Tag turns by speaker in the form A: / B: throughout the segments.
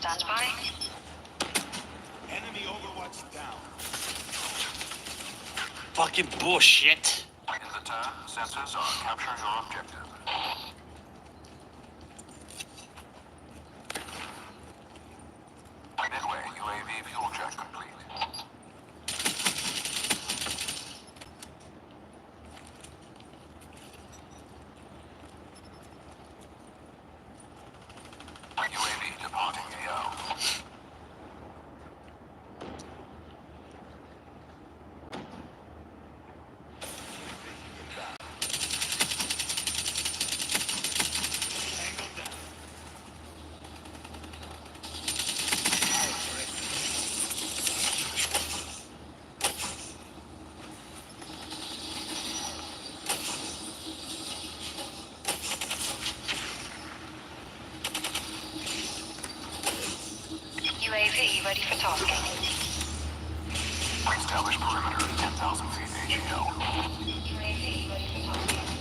A: stand by.
B: Enemy overwatch down.
C: Fucking bullshit.
D: In the turn, sensors are capturing your objective. Midway, UAV fuel check complete. UAV departing AO.
A: UAV ready for tasking.
D: Establish perimeter at 10,000 feet AGL.
A: UAV ready for tasking.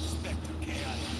B: Spectre chaos.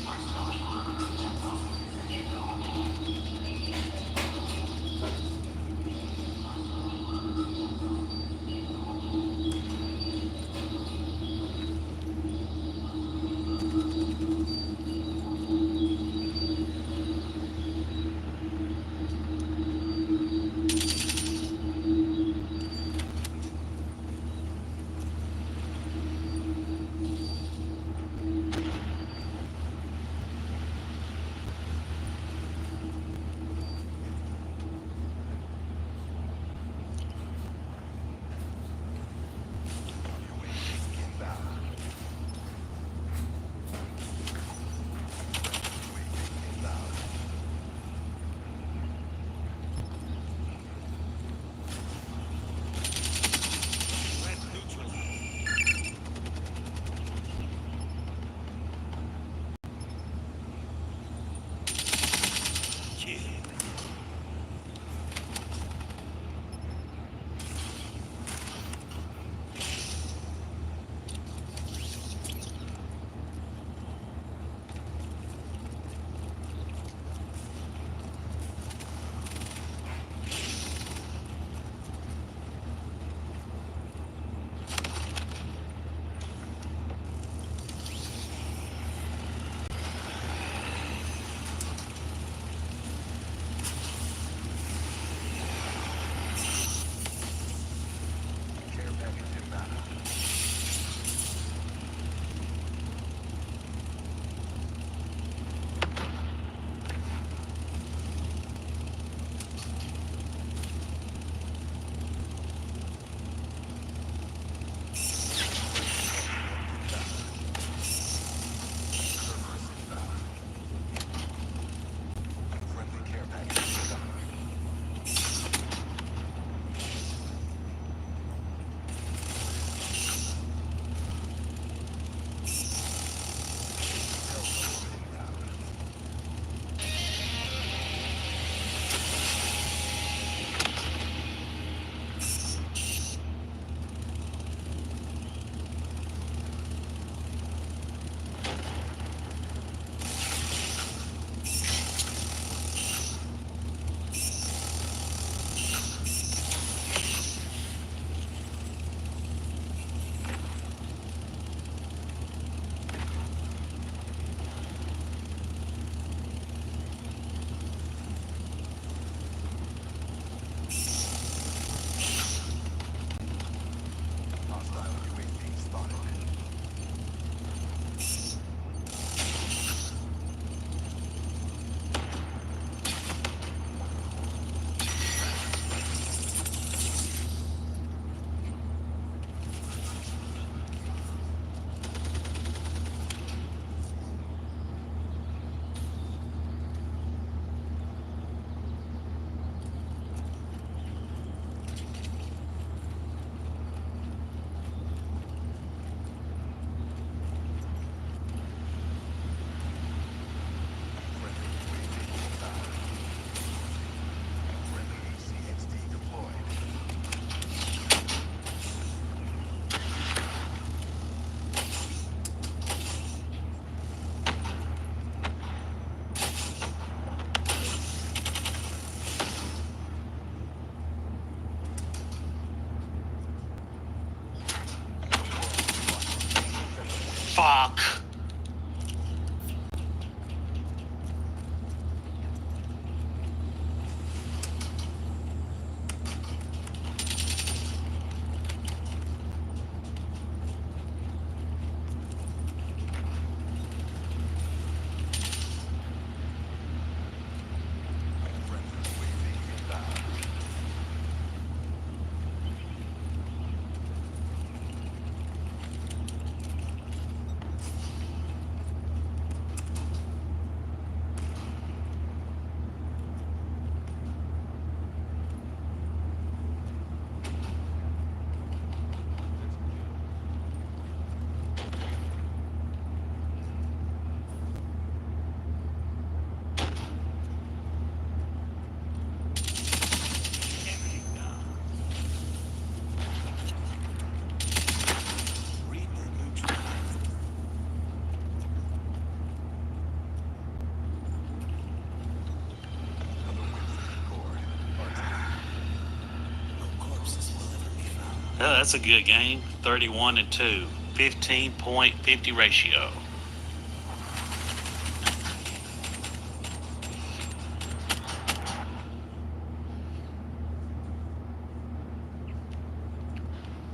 C: That's a good game. 31-2. 15.50 ratio.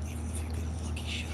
B: Even if you get a lucky shot,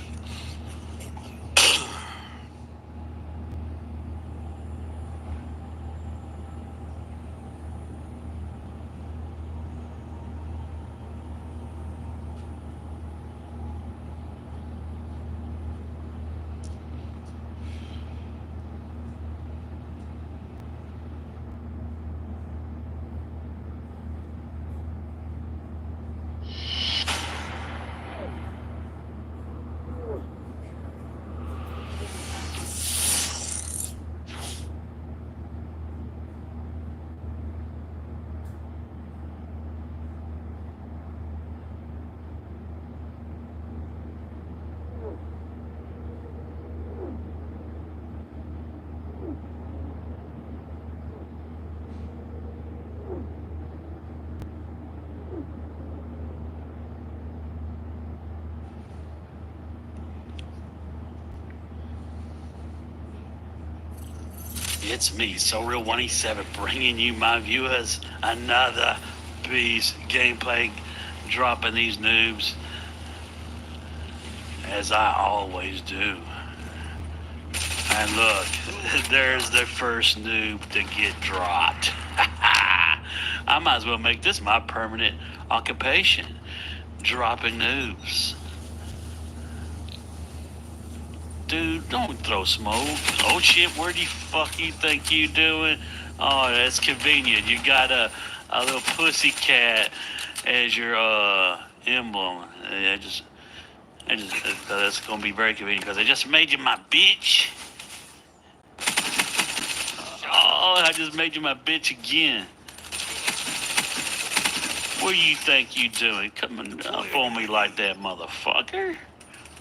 C: It's me, SoReal187, bringing you, my viewers, another beast gameplay, dropping these noobs, as I always do. And look, there's the first noob to get dropped. I might as well make this my permanent occupation, dropping noobs. Dude, don't throw smoke. Oh shit, where the fuck you think you doing? Oh, that's convenient. You got a little pussy cat as your emblem. That's gonna be very convenient because I just made you my bitch. Oh, I just made you my bitch again. What do you think you doing? Coming up on me like that, motherfucker?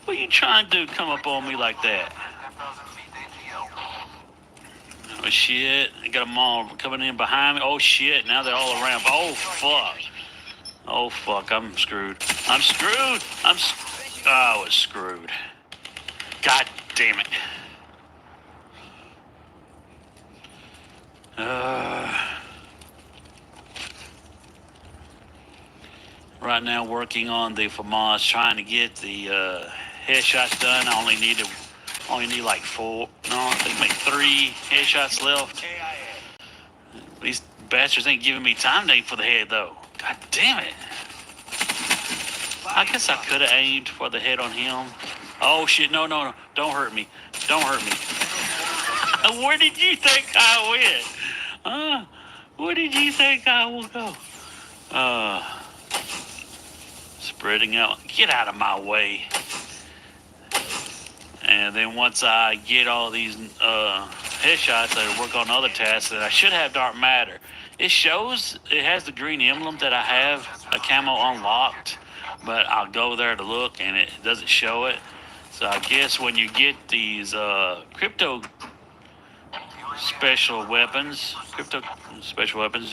C: What you trying to do? Come up on me like that?
D: 10,000 feet ATO.
C: Oh shit! I got them all coming in behind me. Oh shit! Now they're all around. Oh fuck! Oh fuck! I'm screwed. I'm screwed. I was screwed. God damn it! Right now working on the FAMAS, trying to get the headshots done. I only need like 4. No, I think like 3 headshots left.
B: KIA.
C: These bastards ain't giving me time to aim for the head though. God damn it! I guess I could have aimed for the head on him. Oh shit! No! Don't hurt me! Don't hurt me! Where did you think I went? Where did you think I will go? Spreading out. Get out of my way. And then once I get all these headshots, I work on other tasks that I should have dark matter. It shows, it has the green emblem that I have a camo unlocked, but I'll go there to look and it doesn't show it. So I guess when you get these crypto special weapons,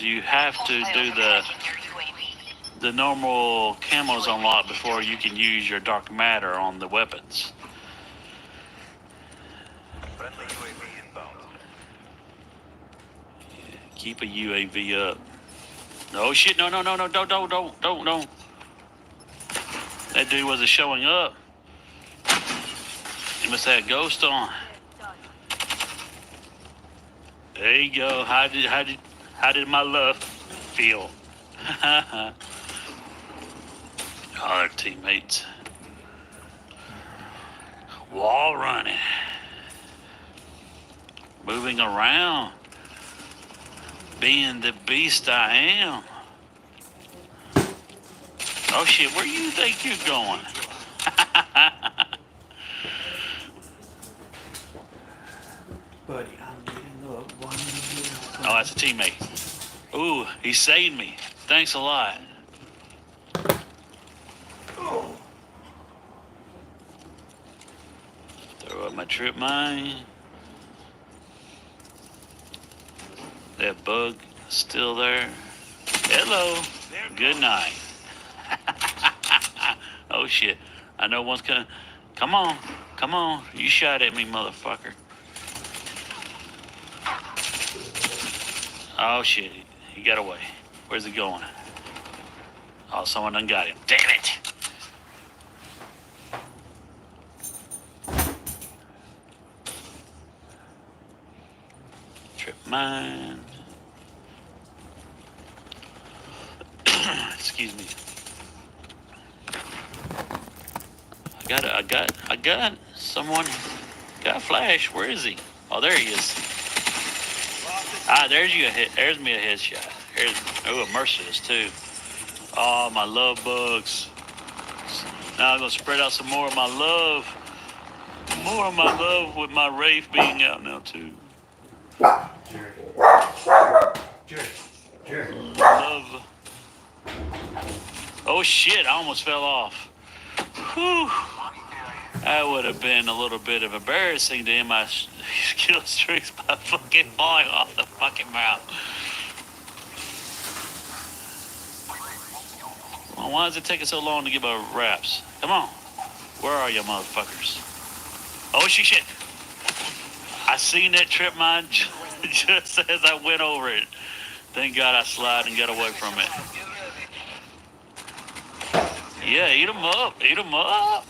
C: you have to do the normal camos unlocked before you can use your dark matter on the weapons.
B: Friendly UAV inbound.
C: Keep a UAV up. Oh shit! No! Don't! That dude wasn't showing up. He must have a ghost on. There you go. How did my love feel? Our teammates. Wall running. Moving around. Being the beast I am. Oh shit, where do you think you're going?
B: Buddy, I'm getting up. One
C: Oh, that's a teammate. Ooh, he saved me. Thanks a lot. Throw up my trip mine. That bug still there. Hello. Good night. Oh shit. I know one's coming. Come on. Come on. You shot at me, motherfucker. Oh, shit. He got away. Where's he going? Oh, someone done got him. Damn it. Trip mine. Excuse me. I got someone. Got a flash. Where is he? Oh, there he is. Ah, there's you a hit. There's me a headshot. There's a merciless too. Oh, my love bugs. Now I'm gonna spread out some more of my love. More of my love with my Wraith being out now too.
B: Jerry.
C: Love. Oh shit! I almost fell off. Whew. That would have been a little bit of embarrassing to end my kill streaks by fucking falling off the fucking mount. Well, why is it taking so long to get my wraps? Come on. Where are you motherfuckers? Oh shit. I seen that trip mine just as I went over it. Thank God I slid and got away from it. Yeah, eat them up. Eat them up.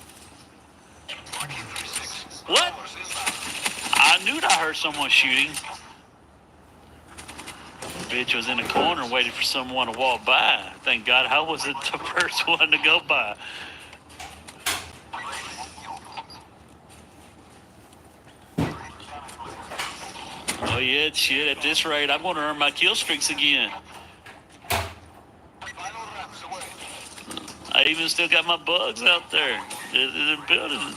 C: What? I knew I heard someone shooting. Bitch was in the corner waiting for someone to walk by. Thank God I wasn't the first one to go by. Oh yeah, shit, at this rate, I'm going to earn my kill streaks again. I even still got my bugs out there. They're building.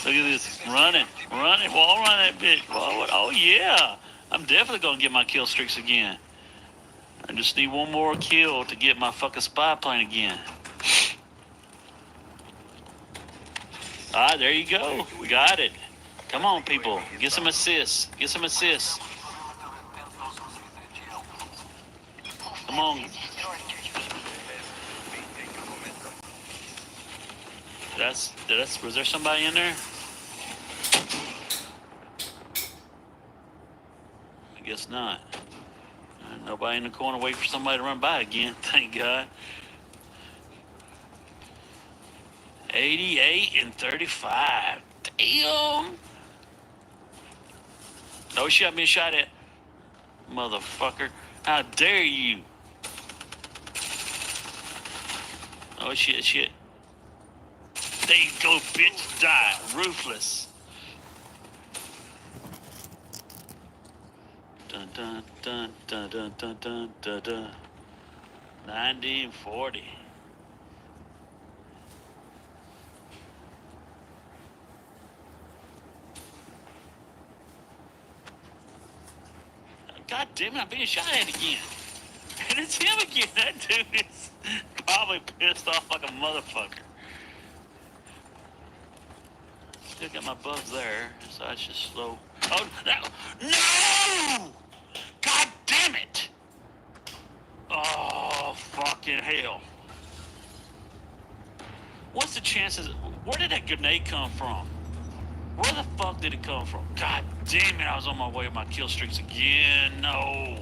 C: Look at this. Running. Wall run that bitch. Oh yeah. I'm definitely going to get my kill streaks again. I just need one more kill to get my fucking spy plane again. Alright, there you go. We got it. Come on, people. Get some assists. Get some assists. Come on. Was there somebody in there? I guess not. Nobody in the corner waiting for somebody to run by again. Thank God. 88 and 35. Damn. No shit, being shot at. Motherfucker. How dare you? Oh shit. There you go, bitch. Die. Ruthless. Dun dun dun dun dun dun dun dun dun. 90 and 40. God damn it, I'm being shot at again. And it's him again. That dude is probably pissed off like a motherfucker. Still got my bugs there, so I should slow. Oh, no! God damn it! Oh, fucking hell. What's the chances? Where did that grenade come from? Where the fuck did it come from? God damn it, I was on my way with my kill streaks again. No.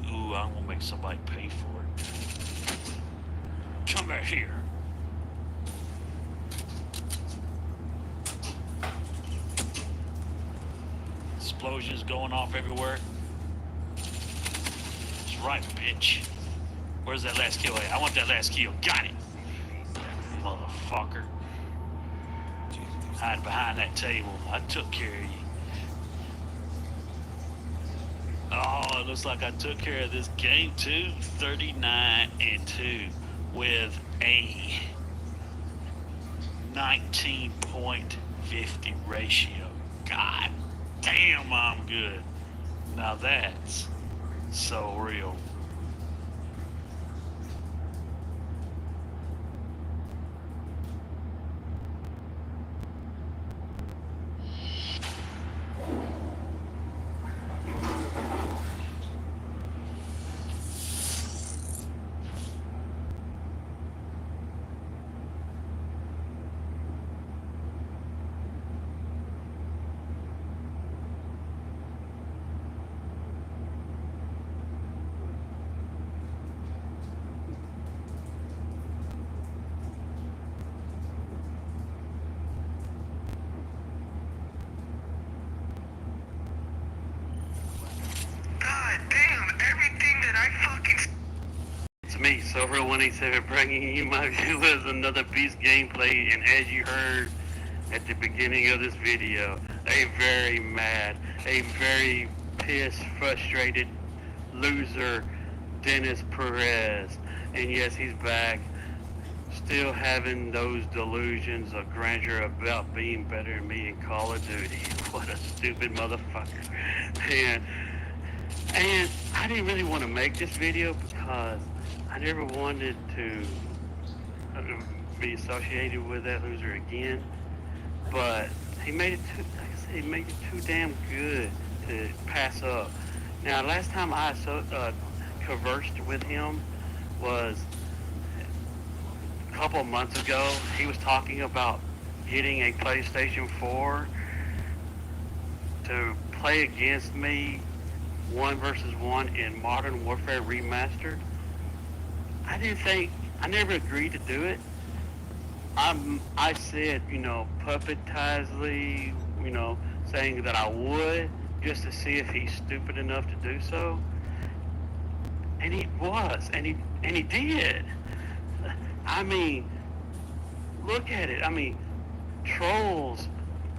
C: Ooh, I'm gonna make somebody pay for it. Come back here. Explosions going off everywhere. That's right, bitch. Where's that last kill at? I want that last kill. Got it. Motherfucker. Hide behind that table. I took care of you. Oh, it looks like I took care of this game too. 39 and 2 with a 19.50 ratio. God damn, I'm good. Now that's so real.
E: Silver187 bringing you my viewers another Beast gameplay, and as you heard at the beginning of this video, a very mad, a very pissed, frustrated loser, Dennis Perez. And yes, he's back, still having those delusions of grandeur about being better than me in Call of Duty. What a stupid motherfucker. And I didn't really want to make this video because I never wanted to be associated with that loser again. But he made it too, like I said, he made it too damn good to pass up. Now, last time I conversed with him was a couple of months ago. He was talking about getting a PlayStation 4 to play against me 1 versus 1 in Modern Warfare Remastered. I never agreed to do it. I said, puppetizely, saying that I would, just to see if he's stupid enough to do so. And he was, and he did. I mean, look at it. I mean, trolls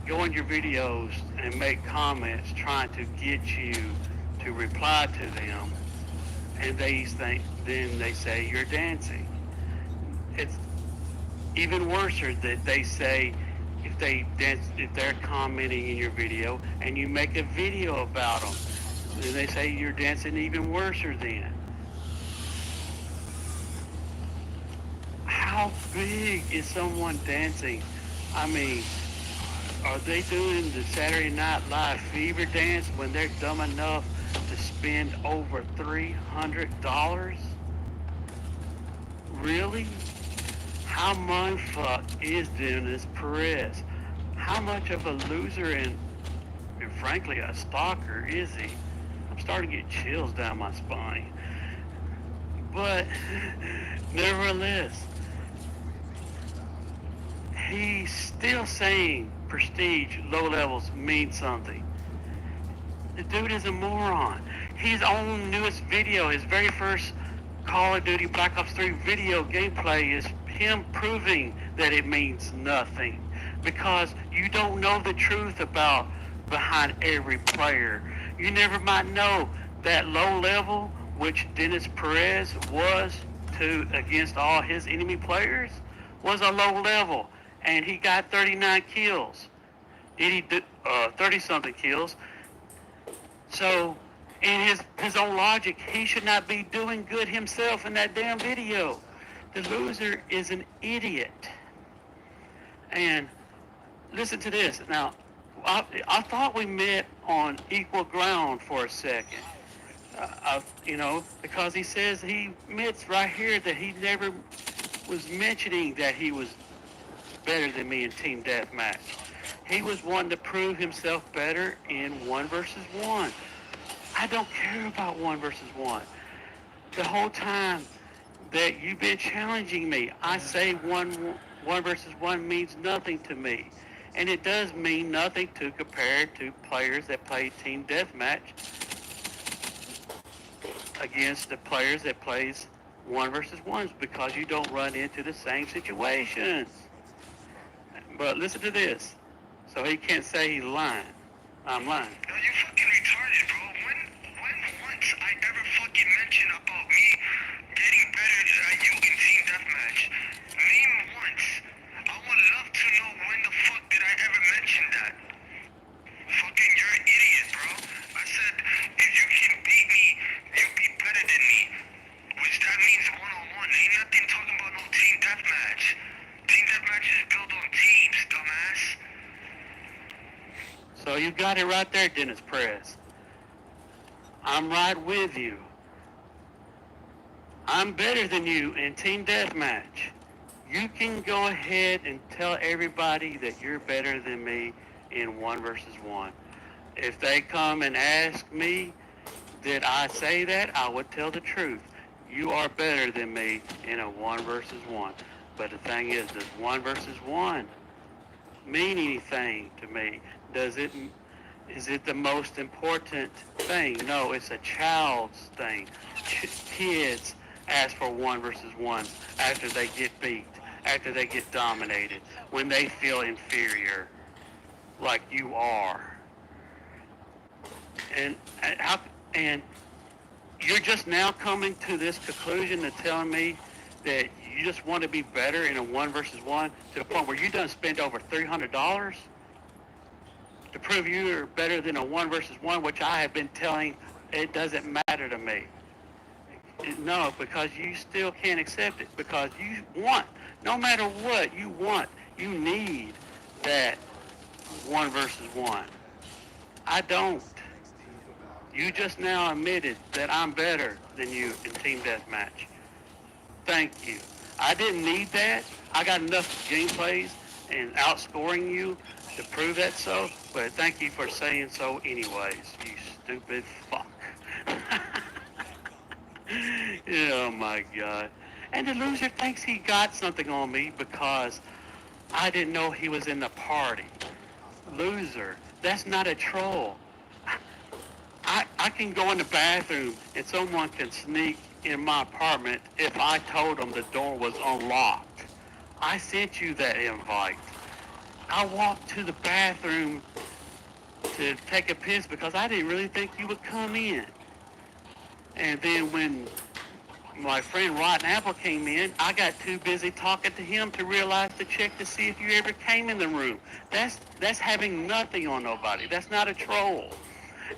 E: go in your videos and make comments trying to get you to reply to them, and then they say you're dancing. It's even worse that they say if they're commenting in your video and you make a video about them, then they say you're dancing even worse then. How big is someone dancing? I mean, are they doing the Saturday Night Live fever dance when they're dumb enough to spend over $300? Really? How mindfuck is Dennis Perez? How much of a loser and frankly a stalker is he? I'm starting to get chills down my spine. But nevertheless, he's still saying prestige low levels mean something. The dude is a moron. His own newest video, his very first Call of Duty Black Ops 3 video gameplay, is him proving that it means nothing, because you don't know the truth about behind every player. You never might know that low level, which Dennis Perez was to against all his enemy players, was a low level, and he got 39 kills. Did he do 30-something kills? So, in his own logic, he should not be doing good himself in that damn video. The loser is an idiot. And listen to this. Now, I thought we met on equal ground for a second. Because he says he admits right here that he never was mentioning that he was better than me in team deathmatch. He was wanting to prove himself better in 1 versus 1. I don't care about 1 versus 1. The whole time that you've been challenging me, I say one versus 1 means nothing to me. And it does mean nothing to compare to players that play team deathmatch against the players that plays 1 versus 1s, because you don't run into the same situations. But listen to this. So he can't say he's lying. I'm lying.
D: No, you fucking retarded, bro. When once I ever fucking mentioned about me getting better at you in team deathmatch? Name once. I would love to know when the fuck did I ever mention that? Fucking, you're an idiot, bro. I said, if you can beat me, you'll be better than me. Which that means one-on-one. Ain't nothing talking about no team deathmatch. Team deathmatch is built on teams, dumbass.
E: So you got it right there, Dennis Perez. I'm right with you. I'm better than you in team deathmatch. You can go ahead and tell everybody that you're better than me in 1 versus 1. If they come and ask me, did I say that? I would tell the truth. You are better than me in a 1 versus 1. But the thing is, does 1 versus 1 mean anything to me? Is it the most important thing? No, it's a child's thing. Kids ask for 1v1 after they get beat, after they get dominated, when they feel inferior, like you are. And you're just now coming to this conclusion and telling me that you just want to be better in a 1v1 to the point where you done spend over $300 to prove you're better than a 1v1, which I have been telling it doesn't matter to me. No, because you still can't accept it, because you want, no matter what, you need that 1v1. I don't. You just now admitted that I'm better than you in team deathmatch. Thank you. I didn't need that. I got enough gameplays and outscoring you to prove that so, but thank you for saying so anyways, you stupid fuck. Oh my God. And the loser thinks he got something on me because I didn't know he was in the party. Loser. That's not a troll. I can go in the bathroom and someone can sneak in my apartment if I told them the door was unlocked. I sent you that invite. I walked to the bathroom to take a piss because I didn't really think you would come in. And then when my friend Rotten Apple came in, I got too busy talking to him to realize to check to see if you ever came in the room. That's having nothing on nobody. That's not a troll.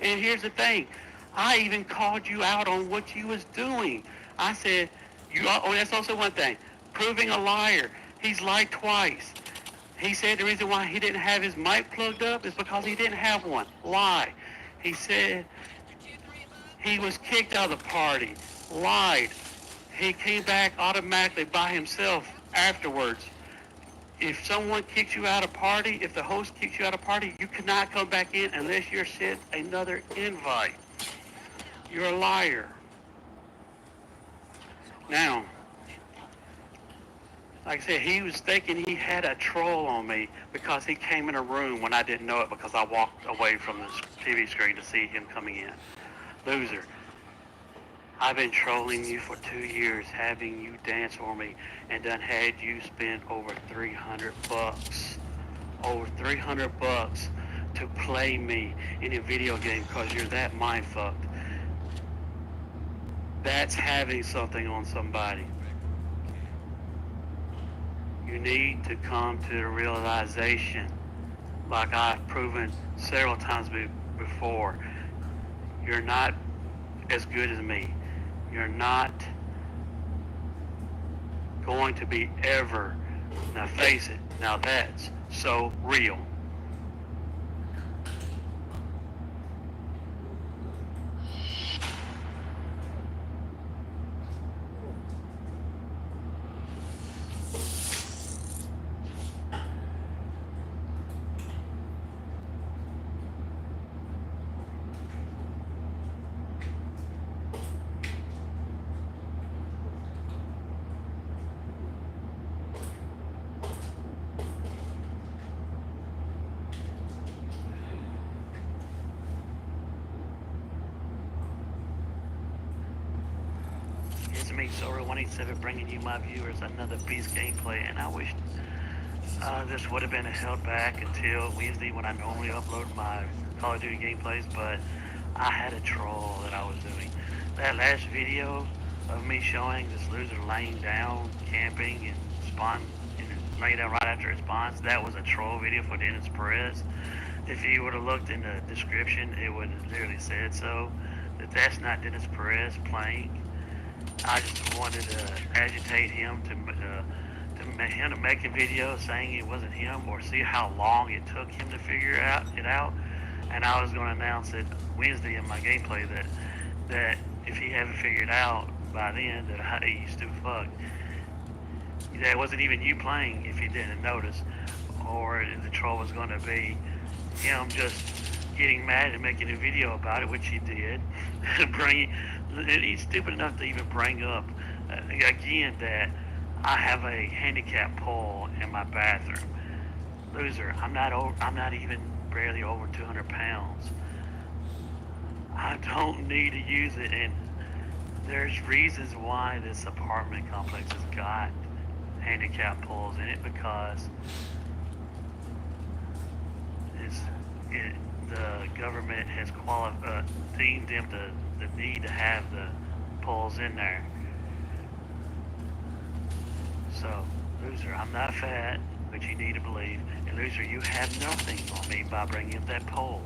E: And here's the thing. I even called you out on what you was doing. I said, that's also one thing. Proving a liar. He's lied twice. He said the reason why he didn't have his mic plugged up is because he didn't have one. Lie. He said he was kicked out of the party. Lied. He came back automatically by himself afterwards. If someone kicks you out of party, if the host kicks you out of party, you cannot come back in unless you're sent another invite. You're a liar. Now, like I said, he was thinking he had a troll on me because he came in a room when I didn't know it because I walked away from the TV screen to see him coming in. Loser. I've been trolling you for 2 years, having you dance for me, and done had you spend over $300. Over $300 to play me in a video game because you're that mindfucked. That's having something on somebody. You need to come to the realization, like I've proven several times before, you're not as good as me. You're not going to be ever. Now face it, now that's so real. It's me, Sora187, bringing you, my viewers, another Beast gameplay, and I wish this would have been held back until Wednesday when I normally upload my Call of Duty gameplays, but I had a troll that I was doing. That last video of me showing this loser laying down, camping, and laying down right after it spawns, that was a troll video for Dennis Perez. If you would have looked in the description, it would have literally said so, that's not Dennis Perez playing. I just wanted to agitate him to make a video saying it wasn't him, or see how long it took him to figure it out. And I was going to announce it Wednesday in my gameplay that if he hadn't figured out by then that he's too fucked, that it wasn't even you playing if you didn't notice, or the troll was going to be him just getting mad and making a video about it, which he did. He's stupid enough to even bring up again that I have a handicap pole in my bathroom. Loser, I'm not even barely over 200 pounds. I don't need to use it, and there's reasons why this apartment complex has got handicap poles in it because it's, it, the government has deemed them the need to have the poles in there. So, loser, I'm not fat, but you need to believe. And loser, you have nothing on me by bringing up that pole.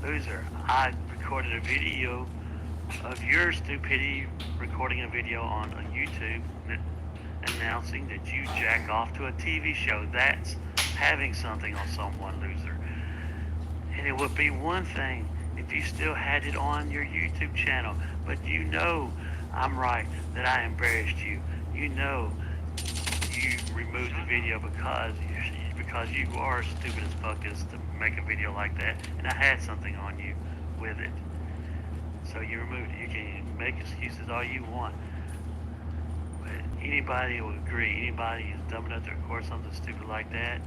E: Loser, I recorded a video of your stupidity recording a video on a YouTube announcing that you jack off to a TV show. That's having something on someone, loser. And it would be one thing if you still had it on your YouTube channel, but you know I'm right that I embarrassed you. You know you removed the video because you are stupid as fuck as to make a video like that, and I had something on you with it. So you removed it. You can make excuses all you want. But anybody will agree, anybody who's dumb enough to record something stupid like that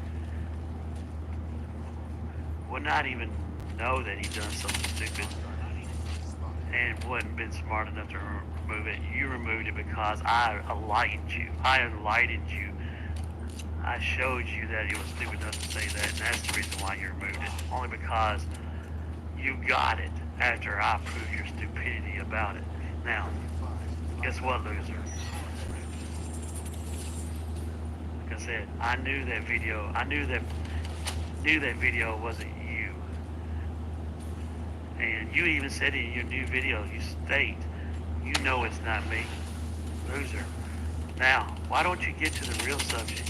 E: would not even know that he done something stupid and wouldn't been smart enough to remove it. You removed it because I enlightened you. I showed you that he was stupid enough to say that, and that's the reason why you removed it. Only because you got it after I proved your stupidity about it. Now, guess what, loser? Like I said, I knew that video wasn't you. And you even said in your new video, you state, you know it's not me. Loser. Now, why don't you get to the real subject?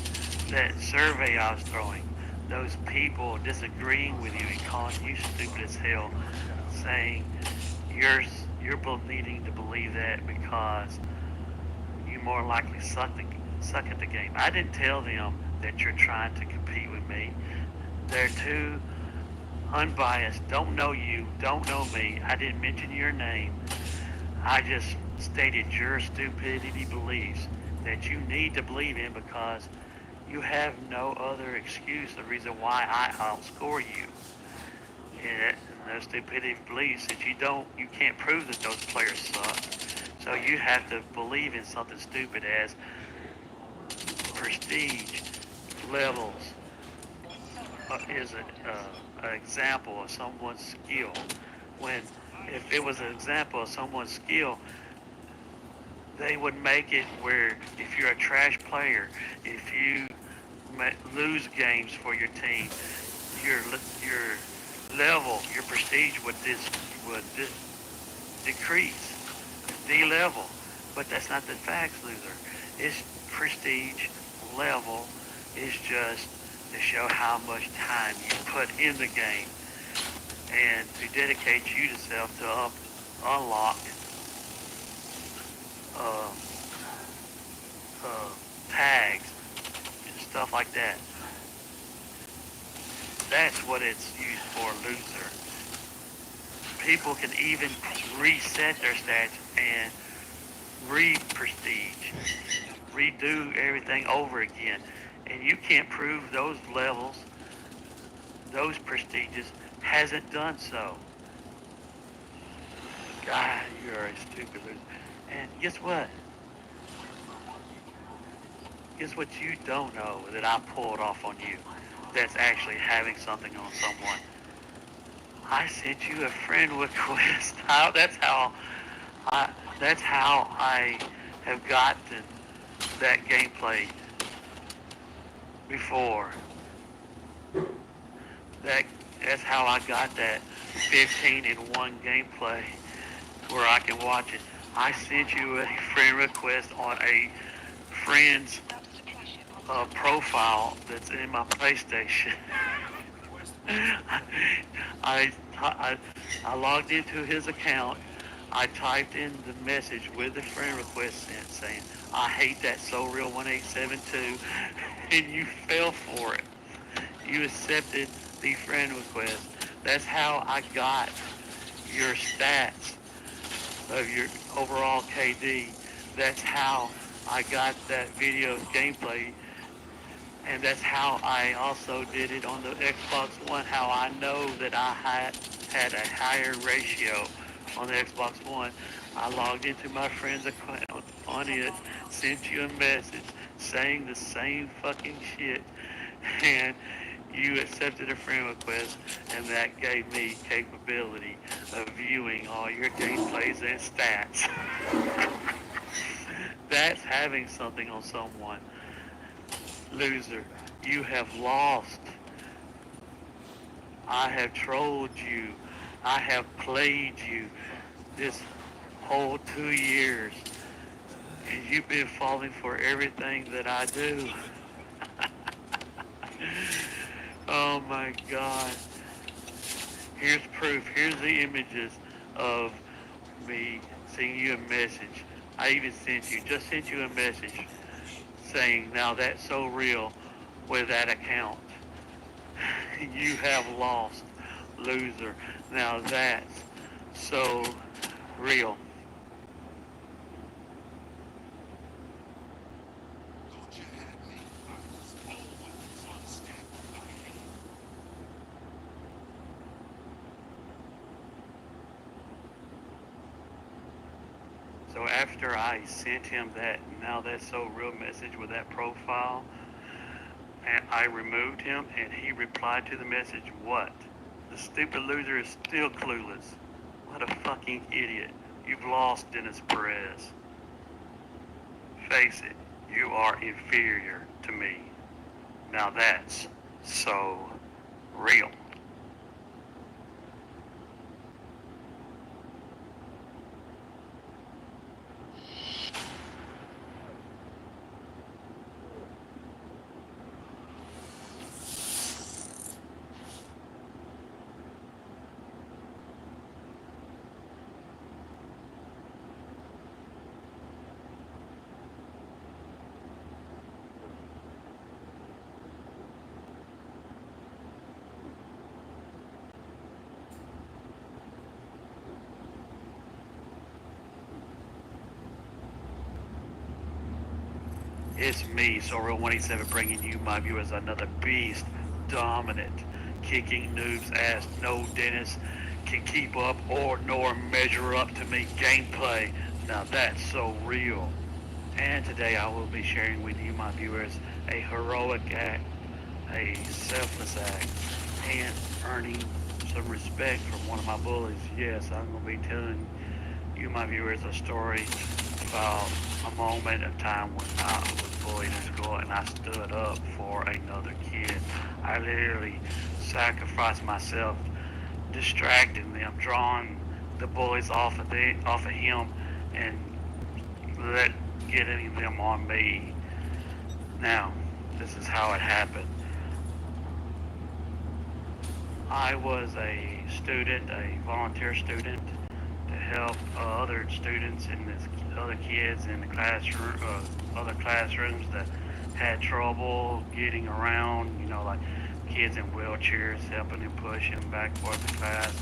E: That survey I was throwing, those people disagreeing with you and calling you stupid as hell, saying you're needing to believe that because you more likely suck at the game. I didn't tell them that you're trying to compete with me. They're too unbiased, don't know you, don't know me. I didn't mention your name. I just stated your stupidity beliefs that you need to believe in because you have no other excuse, the reason why I outscore you. And those stupidity beliefs that you can't prove that those players suck. So you have to believe in something stupid as prestige levels is an example of someone's skill. When if it was an example of someone's skill, they would make it where if you're a trash player, if you lose games for your team, your level, your prestige would decrease, de-level. But that's not the facts, loser. It's prestige level is just to show how much time you put in the game and to dedicate yourself to unlock tags and stuff like that. That's what it's used for, loser. People can even reset their stats and re-prestige, redo everything over again. And you can't prove those levels, those prestiges, hasn't done so. God, you're a stupid loser. And guess what? Guess what you don't know that I pulled off on you that's actually having something on someone? I sent you a friend request. That's how I have gotten that gameplay before. That's how I got that 15-1 gameplay where I can watch it. I sent you a friend request on a friend's profile that's in my PlayStation. I logged into his account. I typed in the message with the friend request sent saying, I hate that So Real 1872, and you fell for it. You accepted the friend request. That's how I got your stats of your overall KD. That's how I got that video gameplay. And that's how I also did it on the Xbox One, how I know that I had a higher ratio on the Xbox One. I logged into my friend's account on it, sent you a message saying the same fucking shit, and you accepted a friend request, and that gave me capability of viewing all your gameplays and stats. That's having something on someone. Loser, you have lost. I have trolled you. I have played you this whole 2 years. And you've been falling for everything that I do. Oh my God. Here's proof. Here's the images of me sending you a message. I even just sent you a message saying, now that's so real with that account. You have lost, loser. Now that's so real. So after I sent him that now that's so real message with that profile, and I removed him, and he replied to the message, what? The stupid loser is still clueless. What a fucking idiot. You've lost, Dennis Perez. Face it, you are inferior to me. Now that's so real. It's me, Sorreal187, bringing you, my viewers, another beast, dominant, kicking noobs' ass. No Dennis can keep up or nor measure up to me gameplay. Now that's so real. And today I will be sharing with you, my viewers, a heroic act, a selfless act, and earning some respect from one of my bullies. Yes, I'm going to be telling you, my viewers, a story about a moment of time when I was bullied in school and I stood up for another kid. I literally sacrificed myself, distracting them, drawing the bullies off of him, and getting them on me. Now, this is how it happened. I was a student, a volunteer student, to help other students and other kids in the classroom, other classrooms that had trouble getting around. You know, like kids in wheelchairs, helping them push them back and forth to class.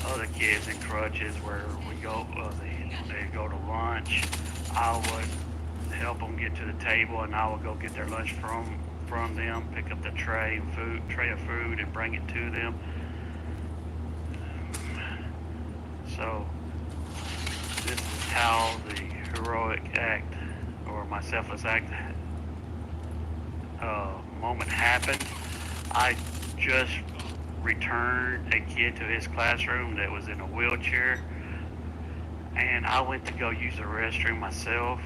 E: Other kids in crutches where we go, they go to lunch. I would help them get to the table, and I would go get their lunch from them, pick up the tray of food, and bring it to them. So this is how the heroic act, or my selfless act, moment happened. I just returned a kid to his classroom that was in a wheelchair, and I went to go use the restroom myself,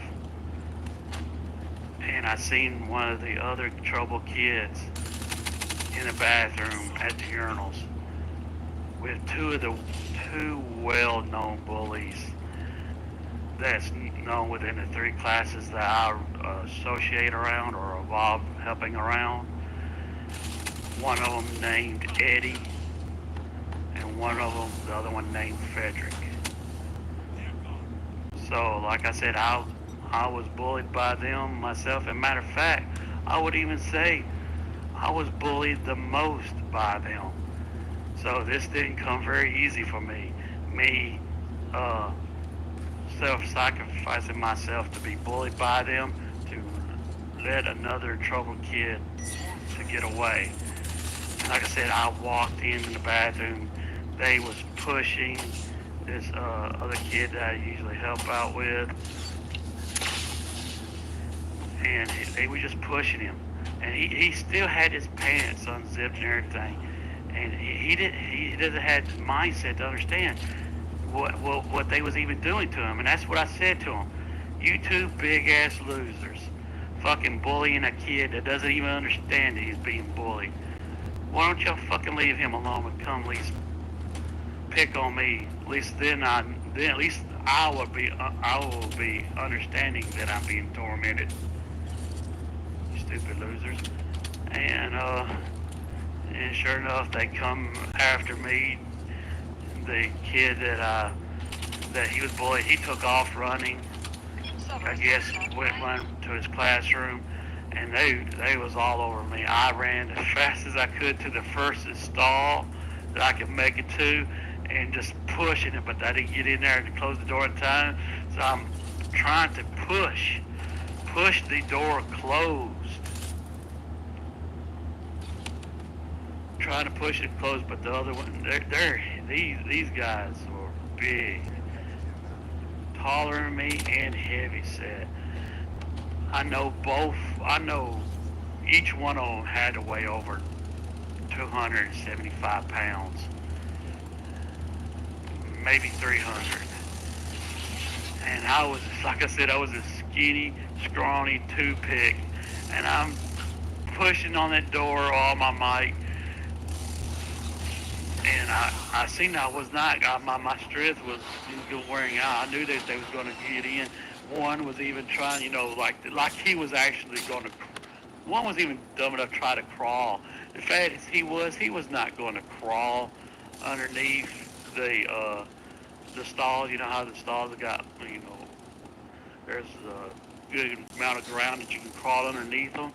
E: and I seen one of the other troubled kids in the bathroom at the urinals with two well-known bullies that's known within the 3 classes that I associate around or involve helping around. One of them named Eddie, and the other one named Frederick. So, like I said, I was bullied by them myself. And matter of fact, I would even say I was bullied the most by them. So this didn't come very easy for me. Me self-sacrificing myself to be bullied by them, to let another troubled kid to get away. Like I said, I walked in the bathroom they was pushing this other kid that I usually help out with, and they were just pushing him, and he still had his pants unzipped and everything, and he doesn't have the mindset to understand what they was even doing to him, and that's what I said to him. You two big ass losers, fucking bullying a kid that doesn't even understand that he's being bullied. Why don't y'all fucking leave him alone and come at least pick on me? At least then at least I will be understanding that I'm being tormented. You stupid losers. And sure enough, they come after me. The kid that he was bullied, he took off running. I guess went run to his classroom, and they was all over me. I ran as fast as I could to the first stall that I could make it to, and just pushing it, but I didn't get in there to close the door in time. So I'm trying to push the door closed. Trying to push it closed, but the other one, these guys were big, taller than me and heavy set. I know each one of them had to weigh over 275 pounds, maybe 300. And I was, like I said, I was a skinny, scrawny toothpick, and I'm pushing on that door all my might. And I seen I was not, my strength was wearing out. I knew that they was going to get in. One was even trying, like he was actually going to, one was even dumb enough to try to crawl. The fact is he was not going to crawl underneath the stalls. You know how the stalls have got, there's a good amount of ground that you can crawl underneath them.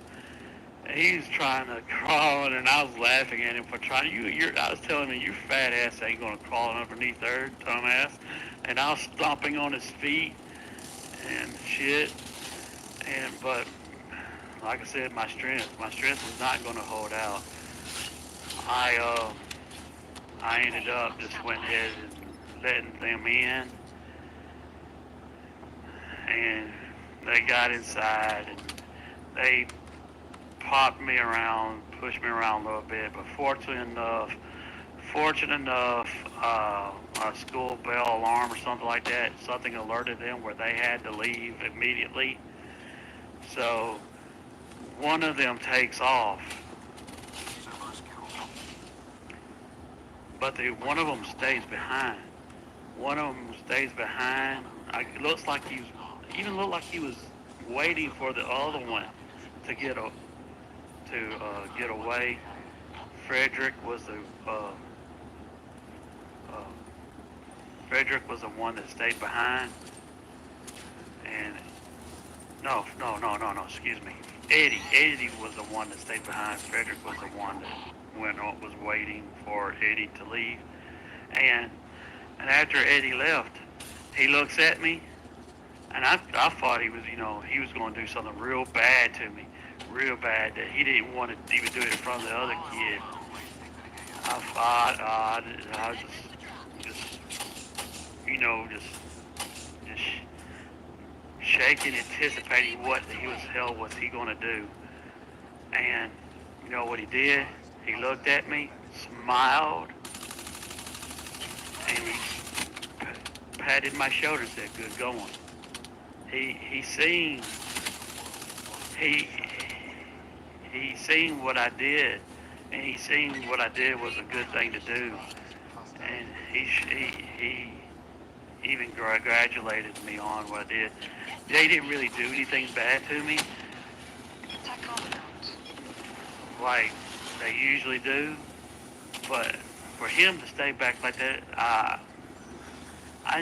E: He was trying to crawl, and I was laughing at him for trying. I was telling him, your fat ass ain't gonna crawl underneath there, dumbass. And I was stomping on his feet and shit. But like I said, my strength was not gonna hold out. I ended up just went ahead and letting them in, and they got inside, and they popped me around, pushed me around a little bit, but fortunate enough, a school bell alarm or something like that, something alerted them where they had to leave immediately. So one of them takes off, but one of them stays behind. It looks like he was waiting for the other one to get away. Frederick was the one that stayed behind, and no, excuse me. Eddie was the one that stayed behind. Frederick was the one that was waiting for Eddie to leave, and after Eddie left, he looks at me, and I thought he was going to do something real bad to me. Real bad, that he didn't want to even do it in front of the other kid. I was just shaking, anticipating what the hell was he going to do. And you know what he did? He looked at me, smiled, and he patted my shoulder and said, "Good going." He seen what I did, and he seen what I did was a good thing to do, and he even congratulated me on what I did. They didn't really do anything bad to me, like they usually do, but for him to stay back like that,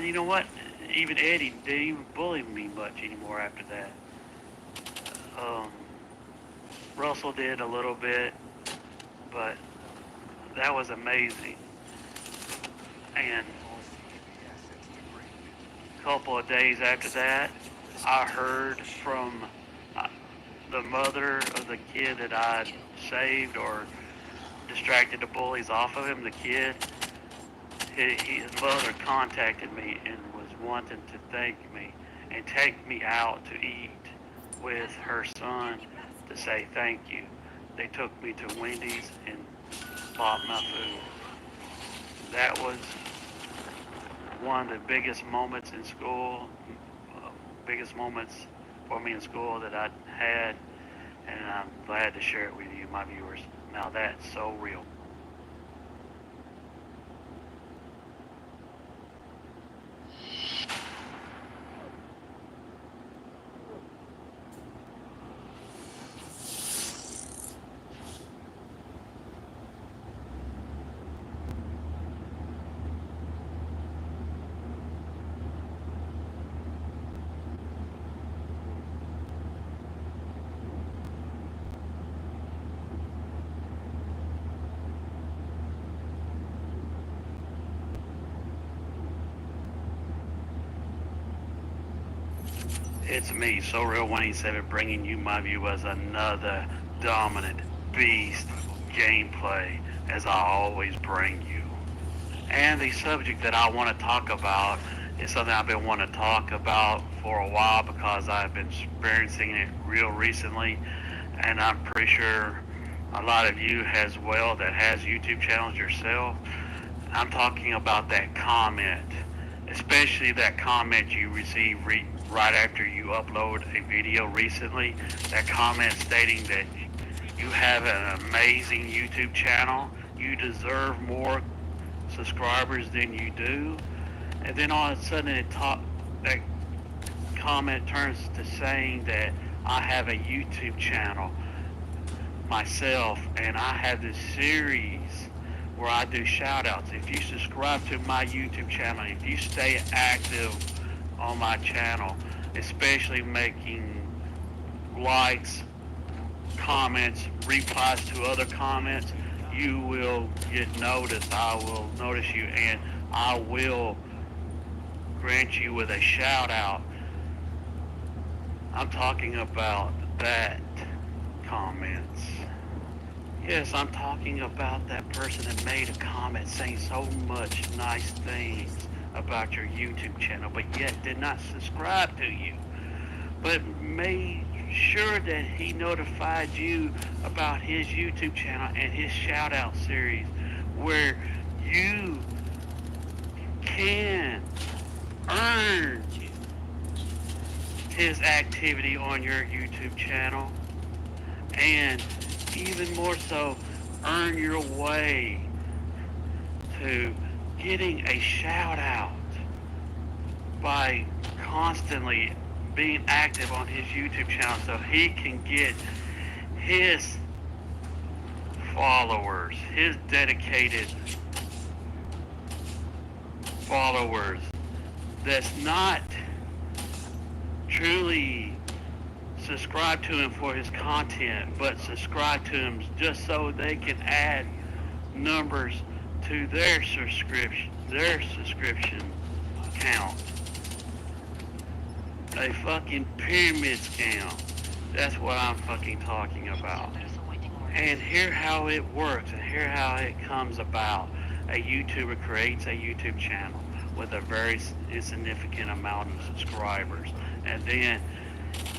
E: you know what? Even Eddie didn't even bully me much anymore after that. Russell did a little bit, but that was amazing. And a couple of days after that, I heard from the mother of the kid that I saved or distracted the bullies off of him, the kid. his mother contacted me and was wanting to thank me and take me out to eat with her son to say thank you. They took me to Wendy's and bought my food. That was one of the biggest moments in school, biggest moments for me in school that I had, and I'm glad to share it with you, my viewers. Now that's so real. It's me, So Real 187, bringing you my view as another dominant beast gameplay, as I always bring you. And the subject that I want to talk about is something I've been wanting to talk about for a while because I've been experiencing it real recently, and I'm pretty sure a lot of you as well that has YouTube channels yourself. I'm talking about that comment, especially that comment you receive right after you upload a video recently. That comment stating that you have an amazing YouTube channel, you deserve more subscribers than you do, and then all of a sudden that comment turns to saying that I have a YouTube channel myself, and I have this series where I do shout outs. If you subscribe to my YouTube channel, if you stay active on my channel, especially making likes, comments, replies to other comments, you will get noticed. I will notice you, and I will grant you with a shout out. I'm talking about that comments. Yes, I'm talking about that person that made a comment saying so much nice things about your YouTube channel, but yet did not subscribe to you, but made sure that he notified you about his YouTube channel and his shout out series, where you can earn his activity on your YouTube channel, and even more so, earn your way to getting a shout out by constantly being active on his YouTube channel, so he can get his followers, his dedicated followers that's not truly subscribe to him for his content, but subscribe to him just so they can add numbers to their subscription count. A fucking pyramid scam. That's what I'm fucking talking about. And hear how it works, and hear how it comes about. A YouTuber creates a YouTube channel with a very insignificant amount of subscribers, and then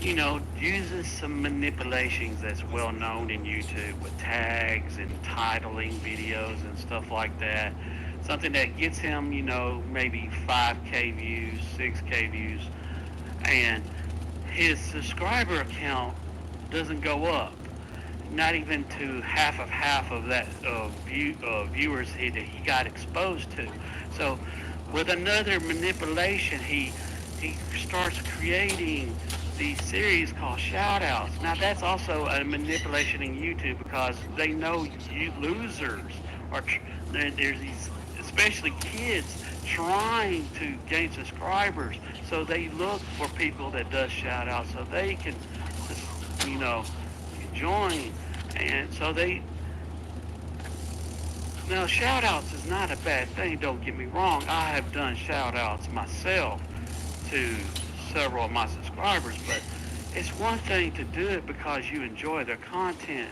E: uses some manipulations that's well known in YouTube with tags and titling videos and stuff like that. Something that gets him, maybe 5K views, 6K views, and his subscriber count doesn't go up. Not even to half of that viewers that he got exposed to. So with another manipulation, he starts creating these series called shoutouts. Now that's also a manipulation in YouTube, because they know you losers are. There's these, especially kids, trying to gain subscribers, so they look for people that does shoutouts so they can, join. And so now shoutouts is not a bad thing. Don't get me wrong. I have done shoutouts myself to several of my subscribers, but it's one thing to do it because you enjoy their content,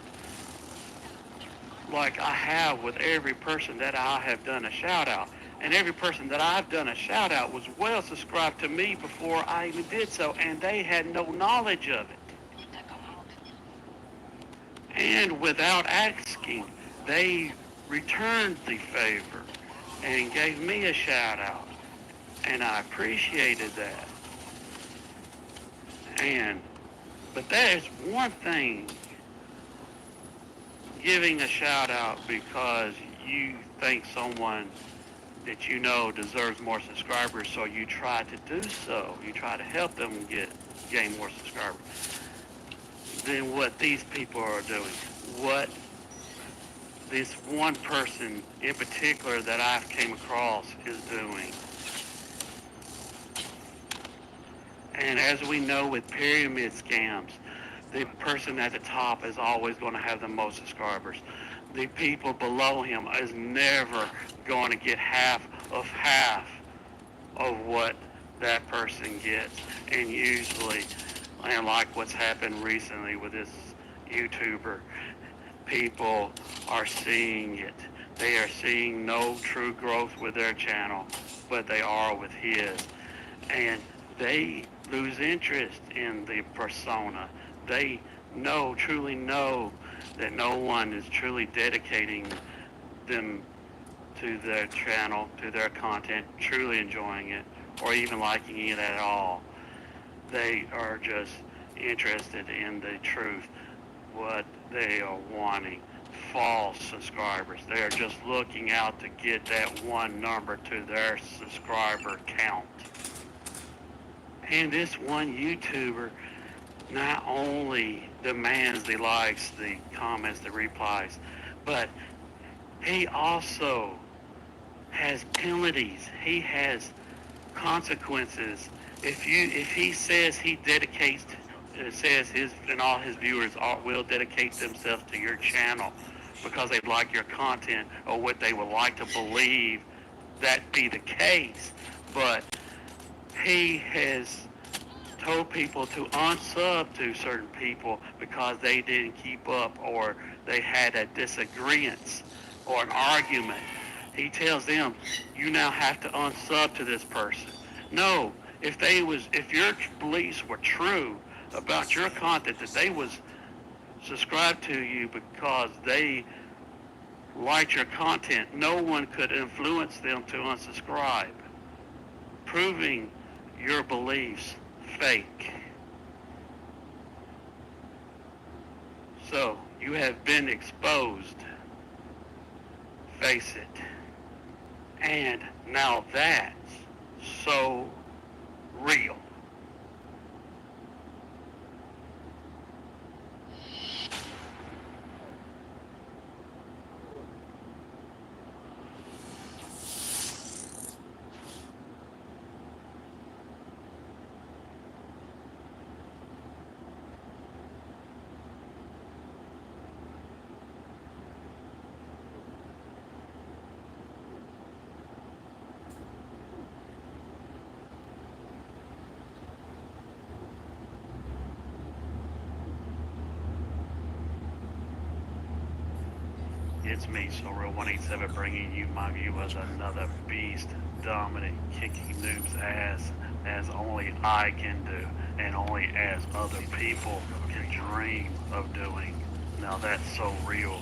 E: like I have with every person that I have done a shout out. And every person that I've done a shout out was well subscribed to me before I even did so, and they had no knowledge of it. And without asking, they returned the favor and gave me a shout out. And I appreciated that. But there's one thing, giving a shout out because you think someone that you know deserves more subscribers, so you try to do so. You try to help them gain more subscribers than what these people are doing. What this one person in particular that I've came across is doing. And as we know with pyramid scams, the person at the top is always going to have the most subscribers. The people below him is never going to get half of what that person gets. And usually, and like what's happened recently with this YouTuber, people are seeing it. They are seeing no true growth with their channel, but they are with his. And they lose interest in the persona. They truly know that no one is truly dedicating them to their channel, to their content, truly enjoying it, or even liking it at all. They are just interested in the truth, what they are wanting. False subscribers. They are just looking out to get that one number to their subscriber count. And this one YouTuber not only demands the likes, the comments, the replies, but he also has penalties. He has consequences. If he says he dedicates, says his and all his viewers will dedicate themselves to your channel because they like your content or what they would like to believe that be the case, but he has told people to unsub to certain people because they didn't keep up or they had a disagreement or an argument. He tells them, you now have to unsub to this person. No, if your beliefs were true about your content, that they was subscribed to you because they liked your content, no one could influence them to unsubscribe, proving your beliefs fake. So you have been exposed. Face it. And now that's so real. It's me, SoReal187, bringing you my view as another beast, dominant, kicking noob's ass as only I can do, and only as other people can dream of doing. Now that's so real.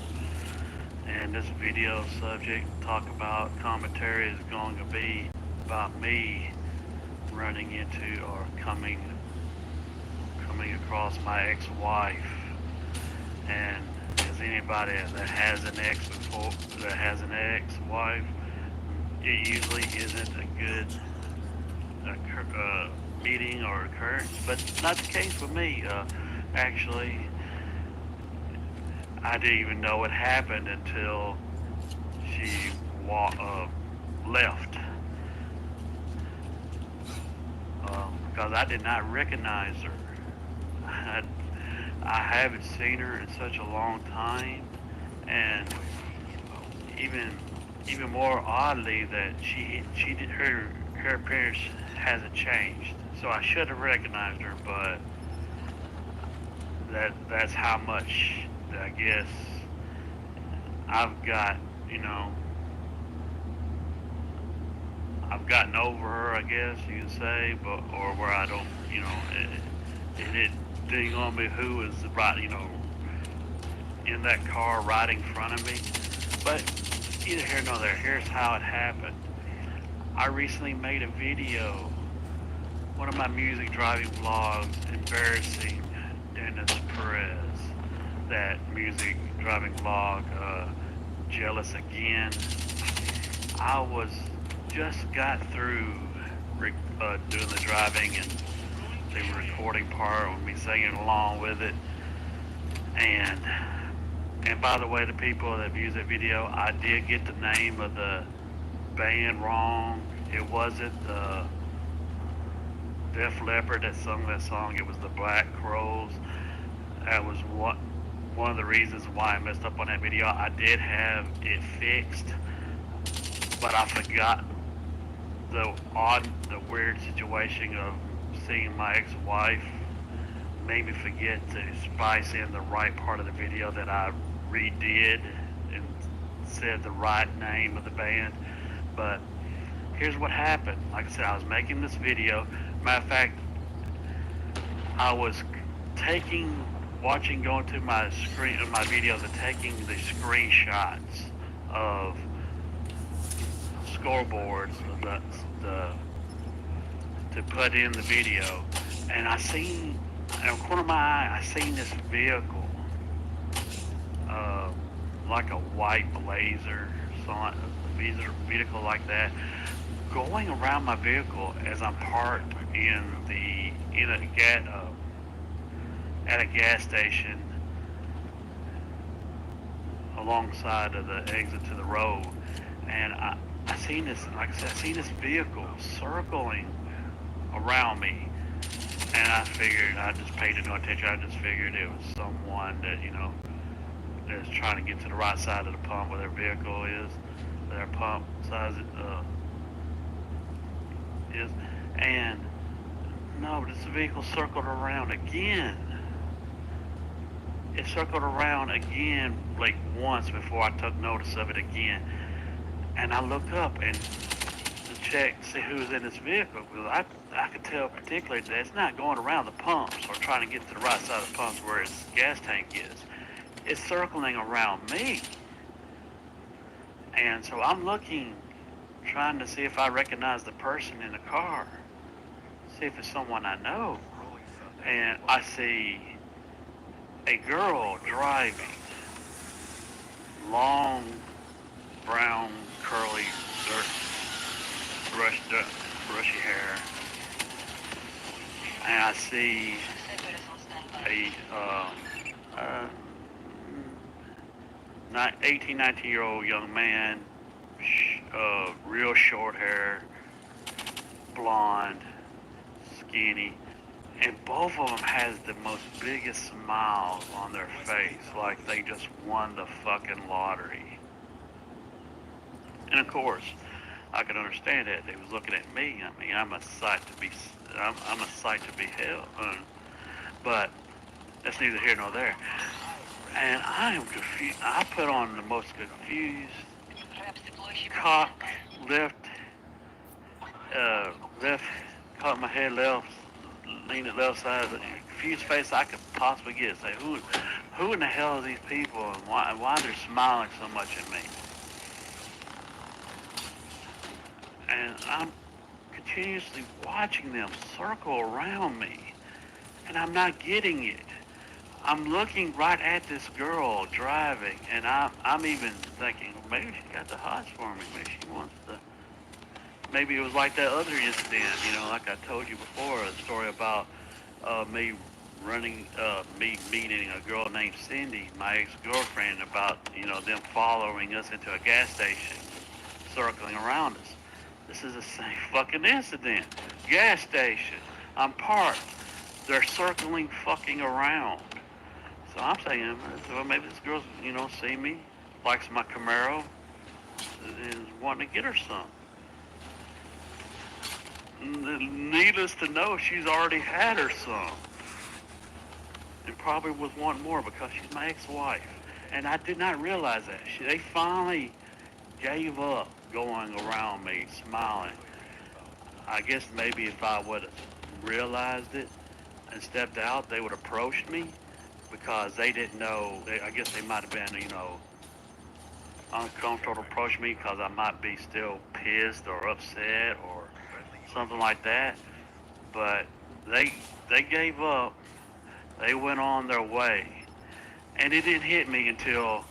E: And this video subject, talk about commentary, is going to be about me running into or coming across my ex-wife. And as anybody that has an ex-wife, it usually isn't a good meeting or occurrence, but not the case with me. Actually, I didn't even know it happened until she left, because I did not recognize her. I haven't seen her in such a long time, and even more oddly that her appearance hasn't changed. So I should have recognized her, but that's how much I guess
C: I've got, you know, I've gotten over her, I guess you can say, but or where I don't, you know, it didn't ding on me who was right, you know, in that car right in front of me. But either here nor there. Here's how it happened. I recently made a video, one of my music driving vlogs, embarrassing Dennis Perez. That music driving vlog, Jealous Again. I was just got through doing the driving and the recording part with me singing along with it. And by the way, the people that views that video, I did get the name of the band wrong. It wasn't the Def Leppard that sung that song. It was the Black Crows. That was one of the reasons why I messed up on that video. I did have it fixed, but I forgot the weird situation of seeing my ex-wife made me forget to spice in the right part of the video that I redid and said the right name of the band. But here's what happened. Like I said, I was making this video. Matter of fact, I was going to my screen of my videos and taking the screenshots of scoreboards to put in the video, and I seen in the corner of my eye, I seen this vehicle, like a white Blazer, vehicle like that, going around my vehicle as I'm parked at a gas station alongside of the exit to the road. And I seen this, like I said, I seen this vehicle circling around me, and I figured, I just paid no attention. I just figured it was someone that, you know, that's trying to get to the right side of the pump where their vehicle is, their pump size is. And no, this vehicle circled around again. It circled around again like once before I took notice of it again. And I looked up and to check to see who was in this vehicle, because I could tell particularly that it's not going around the pumps or trying to get to the right side of the pumps where its gas tank is. It's circling around me. And so I'm looking, trying to see if I recognize the person in the car, see if it's someone I know. And I see a girl driving, long, brown, curly, brushy hair. And I see a 18, 19-year-old young man, real short hair, blonde, skinny, and both of them has the most biggest smiles on their face, like they just won the fucking lottery. And of course, I could understand that. They was looking at me. I mean, I'm a sight to beheld. But that's neither here nor there. And I am confused. I put on the most confused, cock, caught my head left, leaned at left side, confused face I could possibly get. Say, who in the hell are these people, and why they're smiling so much at me? And I'm continuously watching them circle around me, and I'm not getting it. I'm looking right at this girl driving, and I'm even thinking, well, maybe she got the hots for me. Maybe she wants to. Maybe it was like that other incident, you know, like I told you before, a story about me meeting a girl named Cindy, my ex-girlfriend, about, you know, them following us into a gas station, circling around us. This is the same fucking incident. Gas station. I'm parked. They're circling fucking around. So I'm saying, well, maybe this girl's, you know, see me, likes my Camaro, and wanting to get her some. Needless to know, she's already had her some. And probably was wanting more because she's my ex-wife.
E: And I did not realize that. They finally gave up going around me, smiling. I guess maybe if I would have realized it and stepped out, they would have approached me because they didn't know. I guess they might have been, uncomfortable to approach me because I might be still pissed or upset or something like that. But they gave up. They went on their way, and it didn't hit me until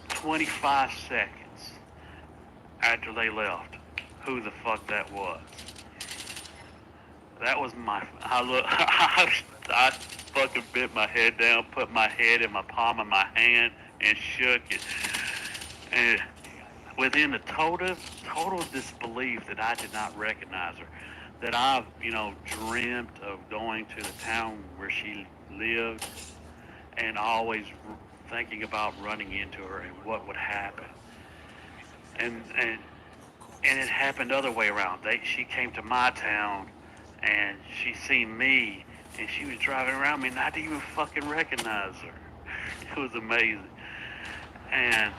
E: 25 seconds after they left who the fuck that was. That was I fucking bit my head down, put my head in my palm of my hand, and shook it. And within the total disbelief that I did not recognize her, that I've, dreamt of going to the town where she lived and always thinking about running into her and what would happen. And it happened the other way around. She came to my town and she seen me and she was driving around me and I didn't even fucking recognize her. It was amazing. And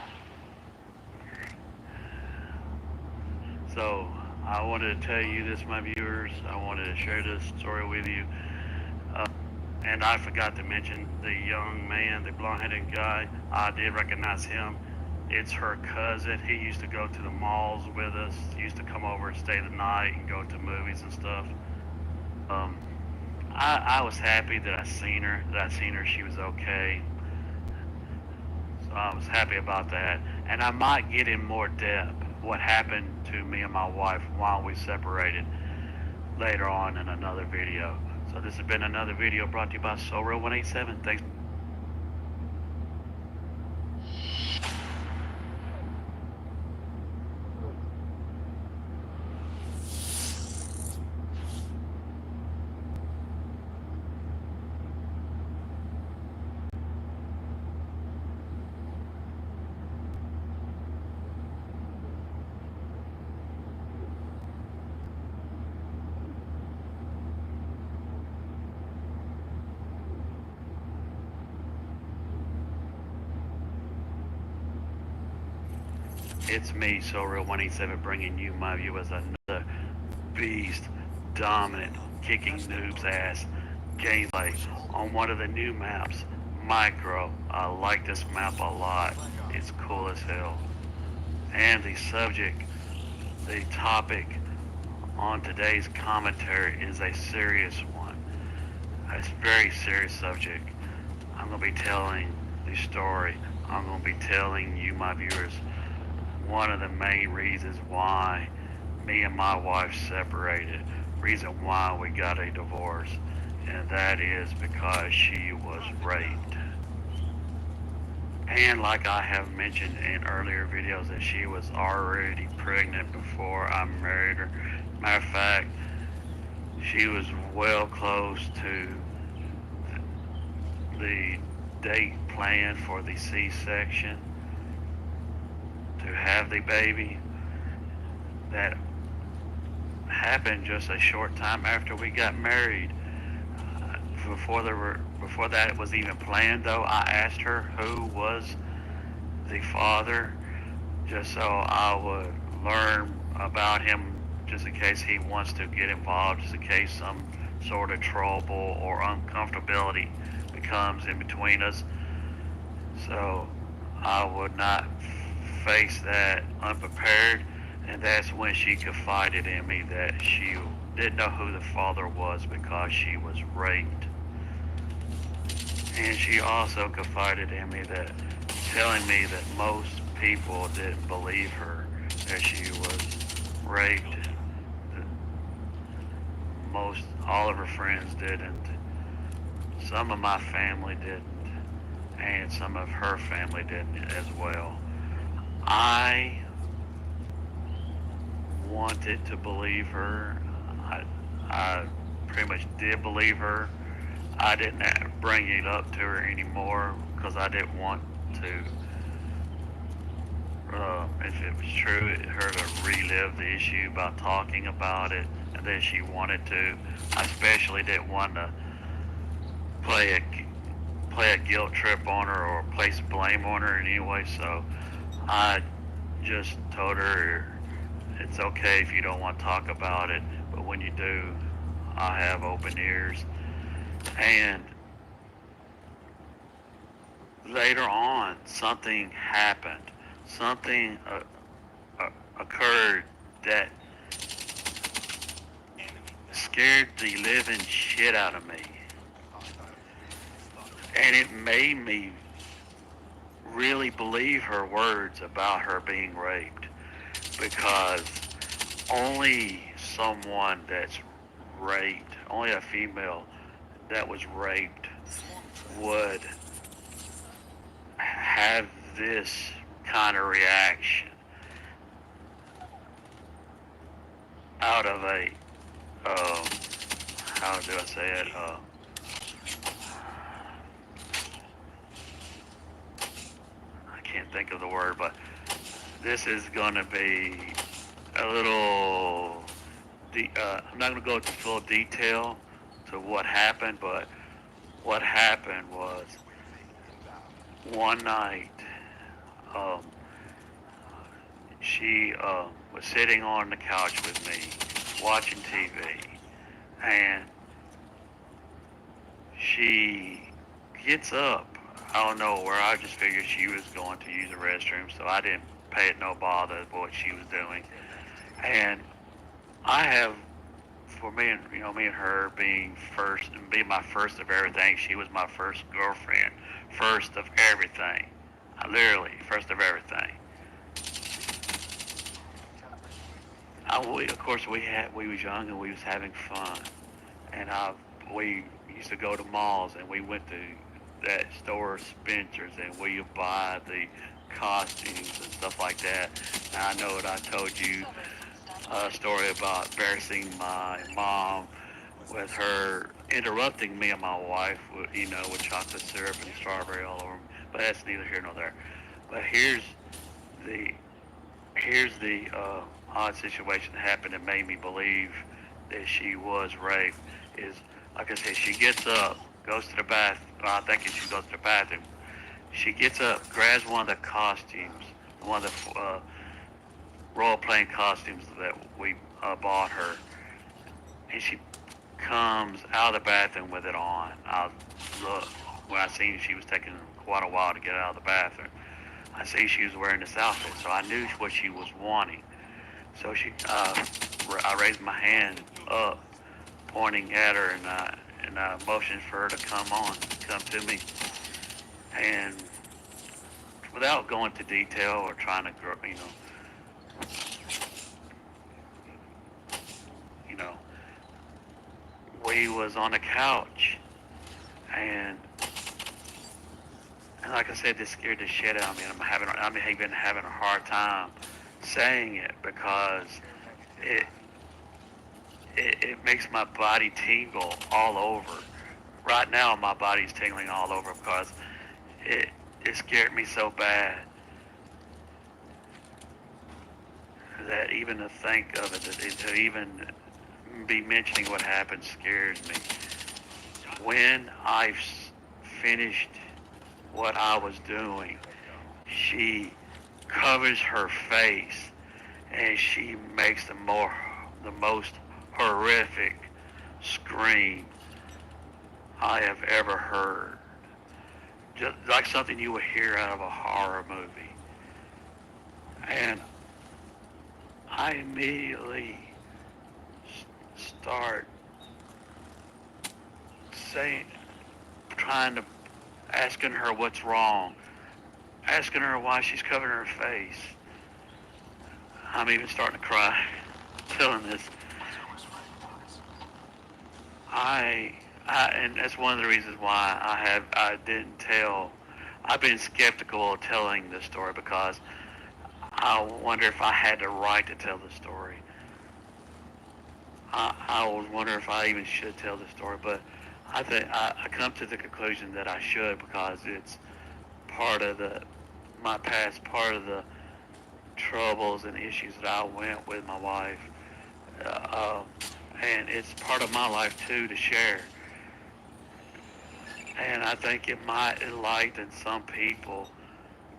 E: so I wanted to tell you this, my viewers. I wanted to share this story with you. And I forgot to mention the young man, the blonde-headed guy. I did recognize him. It's her cousin. He used to go to the malls with us. He used to come over and stay the night and go to movies and stuff. I was happy that I seen her. She was okay. So I was happy about that. And I might get in more depth what happened to me and my wife while we separated later on in another video. So this has been another video brought to you by SoReal187. Thanks. It's me, SoReal187, bringing you my view as another beast, dominant, kicking noob's ass gameplay on one of the new maps, Micro. I like this map a lot. It's cool as hell. And the subject, the topic on today's commentary is a serious one. It's a very serious subject. I'm going to be telling the story. I'm going to be telling you, my viewers, one of the main reasons why me and my wife separated, reason why we got a divorce, and that is because she was raped. And like I have mentioned in earlier videos, that she was already pregnant before I married her. Matter of fact, she was well close to the date planned for the C-section to have the baby. That happened just a short time after we got married. Before that was even planned, though, I asked her who was the father, just so I would learn about him, just in case he wants to get involved, just in case some sort of trouble or uncomfortability becomes in between us. So I would not face that unprepared, and that's when she confided in me that she didn't know who the father was because she was raped. And she also confided in me that, telling me that most people didn't believe her, that she was raped. All of her friends didn't. Some of my family didn't, and some of her family didn't as well. I wanted to believe her. I pretty much did believe her. I didn't bring it up to her anymore because I didn't want to, if it was true, her to relive the issue by talking about it, and then she wanted to. I especially didn't want to play a guilt trip on her or place blame on her in any way. So I just told her it's okay if you don't want to talk about it, but when you do, I have open ears. And later on, something happened. Something occurred that scared the living shit out of me. And it made me really believe her words about her being raped, because only someone that's raped, only a female that was raped would have this kind of reaction out of a, how do I say it, I can't think of the word, but this is going to be a little, I'm not going to go into full detail to what happened, but what happened was one night, she was sitting on the couch with me watching TV, and she gets up. I don't know where. I just figured she was going to use the restroom, so I didn't pay it no bother with what she was doing. And I have, for me and me and her being first and being my first of everything, she was my first girlfriend, first of everything, literally first of everything. Of course, we was young and we was having fun, and we used to go to malls, and we went to that store, Spencer's, and we would buy the costumes and stuff like that. And I know that I told you a story about embarrassing my mom with her interrupting me and my wife with, with chocolate syrup and strawberry all over them. But that's neither here nor there. But here's the odd situation that happened that made me believe that she was raped. Is, like I said, she gets up, goes to the bath. Well, I think she goes to the bathroom. She gets up, grabs one of the costumes, one of the role-playing costumes that we bought her, and she comes out of the bathroom with it on. When I seen she was taking quite a while to get out of the bathroom, I see she was wearing this outfit, so I knew what she was wanting. So I raised my hand up, pointing at her, and I motioned for her to come to me. And without going into detail or trying to, we was on the couch, and like I said, this scared the shit out of me. And I'm even having a hard time saying it, because it makes my body tingle all over. Right now, my body's tingling all over because it scared me so bad that even to think of it, to even be mentioning what happened, scares me. When I finished what I was doing, she covers her face and she makes the most horrific scream I have ever heard. Just like something you would hear out of a horror movie. And I immediately start asking her what's wrong, asking her why she's covering her face. I'm even starting to cry telling this. And that's one of the reasons why I didn't tell. I've been skeptical of telling this story, because I wonder if I had the right to tell the story. I was wondering if I even should tell the story, but I think I come to the conclusion that I should, because it's part of my past, part of the troubles and issues that I went with my wife, and it's part of my life too to share. And I think it might enlighten some people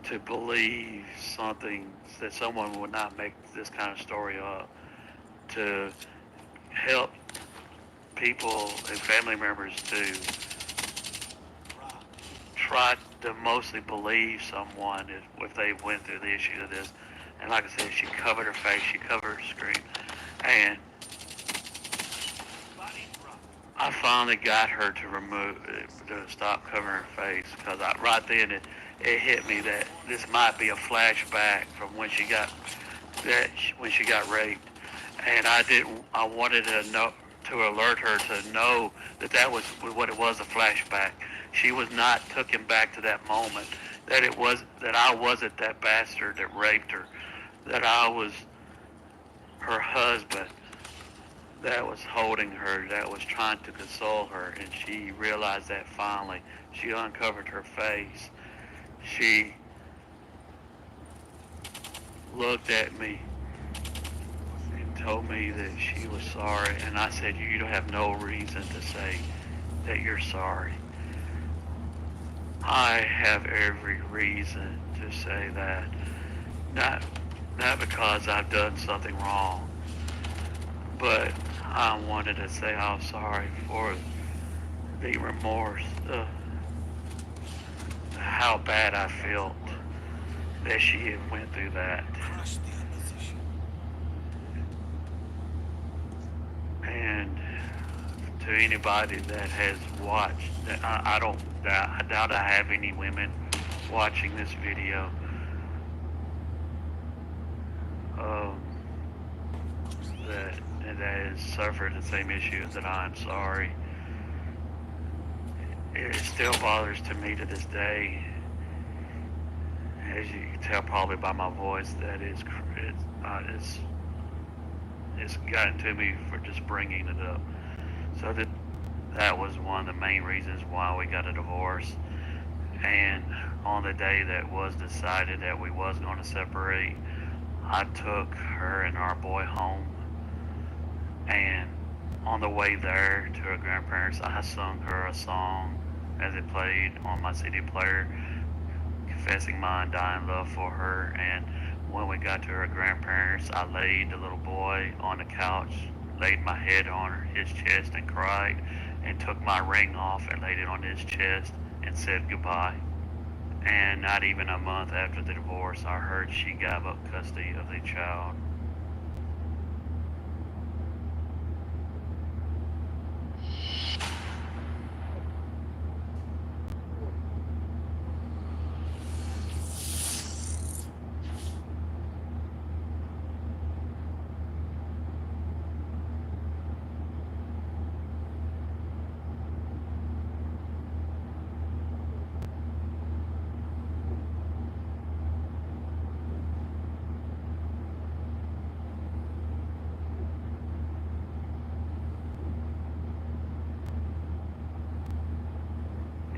E: to believe something that someone would not make this kind of story up, to help people and family members to try to mostly believe someone if they went through the issue of this. And like I said, she covered her face, she covered her screen, and I finally got her to stop covering her face, because right then it hit me that this might be a flashback from when she got raped, and I wanted to alert her to know that was what it was, a flashback. She was not taken back to that moment, that I wasn't that bastard that raped her, that I was her husband that was holding her, that was trying to console her. And she realized that finally. She uncovered her face. She looked at me and told me that she was sorry. And I said, you don't have no reason to say that you're sorry. I have every reason to say that. Not because I've done something wrong, but I wanted to say I'm sorry for the remorse, how bad I felt that she had went through that. And to anybody that has watched, I doubt I have any women watching this video. That has suffered the same issues that I'm sorry. It still bothers to me to this day, as you can tell probably by my voice, that it's gotten to me for just bringing it up. So that was one of the main reasons why we got a divorce. And on the day that was decided that we was going to separate, I took her and our boy home, and on the way there to her grandparents, I sung her a song as it played on my CD player, confessing my undying love for her. And when we got to her grandparents, I laid the little boy on the couch, laid my head on his chest and cried, and took my ring off and laid it on his chest and said goodbye. And not even a month after the divorce, I heard she gave up custody of the child.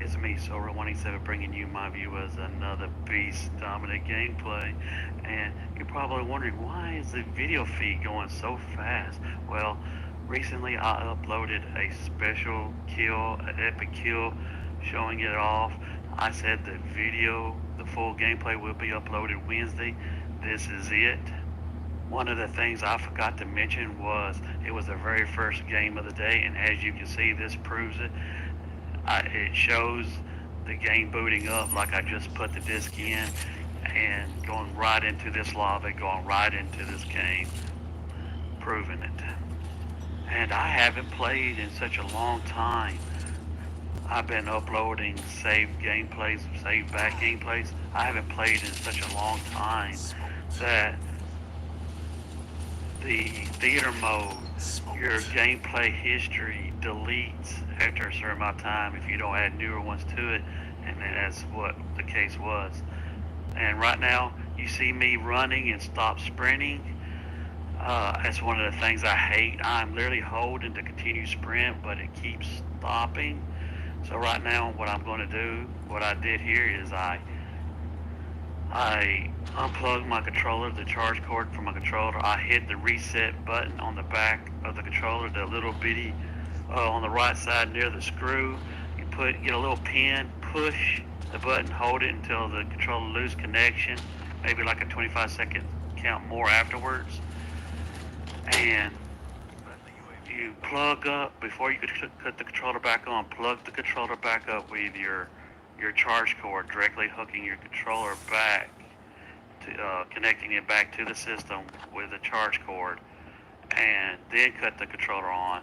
E: It's me, Silver187, bringing you my view as another beast dominant gameplay. And you're probably wondering, why is the video feed going so fast? Well, recently I uploaded a special kill, an epic kill, showing it off. I said the full gameplay will be uploaded Wednesday. This is it. One of the things I forgot to mention was it was the very first game of the day, and as you can see, this proves it. It shows the game booting up like I just put the disc in and going right into this lobby, going right into this game, proving it. And I haven't played in such a long time. I've been uploading saved gameplays, saved back gameplays. I haven't played in such a long time that the theater mode, your gameplay history deletes after a certain amount of time if you don't add newer ones to it, and then that's what the case was. And right now, you see me running and stop sprinting. That's one of the things I hate. I'm literally holding to continue sprint, but it keeps stopping. So right now, what I'm going to do, what I did here is I unplugged my controller, the charge cord from my controller. I hit the reset button on the back of the controller, the little bitty on the right side near the screw. You get a little pin, push the button, hold it until the controller loses connection, maybe like a 25-second count more afterwards, and you plug up, before you could cut the controller back on, plug the controller back up with your charge cord, directly hooking your controller back, to, connecting it back to the system with a charge cord, and then cut the controller on,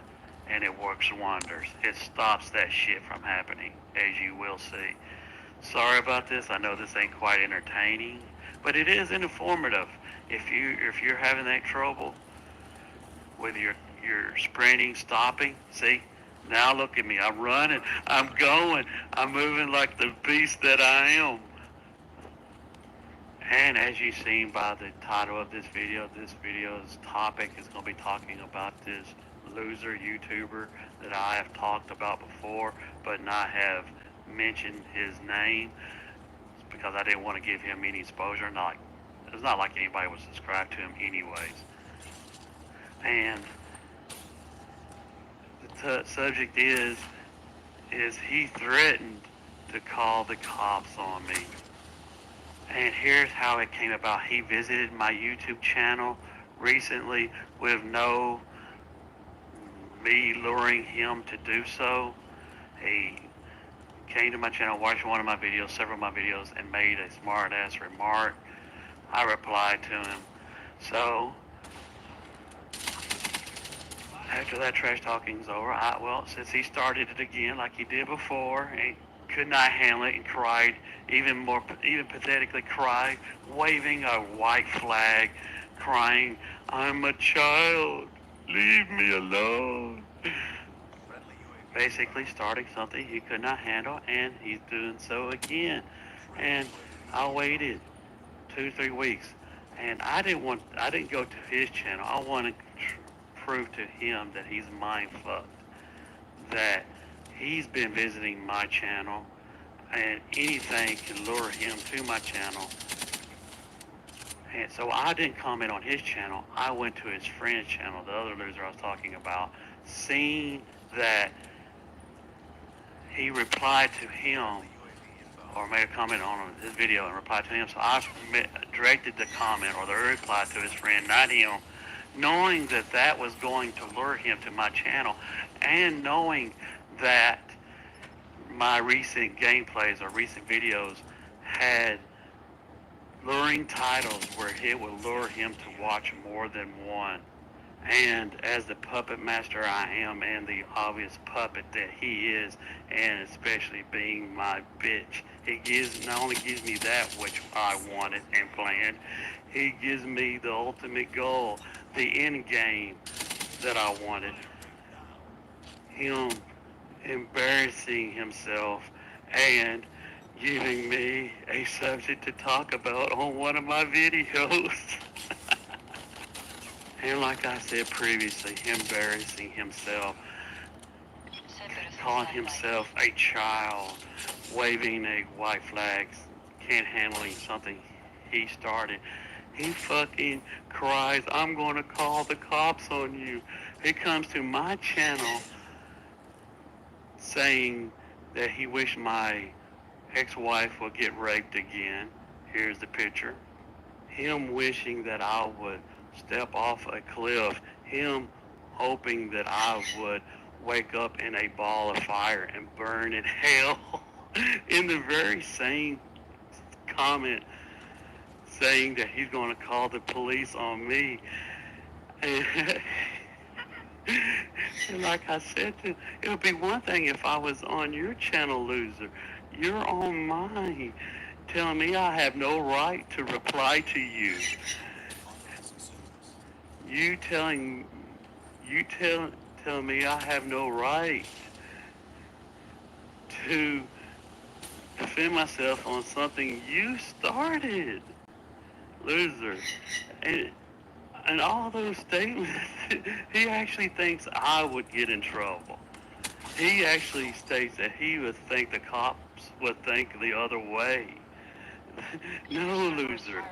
E: and it works wonders. It stops that shit from happening, as you will see. Sorry about this. I know this ain't quite entertaining, but it is informative. If you're having that trouble with your sprinting, stopping, see? Now look at me. I'm running. I'm going. I'm moving like the beast that I am. And as you've seen by the title of this video's topic is going to be talking about this loser YouTuber that I have talked about before, but not have mentioned his name because I didn't want to give him any exposure. It's not like anybody was subscribed to him anyways. And the subject is he threatened to call the cops on me. And here's how it came about. He visited my YouTube channel recently with no me luring him to do so. He came to my channel, watched one of my videos, several of my videos, and made a smart ass remark. I replied to him. So after that trash talking's over, since he started it again like he did before, and could not handle it and cried, even pathetically cried, waving a white flag, crying, "I'm a child, leave me alone." Basically starting something he could not handle, and he's doing so again. And I waited 2-3 weeks, and I didn't go to his channel. I wanted to prove to him that he's mind fucked, that he's been visiting my channel, and anything can lure him to my channel. And so I didn't comment on his channel. I went to his friend's channel, the other loser I was talking about, seeing that he replied to him, or made a comment on his video and replied to him. So I directed the comment or the reply to his friend, not him, knowing that that was going to lure him to my channel, and knowing that my recent gameplays or recent videos had luring titles where it would lure him to watch more than one. And as the puppet master I am, and the obvious puppet that he is, and especially being my bitch, he not only gives me that which I wanted and planned, he gives me the ultimate goal, the end game that I wanted. Him embarrassing himself and giving me a subject to talk about on one of my videos. And like I said previously, embarrassing himself, calling himself a child, waving a white flag, can't handling something he started. He fucking cries, "I'm going to call the cops on you." He comes to my channel saying that he wished my ex-wife would get raped again. Here's the picture. Him wishing that I would step off a cliff. Him hoping that I would wake up in a ball of fire and burn in hell. In the very same comment, saying that he's going to call the police on me. And like I said, it would be one thing if I was on your channel, loser. You're on mine, telling me I have no right to reply to you. You tell me I have no right to defend myself on something you started, loser. And all those statements, he actually thinks I would get in trouble. He actually states that he would think the cops would think the other way. No, loser.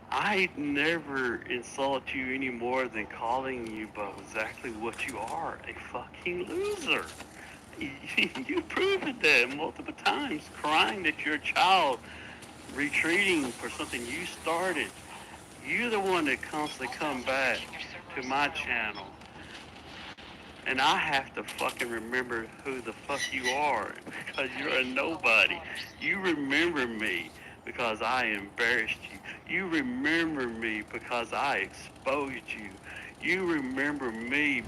E: I never insult you any more than calling you but exactly what you are, a fucking loser. You've proven that multiple times, crying that you're a child, retreating for something you started. You're the one that constantly come back to my channel. And I have to fucking remember who the fuck you are because you're a nobody. You remember me because I embarrassed you. You remember me because I exposed you. You remember me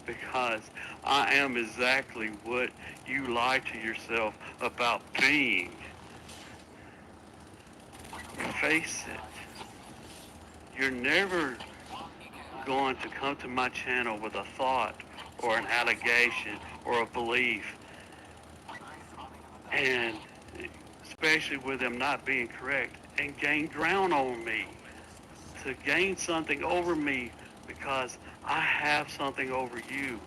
E: because I am exactly what you lied to yourself about being. Face it. You're never going to come to my channel with a thought or an allegation or a belief, and especially with them not being correct, and gain ground on me, to gain something over me because I have something over you,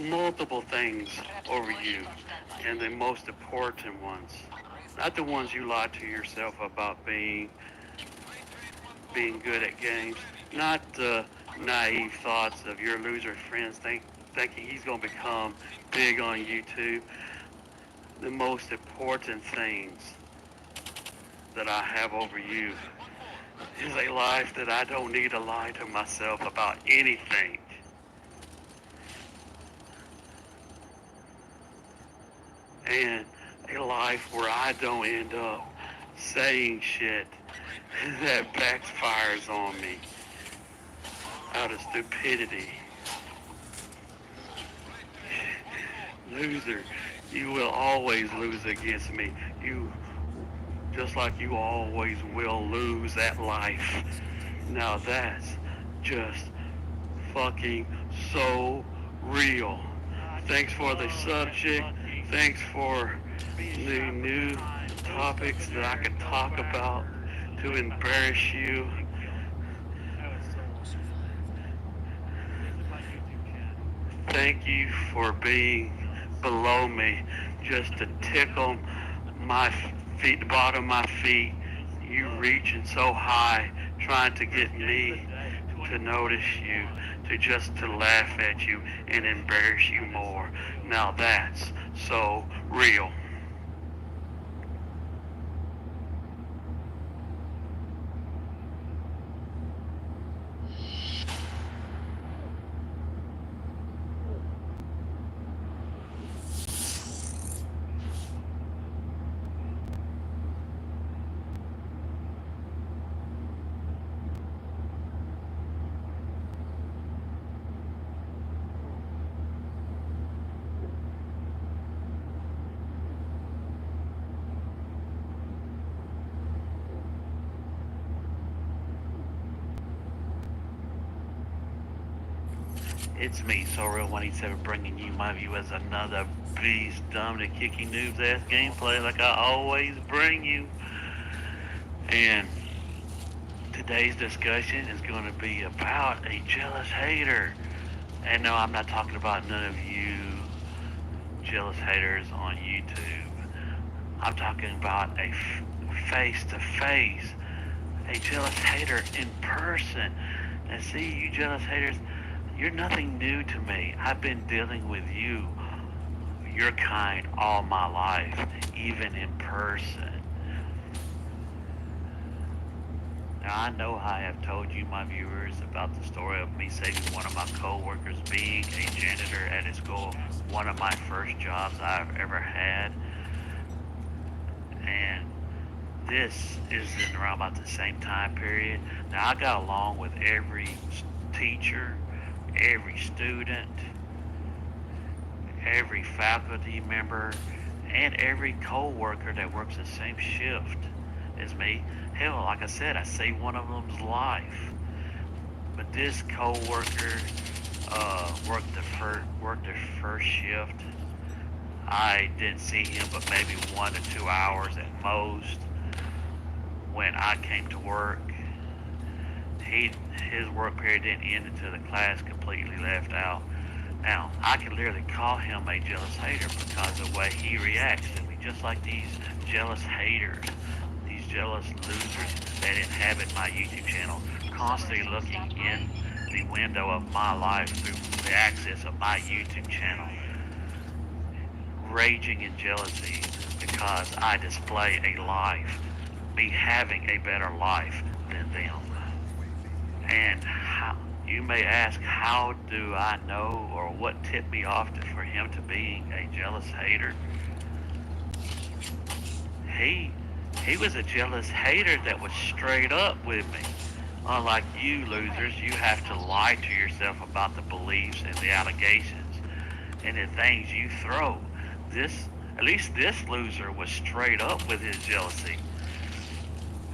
E: multiple things over you, and the most important ones, not the ones you lied to yourself about being good at games, not the naive thoughts of your loser friends thinking he's going to become big on YouTube. The most important things that I have over you is a life that I don't need to lie to myself about anything. And a life where I don't end up saying shit that backfires on me out of stupidity. Loser, you will always lose against me. You, just like you always will lose at life. Now that's just fucking so real. Thanks for the subject. Thanks for the new topics that I could talk about to embarrass you. Thank you for being below me, just to tickle my feet, the bottom of my feet. You reaching so high, trying to get me to notice you, to laugh at you and embarrass you more. Now that's so real. It's me, Sorreal187, bringing you my view as another beast, dumb to kicking noobs ass gameplay like I always bring you. And today's discussion is going to be about a jealous hater. And no, I'm not talking about none of you jealous haters on YouTube. I'm talking about a face-to-face, a jealous hater in person. And see, you jealous haters, you're nothing new to me. I've been dealing with you, your kind, all my life, even in person. Now, I know I have told you, my viewers, about the story of me saving one of my co-workers being a janitor at a school, one of my first jobs I've ever had. And this is in around about the same time period. Now, I got along with every teacher, every student, every faculty member, and every co-worker that works the same shift as me. Hell, like I said, I saved one of them's life. But this co-worker worked the first shift. I didn't see him but maybe 1 to 2 hours at most. When I came to work, his work period didn't end until the class completely left out. Now, I can literally call him a jealous hater because of the way he reacts to me, just like these jealous haters, these jealous losers that inhabit my YouTube channel, constantly looking in the window of my life through the access of my YouTube channel. raging in jealousy because I display a life, me having a better life than them. And you may ask, how do I know, or what tipped me off for him to being a jealous hater? He he was a jealous hater that was straight up with me. Unlike you losers, you have to lie to yourself about the beliefs and the allegations and the things you throw. At least this loser was straight up with his jealousy,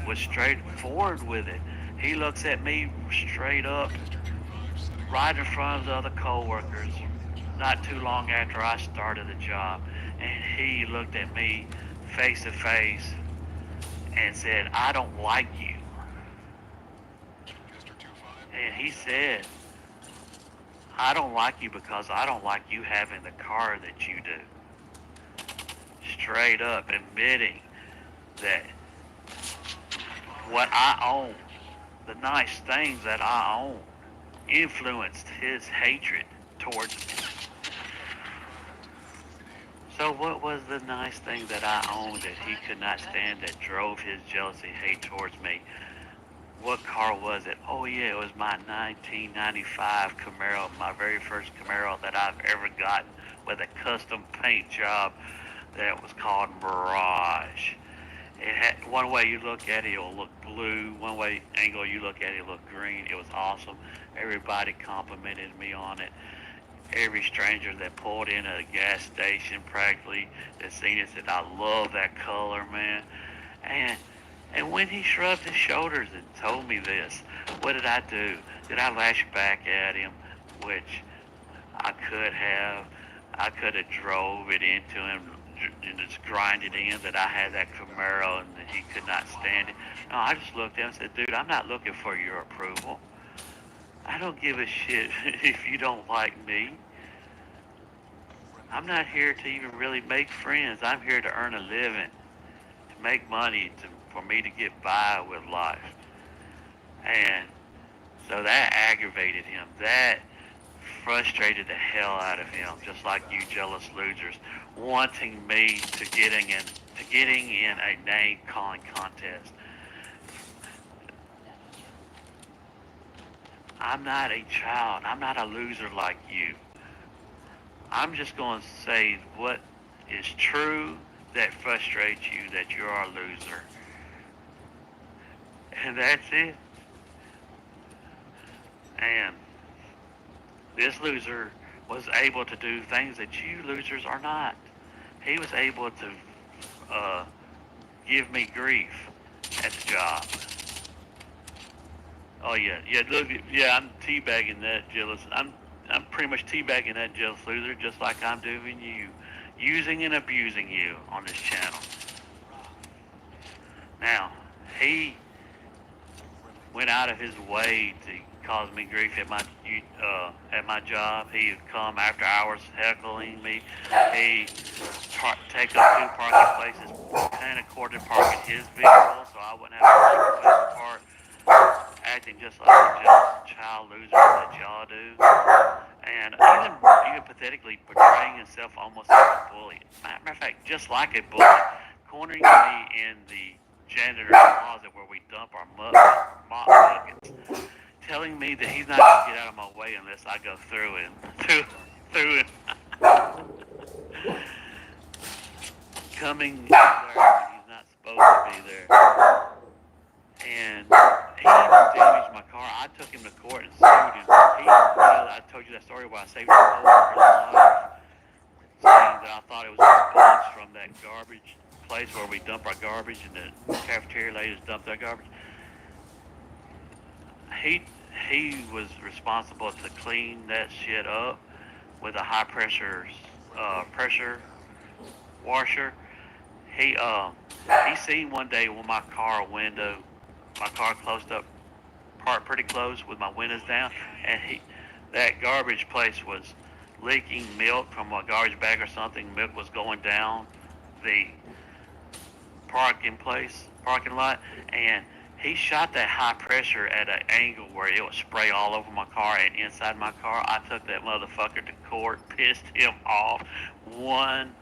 E: was straightforward with it. He looks at me straight up, right in front of the other coworkers, not too long after I started the job, and he looked at me face to face and said, "I don't like you." And he said, "I don't like you because I don't like you having the car that you do." Straight up admitting that what I own, the nice things that I own, influenced his hatred towards me. So what was the nice thing that I owned that he could not stand that drove his jealousy hate towards me? What car was it? Oh yeah, it was my 1995 Camaro, my very first Camaro that I've ever gotten, with a custom paint job that was called Mirage. It had, one way you look at it, it'll look blue. One way angle you look at it, it'll look green. It was awesome. Everybody complimented me on it. Every stranger that pulled in at a gas station practically that seen it said, "I love that color, man." And when he shrugged his shoulders and told me this, what did I do? Did I lash back at him? Which I could have. I could have drove it into him and just grinded in that I had that Camaro and that he could not stand it. No, I just looked at him and said, "Dude, I'm not looking for your approval. I don't give a shit if you don't like me. I'm not here to even really make friends. I'm here to earn a living, to make money, for me to get by with life." And so that aggravated him. That frustrated the hell out of him, just like you jealous losers, wanting me to getting in a name calling contest. I'm not a child. I'm not a loser like you. I'm just going to say what is true that frustrates you, that you're a loser. And that's it. And this loser was able to do things that you losers are not. He was able to give me grief at the job. Oh yeah, look, yeah, I'm teabagging that jealous. I'm pretty much teabagging that jealous loser, just like I'm doing you, using and abusing you on this channel. Now, he went out of his way to cause me grief at my job. He'd come after hours heckling me. He take up two parking places, and according to parking his vehicle, so I wouldn't have a place to park. Acting just like a jealous child loser that y'all do, and even pathetically portraying himself almost like a bully. Matter of fact, just like a bully, cornering me in the janitor's closet where we dump our mop buckets, telling me that he's not going to get out of my way unless I go through it. Coming there when he's not supposed to be there. And he even damaged my car. I took him to court and sued him. I told you that story where I saved a coworker's life, saying that I thought it was a response from that garbage place where we dump our garbage, and the cafeteria ladies dump their garbage. He was responsible to clean that shit up with a high pressure washer. He seen one day when my car closed up, parked pretty close with my windows down, and that garbage place was leaking milk from a garbage bag or something. Milk was going down the parking lot, and he shot that high pressure at an angle where it would spray all over my car and inside my car. I took that motherfucker to court, pissed him off, won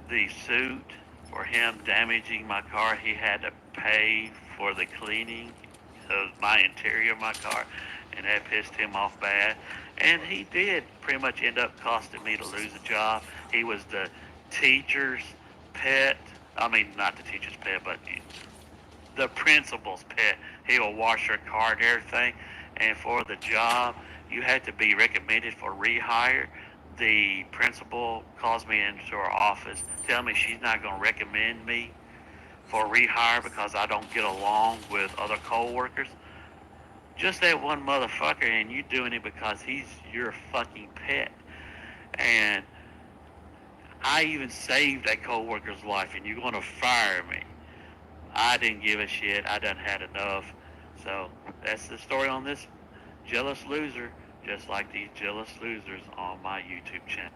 E: the suit for him damaging my car. He had to pay for the cleaning of my interior of my car, and that pissed him off bad. And he did pretty much end up costing me to lose a job. He was the teacher's pet. I mean, not the teacher's pet, but the principal's pet. He will wash your car and everything. And for the job, you had to be recommended for rehire. The principal calls me into her office, tell me she's not going to recommend me for rehire because I don't get along with other co-workers. Just that one motherfucker, and you doing it because he's your fucking pet. And I even saved that co-worker's life, and you're going to fire me. I didn't give a shit. I done had enough. So that's the story on this jealous loser, just like these jealous losers on my YouTube channel.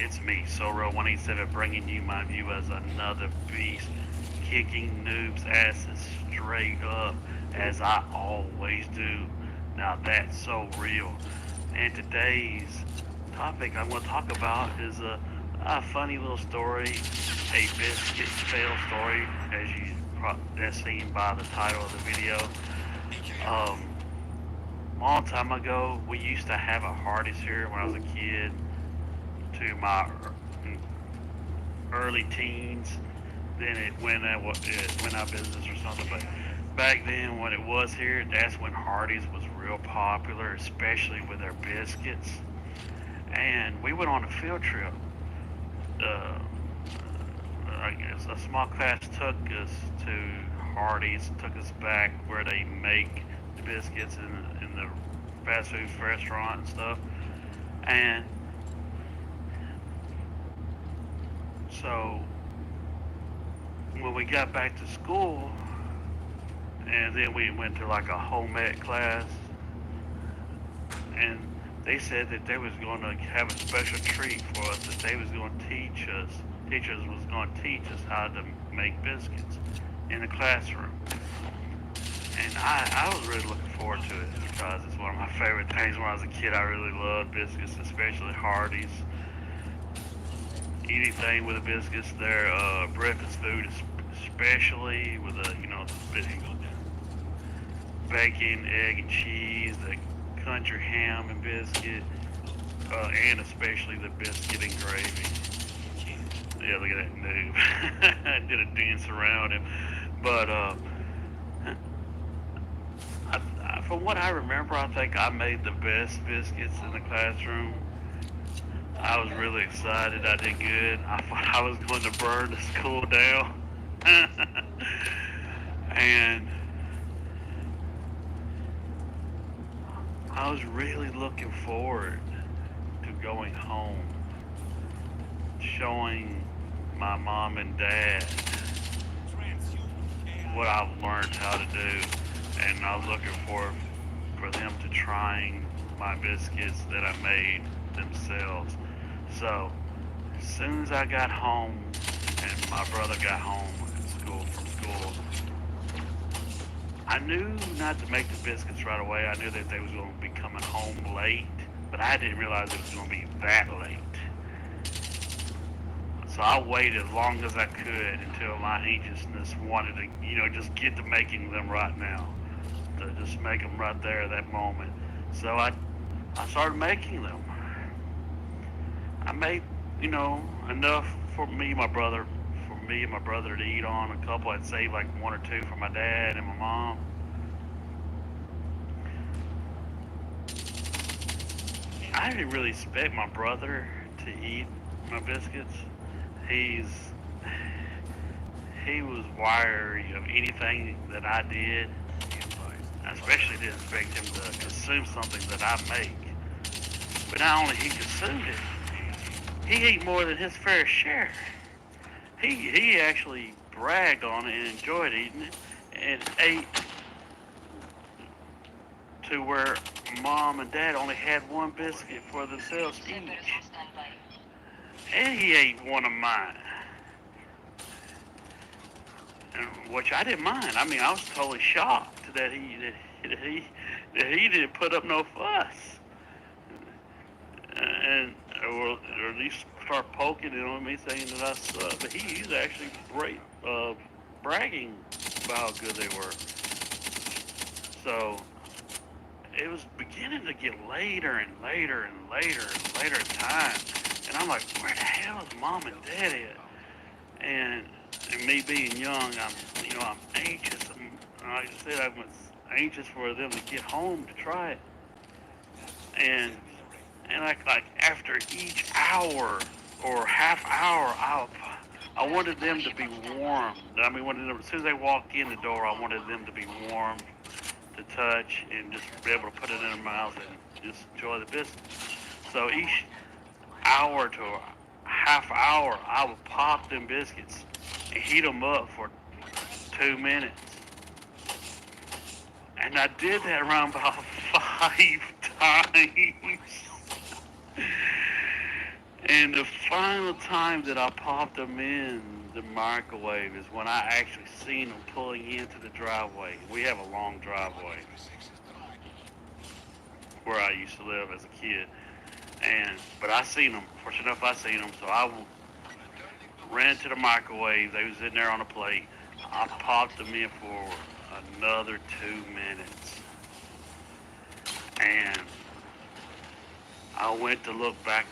E: It's me, Soro187, bringing you my view as another beast, kicking noobs' asses straight up, as I always do. Now that's so real. And today's topic I'm going to talk about is a funny little story, a biscuit fail story, as seen by the title of the video. Long time ago, we used to have a Hardee's here when I was a kid, to my early teens. Then it went out of business or something. But back then, when it was here, that's when Hardee's was real popular, especially with their biscuits. And we went on a field trip. I guess a small class took us to Hardee's, took us back where they make the biscuits in the fast food restaurant and stuff. And so when we got back to school, and then we went to like a home ec class, and they said that they was going to have a special treat for us, that they was going to teachers was going to teach us how to make biscuits in the classroom. And I was really looking forward to it because it's one of my favorite things. When I was a kid, I really loved biscuits, especially Hardee's. Anything with the biscuits, their breakfast food, especially with the bacon, egg, and cheese, the country ham and biscuit, and especially the biscuit and gravy. Yeah, look at that noob. I did a dance around him. But from what I remember, I think I made the best biscuits in the classroom. I was really excited. I did good. I thought I was going to burn the school down. And I was really looking forward to going home, showing my mom and dad what I've learned how to do. And I was looking forward for them to trying my biscuits that I made themselves. So as soon as I got home and my brother got home from school, I knew not to make the biscuits right away. I knew that they was going to be coming home late, but I didn't realize it was going to be that late. So I waited as long as I could until my anxiousness wanted to, just get to making them right now, to just make them right there at that moment. So I started making them. I made, enough for me and my brother to eat on. A couple, I'd save like one or two for my dad and my mom. I didn't really expect my brother to eat my biscuits. he was wary of anything that I did. I especially didn't expect him to consume something that I make. But not only he consumed it, he ate more than his fair share. He actually bragged on it and enjoyed eating it, and ate to where mom and dad only had one biscuit for themselves each. And he ate one of mine, which I didn't mind. I mean, I was totally shocked that he didn't put up no fuss, and or at least start poking it on me, saying that I suck. But he's actually great, bragging about how good they were. So it was beginning to get later and later and later and later in time, and I'm like, where the hell is mom and dad at? And me being young, I'm anxious. Like I said, I was anxious for them to get home to try it. And like after each hour or half hour, I wanted them to be warm. I mean, as soon as they walked in the door, I wanted them to be warm, to touch, and just be able to put it in their mouth and just enjoy the biscuit. So each hour to a half hour, I would pop them biscuits and heat them up for 2 minutes. And I did that around about 5 times. And the final time that I popped them in the microwave is when I actually seen them pulling into the driveway. We have a long driveway where I used to live as a kid. But I seen them. Fortunate enough, I seen them. So I ran to the microwave. They was in there on a plate. I popped them in for another 2 minutes. And I went to look back,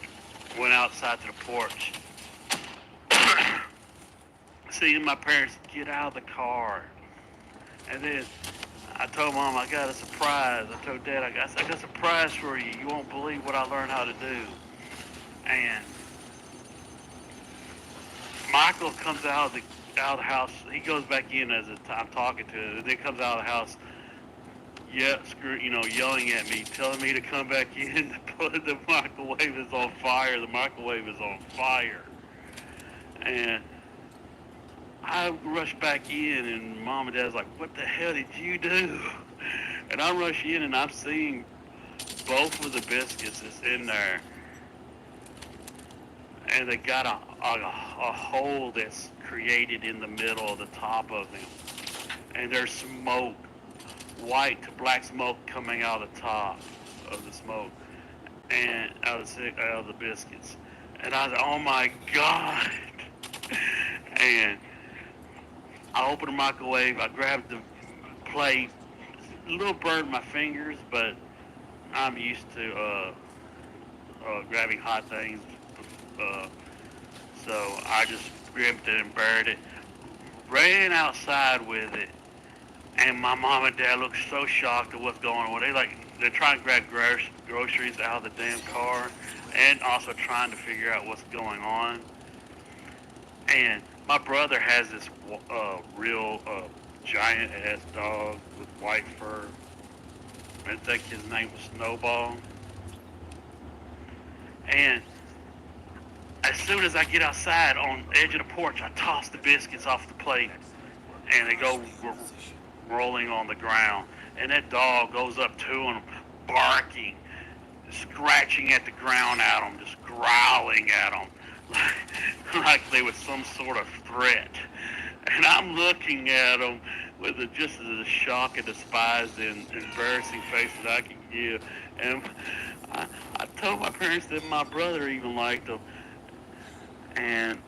E: went outside to the porch, seeing my parents get out of the car. And then I told Mom I got a surprise. I told Dad I got a surprise for you. You won't believe what I learned how to do. And Michael comes out of the house. He goes back in as I'm talking to him, and then comes out of the house. Yeah, yelling at me, telling me to come back in. The microwave is on fire. The microwave is on fire. And I rushed back in, and Mom and Dad's like, what the hell did you do? And I rush in, and I'm seeing both of the biscuits that's in there. And they got a hole that's created in the middle of the top of them. And there's smoke, white to black smoke coming out of the top of the smoke and out of the biscuits. And I was like, oh my God. And I opened the microwave, I grabbed the plate, a little burned my fingers, but I'm used to grabbing hot things. So I just gripped it and buried it, ran outside with it, and my mom and dad looked so shocked at what's going on. They're trying to grab groceries out of the damn car, and also trying to figure out what's going on. And my brother has this real giant ass dog with white fur. I think his name was Snowball. And as soon as I get outside on the edge of the porch, I toss the biscuits off the plate, and they go rolling on the ground. And that dog goes up to them, barking, scratching at the ground at them, just growling at them, like they were some sort of threat. And I'm looking at them with just as a shock and despise and embarrassing face that I can give. And I told my parents that my brother even liked them. And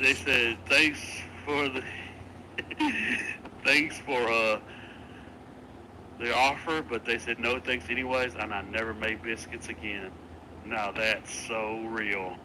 E: they said, thanks for the offer, but they said no thanks anyways, and I never made biscuits again. Now that's so real.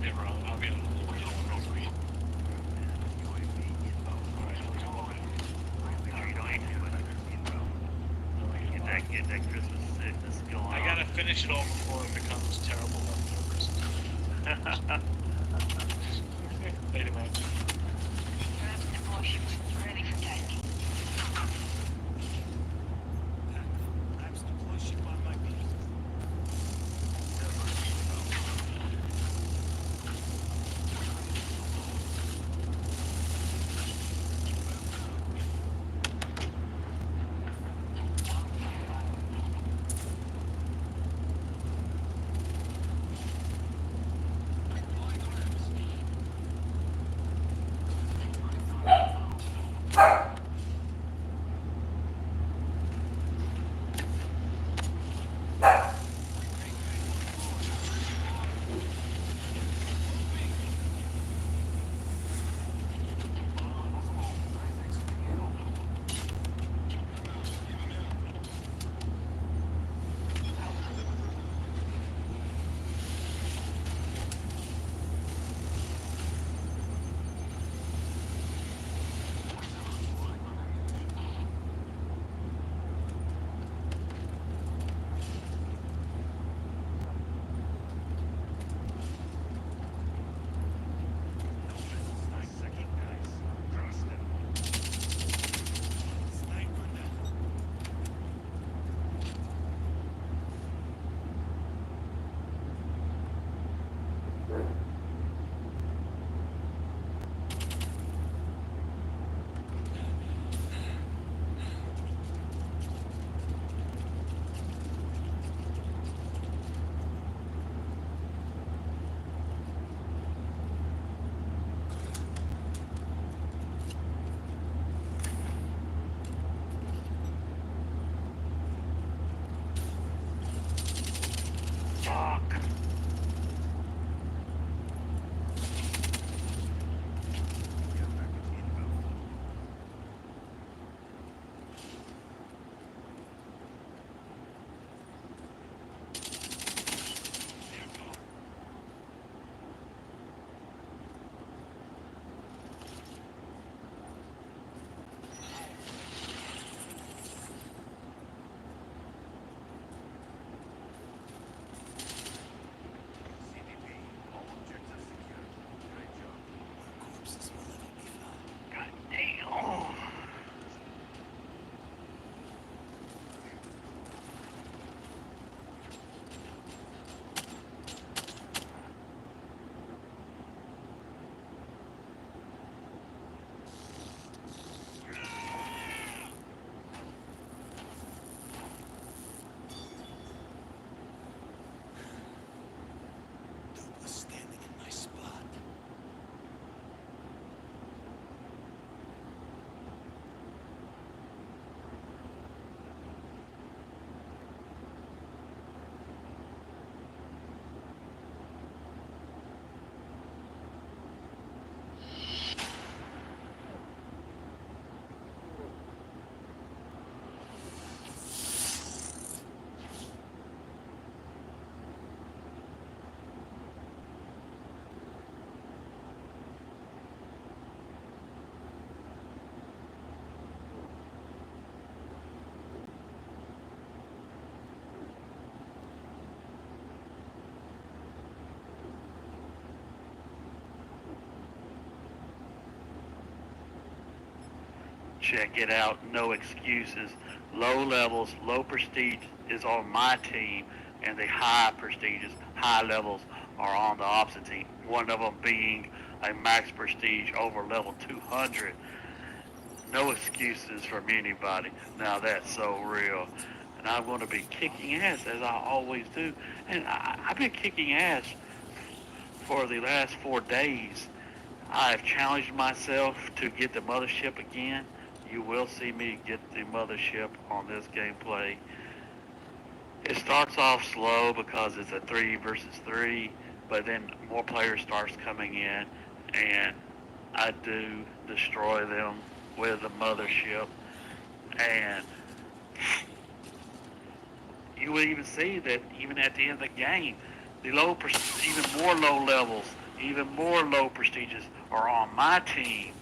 F: Yeah, bro. I'll be able to get on real quick.
E: Make sure you don't eat too much. Get that Christmas sickness going
F: I gotta finish it all before it becomes terrible leftovers. Wait a minute.
A: Perhaps deployment ready for tasking.
E: Fuck. God damn. Check it out. No excuses. Low levels, low prestige is on my team, and the high prestiges, high levels are on the opposite team. One of them being a max prestige over level 200. No excuses from anybody. Now that's so real. And I'm going to be kicking ass as I always do. And I've been kicking ass for the last 4 days. I've challenged myself to get the mothership again. You will see me get the mothership on this gameplay. It starts off slow because it's a 3 versus 3, but then more players starts coming in, and I do destroy them with the mothership. And you will even see that even at the end of the game, the even more low levels, even more low prestiges are on my team,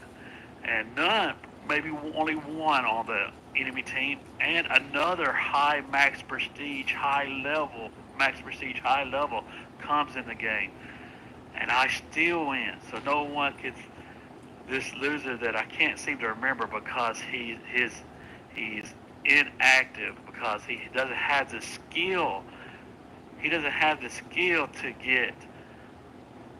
E: and none, maybe only one on the enemy team, and another high prestige, high level comes in the game, and I still win. So no one gets this loser that I can't seem to remember because he's inactive, because he doesn't have the skill. He doesn't have the skill to get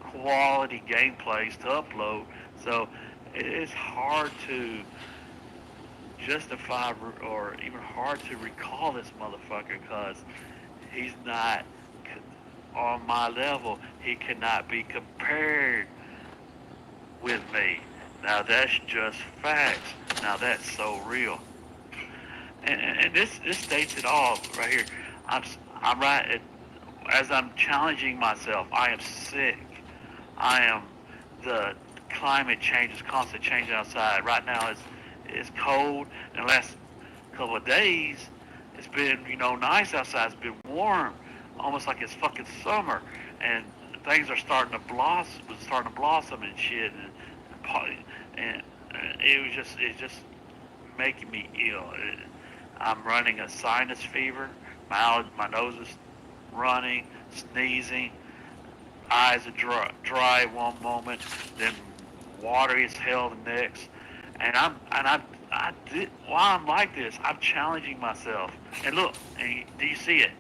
E: quality gameplays to upload. So it's hard to justify or even hard to recall this motherfucker because he's not on my level. He cannot be compared with me. Now that's just facts. Now that's so real. And this states it all right here. I'm right as I'm challenging myself. I am sick. I am the climate change is constantly changing outside. Right now it's cold. In the last couple of days, it's been nice outside. It's been warm, almost like it's fucking summer, and things are starting to blossom and shit. And it's just making me ill. I'm running a sinus fever. My nose is running, sneezing. Eyes are dry one moment, then watery as hell the next. And while I'm like this, I'm challenging myself. And look, do you see it?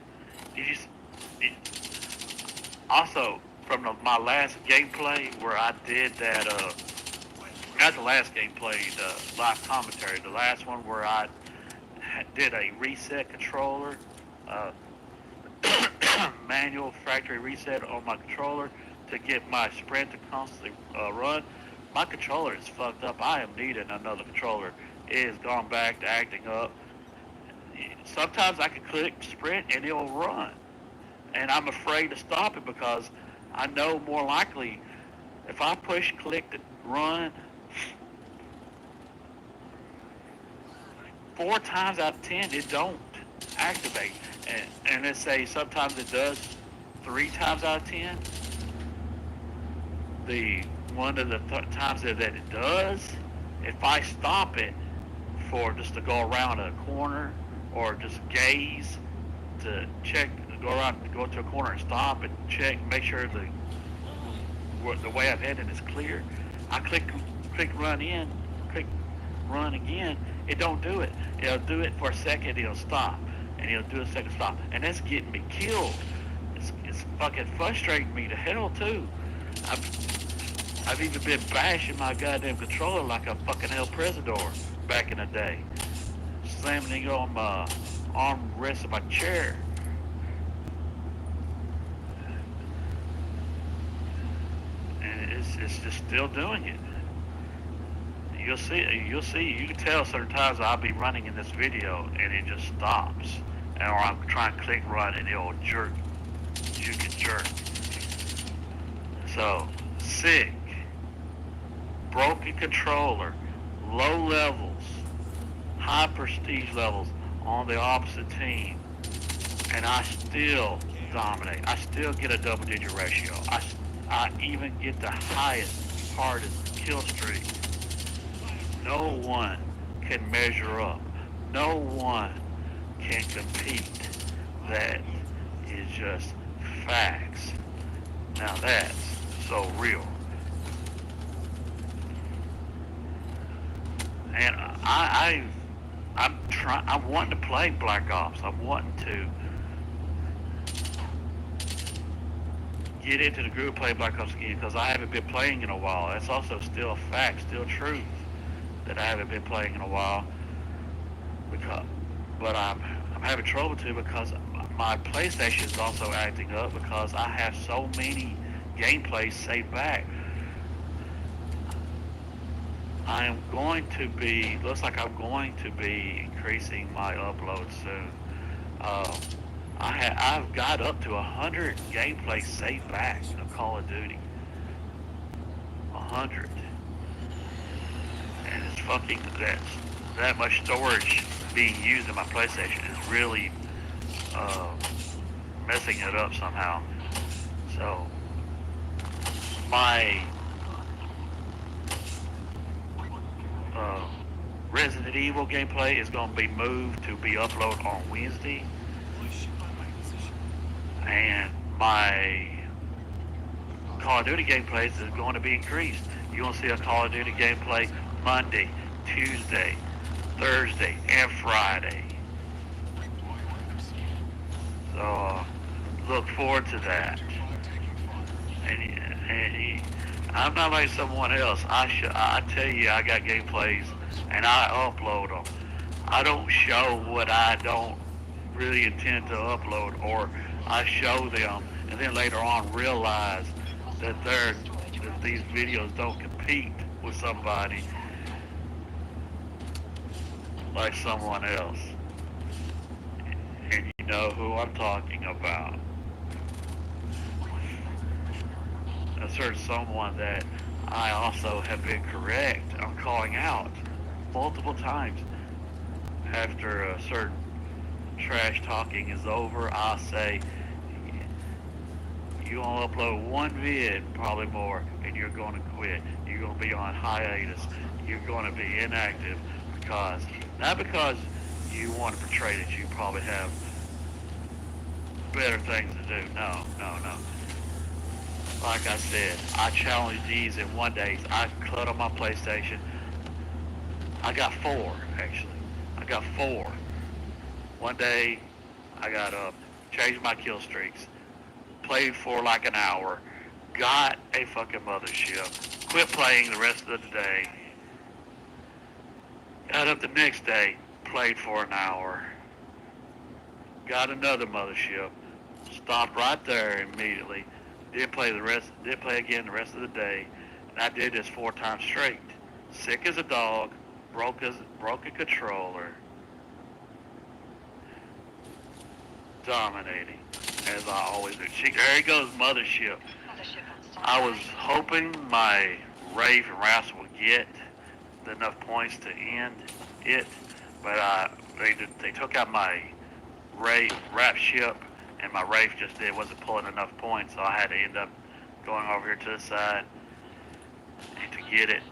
E: Also, from my last gameplay where I did that, not the last gameplay, the live commentary, the last one where I did a reset controller, manual factory reset on my controller to get my sprint to constantly run. My controller is fucked up. I am needing another controller. It has gone back to acting up. Sometimes I can click sprint and it'll run. And I'm afraid to stop it because I know more likely if I push click to run, 4 times out of 10 it don't activate. And let's say sometimes it does 3 times out of 10. The one of the times that it does, if I stop it for just to go around a corner or just gaze to check, go to a corner and stop and check, make sure the way I'm heading is clear, I click run again, it don't do it. It'll do it for a second, it'll stop, and it'll do a second stop, and that's getting me killed. It's fucking frustrating me to hell too. I've even been bashing my goddamn controller like a fucking El Presidor back in the day, slamming it on my armrest of my chair. And it's just still doing it. You'll see, you can tell certain times I'll be running in this video and it just stops. Or I'm trying to click run and it'll jerk. You can jerk. So, sick, broken controller, low levels, high prestige levels on the opposite team, and I still dominate. I still get a double-digit ratio. I even get the highest, hardest kill streak. No one can measure up. No one can compete. That is just facts. Now that's so real. And I'm wanting to play Black Ops. I'm wanting to get into the groove, play Black Ops again, because I haven't been playing in a while. That's also still a fact, still truth, that I haven't been playing in a while. But I'm having trouble too because my PlayStation is also acting up because I have so many gameplays saved back. Looks like I'm going to be increasing my upload soon. I've got up to 100 gameplays saved back of Call of Duty. 100. And it's fucking, that much storage being used in my PlayStation is really messing it up somehow. So my Resident Evil gameplay is going to be moved to be uploaded on Wednesday, and my Call of Duty gameplays is going to be increased. You're going to see a Call of Duty gameplay Monday, Tuesday, Thursday, and Friday. So look forward to that. And I'm not like someone else. I tell you, I got gameplays and I upload them. I don't show what I don't really intend to upload, or I show them and then later on realize that these videos don't compete with somebody like someone else. And you know who I'm talking about. A certain someone that I also have been correct on calling out multiple times. After a certain trash talking is over, I'll say, you're going to upload one vid, probably more, and you're going to quit. You're going to be on hiatus. You're going to be inactive because, not because you want to portray that you probably have better things to do. No. Like I said, I challenged these in one day. I cut on my PlayStation. I got 4, actually. I got 4. One day, I got up, changed my kill streaks, played for like an hour, got a fucking mothership, quit playing the rest of the day, got up the next day, played for an hour, got another mothership, stopped right there immediately, didn't play again the rest of the day, and I did this 4 times straight. Sick as a dog, broke a controller, dominating, as I always do. There he goes, mothership. I was hoping my Rave and Rouse would get enough points to end it, but they took out my Rap ship, and my Rafe wasn't pulling enough points, so I had to end up going over here to the side to get it.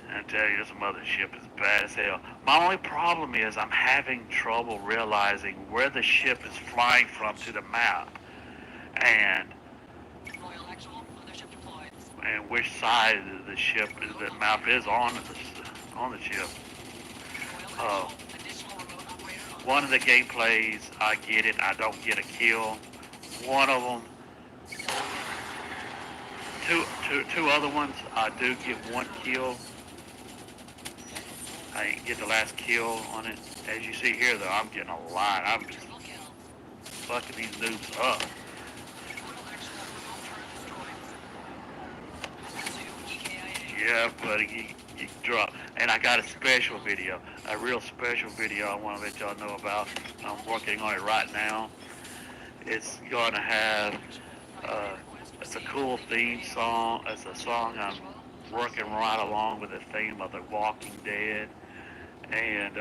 E: And I tell you, this mothership is bad as hell. My only problem is I'm having trouble realizing where the ship is flying from to the map, and which side of the ship the map is on the ship. One of the gameplays, I get it, I don't get a kill. One of them, two other ones, I do get 1 kill. I didn't get the last kill on it. As you see here, though, I'm getting a lot. I'm just fucking these noobs up. Yeah, buddy, you drop. And I got a special video, a real special video I want to let y'all know about. I'm working on it right now. It's going to have, it's a cool theme song. It's a song I'm working right along with the theme of The Walking Dead. And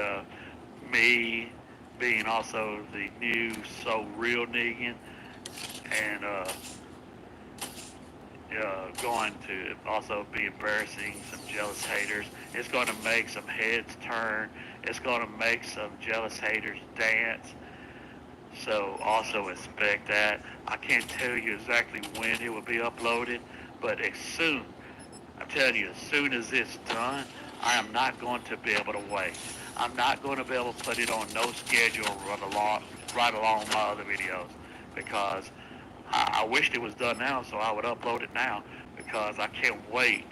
E: me being also the new So Real Negan. And going to also be embarrassing some jealous haters. It's going to make some heads turn. It's going to make some jealous haters dance. So also expect that. I can't tell you exactly when it will be uploaded, but as soon, I'm telling you, as soon as it's done, I am not going to be able to wait. I'm not going to be able to put it on no schedule right along my other videos, because I wished it was done now, so I would upload it now, because I can't wait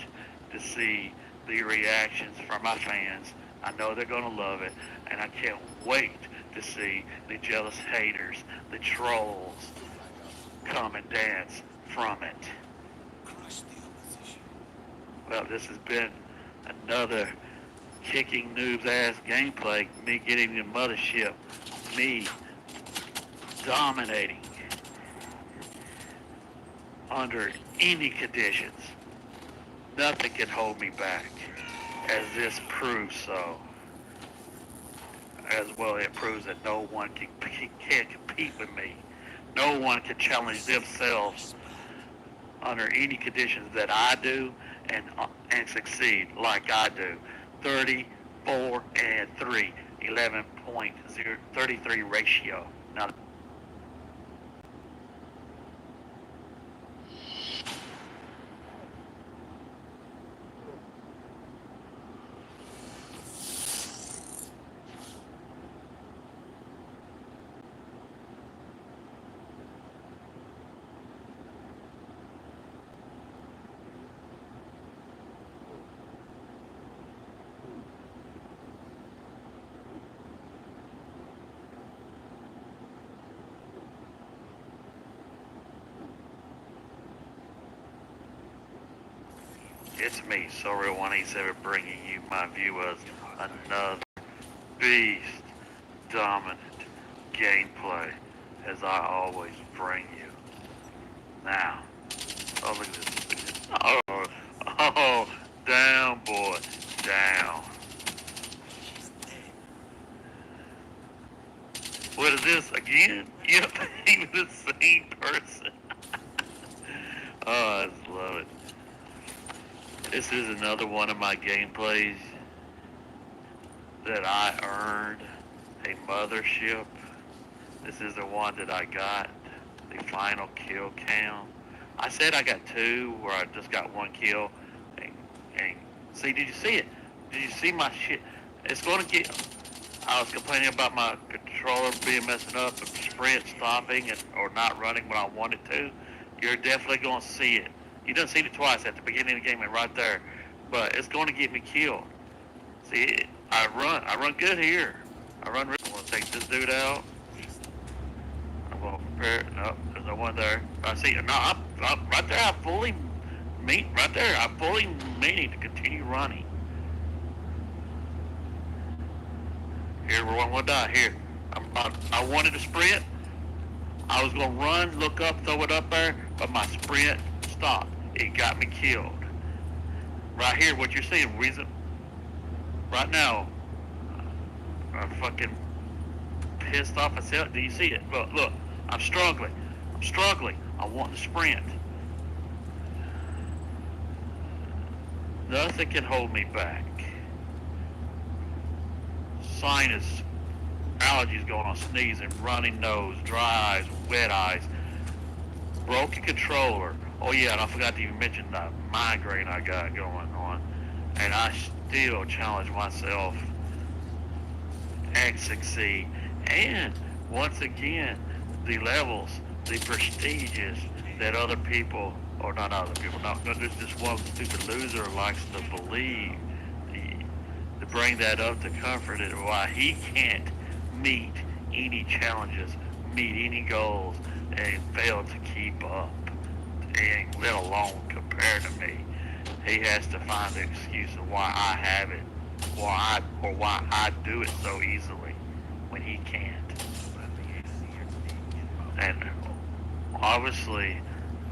E: to see the reactions from my fans. I know they're going to love it, and I can't wait to see the jealous haters, the trolls, come and dance from it. Well, this has been another kicking noob's ass gameplay, me getting the mothership, me dominating under any conditions. Nothing can hold me back, as this proves so. As well, it proves that no one can't compete with me. No one can challenge themselves under any conditions that I do and succeed like I do. 34 and 3, 11.033 ratio. Now, it's me, Sorry187, bringing you my viewers another beast dominant gameplay as I always bring you. Now, oh look at this. Oh, down boy, down. What is this again? Yep, even the same person. Oh, I just love it. This is another one of my gameplays that I earned a mothership. This is the one that I got the final kill count. I said I got 2 where I just got 1 kill. And see, did you see it? Did you see my shit? It's going to get... I was complaining about my controller being messing up and sprint stopping or not running when I wanted to. You're definitely going to see it. You done seen it twice at the beginning of the game and right there. But it's going to get me killed. See, I run good here. I run really. I'm going to take this dude out. I'm going to prepare. Nope, there's no one there. I see. No, I'm right there. I fully mean to continue running. Here, we're going to die. Here. I wanted to sprint. I was going to run, look up, throw it up there, but my sprint stopped. It got me killed. Right here, what you're seeing, reason. Right now, I'm fucking pissed off myself. Do you see it? Look, I'm struggling. I want to sprint. Nothing can hold me back. Sinus, allergies going on, sneezing, running nose, dry eyes, wet eyes, broken controller. Oh yeah, and I forgot to even mention the migraine I got going on. And I still challenge myself and succeed. And once again, the levels, the prestiges that other people, or not other people, not there's just one stupid loser likes to believe, to bring that up to comfort it, why he can't meet any challenges, meet any goals, and fail to keep up, and let alone compare to me. He has to find the excuse of why I have it, why I do it so easily when he can't. And obviously,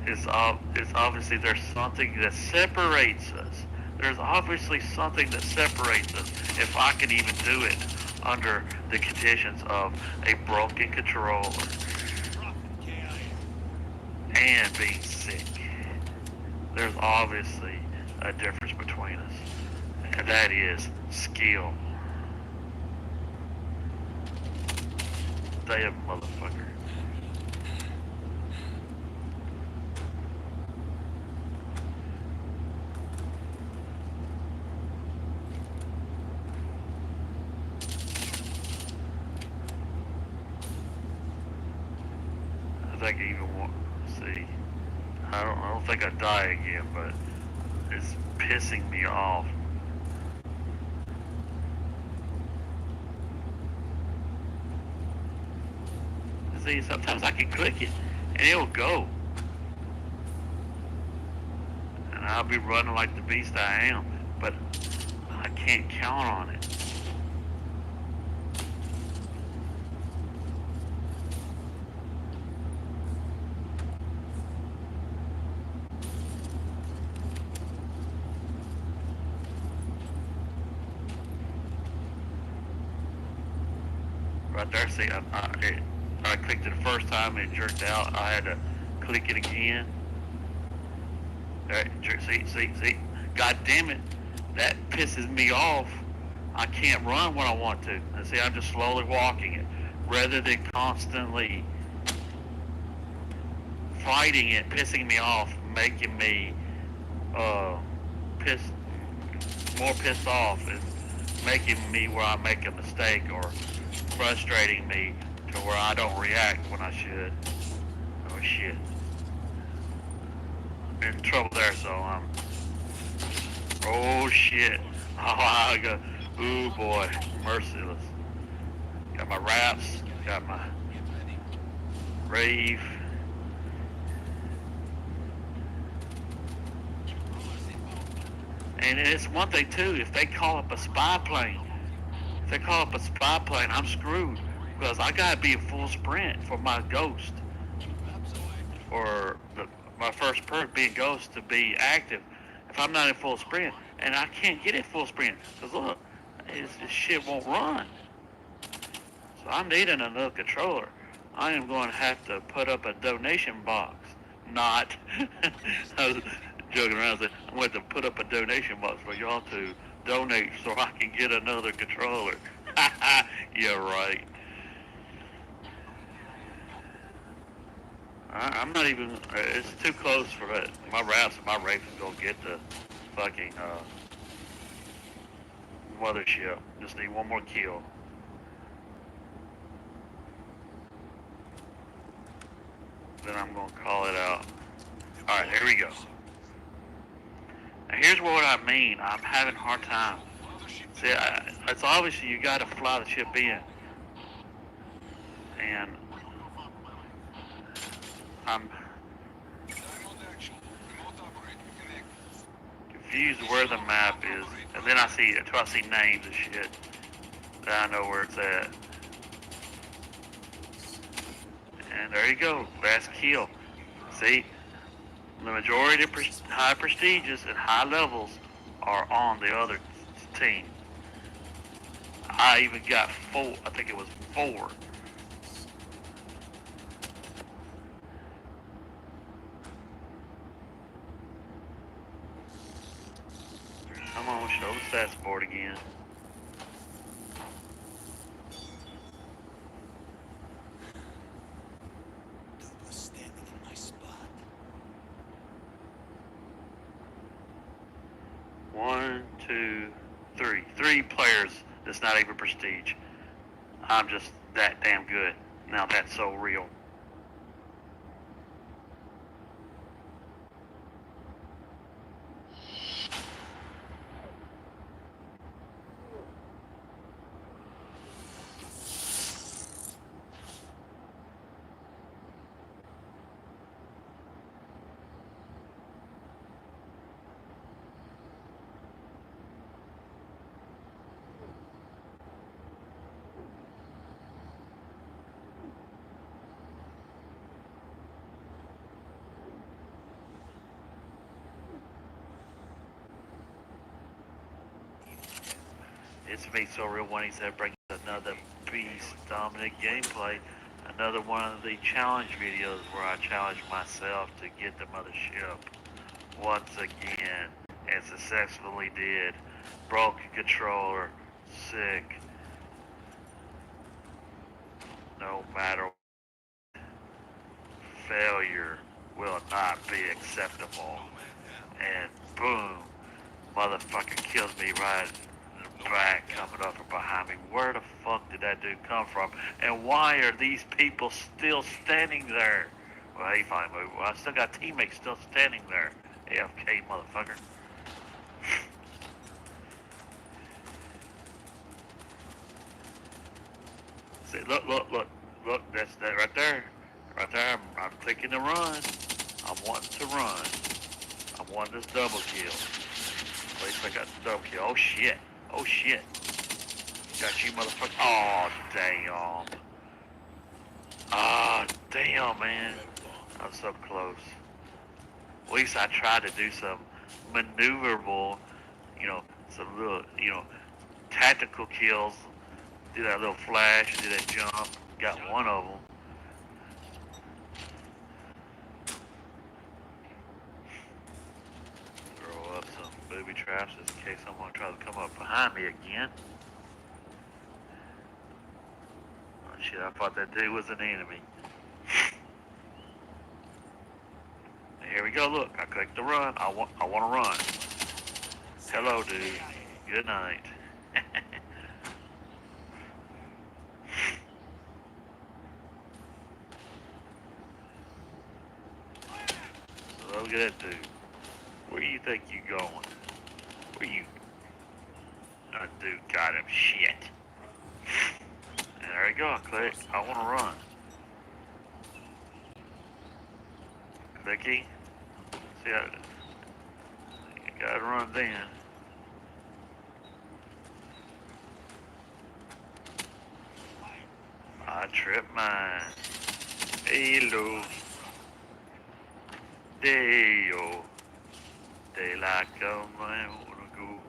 E: it's obviously there's something that separates us. There's obviously something that separates us if I can even do it under the conditions of a broken controller and being sick. There's obviously a difference between us, and that is skill. Damn motherfucker. I think I even want to see. I don't think I die again, but it's pissing me off. See, sometimes I can click it and it'll go, and I'll be running like the beast I am, but I can't count on it. Right there, see, I clicked it the first time and it jerked out. I had to click it again. See. God damn it. That pisses me off. I can't run when I want to. And see, I'm just slowly walking it rather than constantly fighting it, pissing me off, making me pissed, more pissed off, and making me where I make a mistake or frustrating me to where I don't react when I should. Oh shit. I'm in trouble there, so I'm. Oh shit. Oh, I go. Ooh boy, merciless. Got my wraps, got my rave. And it's one thing too, if they call up a spy plane, I'm screwed. Because I gotta be in full sprint for my ghost. For my first perk being ghost to be active. If I'm not in full sprint, and I can't get in full sprint, because look, this shit won't run. So I'm needing another controller. I am going to have to put up a donation box. Not, I was joking around, saying, I'm going to put up a donation box for y'all to donate so I can get another controller. Yeah, right. I'm not even, it's too close for that. My wraps and my rafes going to get the fucking mothership. Just need one more kill. Then I'm going to call it out. Alright, here we go. Now here's what I mean. I'm having a hard time. See, it's obviously you got to fly the ship in. And I'm confused where the map is. And then I see names and shit. Then I know where it's at. And there you go. Last kill. See? The majority of high prestiges and high levels are on the other team. I even got 4. I think it was 4. Come on, show the stats board again.
B: Standing in my spot.
E: 1, 2, 3. 3 players that's not even prestige. I'm just that damn good. Now that's so real. It's me so real when he said bring another beast dominant gameplay. Another one of the challenge videos where I challenge myself to get the mothership once again and successfully did. Broken controller, sick. No matter what, failure will not be acceptable. And boom, motherfucker kills me right back coming up from behind me. Where the fuck did that dude come from? And why are these people still standing there? Well, he finally moved. Well, I still got teammates still standing there. AFK, motherfucker. See, look, that's that right there. Right there, I'm clicking to run. I'm wanting to run. I'm wanting this double kill. At least I got the double kill. Oh shit. Oh shit. Got you, motherfucker. Oh, damn. Ah, damn, man. I was so close. At least I tried to do some maneuverable, some little, tactical kills. Do that little flash, do that jump. Got one of them.
C: booby traps just in case someone tries to come up behind me again. Oh shit, I thought that dude was an enemy. Here we go, look, I clicked the run. I want to run. Hello, dude. Good night. So look at that dude. Where do you think you going? Where you? That dude got him. Shit. And there you go. I click. I want to run. Clicky. See, I gotta run then. I tripped mine. Hello. Deo. They like I wanna go.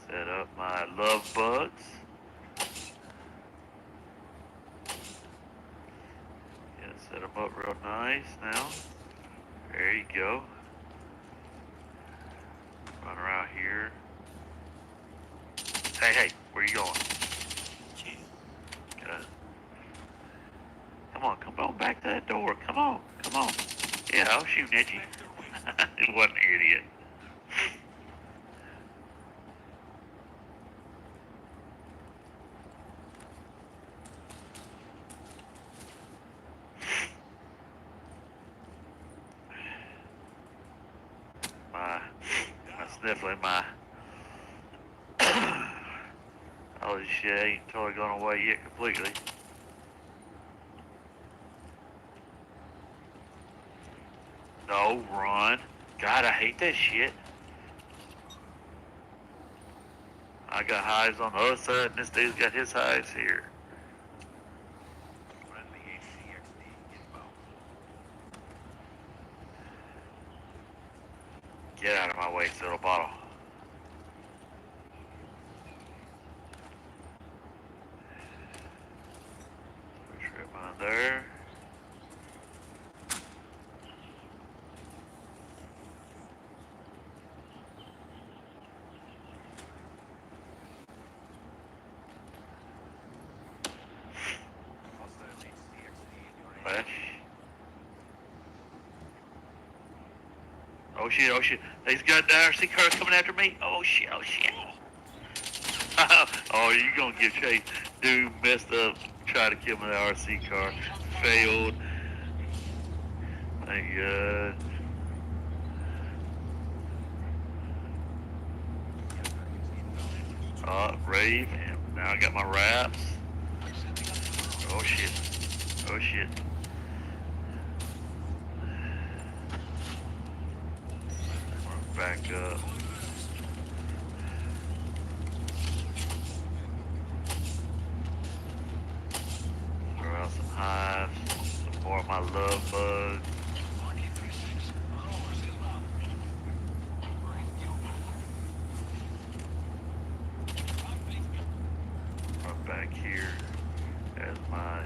C: Set up my love bugs. Yeah, set them up real nice now. There you go. Run around here. Hey, where you going? Good. Come on back to that door. Come on. Yeah, I'll shoot at you. It wasn't an idiot. My sniffling, my holy shit, ain't totally gone away yet completely. No, run. God, I hate that shit. I got hives on the other side, and this dude's got his hives here. Get out of my way, little bottle. Trip on there. Flash. Oh shit. He's got the RC car coming after me. Oh shit. Oh, you gonna get chased. Dude messed up. Tried to kill me with the RC car. Failed. Thank God. Rave. And now I got my wraps. Oh shit. Back up. Throw out some hives. Some more of my love bugs. Run back here as my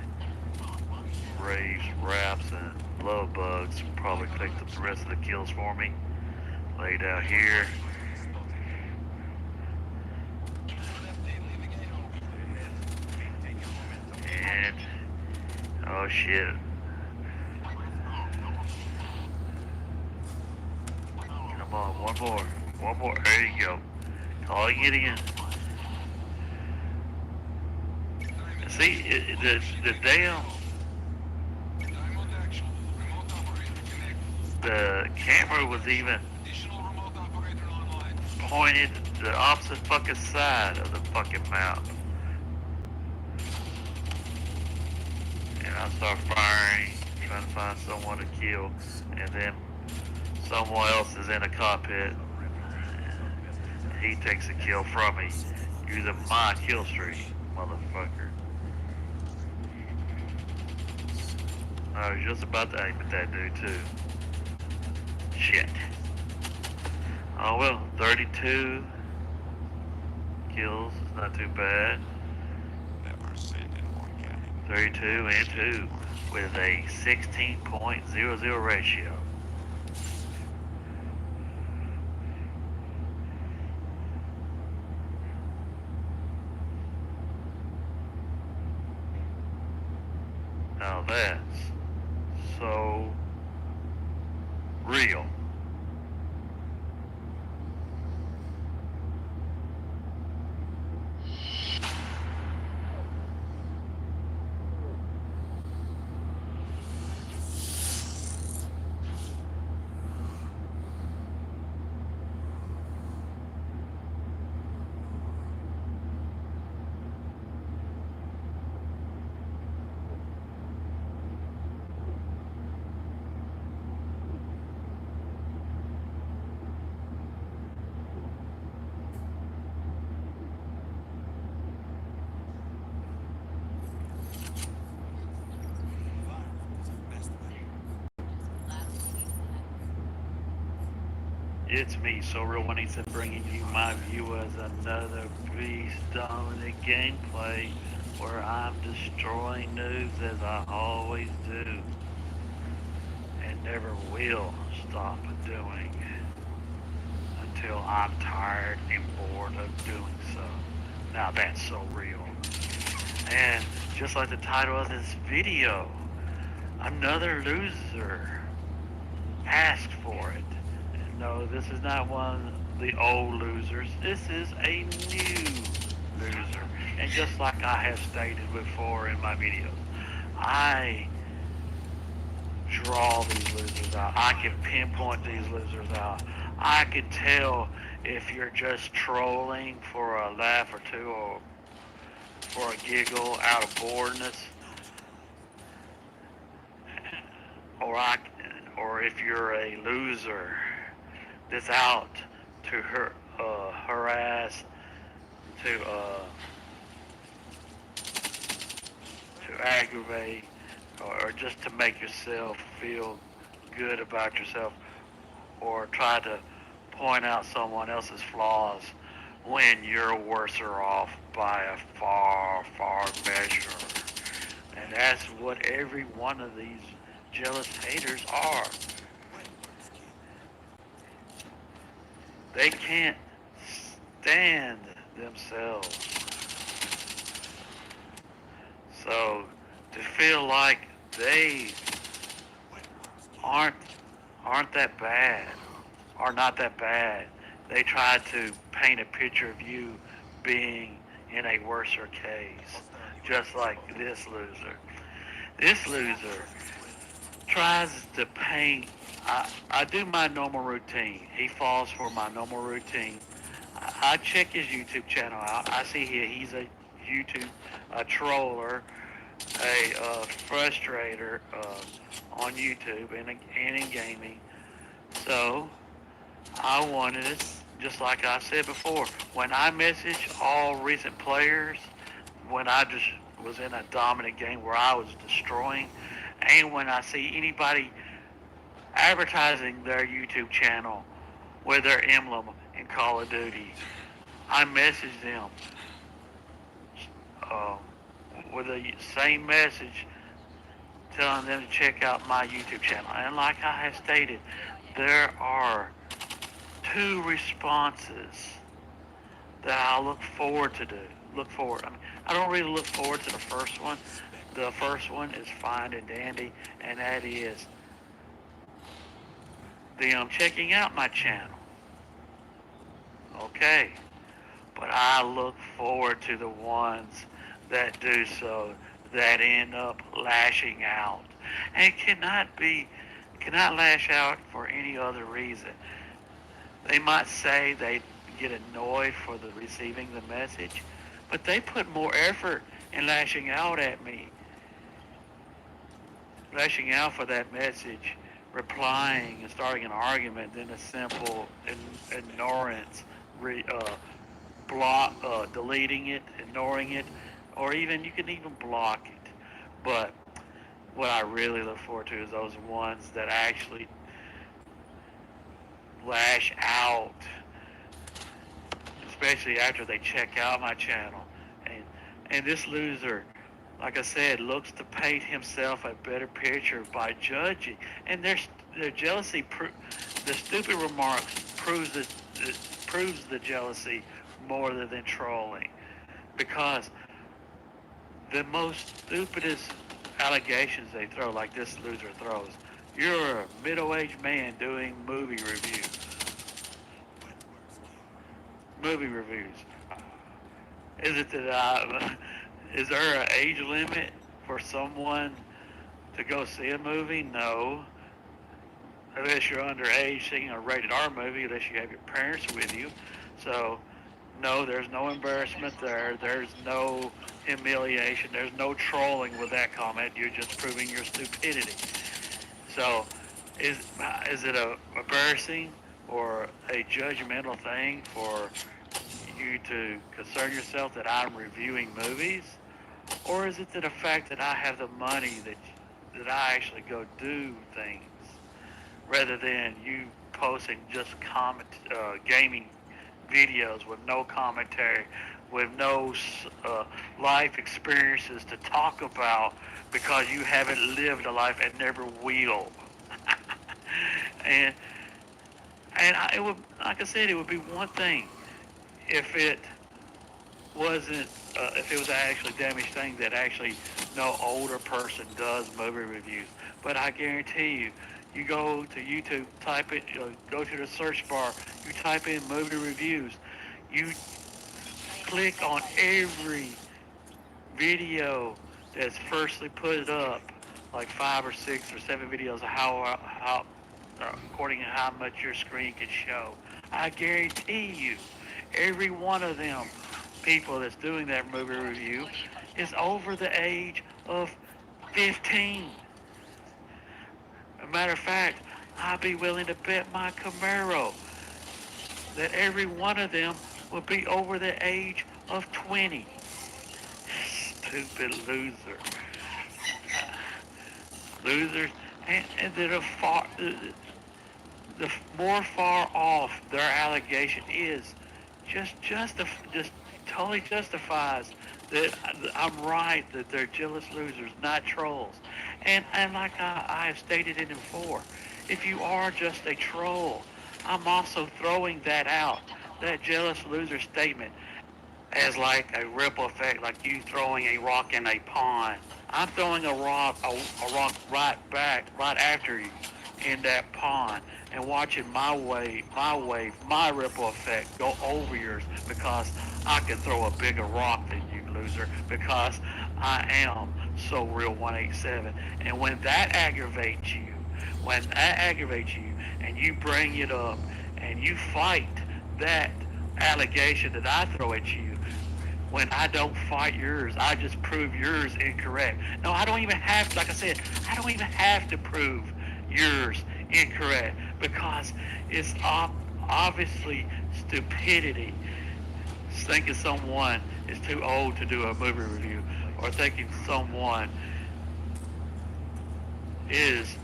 C: raves, wraps, and love bugs probably picked up the rest of the kills for me. Laid out here. And oh shit. Come on, one more. There you go. Calling it in. See, the damn the camera was even pointed the opposite fucking side of the fucking map. And I start firing, trying to find someone to kill, and then someone else is in a cockpit. He takes a kill from me using my kill streak, motherfucker. I was just about to aim at that dude too. Shit. Oh well, 32 kills, not too bad. 32 and 2.
E: with a 16.00 ratio. Now that's so real. It's me, So Real 187, bringing you my view as another beast-dominant gameplay where I'm destroying noobs as I always do and never will stop doing until I'm tired and bored of doing so. Now that's so real. And just like the title of this video, another loser asked for it. No, this is not one of the old losers. This is a new loser. And just like I have stated before in my videos, I draw these losers out. I can pinpoint these losers out. I can tell if you're just trolling for a laugh or two or for a giggle out of boredness, or if you're a loser that's out to harass, to aggravate, or just to make yourself feel good about yourself, or try to point out someone else's flaws when you're worse off by a far, far measure. And that's what every one of these jealous haters are. They can't stand themselves. So to feel like they aren't that bad, or not that bad, they try to paint a picture of you being in a worser case, just like this loser. This loser tries to paint. I do my normal routine. He falls for my normal routine. I check his YouTube channel out. I see he's a YouTube troller, a frustrator on YouTube and in gaming. So I wanted it, just like I said before, when I message all recent players, when I just was in a dominant game where I was destroying, and when I see anybody advertising their YouTube channel with their emblem in Call of Duty, I message them with the same message telling them to check out my YouTube channel. And like I have stated, there are 2 responses that I look forward to do. I mean, I don't really look forward to the first one. The first one is fine and dandy, and that is them checking out my channel. Okay. But I look forward to the ones that do so, that end up lashing out. And cannot lash out for any other reason. They might say they get annoyed for the receiving the message, but they put more effort in lashing out at me. Lashing out for that message, replying and starting an argument than a simple ignorance, deleting it, ignoring it, or even you can even block it. But what I really look forward to is those ones that actually lash out, especially after they check out my channel. And this loser like I said, looks to paint himself a better picture by judging. And their jealousy, the stupid remarks proves the jealousy more than trolling. Because the most stupidest allegations they throw, like this loser throws, you're a middle-aged man doing movie reviews. Movie reviews. Is it that is there an age limit for someone to go see a movie? No. Unless you're underage seeing a rated R movie, unless you have your parents with you. So, no, there's no embarrassment there. There's no humiliation. There's no trolling with that comment. You're just proving your stupidity. So, is it a embarrassing or a judgmental thing for you to concern yourself that I'm reviewing movies? Or is it the fact that I have the money that I actually go do things rather than you posting just gaming videos with no commentary, with no life experiences to talk about because you haven't lived a life and never will. and it would, like I said, it would be one thing if it wasn't, if it was an actually damaged thing that actually no older person does movie reviews. But I guarantee you, you go to YouTube, type it, go to the search bar, you type in movie reviews, you click on every video that's firstly put up, like 5 or 6 or 7 videos of how according to how much your screen can show. I guarantee you, every one of them people that's doing that movie review is over the age of 15. As a matter of fact, I'd be willing to bet my Camaro that every one of them would be over the age of 20. Stupid loser. Losers, and that are far, the more far off their allegation is, just totally justifies that I'm right, that they're jealous losers, not trolls. And like I have stated it before, if you are just a troll, I'm also throwing that out, that jealous loser statement, as like a ripple effect, like you throwing a rock in a pond. I'm throwing a rock right back, right after you in that pond, and watching my wave, my ripple effect go over yours, because I can throw a bigger rock than you, loser, because I am So Real 187. And when that aggravates you, and you bring it up, and you fight that allegation that I throw at you, when I don't fight yours, I just prove yours incorrect. No, I don't even have to, like I said, I don't even have to prove yours incorrect, because it's obviously stupidity thinking someone is too old to do a movie review, or thinking someone is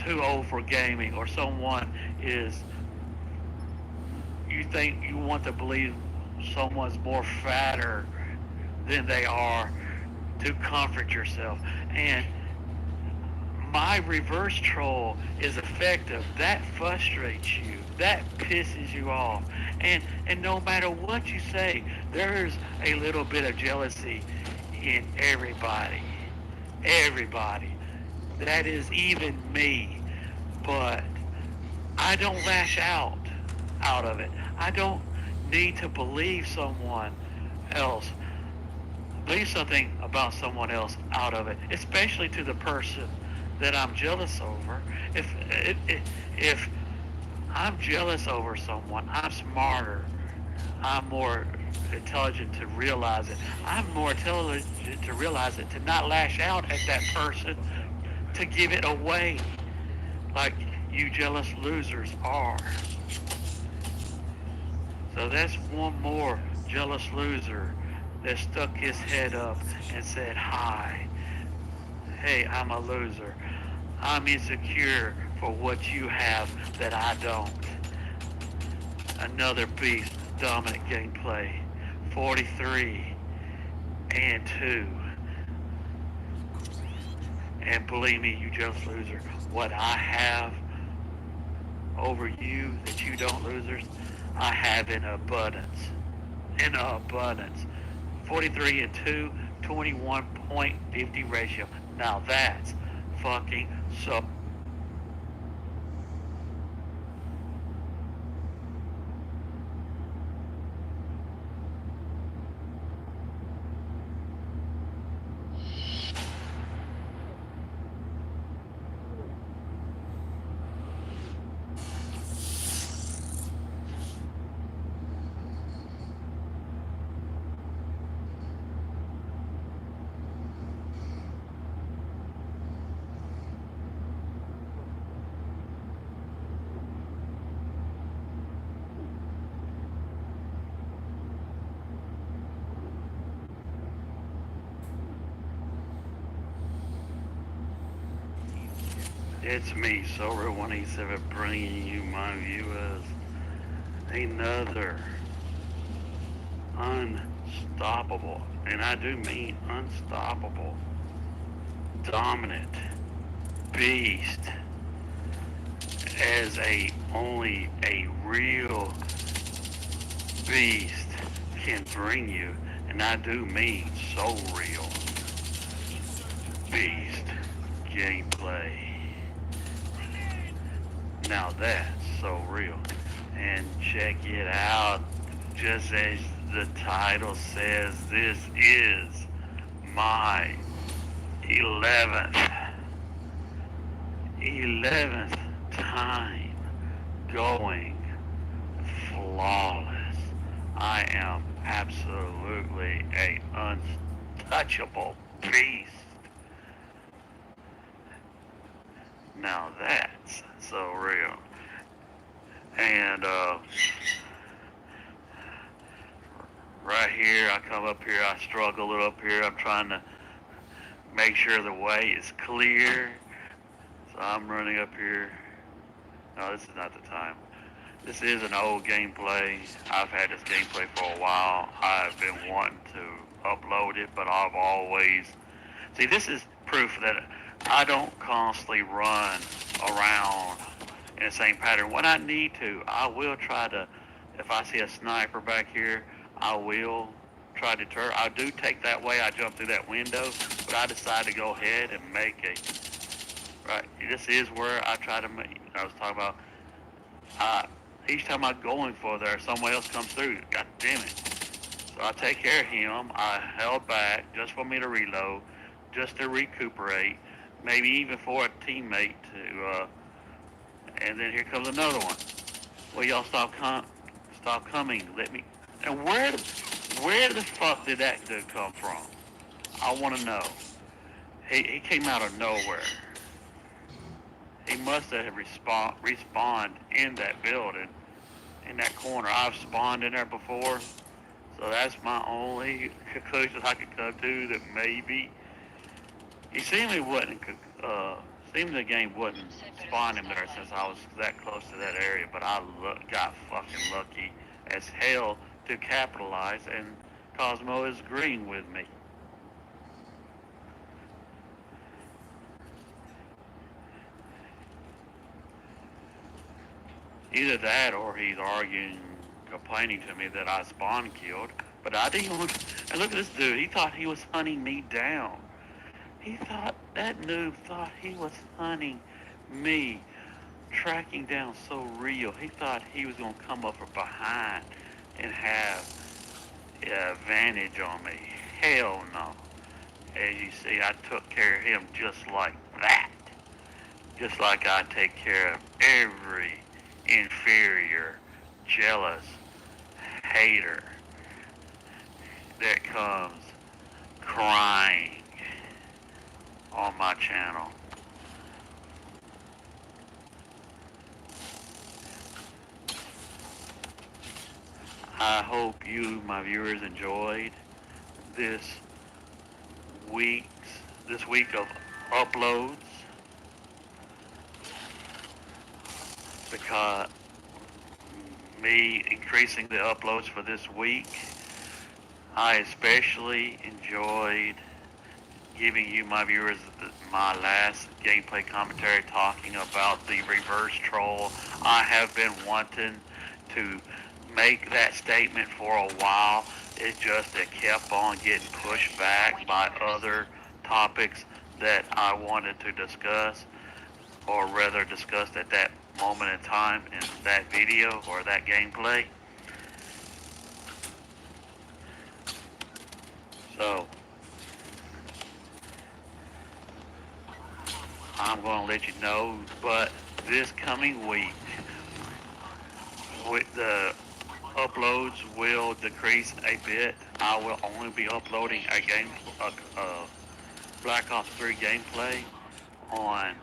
E: too old for gaming, or someone is, you think you want to believe someone's more fatter than they are to comfort yourself. And my reverse troll is effective. That frustrates you. That pisses you off. And no matter what you say, there's a little bit of jealousy in everybody. Everybody. That is even me. But I don't lash out of it. I don't need to believe someone else. Believe something about someone else out of it, especially to the person that I'm jealous over. If I'm jealous over someone, I'm smarter. I'm more intelligent to realize it. I'm more intelligent to realize it, to not lash out at that person, to give it away like you jealous losers are. So that's one more jealous loser that stuck his head up and said, hi. Hey, I'm a loser. I'm insecure for what you have that I don't. Another beast, dominant gameplay. 43. and 2. And believe me, you jealous loser, what I have over you that you don't, losers, I have in abundance. In abundance. 43 and 2, 21.50 ratio. Now that's fucking so. It's me, Silver187, bringing you, my viewers, another unstoppable, and I do mean unstoppable, dominant beast, as only a real beast can bring you, and I do mean so real beast gameplay. Now that's so real. And check it out. Just as the title says, this is my 11th time going flawless. I am absolutely a untouchable beast. Now that's so real. And right here, I come up here, I struggle up here. I'm trying to make sure the way is clear. So I'm running up here. No, this is not the time. This is an old gameplay. I've had this gameplay for a while. I've been wanting to upload it, but I've always... See, this is proof that I don't constantly run around in the same pattern. When I need to, I will try to, if I see a sniper back here, I will try to deter. I do take that way. I jump through that window, but I decide to go ahead and make a, right, this is where I try to make, I was talking about, each time I go in for there, someone else comes through. God damn it. So I take care of him. I held back just for me to reload, just to recuperate, maybe even for a teammate to, and then here comes another one. Well, y'all stop coming. Let me. And where the fuck did that dude come from? I want to know. He came out of nowhere. He must have respawned in that building, in that corner. I've spawned in there before, so that's my only conclusion I could come to, that maybe he seemingly the game wouldn't spawn him there since I was that close to that area, but I got fucking lucky as hell to capitalize, and Cosmo is agreeing with me. Either that or he's arguing, complaining to me that I spawn killed, but I didn't want to. And look at this dude, he thought he was hunting me down. That noob thought he was hunting me, tracking down so real. He thought he was going to come up from behind and have an advantage on me. Hell no. As you see, I took care of him just like that. Just like I take care of every inferior, jealous hater that comes crying on my channel. I hope you, my viewers, enjoyed this week of uploads, because me increasing the uploads for this week I especially enjoyed giving you, my viewers, my last gameplay commentary talking about the reverse troll. I have been wanting to make that statement for a while. It kept on getting pushed back by other topics that I wanted to discuss, or rather discussed at that moment in time in that video or that gameplay. So I'm going to let you know, but this coming week, with the uploads will decrease a bit. I will only be uploading a Black Ops 3 gameplay on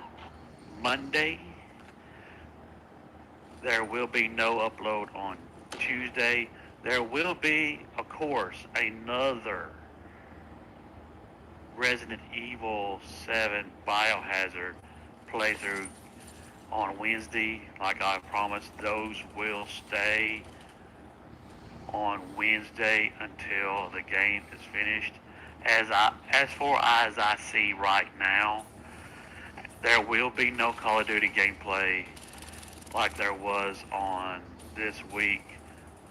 E: Monday. There will be no upload on Tuesday. There will be, of course, another Resident Evil 7 Biohazard playthrough on Wednesday. Like I promised, those will stay on Wednesday until the game is finished. As far as I see right now, there will be no Call of Duty gameplay like there was on this week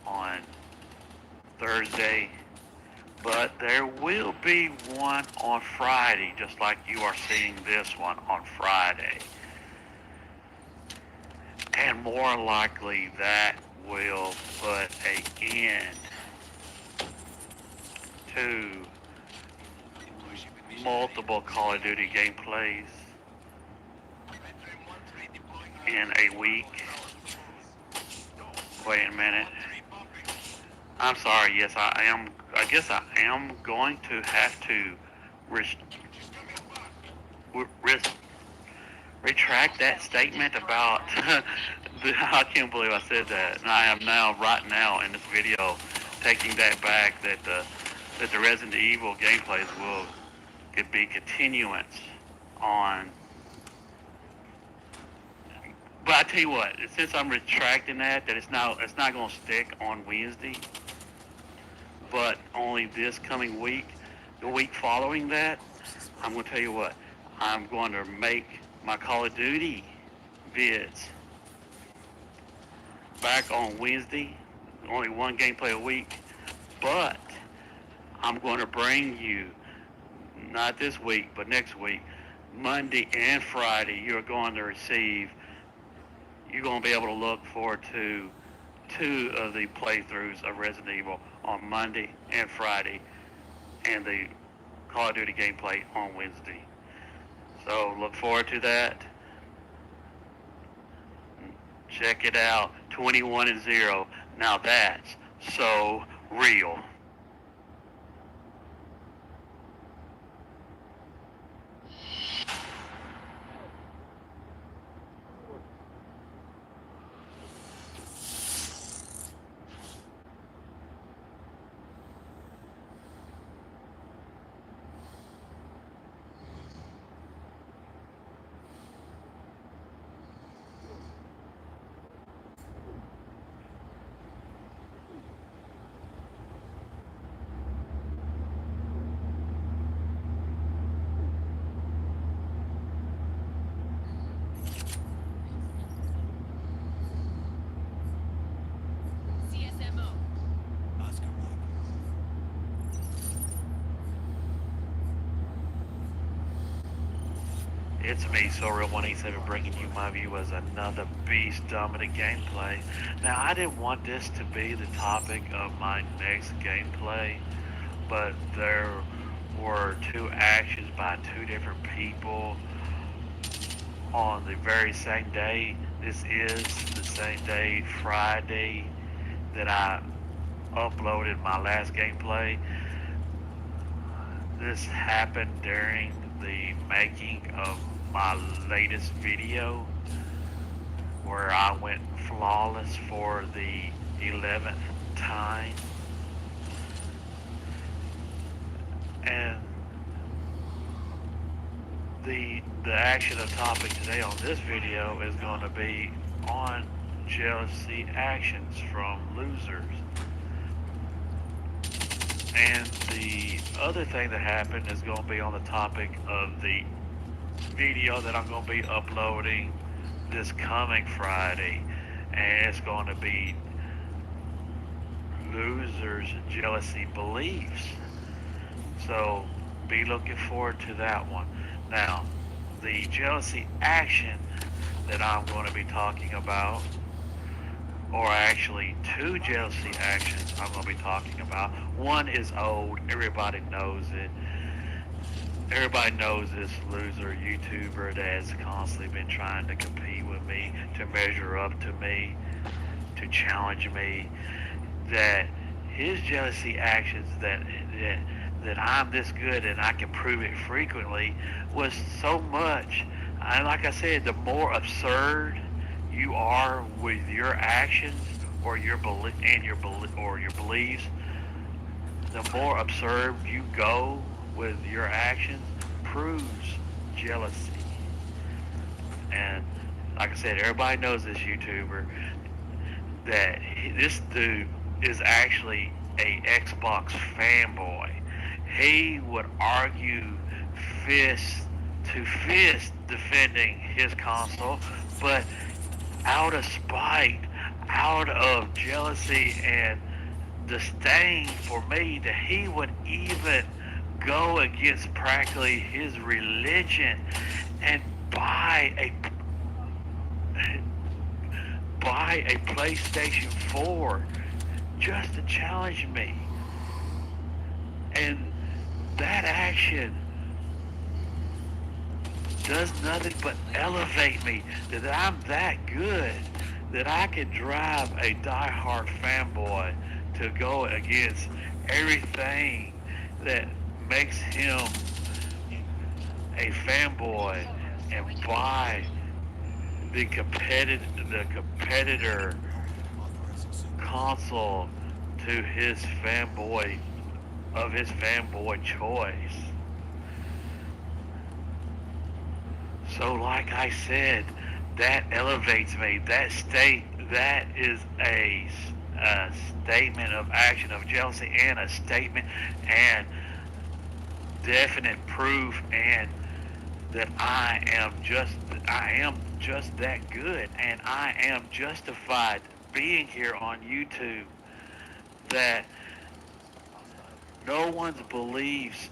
E: on Thursday, but there will be one on Friday, just like you are seeing this one on Friday. And more likely that will put an end to multiple Call of Duty gameplays in a week. Wait a minute. I'm sorry, yes, I guess I am going to have to retract that statement about I can't believe I said that. And I am now, right now in this video, taking that back, that the Resident Evil gameplays could be continuance on. But I tell you what, since I'm retracting that it's not going to stick on Wednesday, but only this coming week, the week following that, I'm going to tell you what, I'm going to make my Call of Duty vids back on Wednesday, only one gameplay a week, but I'm going to bring you, not this week, but next week, Monday and Friday, you're going to be able to look forward to 2 of the playthroughs of Resident Evil on Monday and Friday, and the Call of Duty gameplay on Wednesday. So look forward to that. Check it out. 21-0. Now that's so real. It's me, Surreal187, bringing you my view as another beast-dominant gameplay. Now, I didn't want this to be the topic of my next gameplay, but there were 2 actions by 2 different people on the very same day. This is the same day, Friday, that I uploaded my last gameplay. This happened during the making of my latest video, where I went flawless for the 11th time. And the action of topic today on this video is going to be on jealousy actions from losers.
C: And the other thing that happened is going to be on the topic of the video that I'm going to be uploading this coming Friday. And it's going to be losers' jealousy beliefs. So be looking forward to that one. Now, the jealousy action that I'm going to be talking about, or actually two jealousy actions I'm going to be talking about. One is old, everybody knows it. Everybody knows this loser YouTuber that has constantly been trying to compete with me, to measure up to me, to challenge me. That his jealousy actions that I'm this good and I can prove it frequently was so much. And like I said, the more absurd you are with your actions or your beliefs, the more absurd you go with your actions proves jealousy. And like I said, everybody knows this YouTuber that this dude is actually a Xbox fanboy. He would argue fist to fist defending his console, but out of spite, out of jealousy and disdain for me, that he would even go against practically his religion and buy a PlayStation 4 just to challenge me. And that action does nothing but elevate me, that I'm that good, that I can drive a diehard fanboy to go against everything that makes him a fanboy and buy the competitor console to his fanboy choice. So like I said, that elevates me. That is a statement of action of jealousy, and a statement and definite proof and that I am just that good, and I am justified being here on YouTube. That no one's believes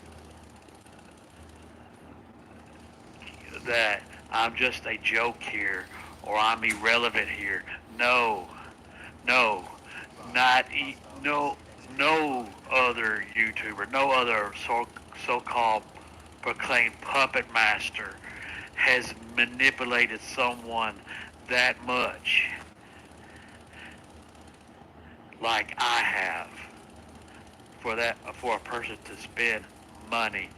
C: that I'm just a joke here or I'm irrelevant here. No, no, no other YouTuber, no other so-called proclaimed puppet master has manipulated someone that much like I have for a person to spend money.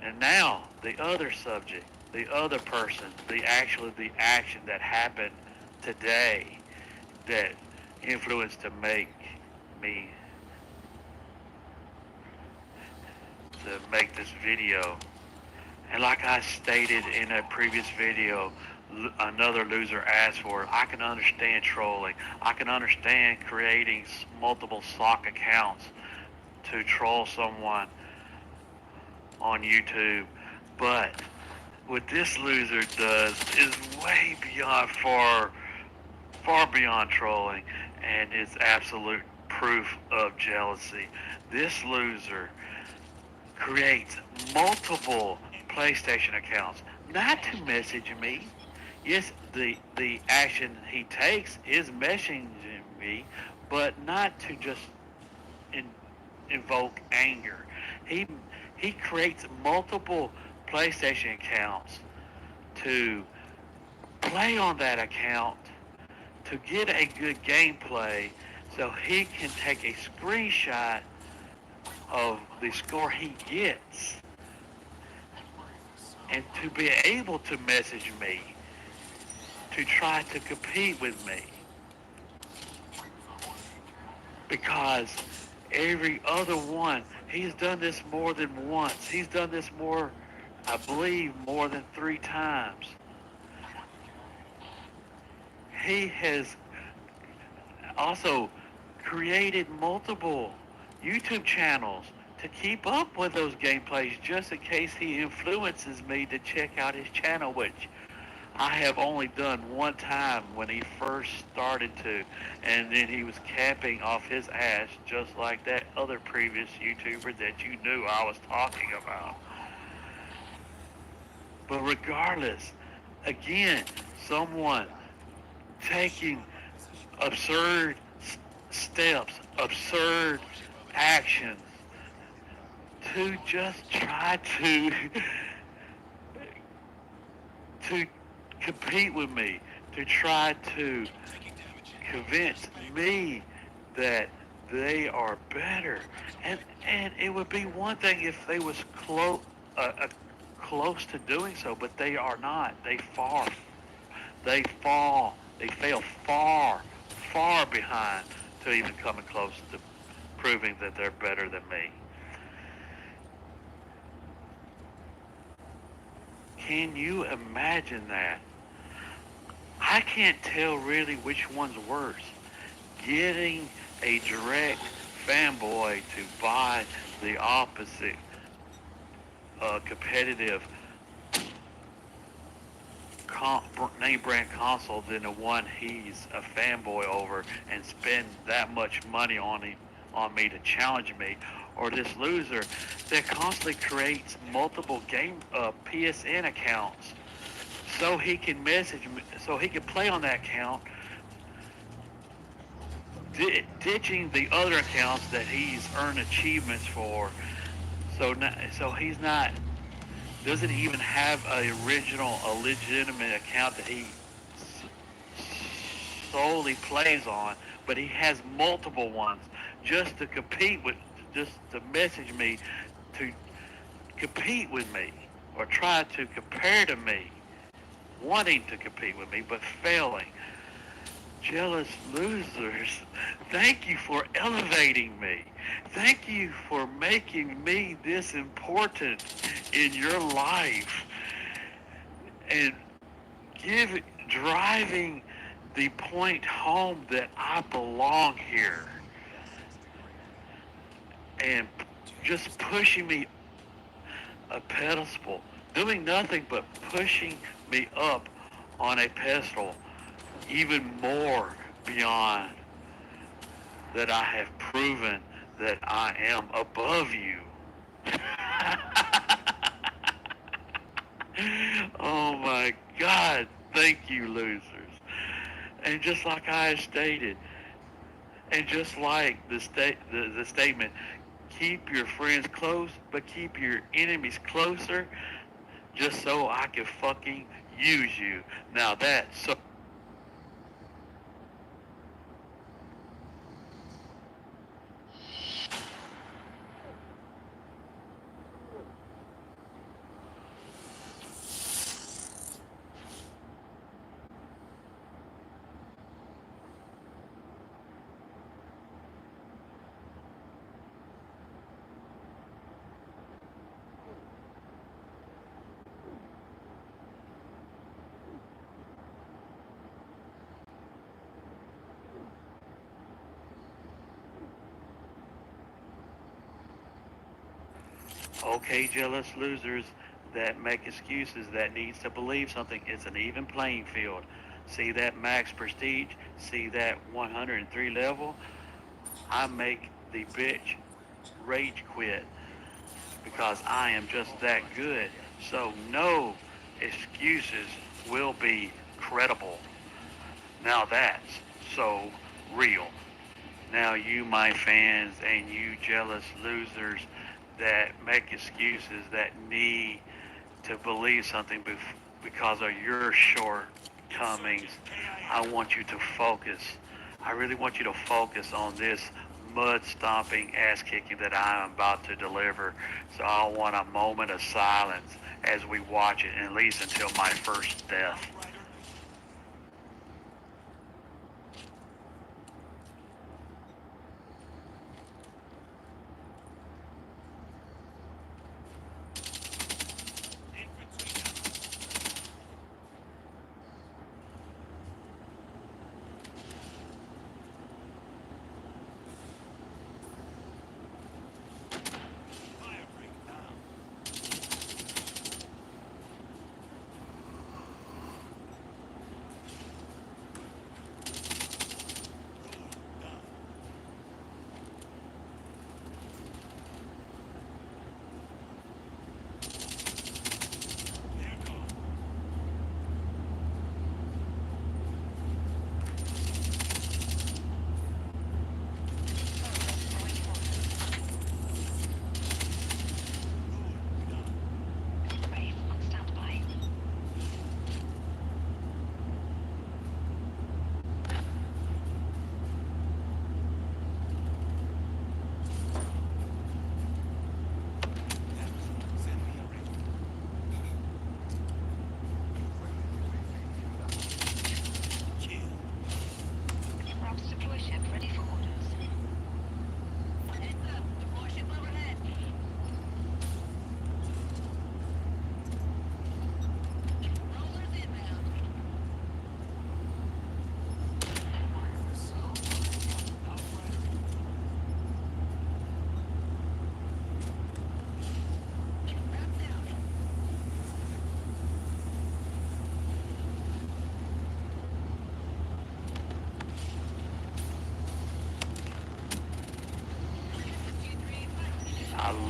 C: And now the other subject, the other person, the action that happened today that influenced to make me to make this video. And like I stated in a previous video, another loser asked for it. I can understand trolling. I can understand creating multiple sock accounts to troll someone on YouTube. But what this loser does is way beyond, far beyond trolling, and it's absolute proof of jealousy. This loser creates multiple PlayStation accounts, not to message me. Yes, the action he takes is messaging me, but not to just invoke anger. He he creates multiple PlayStation accounts to play on that account to get a good gameplay, so he can take a screenshot of the score he gets and to be able to message me to try to compete with me. Because every other one, he's done this more than once. He's done this more, I believe, more than 3 times. He has also created multiple
E: YouTube channels to keep up with those gameplays just in case he influences me to check out his channel, which I have only done one time when he first started to, and then he was capping off his ass just like that other previous YouTuber that you knew I was talking about. But regardless, again, someone taking absurd steps, absurd actions to just try to compete with me, to try to convince me that they are better. And it would be one thing if they was close to doing so, but they are not. They fail far behind to even coming close to proving that they're better than me. Can you imagine that? I can't tell really which one's worse. Getting a direct fanboy to buy the opposite competitive name brand console than the one he's a fanboy over and spend that much money on me to challenge me, or this loser that constantly creates multiple game PSN accounts so he can message me, so he can play on that account, ditching the other accounts that he's earned achievements for. So he's not doesn't even have a legitimate account that he solely plays on, but he has multiple ones just to compete with, just to message me, to compete with me, or try to compare to me, wanting to compete with me, but failing. Jealous losers, thank you for elevating me. Thank you for making me this important in your life and driving the point home that I belong here and just pushing me a pedestal, doing nothing but pushing me up on a pedestal even more beyond that I have proven that I am above you. Oh my God, thank you, losers. And just like I stated, and just like the statement, keep your friends close, but keep your enemies closer, just so I can fucking use you. Now that's so. Okay, jealous losers that make excuses, that needs to believe something. It's an even playing field. See that max prestige? See that 103 level? I make the bitch rage quit because I am just that good. So no excuses will be credible. Now that's so real. Now you, my fans, and you jealous losers that make excuses, that need to believe something because of your shortcomings, I want you to focus. I really want you to focus on this mud stomping, ass kicking that I am about to deliver. So I want a moment of silence as we watch it, at least until my first death.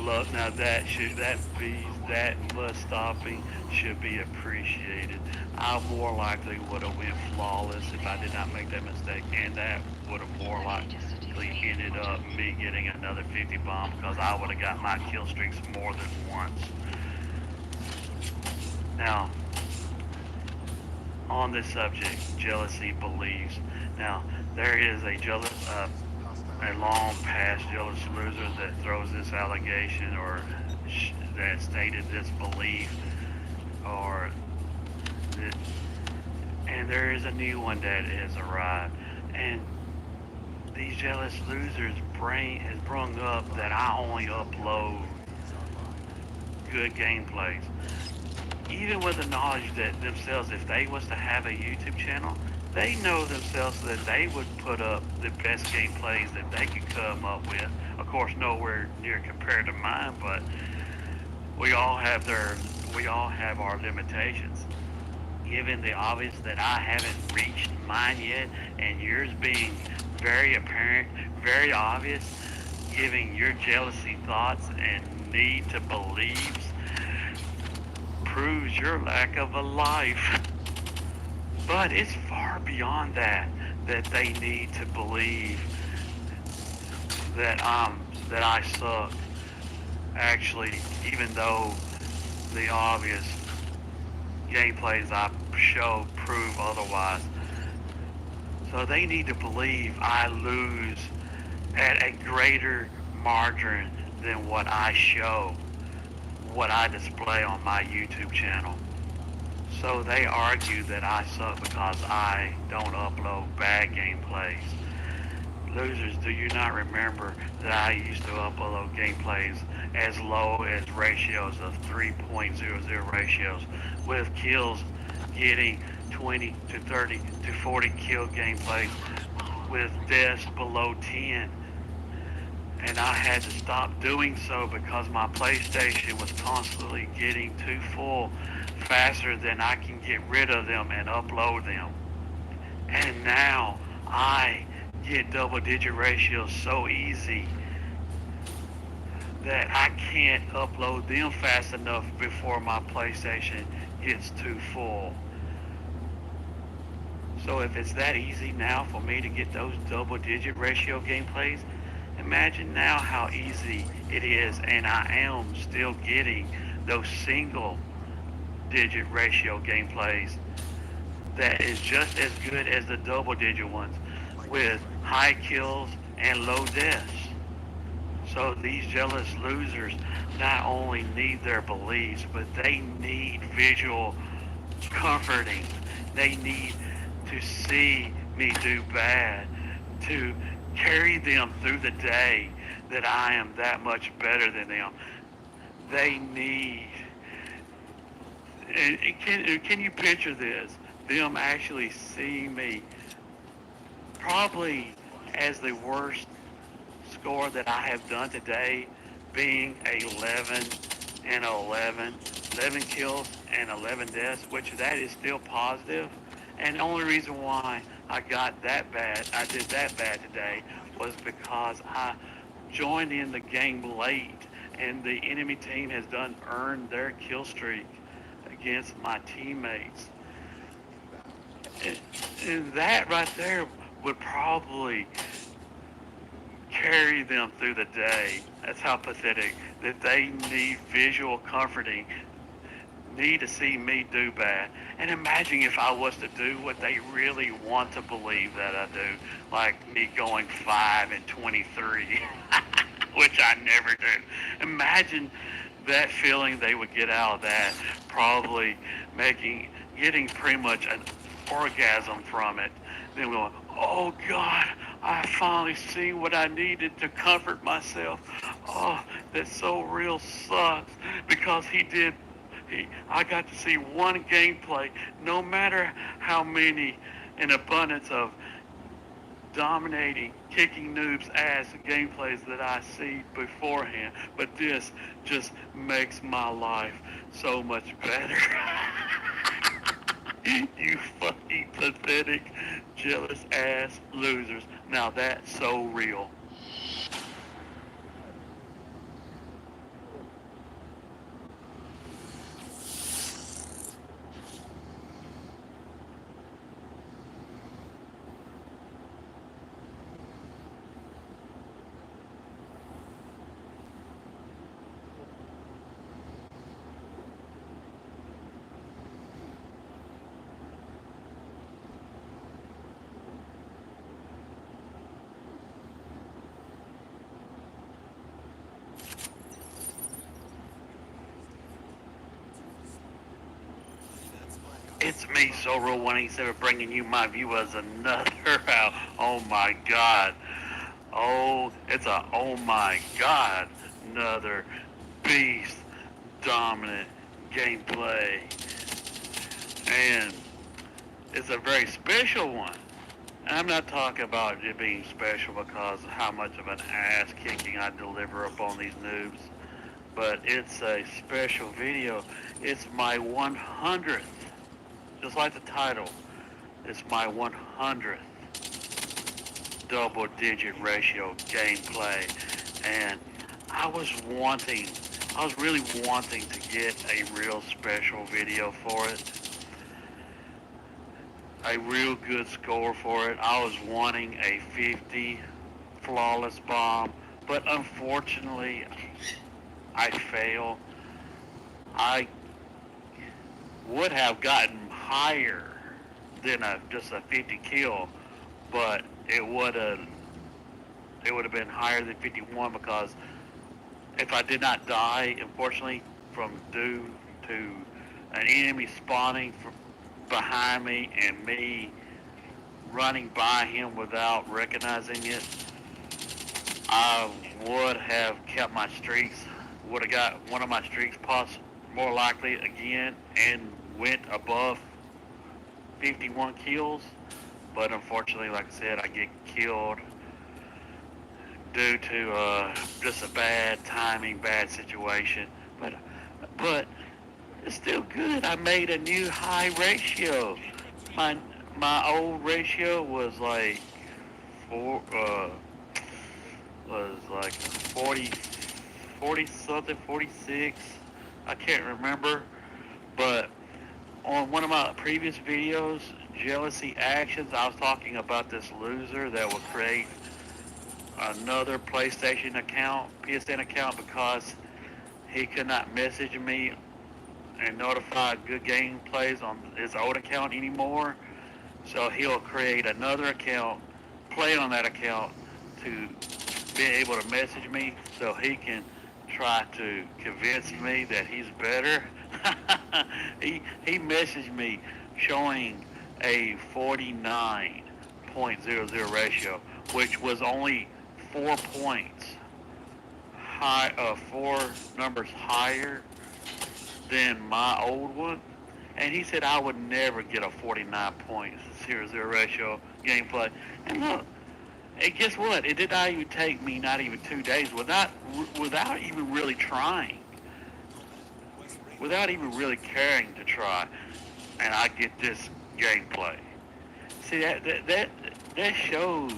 E: love. Now that must stopping should be appreciated. I more likely would have went flawless if I did not make that mistake, and that would have more likely ended up me getting another 50 bomb because I would have got my kill streaks more than once. Now, on this subject, jealousy beliefs. Now, there is a long past jealous loser that throws this allegation or that stated this belief, or that, and there is a new one that has arrived. And these jealous losers' brain has brung up that I only upload good gameplays. Even with the knowledge that themselves, if they was to have a YouTube channel, they know themselves that they would put up the best gameplays that they could come up with. Of course, nowhere near compared to mine, but we all have our limitations. Given the obvious that I haven't reached mine yet, and yours being very apparent, very obvious, giving your jealousy thoughts and need to believe proves your lack of a life. But it's far beyond that they need to believe that I suck. Actually, even though the obvious gameplays I show prove otherwise. So they need to believe I lose at a greater margin than what I show, what I display on my YouTube channel. So they argue that I suck because I don't upload bad gameplays. Losers, do you not remember that I used to upload gameplays as low as ratios of 3.00 ratios, with kills getting 20 to 30 to 40 kill gameplays with deaths below 10? And I had to stop doing so because my PlayStation was constantly getting too full faster than I can get rid of them and upload them. And now I get double-digit ratios so easy that I can't upload them fast enough before my PlayStation gets too full. So if it's that easy now for me to get those double-digit ratio gameplays, imagine now how easy it is, and I am still getting those single-digit ratio gameplays that is just as good as the double-digit ones with high kills and low deaths. So these jealous losers not only need their beliefs, but they need visual comforting. They need to see me do bad, to carry them through the day that I am that much better than them. They need, and can you picture this? Them actually seeing me probably as the worst score that I have done today, being 11 and 11, 11 kills and 11 deaths, which that is still positive. And the only reason why I did that bad today, was because I joined in the game late, and the enemy team has earned their kill streak against my teammates. And that right there would probably carry them through the day. That's how pathetic that they need visual comforting, need to see me do bad. And imagine if I was to do what they really want to believe that I do, like me going 5 and 23, which I never do. Imagine that feeling they would get out of that, probably getting pretty much an orgasm from it. Then going, oh God, I finally seen what I needed to comfort myself. Oh, that So Real sucks, because I got to see one gameplay, no matter how many, an abundance of dominating, kicking noobs' ass gameplays that I see beforehand. But this just makes my life so much better. You fucking pathetic, jealous ass losers. Now that's So Real. It's me, So Real 187, bringing you my view as another out. Oh my god. Oh, it's a oh my god. Another beast dominant gameplay. And it's a very special one. And I'm not talking about it being special because of how much of an ass kicking I deliver upon these noobs. But it's a special video. It's my 100th. Just like the title, it's my 100th double-digit ratio gameplay, and I was really wanting to get a real special video for it, a real good score for it. I was wanting a 50 flawless bomb, but unfortunately, I failed. I would have gotten higher than just a 50 kill, but it would have been higher than 51 because if I did not die, unfortunately, due to an enemy spawning behind me and me running by him without recognizing it, I would have kept my streaks, would have got one of my streaks more likely again and went above 51 kills. But unfortunately, like I said, I get killed due to just a bad timing, bad situation. But it's still good. I made a new high ratio. My old ratio was like 40 something, 46. I can't remember, but on one of my previous videos, Jealousy Actions, I was talking about this loser that will create another PlayStation account, PSN account, because he could not message me and notify good gameplays on his old account anymore. So he'll create another account, play on that account to be able to message me so he can try to convince me that he's better. he messaged me showing a 49.00 ratio, which was only 4 points high, 4 numbers higher than my old one. And he said I would never get a 49.00 ratio gameplay. And look, and guess what? It did not even take me not even 2 days without even really trying, without even really caring to try, and I get this gameplay. See, that shows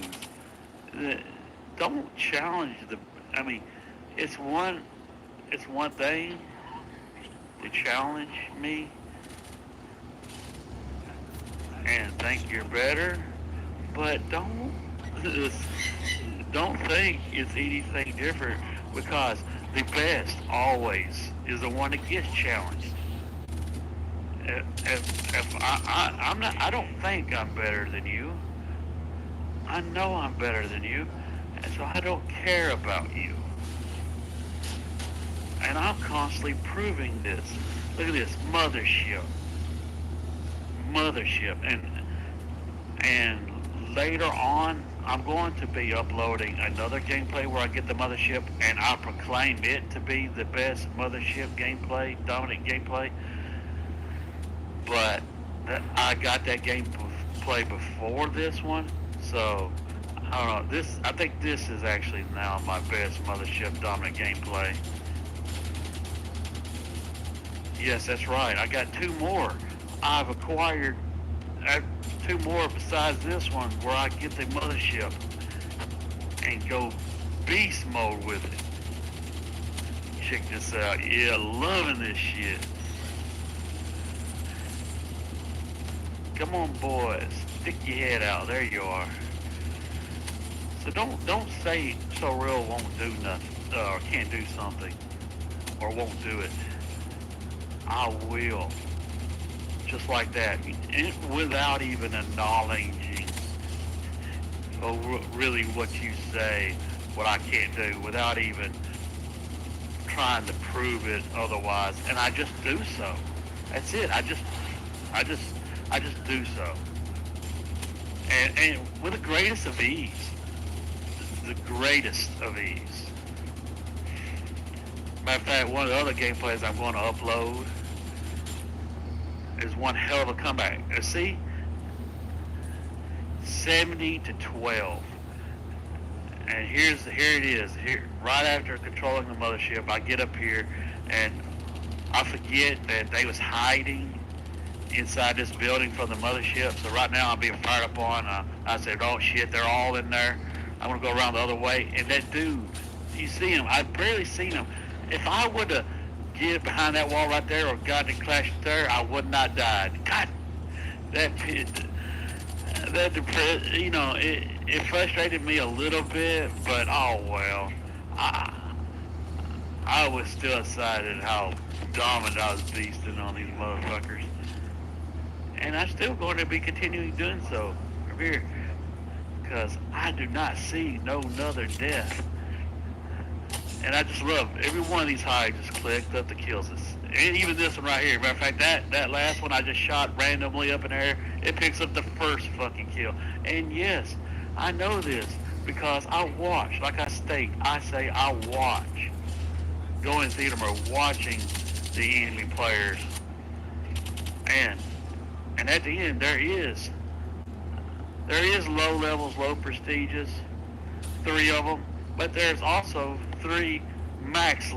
E: that don't challenge I mean, it's one thing to challenge me and think you're better, but don't think it's anything different, because the best always is the one that gets challenged. I don't think I'm better than you. I know I'm better than you, and so I don't care about you. And I'm constantly proving this. Look at this, mothership, and later on, I'm going to be uploading another gameplay where I get the mothership and I proclaim it to be the best mothership gameplay, dominant gameplay. But I got that gameplay before this one, so I don't know. I think this is actually now my best mothership dominant gameplay. Yes, that's right. I got 2 more. I've acquired 2 more besides this one where I get the mothership and go beast mode with it. Check this out. Yeah, loving this shit. Come on, boys. Stick your head out. There you are. So don't say So Real won't do nothing or can't do something or won't do it. I will. Just like that, without even acknowledging really what you say, what I can't do, without even trying to prove it otherwise, and I just do so. That's it. I just do so. And with the greatest of ease. The greatest of ease. Matter of fact, one of the other gameplays I'm going to upload is one hell of a comeback. See? 70-12. And here it is. Here, right after controlling the mothership, I get up here and I forget that they was hiding inside this building from the mothership. So right now I'm being fired up on. I said, oh shit, they're all in there. I'm gonna go around the other way. And that dude, you see him? I've barely seen him. If I would have get behind that wall right there or gotten clashed there, I would not died. God, that depressed. You know, it frustrated me a little bit, but oh well. I was still excited how dominant I was beasting on these motherfuckers. And I'm still going to be continuing doing so from here. Because I do not see no another death. And I just love every one of these hides just clicked up the kills us. And even this one right here. Matter of fact, that last one I just shot randomly up in there, it picks up the first fucking kill. And yes, I know this because I watch. Like I state, I say I watch. Go and see them or watching the enemy players. And at the end there is low levels, low prestiges, 3 of them, but there's also 3 max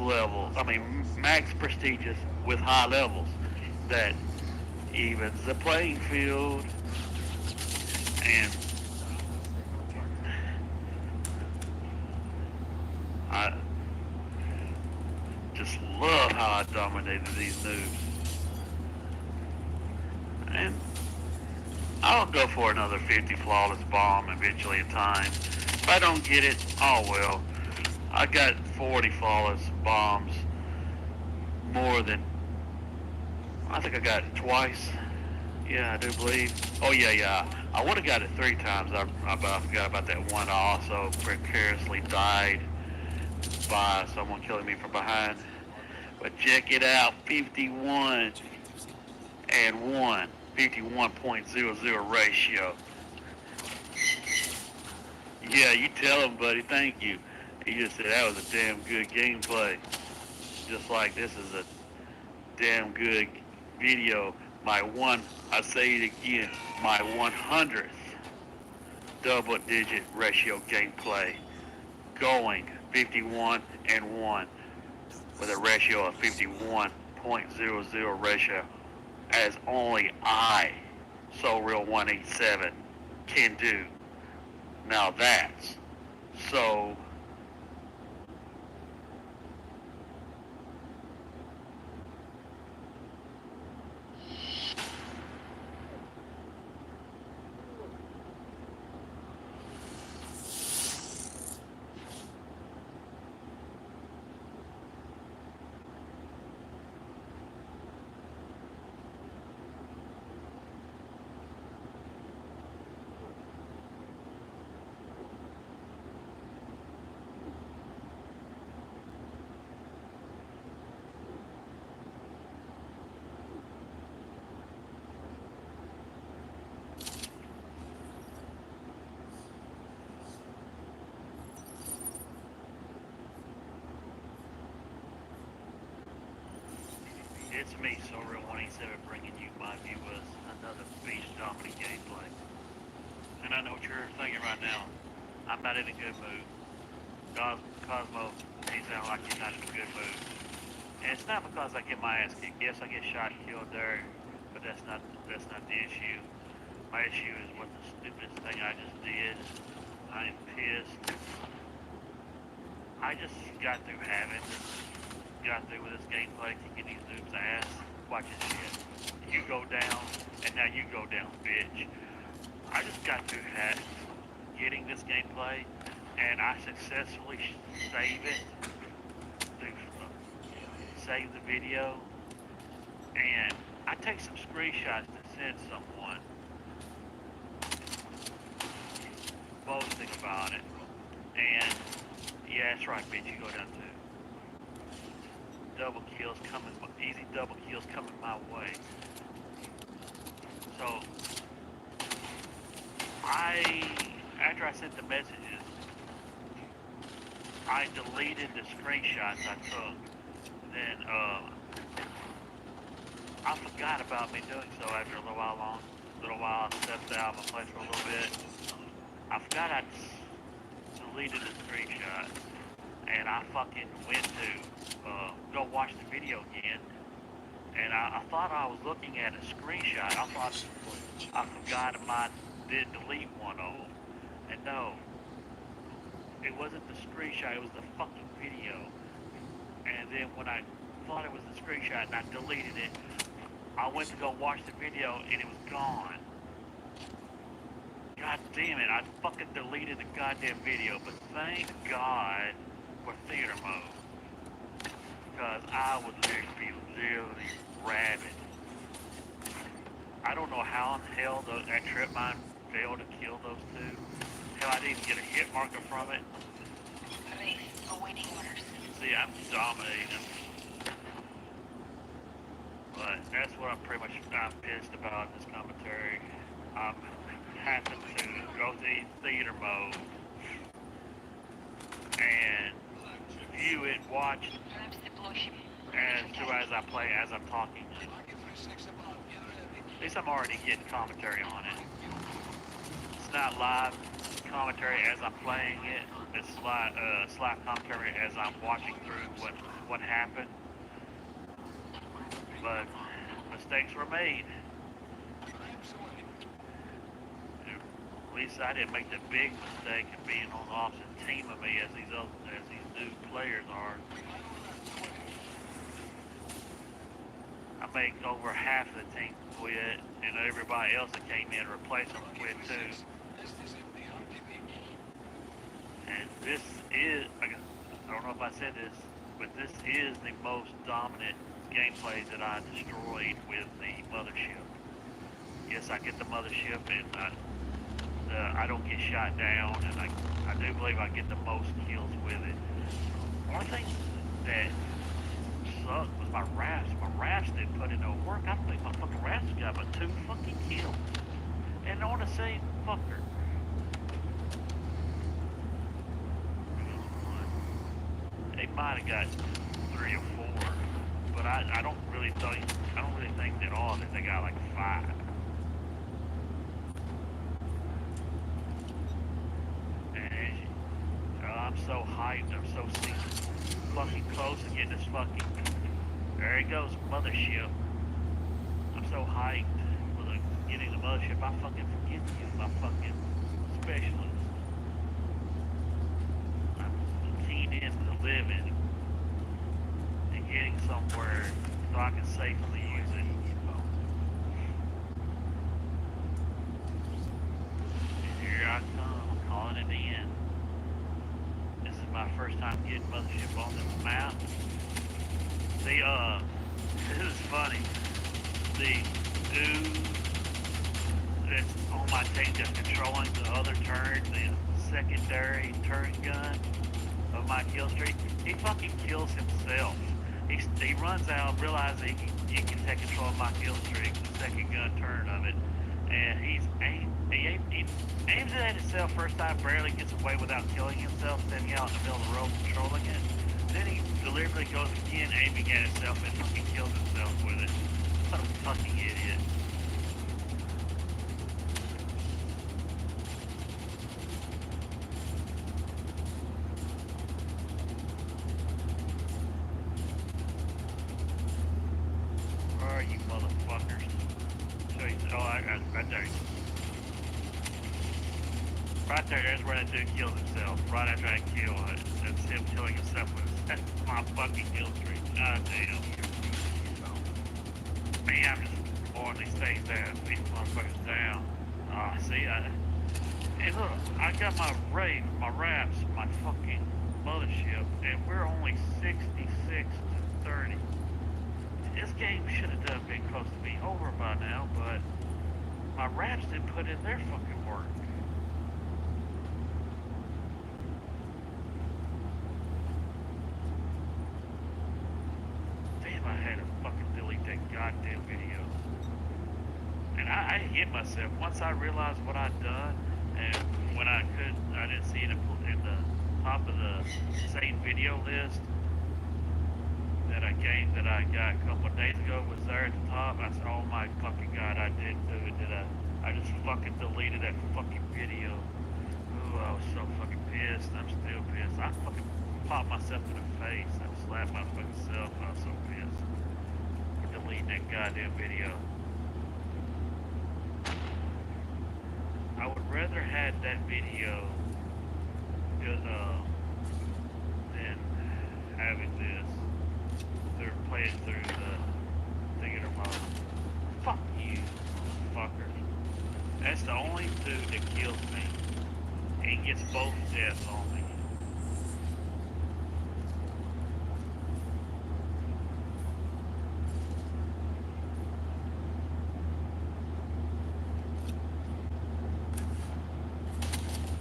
E: prestigious with high levels that evens the playing field. And I just love how I dominated these noobs. And I'll go for another 50 flawless bomb eventually in time. If I don't get it, oh well. I got 40 flawless bombs more than, I think I got it twice. Yeah, I do believe. Oh yeah. I would have got it 3 times. I forgot about that one. I also precariously died by someone killing me from behind. But check it out, 51 and 1. 51.00 ratio. Yeah, you tell him, buddy. Thank you. He just said that was a damn good gameplay. Just like this is a damn good video. I say it again, my 100th double-digit ratio gameplay. Going 51 and 1 with a ratio of 51.00 ratio. As only I, So Real 187, can do. Now that's so it's me, So Real 187, bringing you my view of another beast dominant gameplay. And I know what you're thinking right now. I'm not in a good mood. Cosmo, he sounds like he's not in a good mood. And it's not because I get my ass kicked. Yes, I get shot and killed there, but that's not the issue. My issue is what the stupidest thing I just did. I am pissed. I just got through with this gameplay, kicking these dudes' ass. Watch this shit. You go down, and now you go down, bitch. I just got through getting this gameplay, and I successfully save the video, and I take some screenshots to send someone boasting about it. And yeah, that's right, bitch, you go down too. Easy double kills coming my way. after I sent the messages, I deleted the screenshots I took. Then, I forgot about me doing so after a little while. I stepped out of my place for a little bit. I forgot I deleted the screenshot, and I fucking went to go watch the video again, and I thought I was looking at a screenshot. I thought I forgot I did delete one of them, and no, it wasn't the screenshot, it was the fucking video. And then when I thought it was the screenshot and I deleted it, I went to go watch the video and it was gone. God damn it, I fucking deleted the goddamn video, but thank God for theater mode. Because I would literally rabid. I don't know how in hell that trip mine failed to kill those two. Hell, I didn't get a hit marker from it.
A: Police awaiting orders.
E: See, I'm dominating. But that's what I'm pissed about in this commentary. I'm having to go to theater mode and view it, watch
A: Perhaps deploy.
E: as I play, as I'm talking. At least I'm already getting commentary on it. It's not live commentary as I'm playing it. It's live commentary as I'm watching through what happened. But mistakes were made. At least I didn't make the big mistake of being on the opposite team of me as these new players are. I make over half of the team quit, and everybody else that came in to replace them quit too. And this is, I don't know if I said this, but this is the most dominant gameplay that I destroyed with the mothership. Yes, I get the mothership, and I don't get shot down, and I do believe I get the most kills with it. One thing that sucked was my rafts. My rafts didn't put in no work. I don't think my fucking rafts got but 2 fucking kills. And on the same fucker. They might have got 3 or 4. But I don't really think that all of it, they got like 5. And I'm so hyped, I'm so fucking close to getting this fucking, there it goes, mothership. I'm so hyped for getting the mothership, I fucking forget to use my fucking specialist. I'm keyed in to living and getting somewhere so I can safely use it. And here I come, calling it in. This is my first time getting mothership on this map. See, this is funny. The dude that's on my team that's controlling the other turret, the secondary turret gun of my kill streak, he fucking kills himself. He runs out, realizes he can take control of my kill streak, the second gun turn of it, and he aims it at himself first time, barely gets away without killing himself, standing out in the middle of the road controlling it. Then he deliberately goes again, aiming at himself, and fucking kills himself with it. What a fucking idiot. Where are you motherfuckers? Show you, right there. Right there, there's where that dude kills himself. Right after I kill it. That's him killing himself with my fucking kill streak. God damn. Man, I'm just blowing these things down. These motherfuckers down. See, hey look, I got my wraps, my fucking mothership, and we're only 66 to 30. This game should have done been close to being over by now, but my wraps didn't put in their fucking work. I had to fucking delete that goddamn video. And I hit myself. Once I realized what I'd done, And when I didn't see it in the top of the same video list that I got a couple of days ago was there at the top. I said, oh my fucking god, I did do it, did I? I just fucking deleted that fucking video. Ooh, I was so fucking pissed. I'm still pissed. I fucking popped myself in the face. I slapped my fucking self. I was so pissed for deleting that goddamn video. I would rather had that video than having this. They're playing through the theater mode. Fuck you, fucker. That's the only dude that kills me. He gets both deaths on me.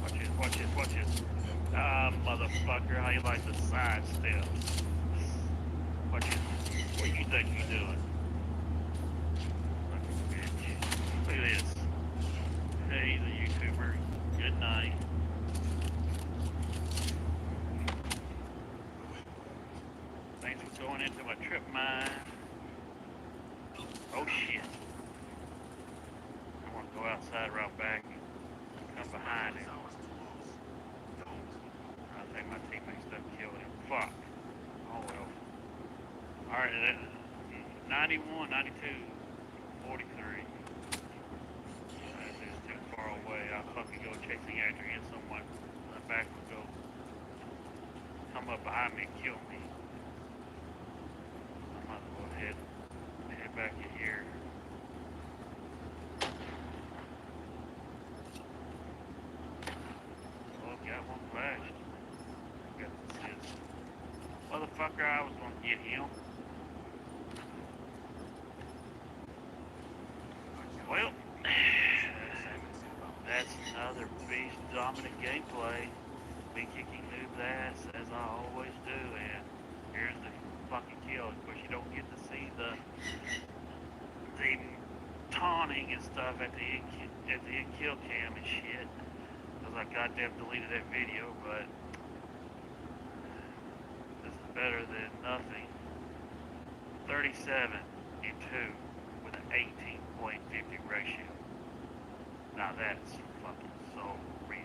E: Watch it, watch it, watch it. Ah, motherfucker, how you like the side step? Watch it. What you think you doing? Fucking bitch. Look at this. Hey, the YouTuber. Good night. Thanks for going into my trip mine. Oh shit. I want to go outside around back and come behind him. I think my teammates done killed him. Fuck. Oh well. Alright, 91, 92, 43. This is too far away. I'll fucking go chasing after him. Someone in the back will go come up behind me and kill me. I might as well head back in here. Oh, got one flashed. Got this. Motherfucker, I was gonna get him. Well, that's another beast dominant gameplay. Me kicking noob's ass as I always do, and here's the fucking kill. Of course, you don't get to see the taunting and stuff at the end kill cam and shit, because I goddamn deleted that video. But this is better than nothing. 37 and 2 with an 18.50 ratio. Now that's fucking so real.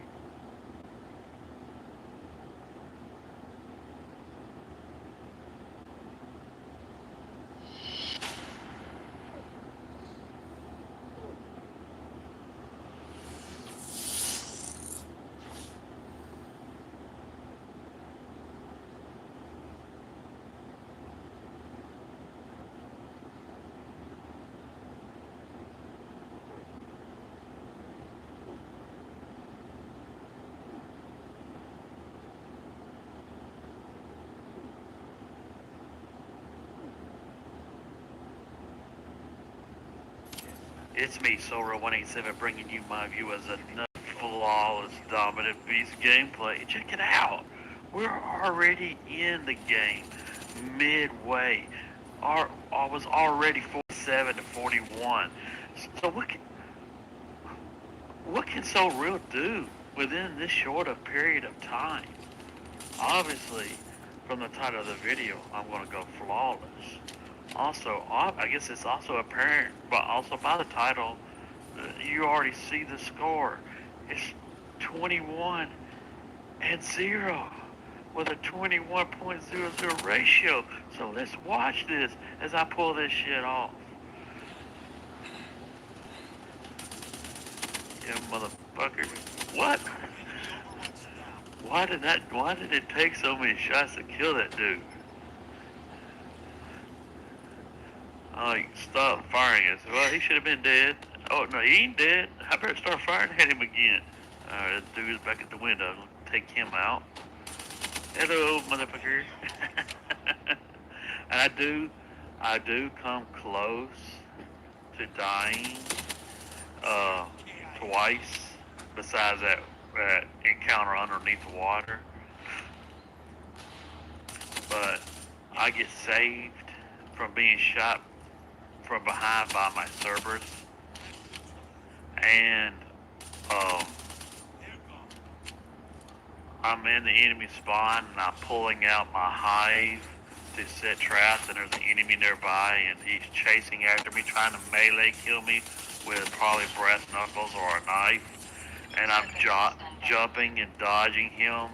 E: It's me, Sora187, bringing you my view as another flawless, dominant beast gameplay. Check it out. We're already in the game, midway. I was already 47 to 41. So what can So Real do within this short a period of time? Obviously, from the title of the video, I'm going to go flawless. Also, I guess it's also apparent, but also by the title, you already see the score. It's 21 and 0 with a 21.00 ratio. So let's watch this as I pull this shit off. Yeah, motherfucker. What? Why did it take so many shots to kill that dude? Oh, he stopped firing us. Well, he should have been dead. Oh, no, he ain't dead. I better start firing at him again. Alright, that dude's back at the window. Take him out. Hello, motherfucker. And I do come close to dying, twice, besides that encounter underneath the water. But I get saved from being shot from behind by my Cerberus, and
C: I'm in the enemy spawn and I'm pulling out my hive to set traps, and there's an enemy nearby and he's chasing after me, trying to melee kill me with probably brass knuckles or a knife. And I'm jumping and dodging him,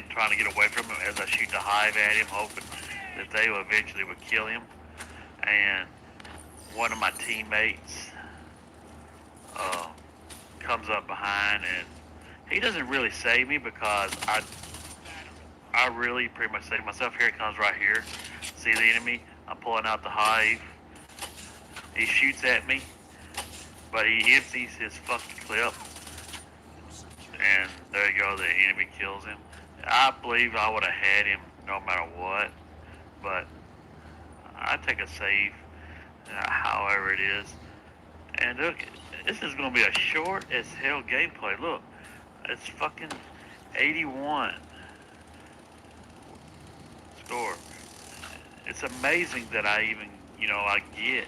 C: trying to get away from him as I shoot the hive at him, hoping that they eventually would kill him. And one of my teammates comes up behind, and he doesn't really save me because I really pretty much say to myself, here it comes right here. See the enemy? I'm pulling out the hive. He shoots at me, but he empties his fucking clip. And there you go, the enemy kills him. I believe I would have had him no matter what, but I take a save, however it is. And look, this is going to be a short as hell gameplay. Look, it's fucking 81 score. It's amazing that I even, I get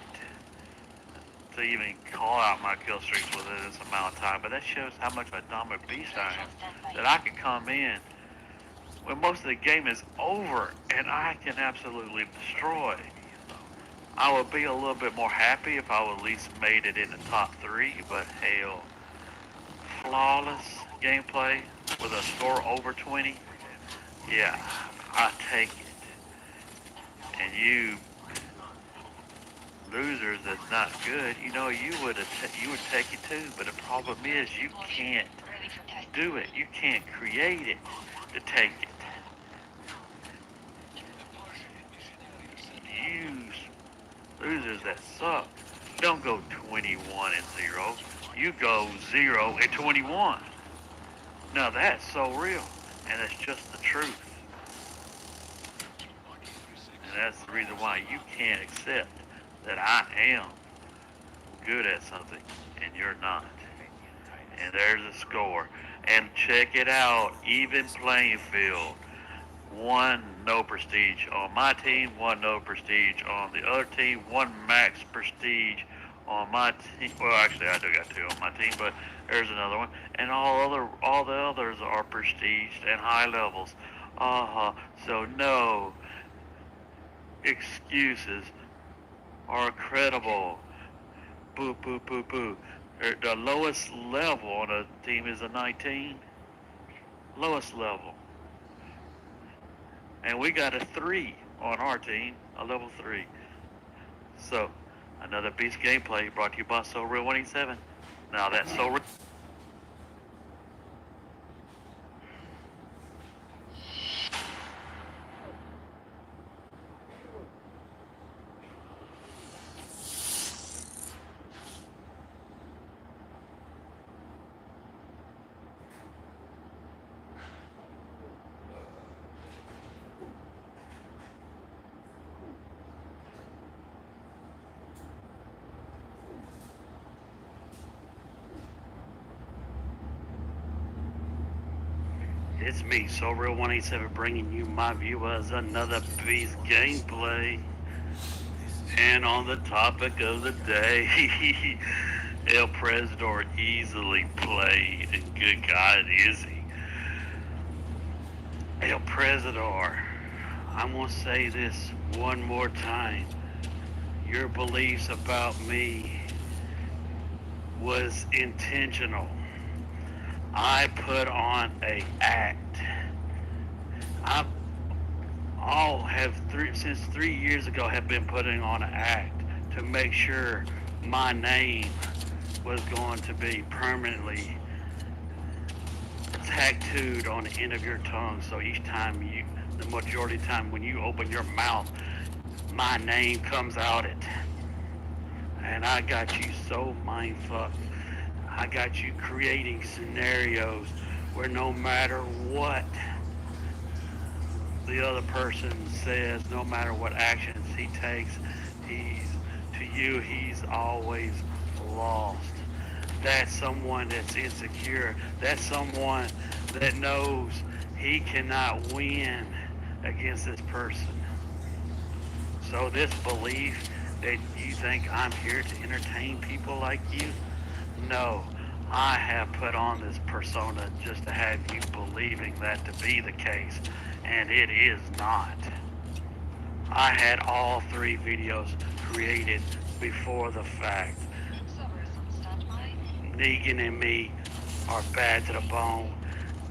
C: to even call out my kill streaks within this amount of time. But that shows how much of a dominant beast I am. That I can come in when most of the game is over and I can absolutely destroy. I would be a little bit more happy if I would at least made it in the top 3, but hell, flawless gameplay with a score over 20, yeah, I take it. And you losers that's not good, you would take it too, but the problem is you can't do it. You can't create it to take it. You losers that suck don't go 21-0. You go 0-21. Now that's so real, and it's just the truth. And that's the reason why you can't accept that I am good at something and you're not. And there's a score. And check it out, even playing field. 1 no prestige on my team, 1 no prestige on the other team, 1 max prestige on my team. Well, actually, I do got 2 on my team, but there's another one. And all the others are prestiged and high levels. So no excuses are credible. Boo, boo, boo, boo. The lowest level on a team is a 19. Lowest level. And we got a 3 on our team, a level 3. So, another beast gameplay brought to you by So Real 187. Now that's So Real. It's me, So Real 187, bringing you my viewers another beast gameplay. And on the topic of the day, El Presidor easily played, and good God, is he? El Presidor, I'm gonna say this one more time. Your beliefs about me was intentional. I put on a act. Since 3 years ago, have been putting on an act to make sure my name was going to be permanently tattooed on the end of your tongue. So each time the majority of the time when you open your mouth, my name comes out it. And I got you so mindfucked. I got you creating scenarios where no matter what the other person says, no matter what actions he takes, he's always lost. That's someone that's insecure. That's someone that knows he cannot win against this person. So this belief that you think I'm here to entertain people like you, no,
E: I have put on this persona just to have you believing that to be the case, and it is not. I had all 3 videos created before the fact.
A: Service on standby.
E: Negan and me are bad to the bone.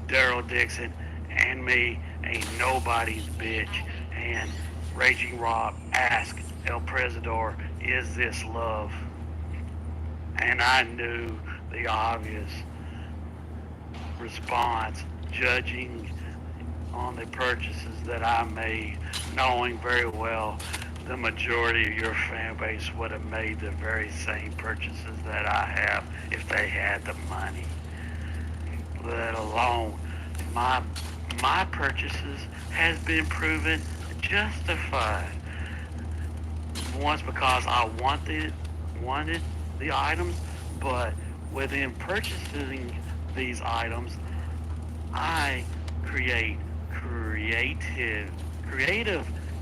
E: Daryl Dixon and me ain't nobody's bitch. And Raging Rob asked El Presidor, is this love? And I knew the obvious response, judging on the purchases that I made, knowing very well the majority of your fan base would have made the very same purchases that I have if they had the money. Let alone my purchases has been proven justified. Once because I wanted the items, but within purchasing these items, I create creative,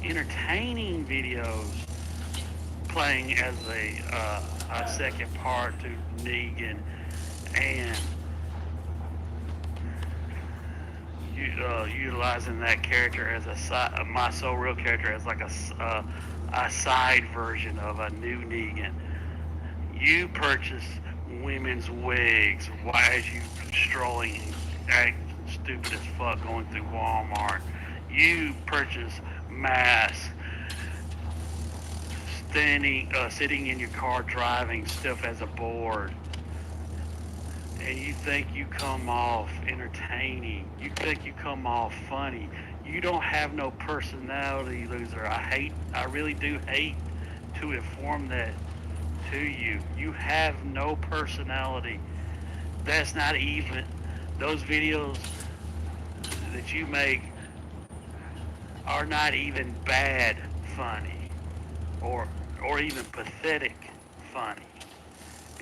E: entertaining videos, playing as a second part to Negan, and utilizing that character as my so real character as like a side version of a new Negan. You purchase women's wigs as you strolling, acting stupid as fuck going through Walmart. You purchase masks, sitting in your car driving stuff as a board. And you think you come off entertaining. You think you come off funny. You don't have no personality, loser. I really do hate to inform that to you. You have no personality. That's not even, those videos that you make are not even bad funny or even pathetic funny.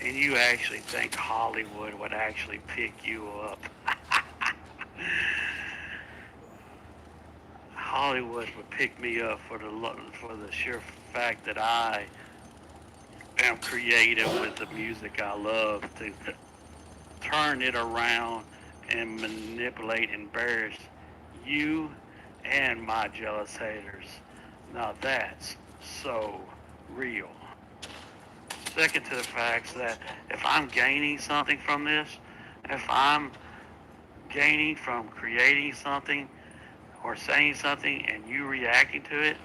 E: And you actually think Hollywood would actually pick you up. Hollywood would pick me up for the sheer fact that I am creative with the music I love to turn it around and manipulate and embarrass you and my jealous haters. Now that's so real. Second to the facts that if I'm gaining something from this, if I'm gaining from creating something or saying something and you reacting to it,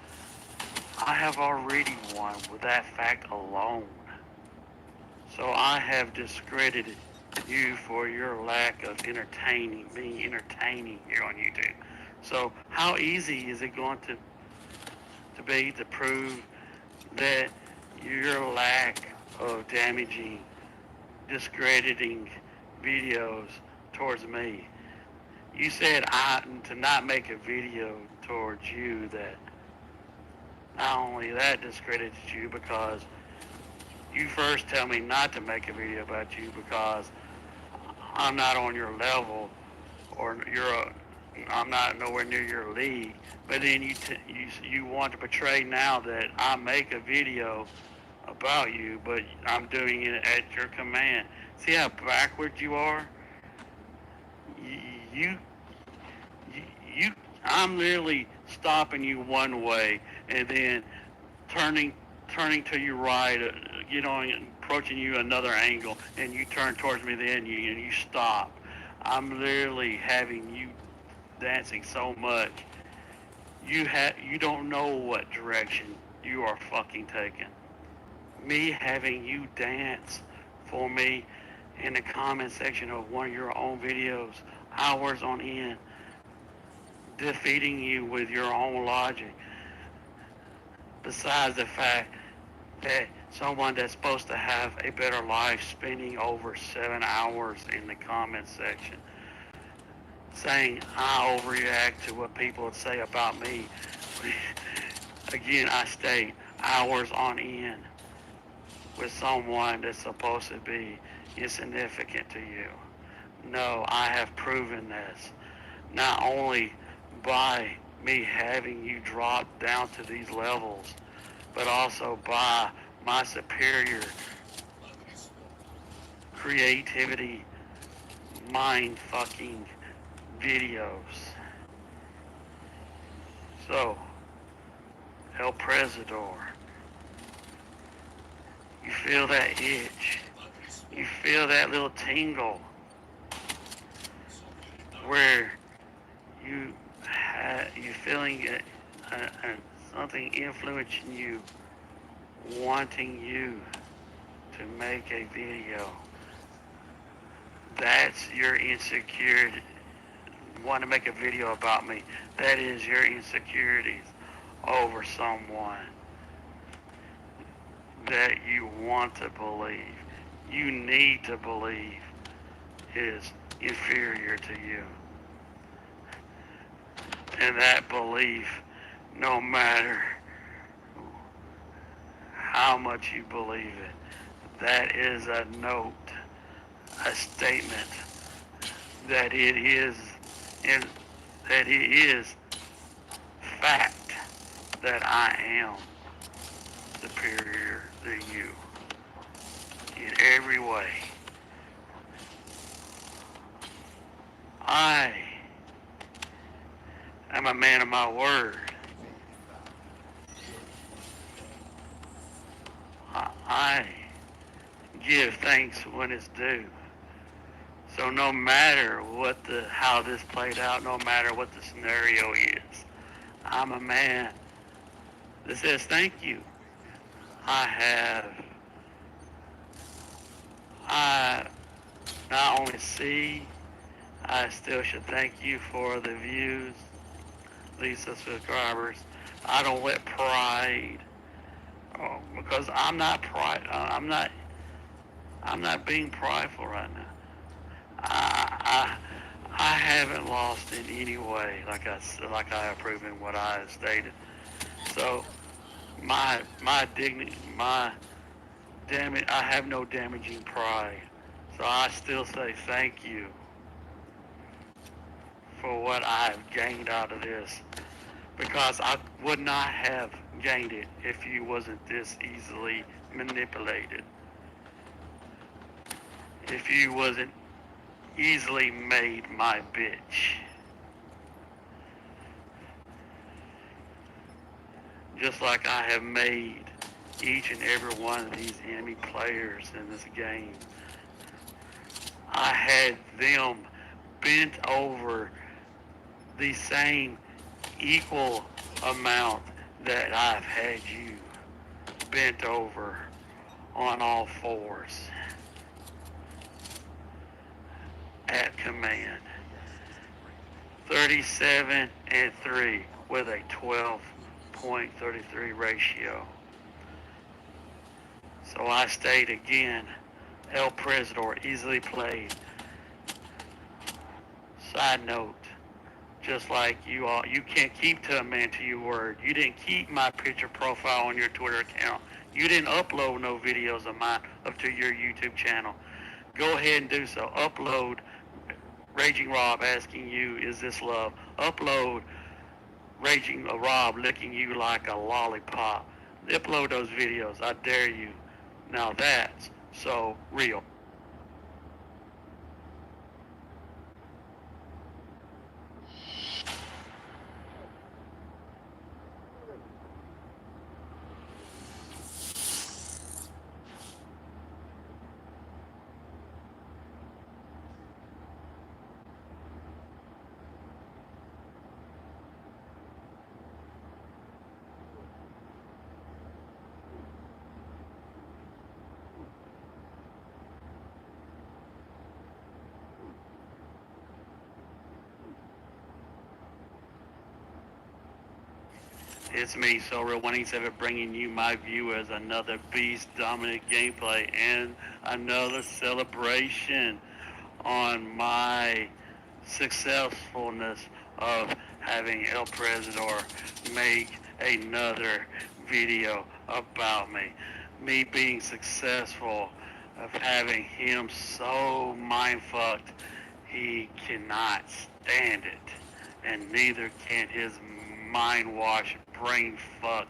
E: I have already won with that fact alone. So I have discredited you for your lack of being entertaining here on YouTube. So how easy is it going to be to prove that your lack of damaging, discrediting videos towards me? You said to not make a video towards you that not only that discredits you because you first tell me not to make a video about you because I'm not on your level or I'm not nowhere near your league. But then you want to portray now that I make a video about you, but I'm doing it at your command. See how backwards you are? You, you, I'm literally stopping you one way and then turning to your right, approaching you another angle, and you turn towards me then you stop. I'm literally having you dancing so much. You don't know what direction you are fucking taking. Me having you dance for me in the comment section of one of your own videos, hours on end, defeating you with your own logic. Besides the fact that someone that's supposed to have a better life spending over 7 hours in the comment section saying I overreact to what people would say about me. Again, I state hours on end with someone that's supposed to be insignificant to you. No, I have proven this. Not only by me having you drop down to these levels, but also by my superior creativity, mind fucking videos. So, El Presidor, you feel that itch, you feel that little tingle where you feeling something influencing you, wanting you to make a video. That's your insecurity. Want to make a video about me. That is your insecurities over someone that you want to believe, you need to believe is inferior to you. And that belief, no matter how much you believe it, that is a note, a statement that it is fact that I am superior than you in every way. I am a man of my word. I give thanks when it's due. So no matter how this played out, no matter what the scenario is, I'm a man that says thank you. I not only see, I still should thank you for the views, the subscribers. I don't let pride, because I'm not being prideful right now. I haven't lost in any way, like I have proven what I have stated. So my dignity, I have no damaging pride. So I still say thank you for what I have gained out of this, because I would not have gained it if you wasn't this easily manipulated. If you wasn't easily made my bitch. Just like I have made each and every one of these enemy players in this game. I had them bent over the same equal amount that I've had you bent over on all fours at command. 37 and 3 with a 12.33 ratio. So I state again, El Presidor easily played. Side note, just like you all, you can't keep to a man to your word. You didn't keep my picture profile on your Twitter account. You didn't upload no videos of mine up to your YouTube channel. Go ahead and do so. Upload Raging Rob asking you, is this love? Upload Raging Rob licking you like a lollipop. Upload those videos. I dare you. Now that's so real. It's me, So Real 187, bringing you my view as another beast dominant gameplay and another celebration on my successfulness of having El Presidor make another video about me. Me being successful of having him so mind-fucked he cannot stand it, and neither can his mind-wash, brain-fuck,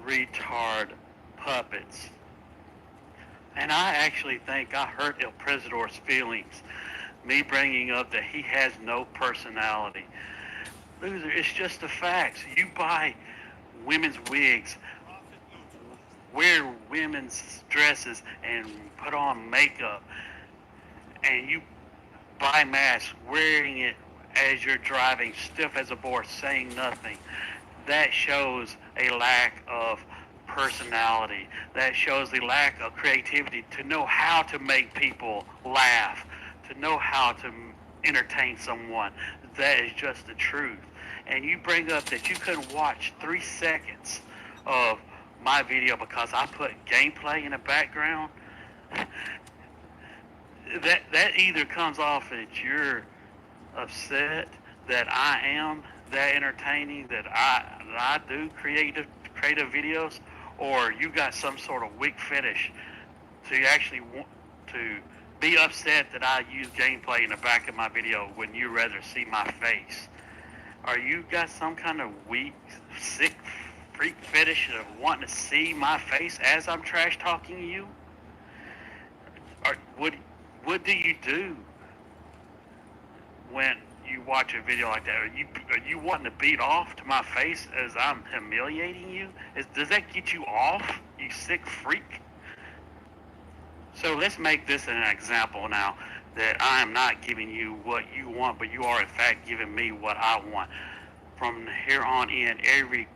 E: retard puppets And I actually think I hurt El Presidor's feelings, me bringing up that he has no personality. Loser, it's just the facts. You buy women's wigs, wear women's dresses, and put on makeup, and you buy masks, wearing it as you're driving, stiff as a board, saying nothing. That shows a lack of personality. That shows the lack of creativity to know how to make people laugh, to know how to entertain someone. That is just the truth. And you bring up that you couldn't watch 3 seconds of my video because I put gameplay in the background. That either comes off that you're upset that I am that entertaining, that I do creative videos, or you got some sort of weak fetish to actually want to be upset that I use gameplay in the back of my video when you rather see my face. Are you got some kind of weak, sick freak fetish of wanting to see my face as I'm trash talking you? Or what do you do when you watch a video like that? Are you wanting to beat off to my face as I'm humiliating you? Does that get you off, you sick freak? So let's make this an example now that I am not giving you what you want, but you are in fact giving me what I want. From here on in, every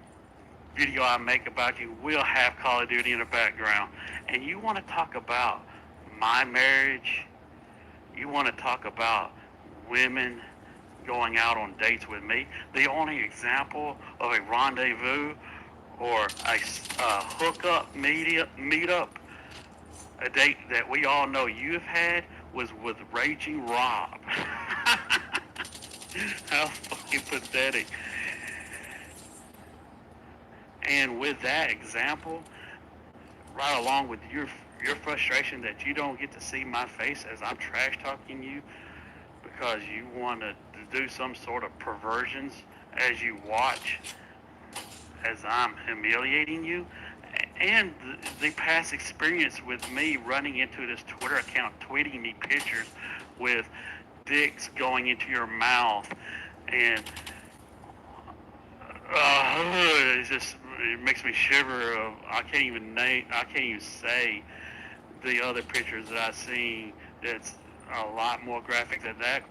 E: video I make about you will have Call of Duty in the background. And you want to talk about my marriage? You want to talk about women going out on dates with me? The only example of a rendezvous or a hookup meetup, a date that we all know you've had, was with Raging Rob. How fucking pathetic. And with that example, right along with your frustration that you don't get to see my face as I'm trash talking you because you want to do some sort of perversions as you watch as I'm humiliating you, and the past experience with me running into this Twitter account, tweeting me pictures with dicks going into your mouth, and it makes me shiver. I can't even say the other pictures that I've seen. That's a lot more graphic than that.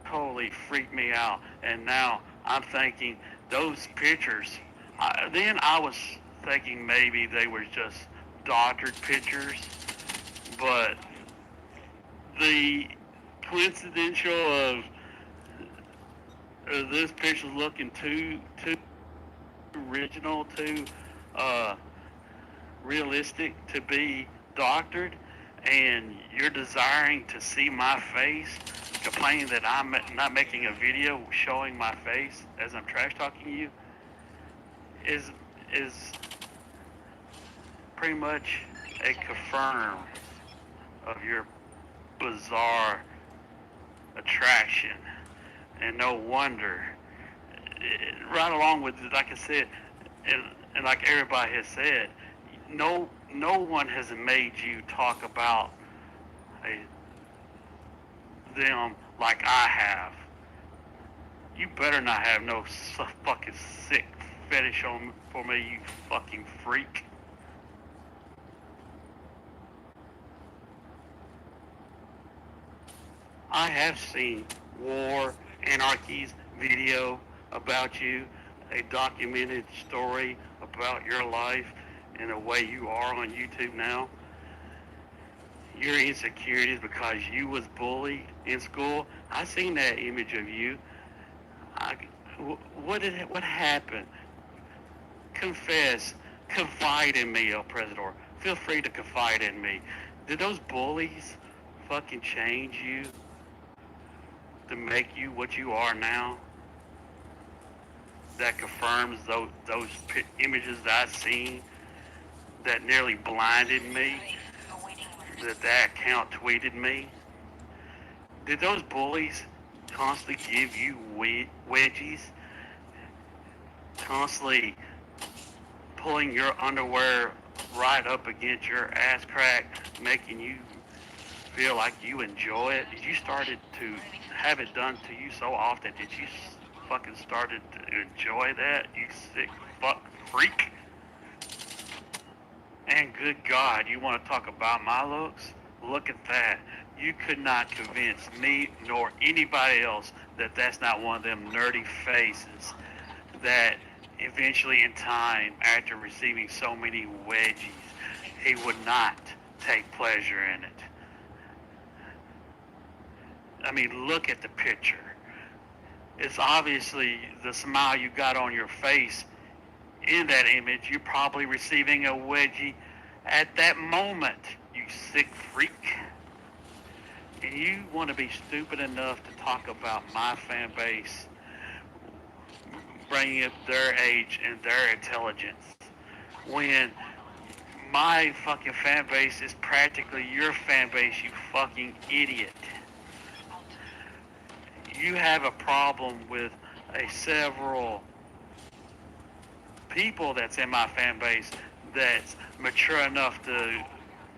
E: Totally freaked me out. And now I'm thinking those pictures. Then I was thinking maybe they were just doctored pictures, but the coincidential of this picture looking too original, too realistic to be doctored, and you're desiring to see my face, complaining that I'm not making a video showing my face as I'm trash talking you, is pretty much a confirm of your bizarre attraction. And no wonder, right along with it, like I said, and like everybody has said, no one has made you talk about them like I have. You better not have no fucking sick fetish for me, you fucking freak. I have seen War Anarchy's video about you, a documented story about your life and the way you are on YouTube now. Your insecurities because you was bullied in school. I seen that image of you. What happened? Confess. Confide in me, El Presidor. Feel free to confide in me. Did those bullies fucking change you to make you what you are now? That confirms those images that I've seen that nearly blinded me, that account tweeted me. Did those bullies constantly give you wedgies, constantly pulling your underwear right up against your ass crack, making you feel like you enjoy it? Did you started to have it done to you so often? Did you fucking started to enjoy that? You sick fuck freak? And good God, you want to talk about my looks? Look at that. You could not convince me nor anybody else that that's not one of them nerdy faces that eventually in time, after receiving so many wedgies, he would not take pleasure in it. I mean, look at the picture. It's obviously the smile you got on your face in that image. You're probably receiving a wedgie at that moment, you sick freak. And you want to be stupid enough to talk about my fan base, bringing up their age and their intelligence, when my fucking fan base is practically your fan base, you fucking idiot. You have a problem with several people that's in my fan base that's mature enough to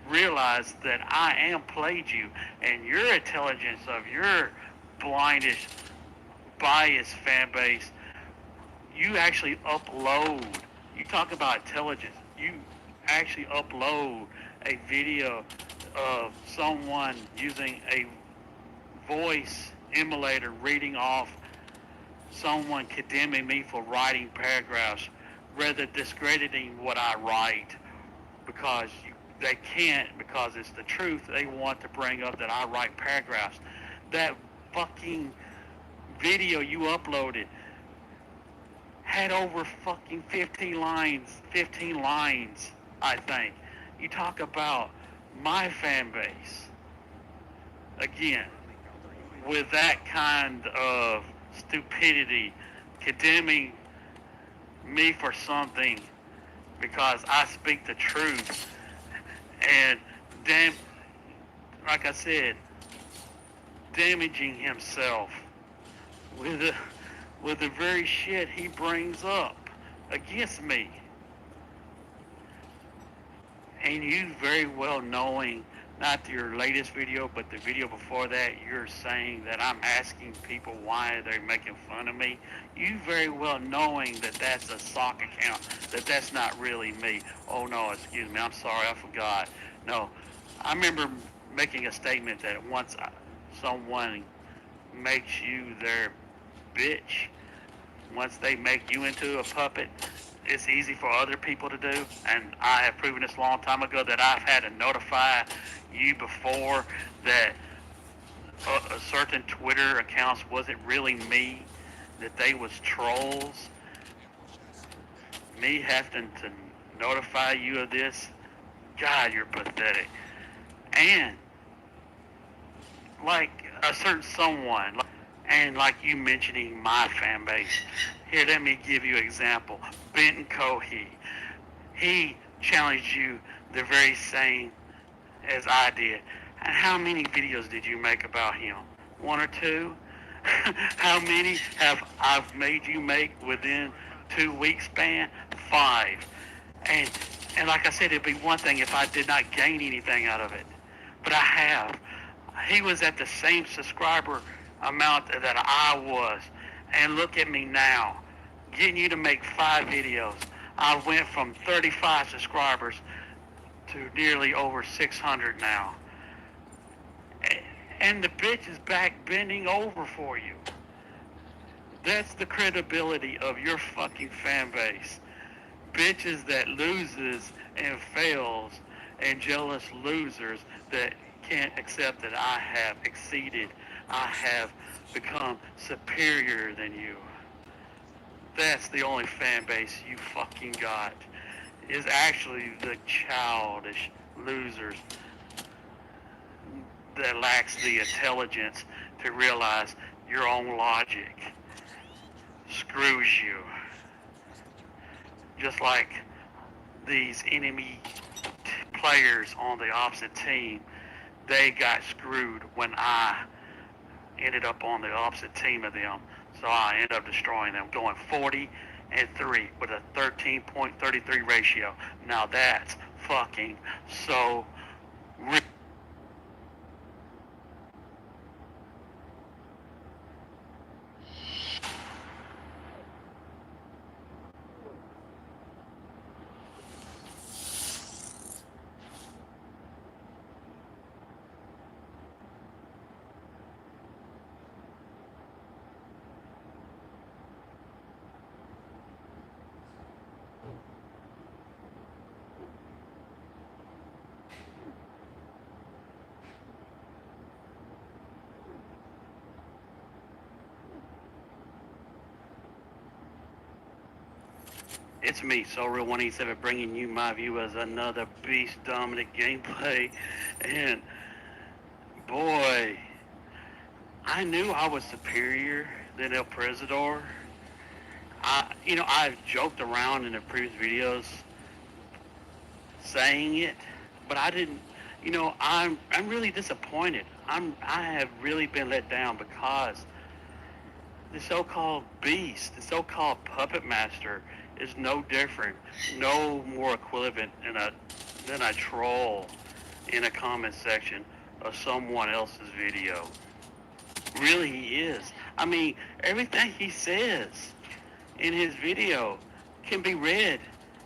E: realize that I am played you, and your intelligence of your blindish, biased fan base, you actually upload, you talk about intelligence, you actually upload a video of someone using a voice emulator reading off someone condemning me for writing paragraphs, rather discrediting what I write because they can't, because it's the truth. They want to bring up that I write paragraphs. That fucking video you uploaded had over fucking 15 lines, I think. You talk about my fan base. Again, with that kind of stupidity, condemning me for something because I speak the truth, and like I said, damaging himself with the very shit he brings up against me. And you very well knowing, not your latest video, but the video before that, you're saying that I'm asking people why they're making fun of me. You very well knowing that that's a sock account, that that's not really me. Oh no, excuse me, I'm sorry, I forgot. No, I remember making a statement that once someone makes you their bitch, once they make you into a puppet, it's easy for other people to do. And I have proven this a long time ago that I've had to notify you before that a certain Twitter accounts wasn't really me, that they was trolls. Me having to notify you of this, God, you're pathetic. And like a certain someone, and like you mentioning my fan base. Here, let me give you an example. Benton Cohey. He challenged you the very same as I did. And how many videos did you make about him? One or two? How many have I've made you make within 2 weeks span? 5. And like I said, it'd be one thing if I did not gain anything out of it. But I have. He was at the same subscriber amount that I was. And look at me now, getting you to make 5 videos. I went from 35 subscribers to nearly over 600 now. And the bitch is back bending over for you. That's the credibility of your fucking fan base. Bitches that loses and fails, and jealous losers that can't accept that I have exceeded, I have become superior than you. That's the only fan base you fucking got, is actually the childish losers that lacks the intelligence to realize your own logic screws you. Just like these enemy players on the opposite team, they got screwed when I ended up on the opposite team of them. So I ended up destroying them, going 40-3 with a 13.33 ratio. Now that's fucking so real. It's me, So Real 187, bringing you my view as another beast dominant gameplay. And boy, I knew I was superior than El Presidor. I've joked around in the previous videos saying it, but I didn't. I'm really disappointed. I have really been let down because the so-called beast, the so-called puppet master, is no different, no more equivalent than a troll in a comment section of someone else's video. Really, he is. I mean, everything he says in his video can be read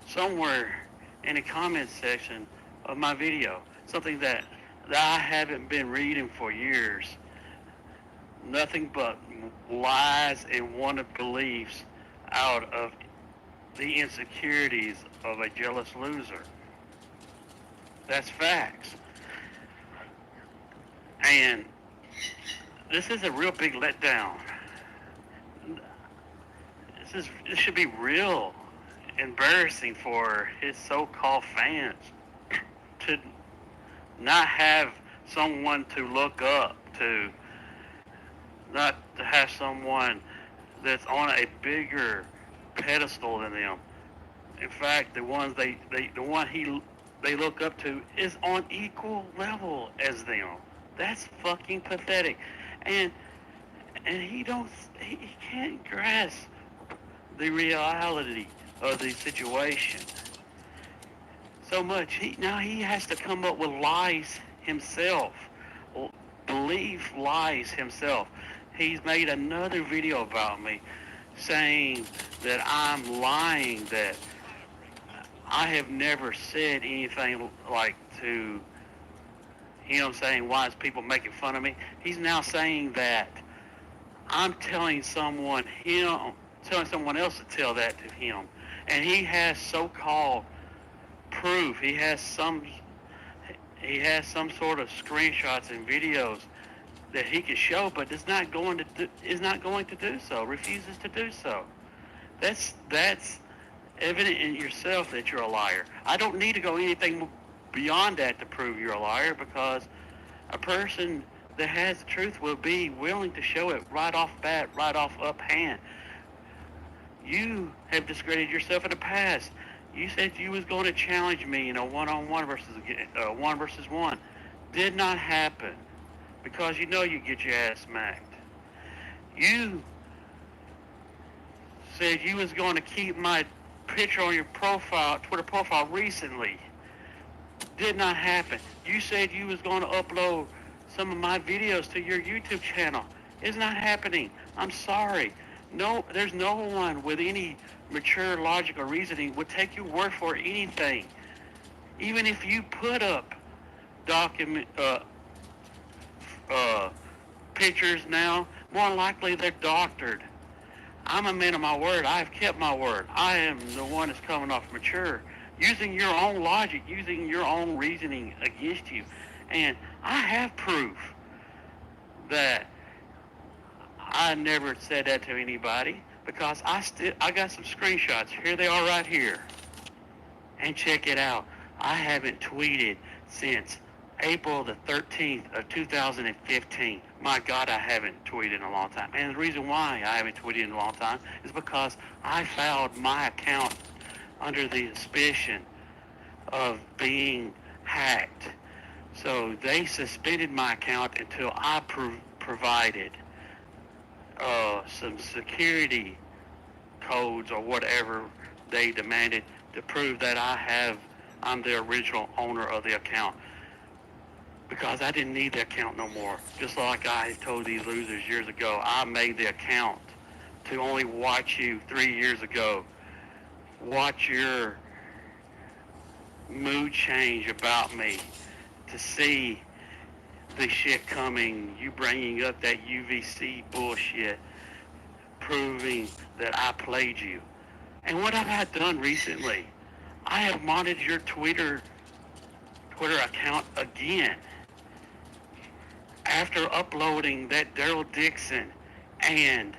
E: somewhere in the comment section of my video. Something that I haven't been reading for years. Nothing but lies and wanted beliefs out of the insecurities of a jealous loser. That's facts. And this is a real big letdown. This should be real embarrassing for his so-called fans to not have someone to look up to, not to have someone that's on a bigger pedestal than them. In fact, the one they look up to is on equal level as them. That's fucking pathetic. And he can't grasp the reality of the situation so much. He has to come up with lies himself, believe lies himself. He's made another video about me saying that I'm lying, that I have never said anything like to him, saying, why is people making fun of me? He's now saying that I'm telling someone else to tell that to him. And he has so-called proof. He has some sort of screenshots and videos that he can show, but is not going to do so. Refuses to do so. That's evident in yourself that you're a liar. I don't need to go anything beyond that to prove you're a liar, because a person that has the truth will be willing to show it right off bat, right off up hand. You have discredited yourself in the past. You said you was going to challenge me in a one-on-one versus one versus one. Did not happen, because you know you get your ass smacked. You said you was going to keep my picture on your profile, Twitter profile, recently. Did not happen. You said you was going to upload some of my videos to your YouTube channel. It's not happening. I'm sorry. No, there's no one with any mature logic or reasoning would take your word for anything. Even if you put up pictures now, more likely they're doctored. I'm a man of my word. I've kept my word. I am the one that's coming off mature, using your own logic, using your own reasoning against you. And I have proof that I never said that to anybody, because I got some screenshots. Here they are right here. And check it out. I haven't tweeted since April the 13th of 2015. My God, I haven't tweeted in a long time. And the reason why I haven't tweeted in a long time is because I filed my account under the suspicion of being hacked. So they suspended my account until I provided some security codes or whatever they demanded to prove that I have I'm the original owner of the account because I didn't need the account no more. Just like I told these losers years ago, I made the account to only watch you 3 years ago. Watch your mood change about me, to see the shit coming, you bringing up that UVC bullshit, proving that I played you. And what have I done recently? I have modded your Twitter account again after uploading that Daryl Dixon and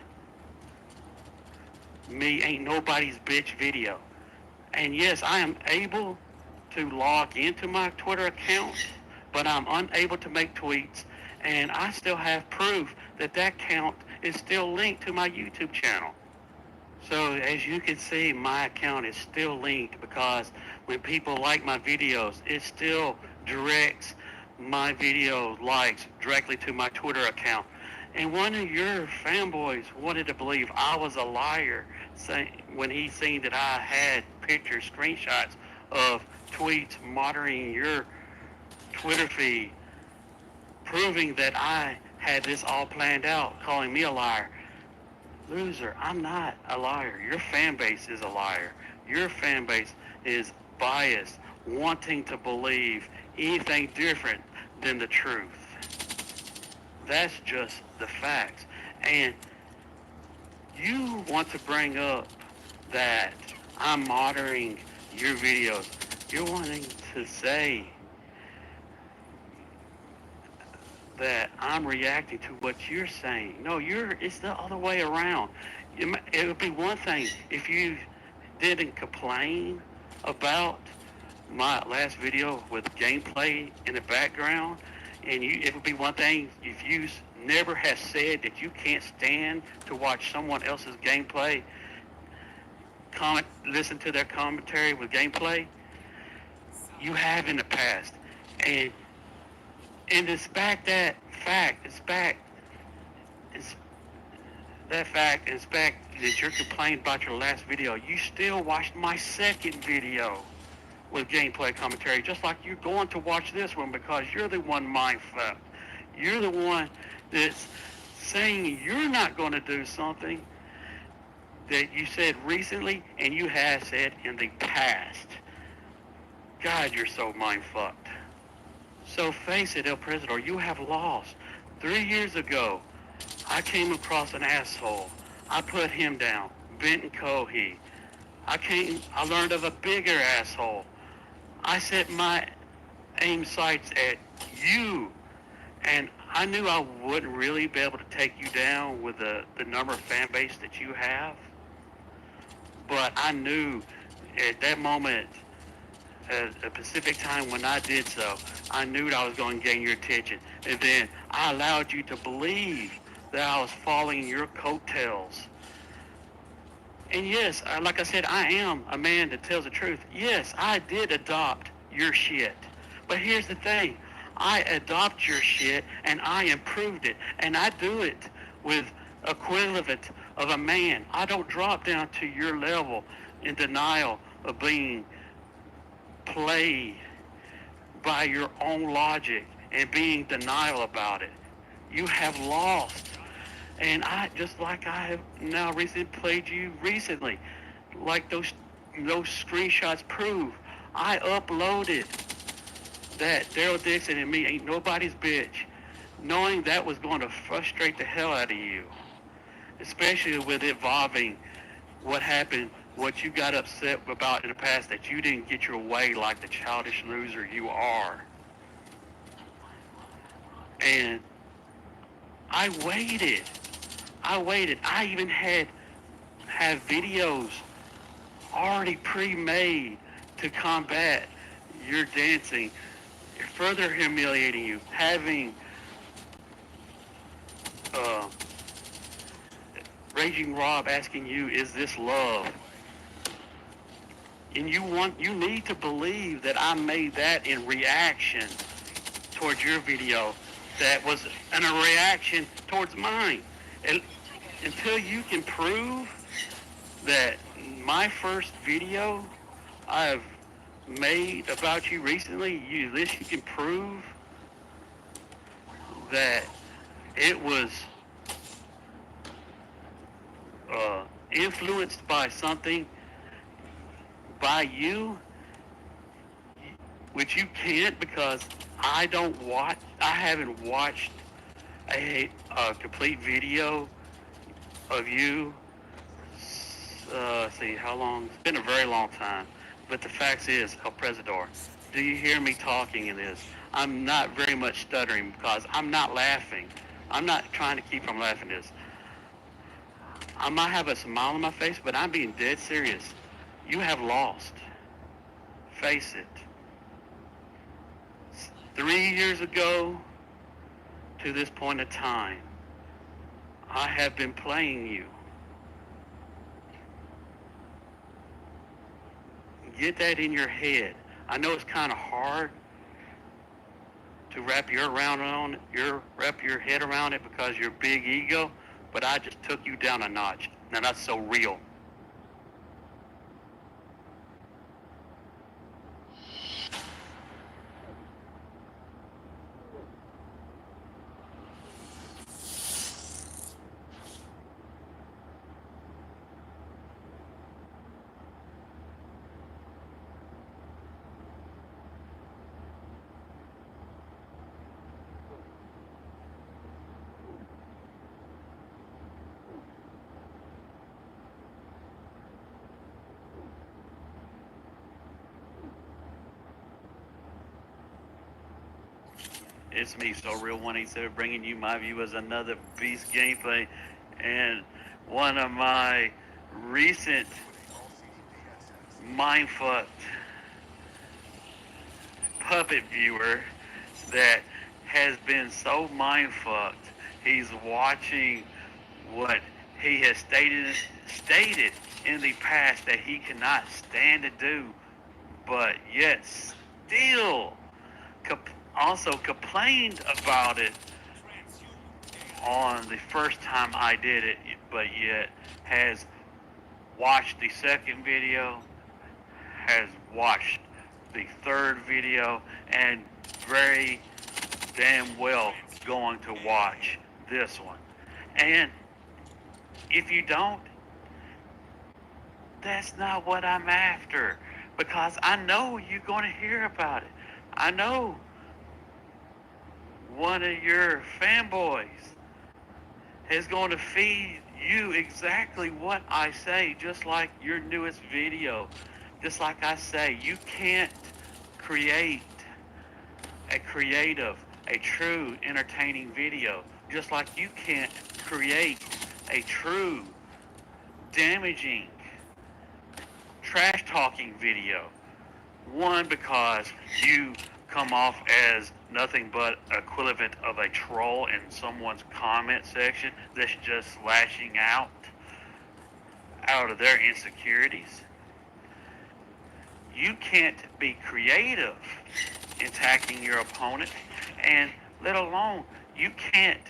E: me ain't nobody's bitch video. And yes, I am able to log into my Twitter account, but I'm unable to make tweets, and I still have proof that that account is still linked to my YouTube channel. So as you can see, my account is still linked because when people like my videos, it still directs my video likes directly to my Twitter account. And one of your fanboys wanted to believe I was a liar when he seen that I had pictures, screenshots of tweets monitoring your Twitter feed, proving that I had this all planned out, calling me a liar. Loser, I'm not a liar. Your fan base is a liar. Your fan base is biased, wanting to believe anything different than the truth. That's just the facts. And you want to bring up that I'm monitoring your videos. You're wanting to say that I'm reacting to what you're saying. No, it's the other way around. It would be one thing if you didn't complain about my last video with gameplay in the background, and it would be one thing if you never have said that you can't stand to watch someone else's gameplay, listen to their commentary with gameplay. You have in the past, and it's back that fact. It's back that you're complaining about your last video. You still watched my second video with gameplay commentary, just like you're going to watch this one because you're the one mind-fucked. You're the one that's saying you're not going to do something that you said recently and you have said in the past. God, you're so mind-fucked. So face it, El Presidor, you have lost. 3 years ago, I came across an asshole. I put him down, Benton Cohey. I learned of a bigger asshole. I set my aim sights at you, and I knew I wouldn't really be able to take you down with the number of fan base that you have. But I knew at that moment, at a specific time when I did so, I knew that I was going to gain your attention. And then I allowed you to believe that I was following your coattails. And yes, like I said, I am a man that tells the truth. Yes, I did adopt your shit. But here's the thing. I adopt your shit and I improved it. And I do it with equivalent of a man. I don't drop down to your level in denial of being played by your own logic and being denial about it. You have lost. And I, just like I have now recently played you recently, like those screenshots prove, I uploaded that Daryl Dixon and me ain't nobody's bitch, knowing that was going to frustrate the hell out of you, especially with involving what happened, what you got upset about in the past, that you didn't get your way like the childish loser you are. And I waited. I even have videos already pre-made to combat your dancing, further humiliating you, having Raging Rob asking you, is this love? And you need to believe that I made that in reaction towards your video that was a reaction towards mine. And until you can prove that my first video, I've made about you recently, at least you can prove that it was influenced by something by you, which you can't because I haven't watched a complete video of you. See how long? It's been a very long time. But the fact is, El Presidor, do you hear me talking in this? I'm not very much stuttering because I'm not laughing. I'm not trying to keep from laughing this. I might have a smile on my face, but I'm being dead serious. You have lost. Face it. 3 years ago to this point in time, I have been playing you. Get that in your head. I know it's kind of hard to wrap your head around it because your big ego, but I just took you down a notch. Now that's so real. It's me, So Real 187, bringing you my view as another beast gameplay, and one of my recent mindfucked puppet viewer that has been so mindfucked. He's watching what he has stated in the past that he cannot stand to do, but yet still also complained about it on the first time I did it, but yet has watched the second video, has watched the third video, and very damn well going to watch this one. And if you don't, that's not what I'm after, because I know you're going to hear about it. I know one of your fanboys is going to feed you exactly what I say, just like your newest video. Just like I say, you can't create a creative, a true entertaining video, just like you can't create a true damaging trash talking video. One, because you come off as nothing but equivalent of a troll in someone's comment section that's just lashing out of their insecurities. You can't be creative in attacking your opponent, and let alone you can't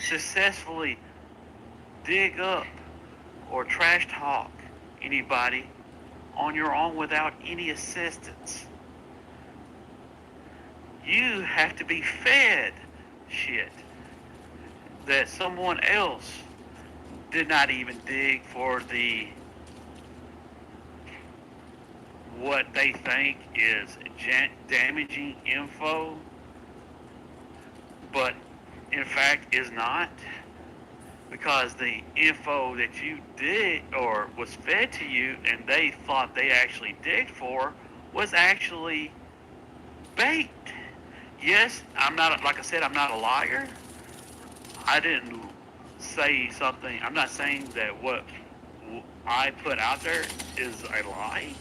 E: successfully dig up or trash talk anybody on your own without any assistance. You have to be fed shit that someone else did not even dig for the what they think is damaging info, but in fact is not, because the info that you did or was fed to you and they thought they actually digged for was actually baked. Yes, I'm not, like I said, I'm not a liar. I didn't say something, I'm not saying that what I put out there is a lie.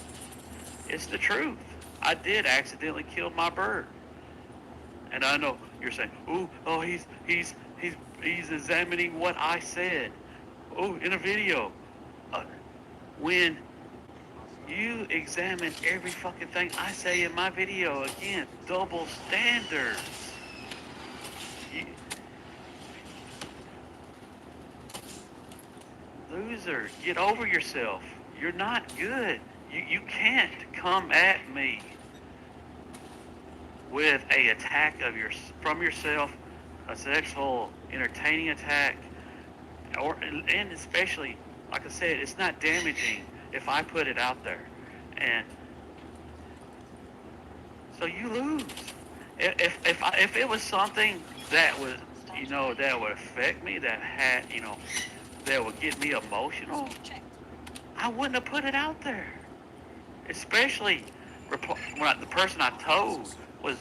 E: It's the truth. I did accidentally kill my bird. And I know you're saying, he's examining what I said. Oh, in a video. When you examine every fucking thing I say in my video, again, double standards. Loser, get over yourself. You're not good. You can't come at me with a attack of from yourself, a sexual entertaining attack, and especially, like I said, it's not damaging if I put it out there, and so you lose. If it was something that was, that would affect me, that had, that would get me emotional, I wouldn't have put it out there. Especially when the person I told was,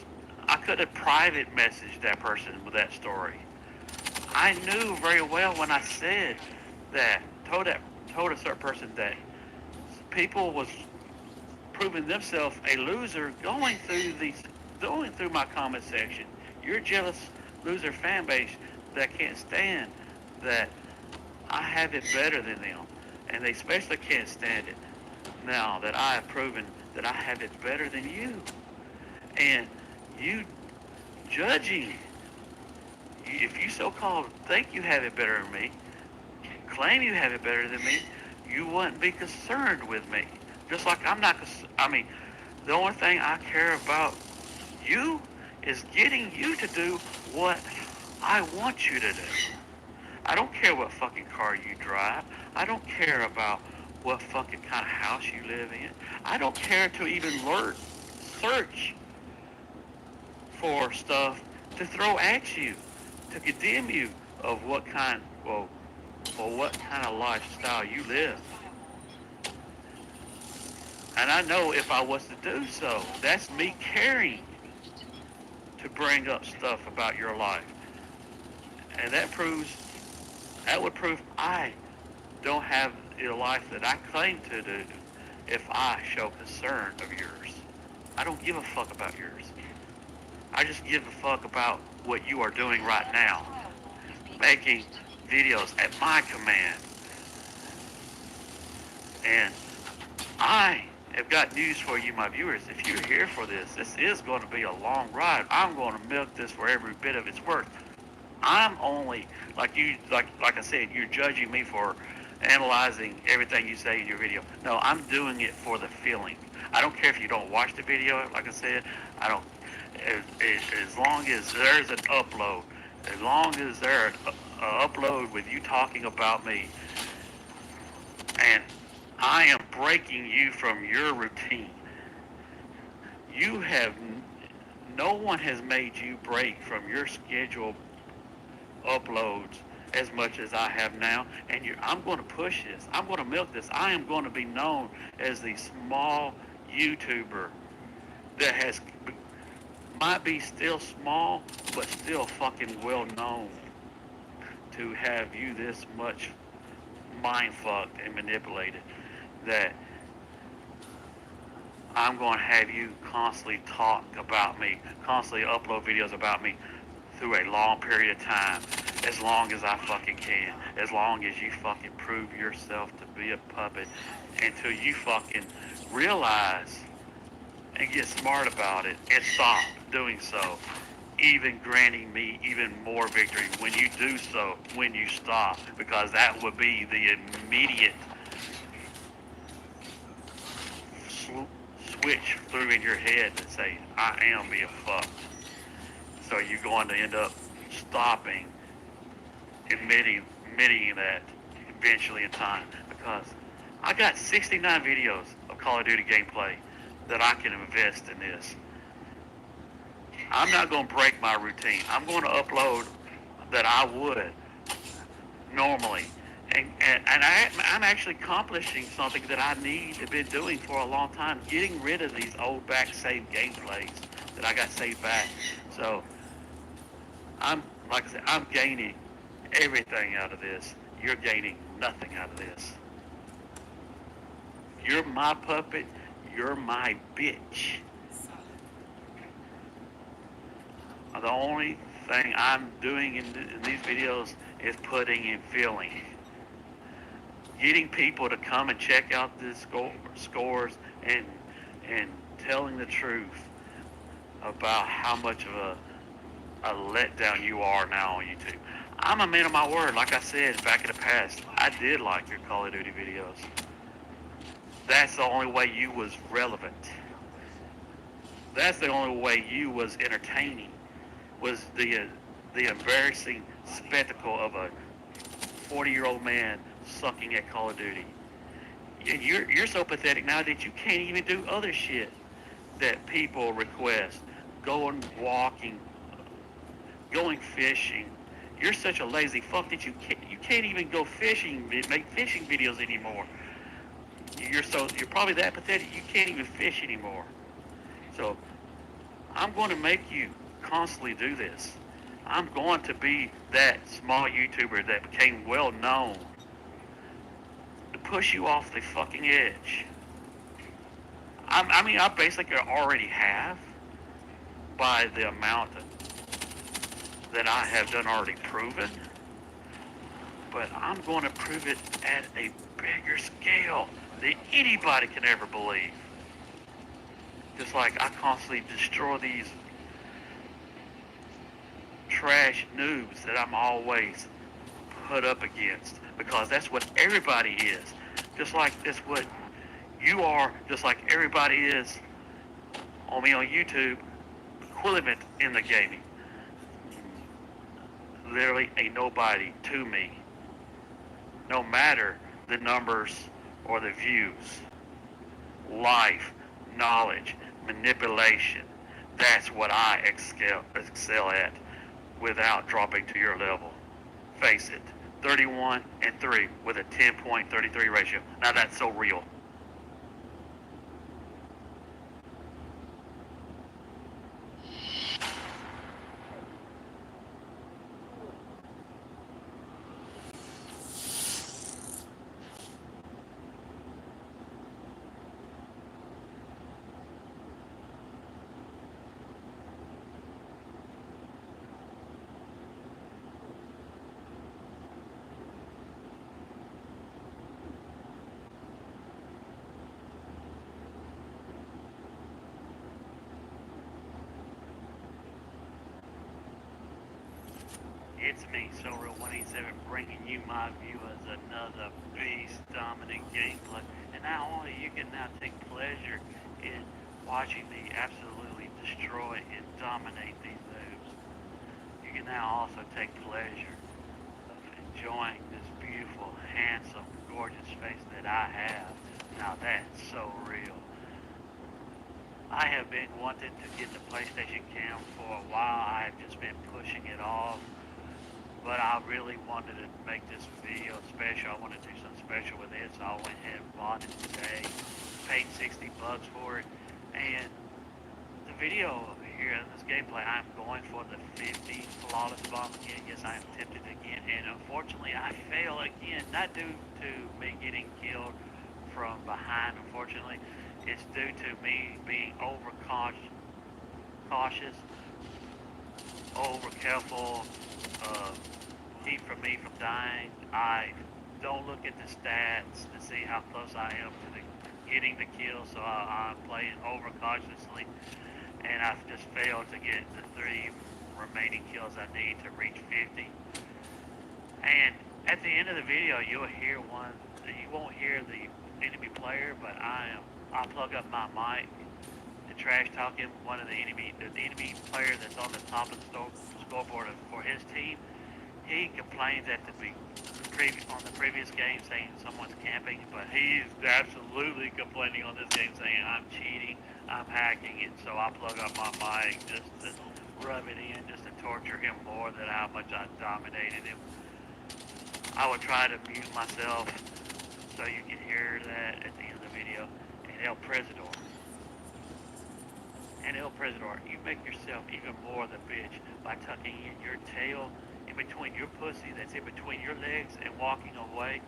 E: I could have private messaged that person with that story. I knew very well when I said that, told a certain person that people was proving themselves a loser going through my comment section. You're a jealous loser fan base that can't stand that I have it better than them, and they especially can't stand it now that I have proven that I have it better than you. And you judging, if you so-called think you have it better than me, claim you have it better than me, you wouldn't be concerned with me. Just like I'm not, the only thing I care about you is getting you to do what I want you to do. I don't care what fucking car you drive. I don't care about what fucking kind of house you live in. I don't care to even search for stuff to throw at you, to condemn you of what kind, or what kind of lifestyle you live. And I know if I was to do so, that's me caring to bring up stuff about your life. And that would prove I don't have the life that I claim to do if I show concern of yours. I don't give a fuck about yours. I just give a fuck about what you are doing right now. Making videos at my command. And I have got news for you, my viewers. If you're here for this, this is going to be a long ride. I'm going to milk this for every bit of its worth. I'm only, like I said, you're judging me for analyzing everything you say in your video. No, I'm doing it for the feeling. I don't care if you don't watch the video, like I said. I don't, as long as there's an upload, as long as there's an upload with you talking about me, and I am breaking you from your routine. No one has made you break from your scheduled uploads as much as I have now, and I'm going to push this. I'm going to milk this. I am going to be known as the small YouTuber that might be still small, but still fucking well known to have you this much mind fucked and manipulated that I'm going to have you constantly talk about me, constantly upload videos about me through a long period of time, as long as I fucking can, as long as you fucking prove yourself to be a puppet, until you fucking realize and get smart about it and stop doing so, even granting me even more victory when you do so, when you stop, because that would be the immediate switch through in your head that say, I am being fucked. So you're going to end up stopping, admitting that eventually in time, because I got 69 videos of Call of Duty gameplay that I can invest in this. I'm not going to break my routine. I'm going to upload that I would normally. And I'm actually accomplishing something that I need to be doing for a long time, getting rid of these old back saved gameplays that I got saved back. So like I said, I'm gaining everything out of this. You're gaining nothing out of this. You're my puppet. You're my bitch. The only thing I'm doing in these videos is putting in feeling. Getting people to come and check out the scores and telling the truth about how much of a letdown you are now on YouTube. I'm a man of my word. Like I said back in the past, I did like your Call of Duty videos. That's the only way you was relevant. That's the only way you was entertaining, was the embarrassing spectacle of a 40-year-old man sucking at Call of Duty. And you're so pathetic now that you can't even do other shit that people request. Going walking, going fishing. You're such a lazy fuck that you can't even go fishing, make fishing videos anymore. You're probably that pathetic you can't even fish anymore. So I'm going to make you constantly do this. I'm going to be that small YouTuber that became well known to push you off the fucking edge. I basically already have by the amount that I have done already proven, but I'm going to prove it at a bigger scale than anybody can ever believe. Just like I constantly destroy these trash noobs that I'm always put up against, because that's what everybody is. Just like that's what you are, just like everybody is on me on YouTube, equivalent in the gaming. Literally a nobody to me, no matter the numbers or the views. Life, knowledge, manipulation, that's what I excel at without dropping to your level. Face it, 31-3 with a 10.33 ratio. Now that's so real. It's me, SoReal187, bringing you my view as another beast dominant gameplay. And not only you can now take pleasure in watching me absolutely destroy and dominate these moves, you can now also take pleasure of enjoying this beautiful, handsome, gorgeous face that I have. Now that's so real. I have been wanting to get the PlayStation Cam for a while. I have just been pushing it off. But I really wanted to make this video special. I wanted to do something special with it, so I went ahead and bought it today. Paid $60 for it. And the video here in this gameplay, I'm going for the 50 flawless bomb again. Yes, I am tempted again. And unfortunately, I fail again. Not due to me getting killed from behind, unfortunately. It's due to me being overcautious, over careful, keep from me from dying. I don't look at the stats to see how close I am to getting the kill, so I'm playing overcautiously, and I've just failed to get the 3 remaining kills I need to reach 50. And at the end of the video, you'll hear you won't hear the enemy player, but I'll plug up my mic and trash talking one of the enemy player that's on the top of the scoreboard for his team. He complains on the previous game saying someone's camping, but he's absolutely complaining on this game saying I'm cheating, I'm hacking it. So I plug up my mic just to rub it in, just to torture him more than how much I dominated him. I would try to mute myself so you can hear that at the end of the video. And El Presidor. And El Presidor, you make yourself even more the bitch by tucking in your tail in between your pussy that's in between your legs and walking away,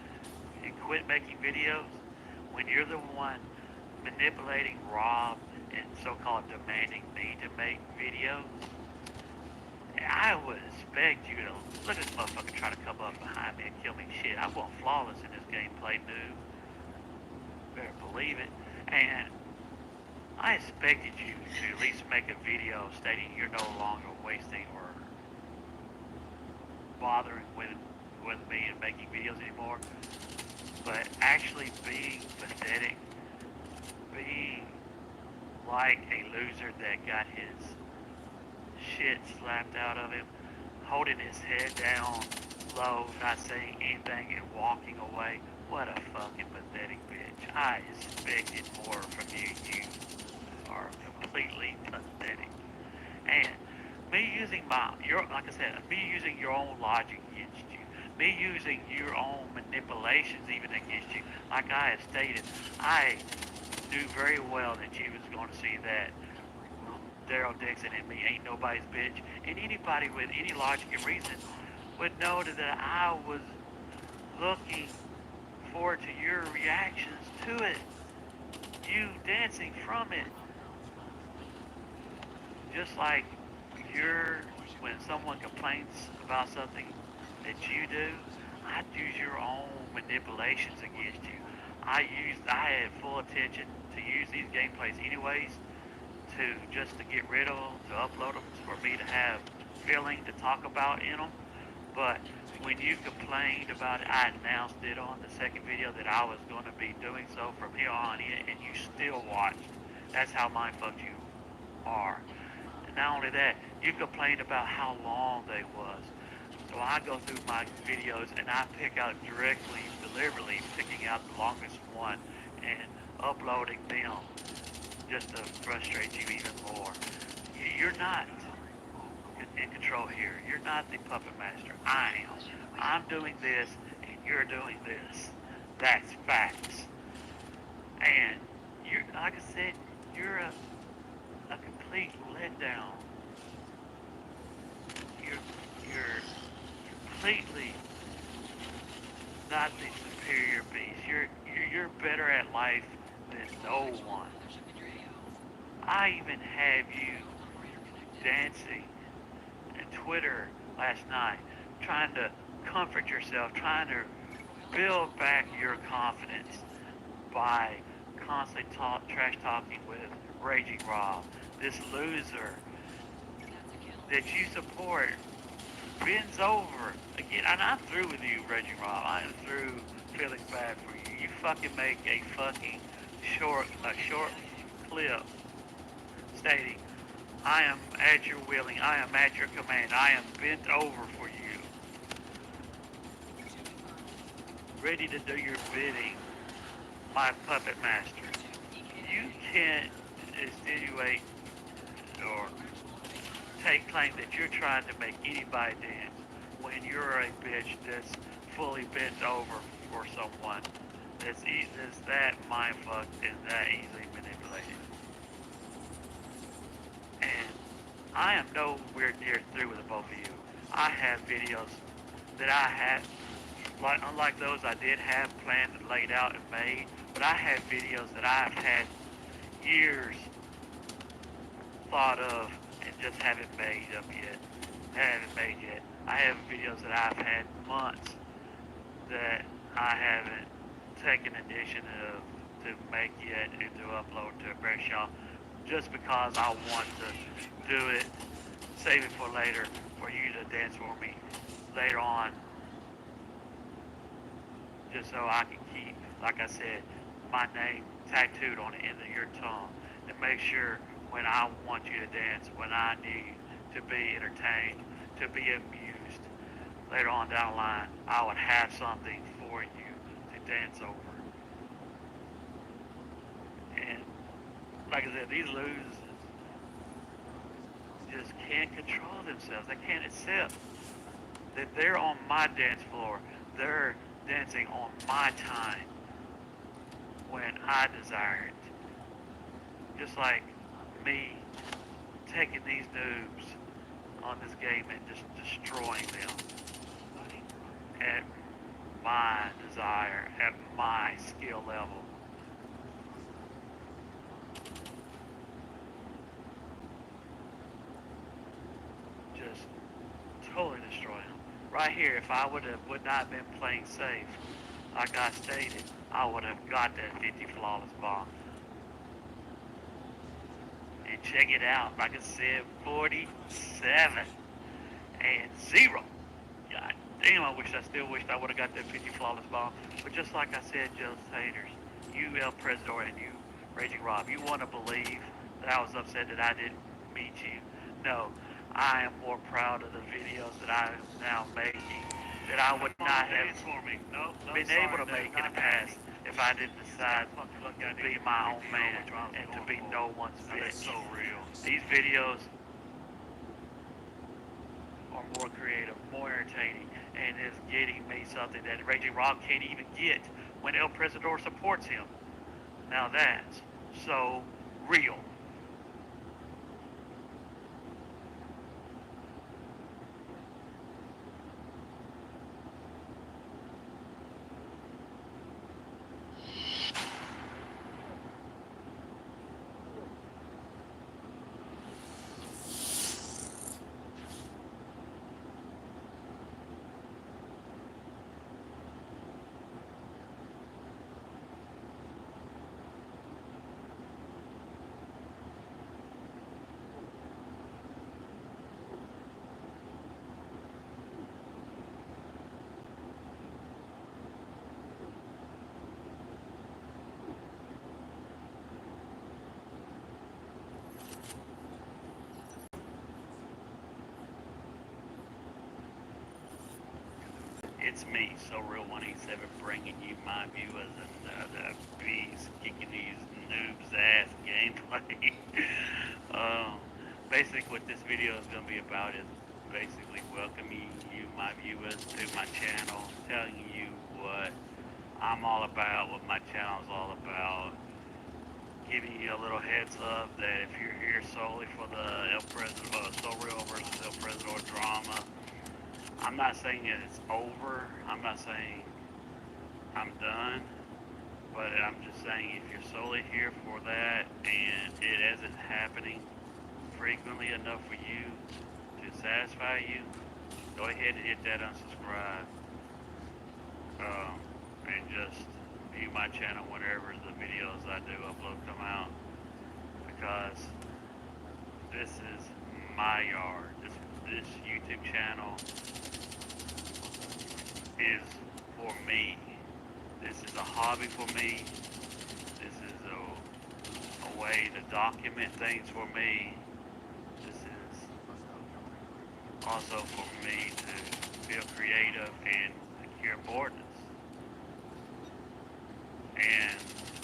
E: and quit making videos when you're the one manipulating Rob and so-called demanding me to make videos. I would expect you to look at this motherfucker try to come up behind me and kill me. Shit, I'm going flawless in this gameplay, dude. Better believe it. And I expected you to at least make a video stating you're no longer wasting or bothering with me and making videos anymore, but actually being pathetic, being like a loser that got his shit slapped out of him, holding his head down low, not saying anything, and walking away. What a fucking pathetic bitch. I expected more from you. You are completely pathetic. And me using like I said, me using your own logic against you, me using your own manipulations even against you, like I have stated, I knew very well that you was going to see that Daryl Dixon and me ain't nobody's bitch, and anybody with any logic and reason would know that I was looking forward to your reactions to it, you dancing from it, just like when someone complains about something that you do, I'd use your own manipulations against you. I had full attention to use these gameplays anyways, to get rid of them, to upload them, for me to have feeling to talk about in them. But when you complained about it, I announced it on the second video that I was going to be doing so from here on in, and you still watched. That's how mindfucked you are. And not only that, you complained about how long they was. So I go through my videos and I pick out deliberately picking out the longest one and uploading them just to frustrate you even more. You're not in control here. You're not the puppet master. I am. I'm doing this and you're doing this. That's facts. And you're, like I said, you're a complete letdown. You're completely not the superior beast. You're better at life than no one. I even have you dancing on Twitter last night, trying to comfort yourself, trying to build back your confidence by constantly trash talking with Raging Rob, this loser that you support bends over again. And I'm through with you, Raging Rob. I am through feeling bad for you. You fucking make a fucking short clip stating, I am at your willing, I am at your command, I am bent over for you, ready to do your bidding, my puppet master. You can't insinuate or take claim that you're trying to make anybody dance when you're a bitch that's fully bent over for someone that's that mindfucked and that easily manipulated. And I am nowhere near through with the both of you. I have videos that I had, unlike those I did have planned and laid out and made, but I have videos that I've had years thought of and just haven't made up yet. Haven't made yet. I have videos that I've had months that I haven't taken initiative to make yet and to upload to press y'all, just because I want to do it, save it for later, for you to dance for me later on, just so I can keep, like I said, my name tattooed on the end of your tongue, and make sure when I want you to dance, when I need to be entertained, to be amused, later on down the line, I would have something for you to dance over. And like I said, these losers just can't control themselves. They can't accept that they're on my dance floor. They're dancing on my time when I desire it. Just like me taking these noobs on this game and just destroying them at my desire, at my skill level. Just totally destroy them. Right here, if I would not have been playing safe, like I stated, I would have got that 50 flawless bomb. And check it out, like I said, 47 and 0. God damn, I still wished I would have got that 50 flawless bomb. But just like I said, Joe's haters, you El Presidor and you, Raging Rob, you want to believe that I was upset that I didn't meet you. No, I am more proud of the videos that I am now making that I would not have been able to make in the past if I didn't decide to be my own man and to be no one's bitch.
C: So real.
E: These videos are more creative, more entertaining, and is getting me something that Raging Rock can't even get when El Presidor supports him. Now that's so real. It's me, So Real 187, bringing you my viewers and the bees kicking these noobs' ass gameplay. Basically, what this video is going to be about is basically welcoming you, my viewers, to my channel, telling you what I'm all about, what my channel is all about, giving you a little heads up that if you're here solely for the El Presidor, So Real versus El Presidor drama, I'm not saying that it's over. I'm not saying I'm done. But I'm just saying if you're solely here for that and it isn't happening frequently enough for you to satisfy you, go ahead and hit that unsubscribe. And just view my channel whenever the videos I do upload come out. Because this is my yard. This YouTube channel is for me. This is a hobby for me. This is a way to document things for me. This is also for me to feel creative and secure boredom. And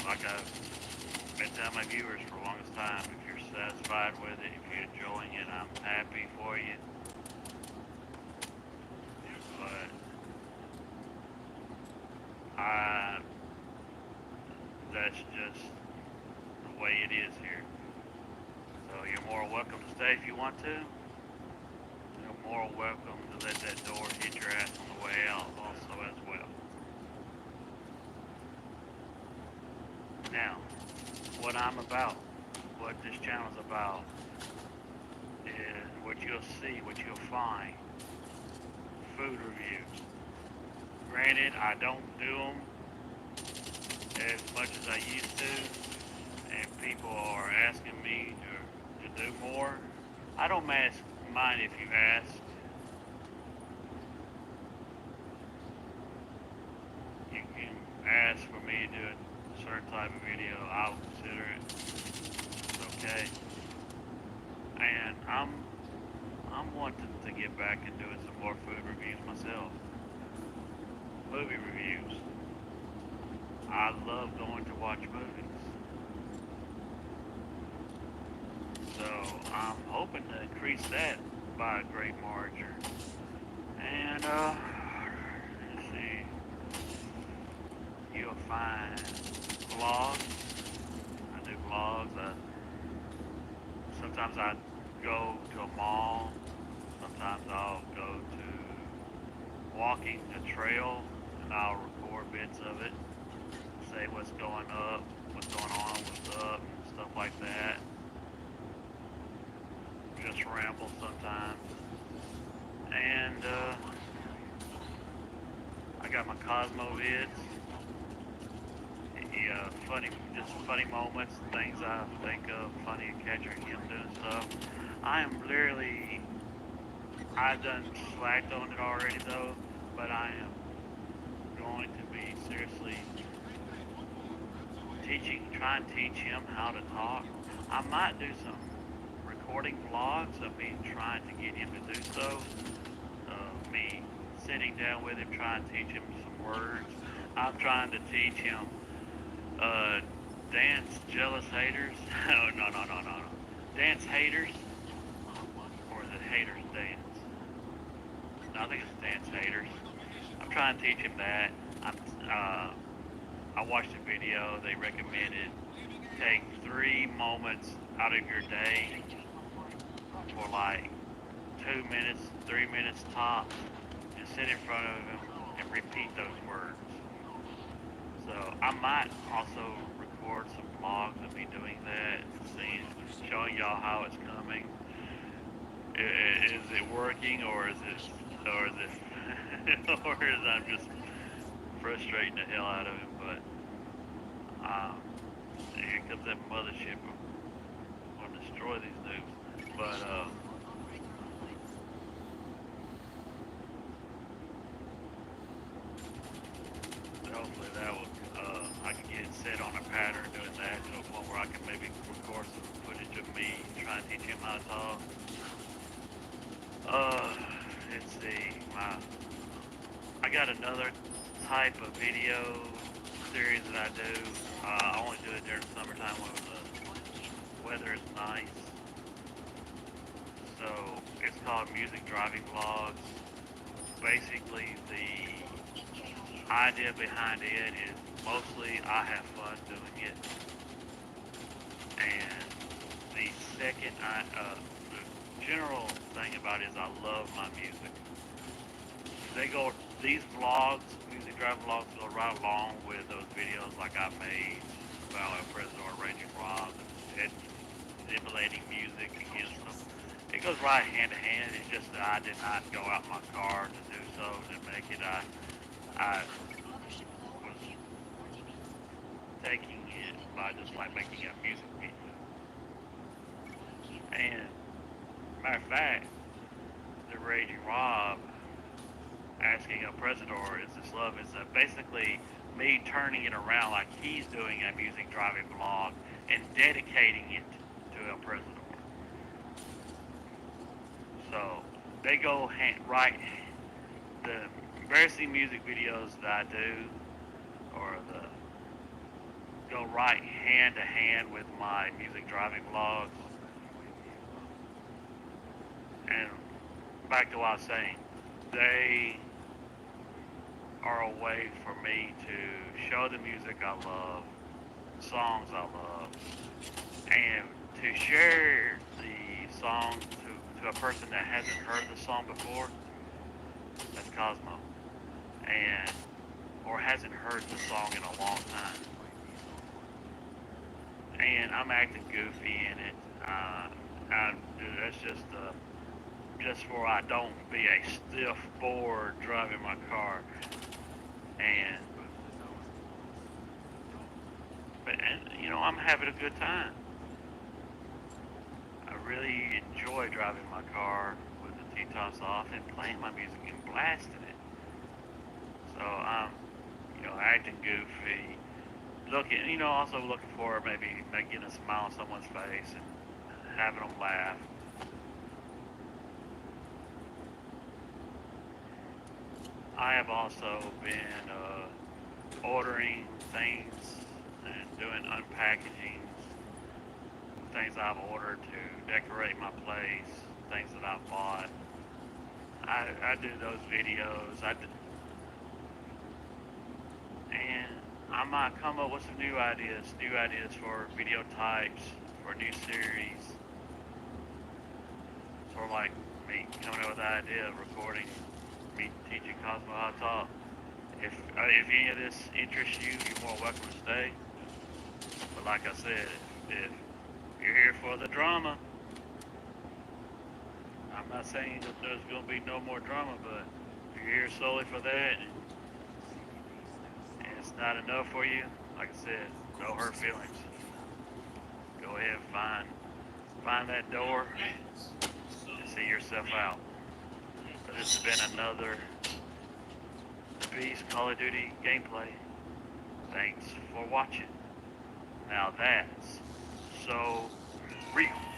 E: like I've been telling my viewers for the longest time, if you're satisfied with it, if you're enjoying it, I'm happy for you. But that's just the way it is here. So you're more welcome to stay if you want to. You're more welcome to let that door hit your ass on the way out also as well. Now, what I'm about, what this channel is about, is what you'll see, what you'll find, food reviews. Granted, I don't do them as much as I used to, and people are asking me to do more. I don't mind if you ask. You can ask for me to do a certain type of video. I'll consider it. It's okay. And I'm wanting to get back and doing some more food reviews myself. Movie reviews. I love going to watch movies. So I'm hoping to increase that by a great margin. And let's see. You'll find vlogs. I do vlogs. Sometimes I go to a mall. Sometimes I'll go to walking a trail and I'll record bits of it. Say what's going up, what's going on, what's up, stuff like that. Just ramble sometimes. And I got my Cosmo vids. Just funny moments, things I think of, funny and catching him doing stuff. I've done slacked on it already though, but I am going to be seriously trying to teach him how to talk. I might do some recording vlogs of me trying to get him to do so. Me sitting down with him, trying to teach him some words. I'm trying to teach him dance jealous haters. Oh, no. Dance haters. Or is it haters dance? No, I think it's dance haters. I'm trying to teach him that. I watched a video. They recommended take 3 moments out of your day for like 2 minutes, 3 minutes tops, and sit in front of him and repeat those words. So I might also record some vlogs of me doing that, showing y'all how it's coming. Is it working, or is it, or is I'm just frustrating the hell out of him? But here comes that mothership. I'm gonna destroy these dudes. But hopefully that will I can get set on a pattern doing that to a point where I can maybe record some footage of me trying to teach him how to talk. Let's see, I got another type of video series that I do. I only do it during the summertime when the weather is nice. So it's called Music Driving Vlogs. Basically, the idea behind it is mostly I have fun doing it. And the second, the general thing about it is I love my music. These vlogs, music driving vlogs, go right along with those videos like I made about El Presidor, Raging Rob, and emulating music against them. It goes right hand to hand. It's just that I did not go out in my car to do so to make it. I was taking it by just like making a music video. And matter of fact, the Raging Rob asking El Presidor is this love is basically me turning it around like he's doing a music driving vlog and dedicating it to El Presidor. So they go right. The embarrassing music videos that I do, or go right hand to hand with my music driving vlogs. And back to what I was saying, they are a way for me to show the music I love, songs I love, and to share the song to a person that hasn't heard the song before. That's Cosmo, or hasn't heard the song in a long time. And I'm acting goofy in it. That's just for I don't be a stiff board driving my car. And I'm having a good time. I really enjoy driving my car with the T-tops off and playing my music and blasting it. So I'm, acting goofy, also looking for maybe getting a smile on someone's face and having them laugh. I have also been ordering things and doing unpackaging, things I've ordered to decorate my place, things that I've bought. I do those videos. And I might come up with some new ideas for video types, for new series. Sort of like me coming up with the idea of recording me teaching Cosmo how to talk. If any of this interests you, you're more welcome to stay. But like I said, if you're here for the drama, I'm not saying that there's going to be no more drama, but if you're here solely for that and it's not enough for you, like I said, no hurt feelings. Go ahead and find that door and see yourself out. But this has been another Beast Call of Duty gameplay. Thanks for watching. Now that's so real.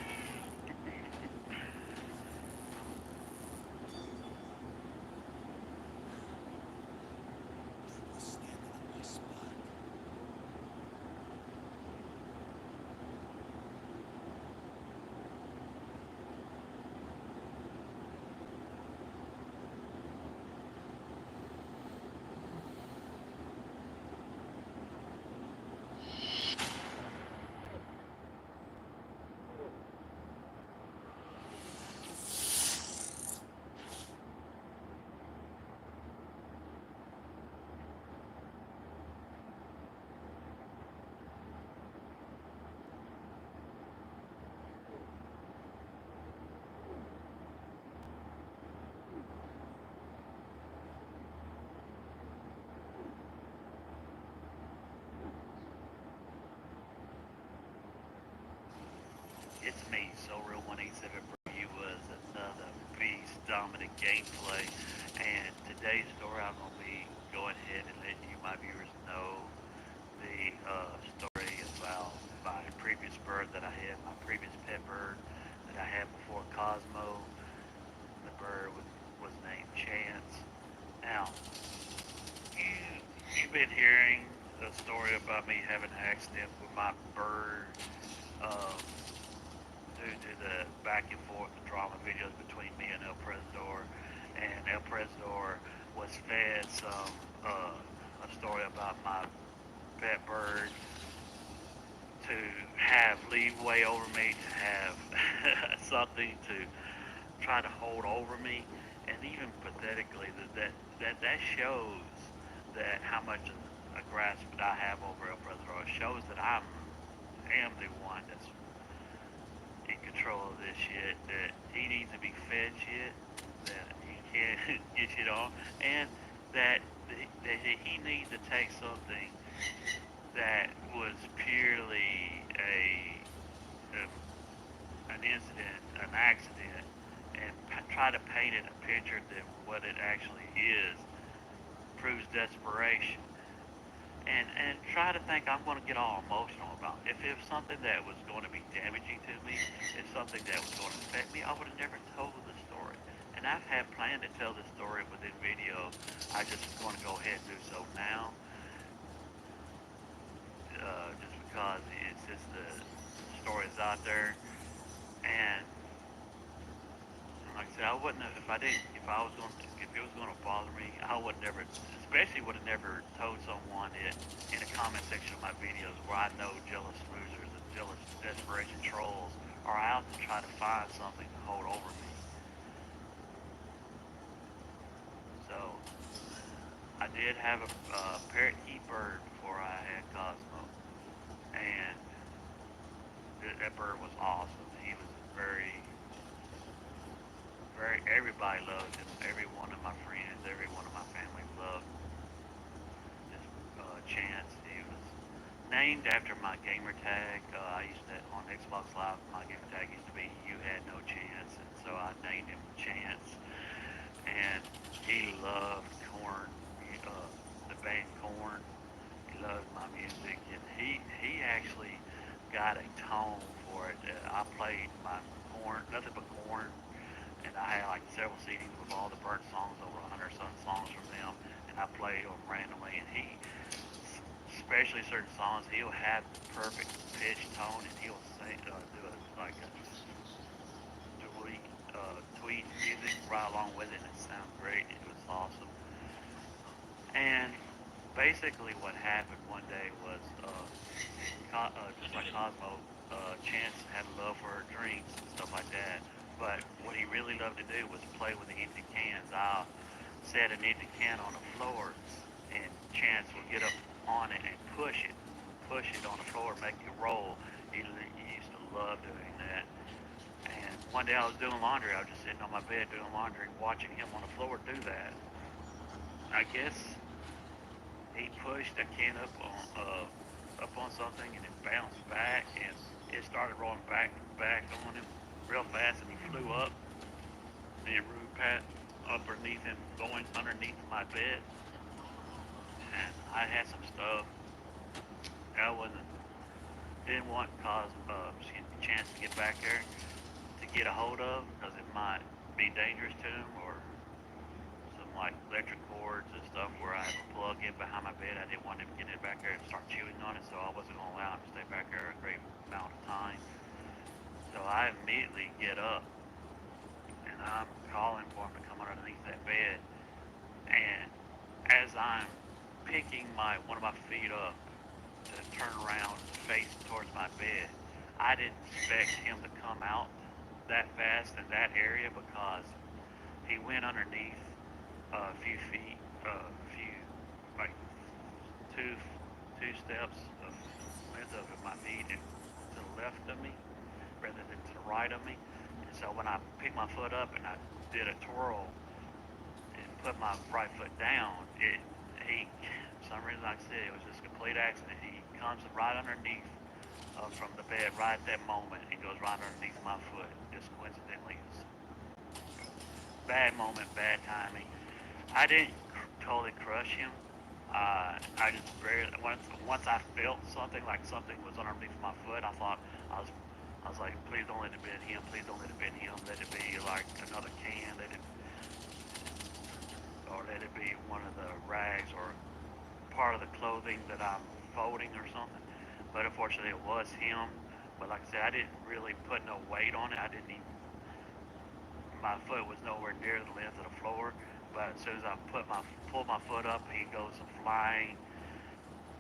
E: It's me, So Real 187 for you was another beast dominant gameplay. And today's story, I'm going to be going ahead and letting you, my viewers, know the story about my previous bird that I had, my previous pet bird that I had before Cosmo. The bird was named Chance. Now, you've been hearing the story about me having an accident with my bird. Um, Due to the back and forth, the drama videos between me and El Presidor, and El Presidor was fed some a story about my pet bird to have leeway over me, to have something to try to hold over me, and even pathetically that shows that how much of a grasp that I have over El Presidor. It shows that I am the one that's in control of this shit, that he needs to be fed shit, that he can't get shit on, and that he needs to take something that was purely a an incident, an accident, and try to paint it a picture than what it actually is, proves desperation. And try to think I'm going to get all emotional about it. If it was something that was going to be damaging to me, if something that was going to affect me, I would have never told the story. And I've had planned to tell this story within video. I just want to go ahead and do so now, just because it's just the stories out there. And like I said, I wouldn't have, if I was going to, if it was going to bother me, I would never, especially would have never told someone it in the comment section of my videos where I know jealous losers and jealous desperation trolls are out to try to find something to hold over me. So, I did have a parakeet bird before I had Cosmo, and that bird was awesome. He was everybody loved him. Every one of my friends, every one of my family loved this Chance. He was named after my gamer tag. I used to, on Xbox Live, my gamer tag used to be "You Had No Chance," and so I named him Chance. And he loved Corn, the band Corn. He loved my music, and he actually got a tone for it. I played my Corn, nothing but Corn, and I had like several CDs with all the burnt songs, over 100 some songs from them, and I played them randomly. And he, especially certain songs, he'll have the perfect pitch tone, and he'll sing, do a like a tweet music right along with it, and it sounds great. It was awesome. And basically, what happened one day was, just like Cosmo, Chance had a love for drinks and stuff like that. But what he really loved to do was play with the empty cans. I'll set an empty can on the floor, and Chance would get up on it and push it on the floor, make it roll. He used to love doing that. And one day I was doing laundry. I was just sitting on my bed doing laundry, watching him on the floor do that. I guess he pushed a can up on something, and it bounced back, and it started rolling back on him real fast, and he flew up, and it rode pat underneath him, going underneath my bed. And I had some stuff. I wasn't didn't want chance to get back there to get a hold of, because it might be dangerous to him, or some like electric cords and stuff where I have a plug in behind my bed. I didn't want him to get it back there and start chewing on it, so I wasn't going to allow him to stay back there a great amount of time. So I immediately get up and I'm calling for him to come underneath that bed. And as I'm picking one of my feet up to turn around, face towards my bed, I didn't expect him to come out that fast in that area, because he went underneath a few feet, like two steps of length of my feet and to the left of me rather than to the right of me. And so when I picked my foot up and I did a twirl and put my right foot down, for some reason, like I said, it was just a complete accident. He comes right underneath from the bed right at that moment. He goes right underneath my foot, just coincidentally. Bad moment, bad timing. I didn't totally crush him. I just barely, once I felt something like something was underneath my foot, I thought, I was like, please don't let it be him. Please don't let it be him. Let it be like another can. Or let it be one of the rags or part of the clothing that I'm folding or something. But unfortunately, it was him. But like I said, I didn't really put no weight on it. My foot was nowhere near the length of the floor. But as soon as I pulled my foot up, he goes flying.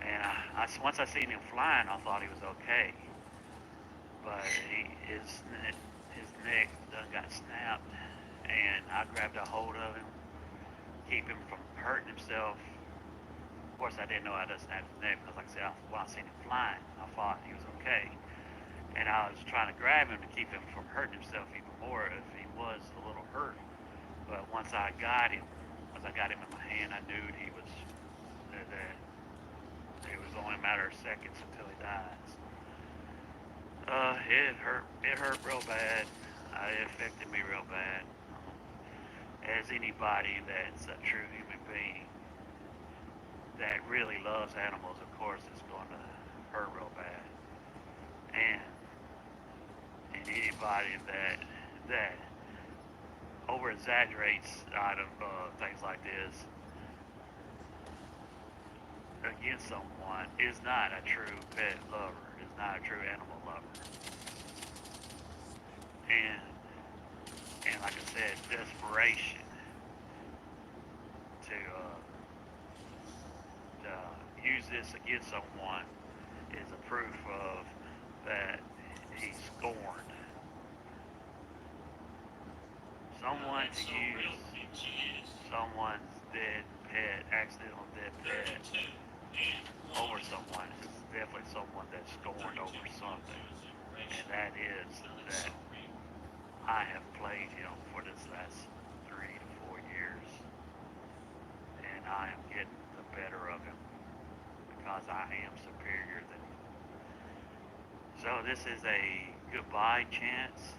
E: And once I seen him flying, I thought he was okay. But his neck done got snapped, and I grabbed a hold of him, keep him from hurting himself. Of course, I didn't know I just snapped his neck, because like I said, when I seen him flying, I thought he was okay. And I was trying to grab him to keep him from hurting himself even more if he was a little hurt. But once I got him in my hand, I knew that it was only a matter of seconds until he dies. It hurt real bad. It affected me real bad. As anybody that's a true human being that really loves animals, of course, it's going to hurt real bad. And anybody that over exaggerates things like this against someone is not a true pet lover, is not a true animal lover. And like I said, desperation to use this against someone is a proof of that he's scorned. Someone to use someone's dead pet, accidental dead pet, over someone is definitely someone that's scorned over something. And that is that I have played him for this last 3 to 4 years, and I am getting the better of him because I am superior than him. So this is a goodbye chance.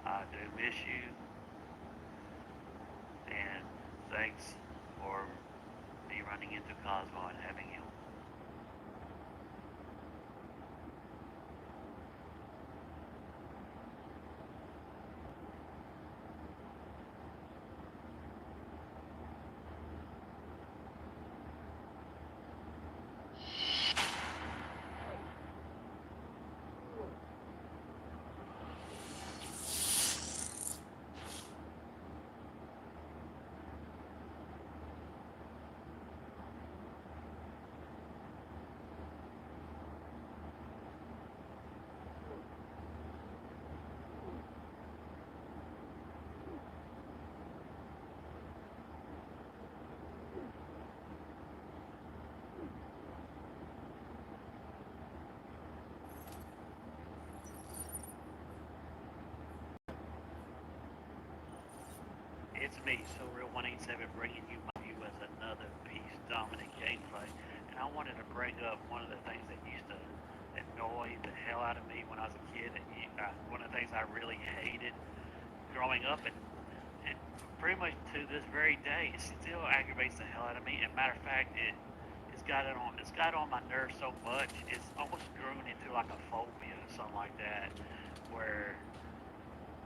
E: I do miss you, and thanks for me running into Cosmo and having him. It's me, SoReal187, bringing you as another piece dominant gameplay. And I wanted to bring up one of the things that used to annoy the hell out of me when I was a kid. And one of the things I really hated growing up, and pretty much to this very day, it still aggravates the hell out of me. And matter of fact, it's it's got on my nerves so much. It's almost grown into like a phobia or something like that, where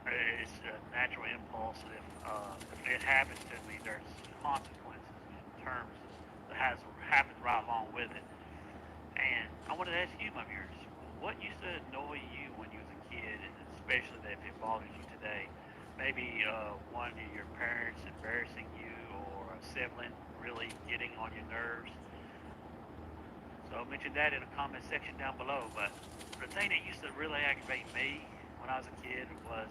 E: it's a natural impulse. If it happens to me, there's consequences in terms that has happens right along with it. And I wanted to ask you, my viewers, what used to annoy you when you was a kid, and especially that if it bothers you today? Maybe one of your parents embarrassing you, or a sibling really getting on your nerves. So mention that in the comment section down below. But the thing that used to really aggravate me when I was a kid was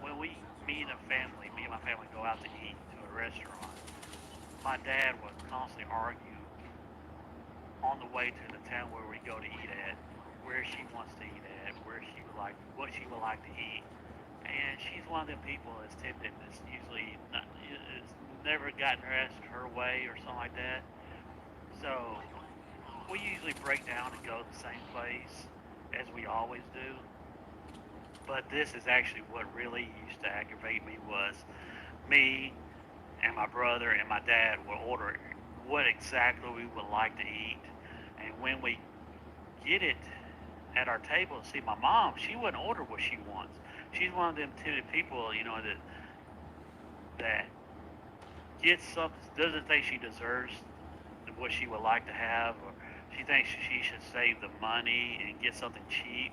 E: when me and my family go out to eat to a restaurant. My dad would constantly argue on the way to the town where we go to eat at, where she wants to eat at, what she would like to eat. And she's one of them people that's tempted. That's usually not, it's never gotten her asked her way or something like that. So we usually break down and go to the same place as we always do. But this is actually what really used to aggravate me was me and my brother and my dad will order what exactly we would like to eat. And when we get it at our table, see, my mom, she wouldn't order what she wants. She's one of them timid people, that gets something, doesn't think she deserves what she would like to have, or she thinks she should save the money and get something cheap.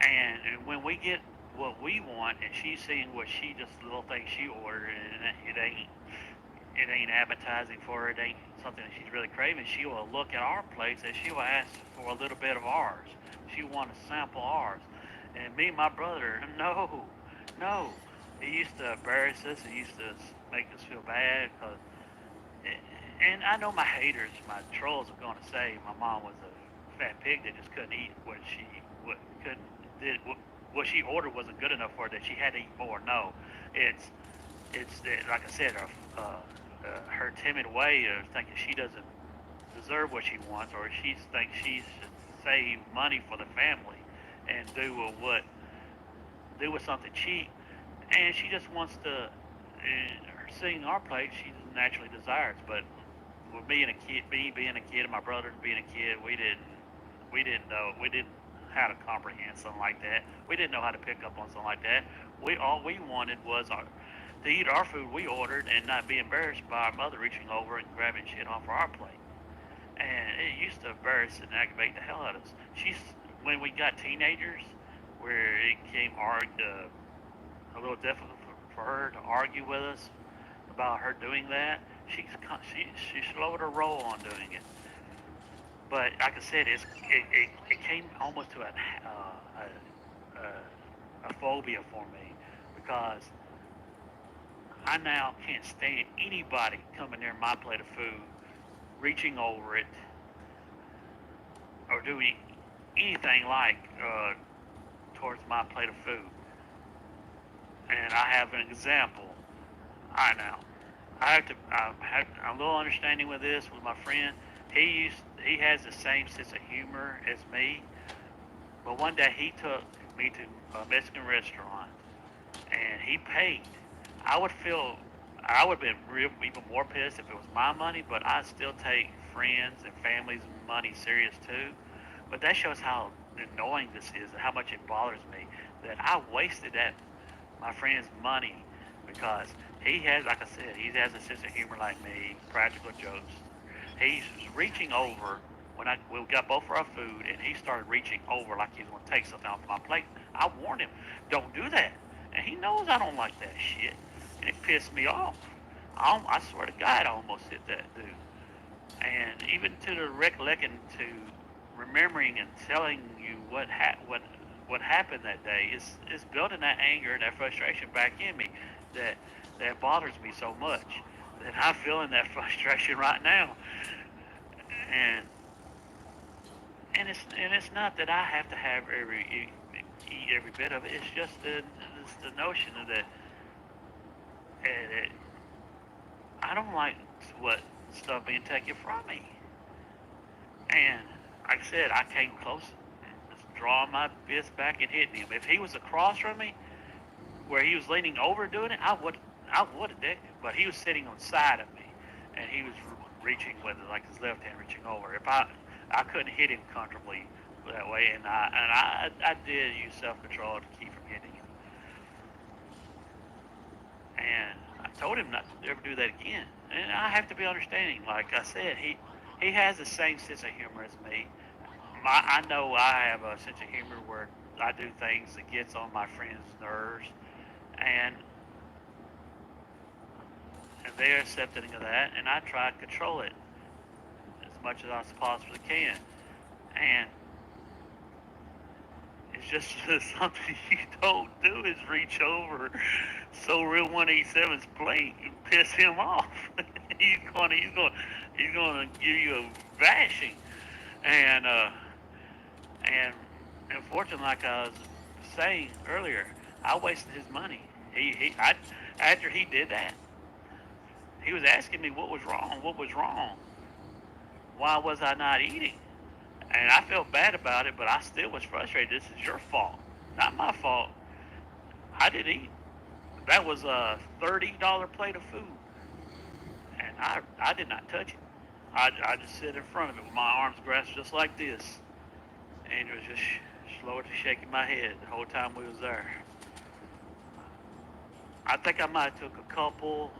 E: And when we get what we want, and she's seeing what she just little thing she ordered, and it ain't appetizing for her, it ain't something that she's really craving, she will look at our plates and she will ask for a little bit of ours. She want to sample ours. And me and my brother, no, no. It used to embarrass us. It used to make us feel bad. And I know my haters, my trolls are going to say my mom was a fat pig that just couldn't eat what couldn't did what she ordered wasn't good enough for her, that she had to eat more. No, it's that, like I said, her timid way of thinking she doesn't deserve what she wants, or she thinks she should save money for the family and do with something cheap, and she just wants to. Seeing our plate, she naturally desires. But with me being a kid, and my brother being a kid, we didn't how to comprehend something like that. We didn't know how to pick up on something like that. All we wanted was to eat our food we ordered and not be embarrassed by our mother reaching over and grabbing shit off our plate. And it used to embarrass and aggravate the hell out of us. When we got teenagers, where it became a little difficult for her to argue with us about her doing that, she slowed her roll on doing it. But like I said, it came almost to a phobia for me, because I now can't stand anybody coming near my plate of food, reaching over it, or doing anything like towards my plate of food. And I have an example. I know. I have a little understanding with this with my friend. He has the same sense of humor as me, but one day he took me to a Mexican restaurant and he paid. I would feel I would have been even more pissed if it was my money, but I still take friends and family's money serious too. But that shows how annoying this is and how much it bothers me that I wasted my friend's money, because he has, like I said, he has a sense of humor like me, practical jokes. He's reaching over we got both of our food, and he started reaching over like he was going to take something off my plate. I warned him, don't do that. And he knows I don't like that shit. And it pissed me off. I swear to God, I almost hit that dude. And even to the recollecting, to remembering and telling you what happened that day is building that anger and that frustration back in me that bothers me so much that I'm feeling that frustration right now. And it's not that I have to have eat every bit of it. It's just the notion of that I don't like what stuff being taken from me. And like I said, I came close, just drawing my fist back and hitting him. If he was across from me, where he was leaning over doing it, I would have did it. But he was sitting on the side of me, and he was reaching with it, like his left hand reaching over. If I couldn't hit him comfortably that way, and I did use self-control to keep from hitting him. And I told him not to ever do that again. And I have to be understanding. Like I said, he has the same sense of humor as me. I know I have a sense of humor where I do things that gets on my friends' nerves, and they're accepting of that, and I try to control it as much as I possibly can. And it's just something you don't do is reach over so real 187's plate and piss him off. He's gonna give you a bashing. And and unfortunately, like I was saying earlier, I wasted his money. After he did that, he was asking me what was wrong, why was I not eating? And I felt bad about it, but I still was frustrated. This is your fault, not my fault. I didn't eat. That was a $30 plate of food, and I did not touch it. I just sit in front of it with my arms grasped just like this, and it was just slowly shaking my head the whole time we was there. I think I might have took a couple,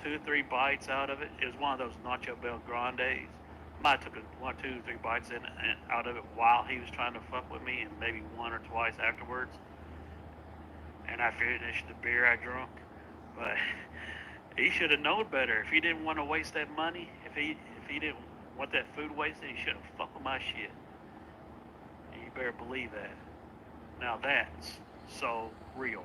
E: 2 or 3 bites out of it. It was one of those Nacho Bel Grandes. Might have took 1, 2, 3 bites in and out of it while he was trying to fuck with me, and maybe 1 or twice afterwards. And I finished the beer I drunk. But he should have known better. If he didn't want to waste that money, if he didn't want that food wasted, he should have fucked with my shit. And you better believe that. Now that's so real.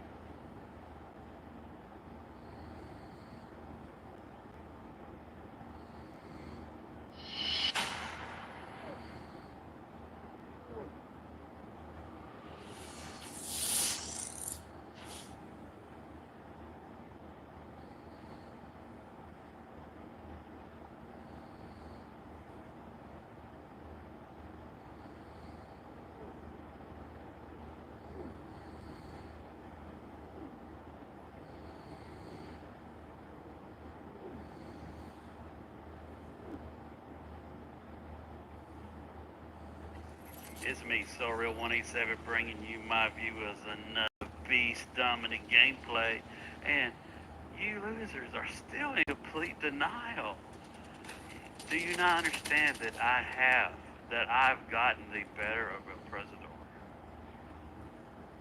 E: It's me, So Real 187, bringing you my view as another beast dominant gameplay, and you losers are still in complete denial. Do you not understand that I've gotten the better of El Presidor?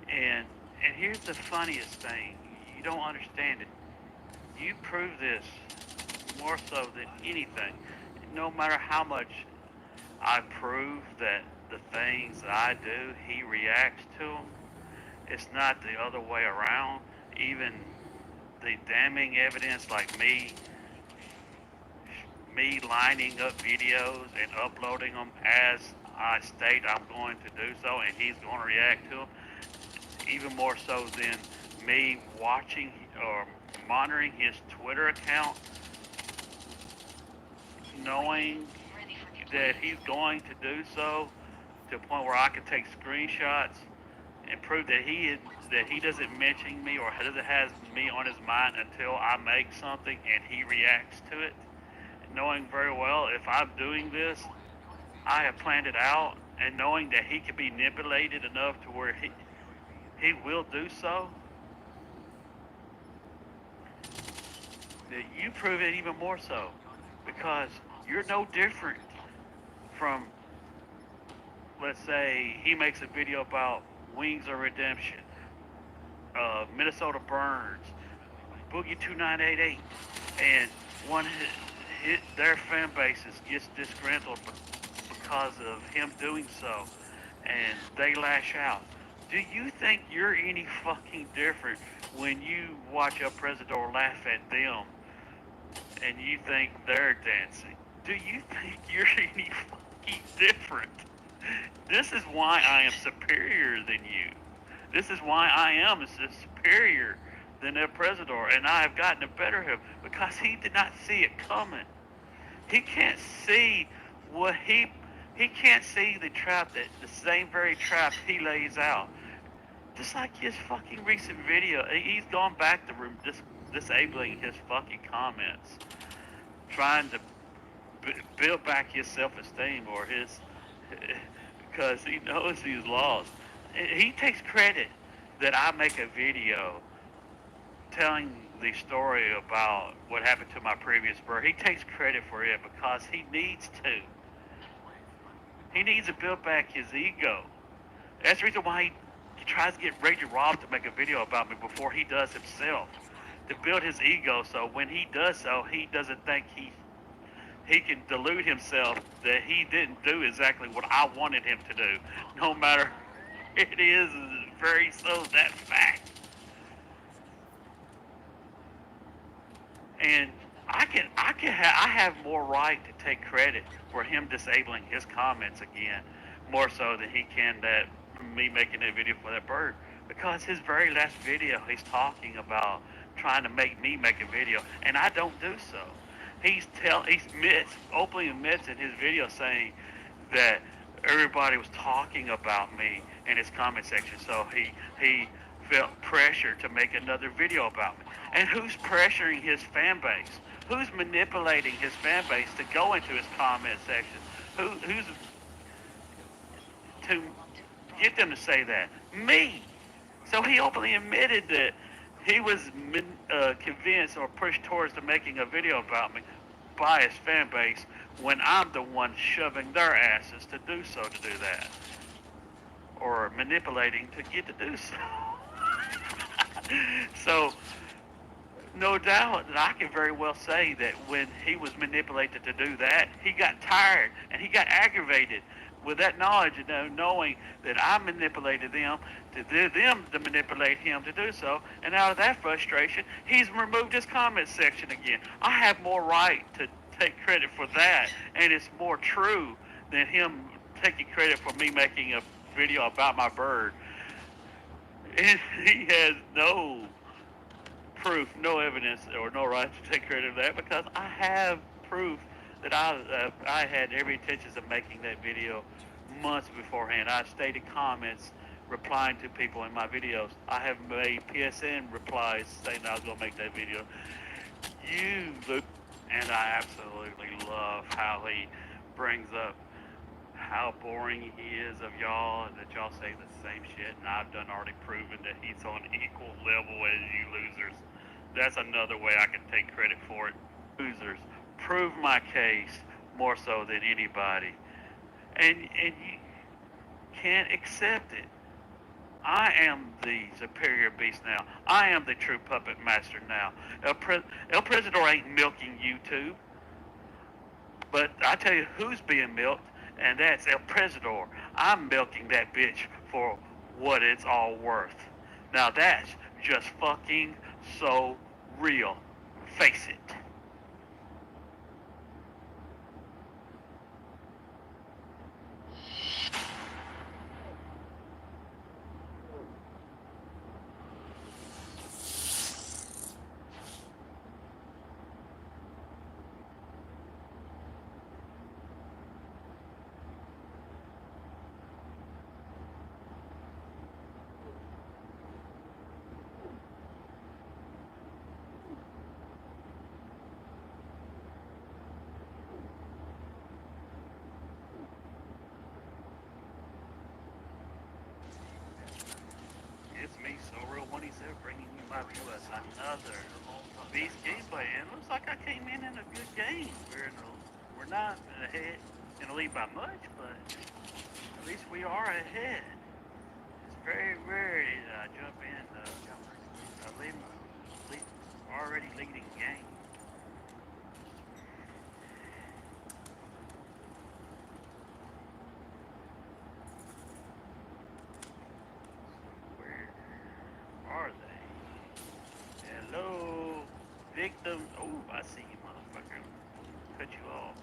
E: And here's the funniest thing, you don't understand it. You prove this more so than anything. No matter how much I prove that the things that I do, he reacts to them. It's not the other way around. Even the damning evidence, like me lining up videos and uploading them as I state I'm going to do so, and he's going to react to them. Even more so than me watching or monitoring his Twitter account, knowing that he's going to do so to a point where I can take screenshots and prove that he doesn't mention me or doesn't have me on his mind until I make something and he reacts to it. Knowing very well if I'm doing this, I have planned it out, and knowing that he can be manipulated enough to where he will do so, that you prove it even more so, because you're no different from, let's say, he makes a video about Wings of Redemption, Minnesota Burns, Boogie 2988, and their fan bases gets disgruntled because of him doing so, and they lash out. Do you think you're any fucking different when you watch El Presidor laugh at them and you think they're dancing? Do you think you're any fucking different? This is why I am superior than you. This is why I am superior than El Presidor, and I have gotten the better of him because he did not see it coming. He can't see what he can't see the trap, that the same very trap he lays out. Just like his fucking recent video, he's gone back to disabling his fucking comments, trying to build back his self-esteem or his, because he knows he's lost. He takes credit that I make a video telling the story about what happened to my previous bird. He takes credit for it because he needs to. He needs to build back his ego. That's the reason why he tries to get Raging Rob to make a video about me before he does himself. To build his ego so when he does so, he doesn't think he can delude himself that he didn't do exactly what I wanted him to do. No matter it is very so that fact. And I have more right to take credit for him disabling his comments again, more so than he can that me making that video for that bird. Because his very last video, he's talking about trying to make me make a video, and I don't do so. He openly admits in his video saying that everybody was talking about me in his comment section, so he felt pressure to make another video about me. And who's pressuring his fan base? Who's manipulating his fan base to go into his comment section? Who's to get them to say that? Me. So he openly admitted that he was convinced or pushed towards to making a video about me by his fan base when I'm the one shoving their asses to do that. Or manipulating to get to do so. So, no doubt that I can very well say that when he was manipulated to do that, he got tired and he got aggravated with that knowledge, knowing that I manipulated them to manipulate him to do so. And out of that frustration, he's removed his comment section again. I have more right to take credit for that, and it's more true than him taking credit for me making a video about my bird. And he has no proof, no evidence, or no right to take credit for that because I have proof that I had every intentions of making that video months beforehand. I stated comments replying to people in my videos. I have made PSN replies saying I was going to make that video. And I absolutely love how he brings up how boring he is of y'all and that y'all say the same shit, and I've done already proven that he's on equal level as you losers. That's another way I can take credit for it. Losers, prove my case more so than anybody. And you can't accept it. I am the superior beast now. I am the true puppet master now. El Presidor ain't milking YouTube. But I tell you who's being milked, and that's El Presidor. I'm milking that bitch for what it's all worth. Now that's just fucking so real. Face it. It's me, So Real 187, bringing you my view as another Beast gameplay. And it looks like I came in a good game. We're not ahead in the lead by much, but at least we are ahead. It's very rare that I jump in already leading game. Are they? Hello, victim. Oh, I see you, motherfucker. Cut you off.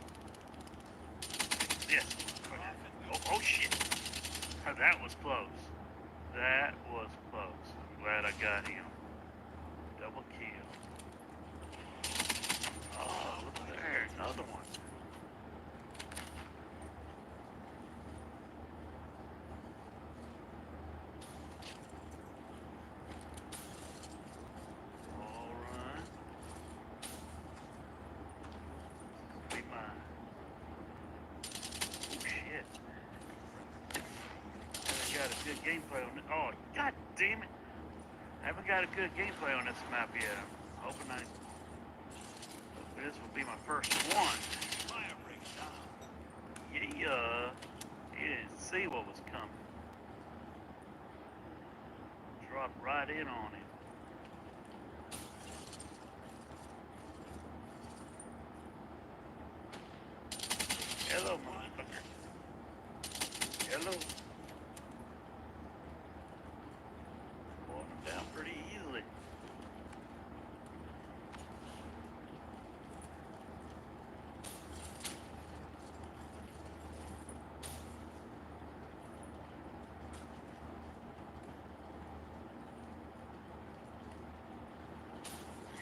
E: Yes. Oh shit. That was close. That was close. I'm glad I got him. Double kill. Oh, look there. Another one. All right. Be mine. got a good gameplay on it. Oh, god damn it! I haven't got a good gameplay on this map yet. I'm hoping this will be my first one. Yeah, you didn't see what was coming. Dropped right in on him. Hello, motherfucker. Hello. Pulling him down pretty easily.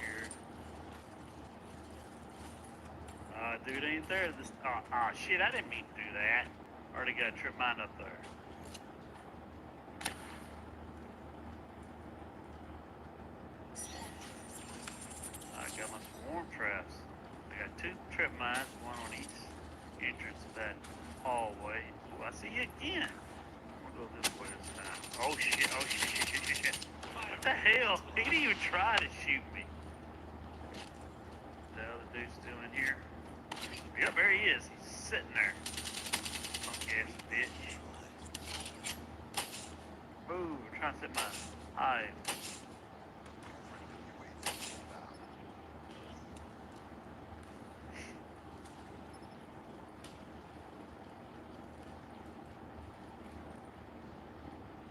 E: Here. Dude ain't there. This. Shit! I didn't mean to do that. Already got a trip mine up there. I got my swarm traps. I got 2 trip mines, one on each entrance of that hallway. Oh, I see you again. I'm gonna go this way this time. Oh shit! Oh shit! What the hell? He didn't even try to shoot me. The other dude's still in here. Yep, there he is. He's sitting there. Punk ass bitch. Ooh, trying to set my hive.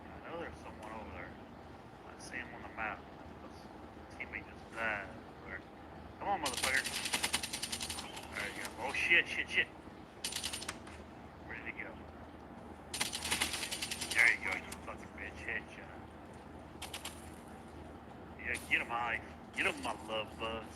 E: I know there's someone over there. I see him on the map. His teammate just died over there. Come on, motherfucker. There you go. Oh shit, shit, shit. Where did he go? There you go, you fucking bitch. Headshot. Yeah, get him, Hive. Get him, my love buzz.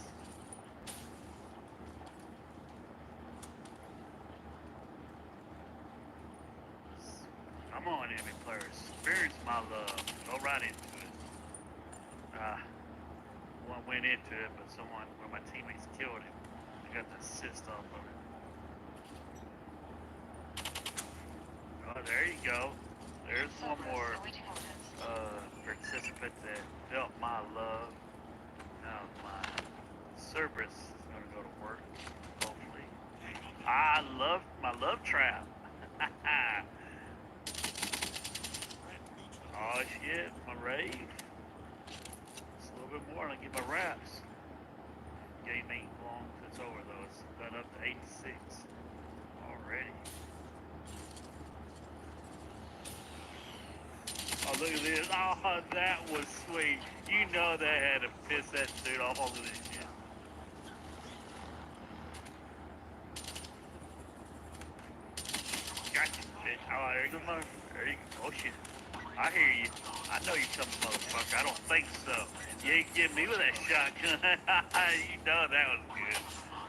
E: Come on, enemy players. Experience my love. Go right into it. One went into it, but one of my teammates killed him. I got the assist off of it. Oh, there you go. There's one more participant that felt my love. Now my Cerberus is gonna go to work, hopefully. I love my love trap. Oh shit, my rave. Just a little bit more and I get my wraps. Game ain't long since it's over though. It's got up to 86 already. Oh, look at this. Oh, that was sweet. You know that had to piss that dude off. Look at this shit. Gotcha, bitch. Oh, there you go, mother. There you go. Oh, shit. I hear you. I know you coming, motherfucker. I don't think so. You ain't getting me with that shotgun. You know that was good.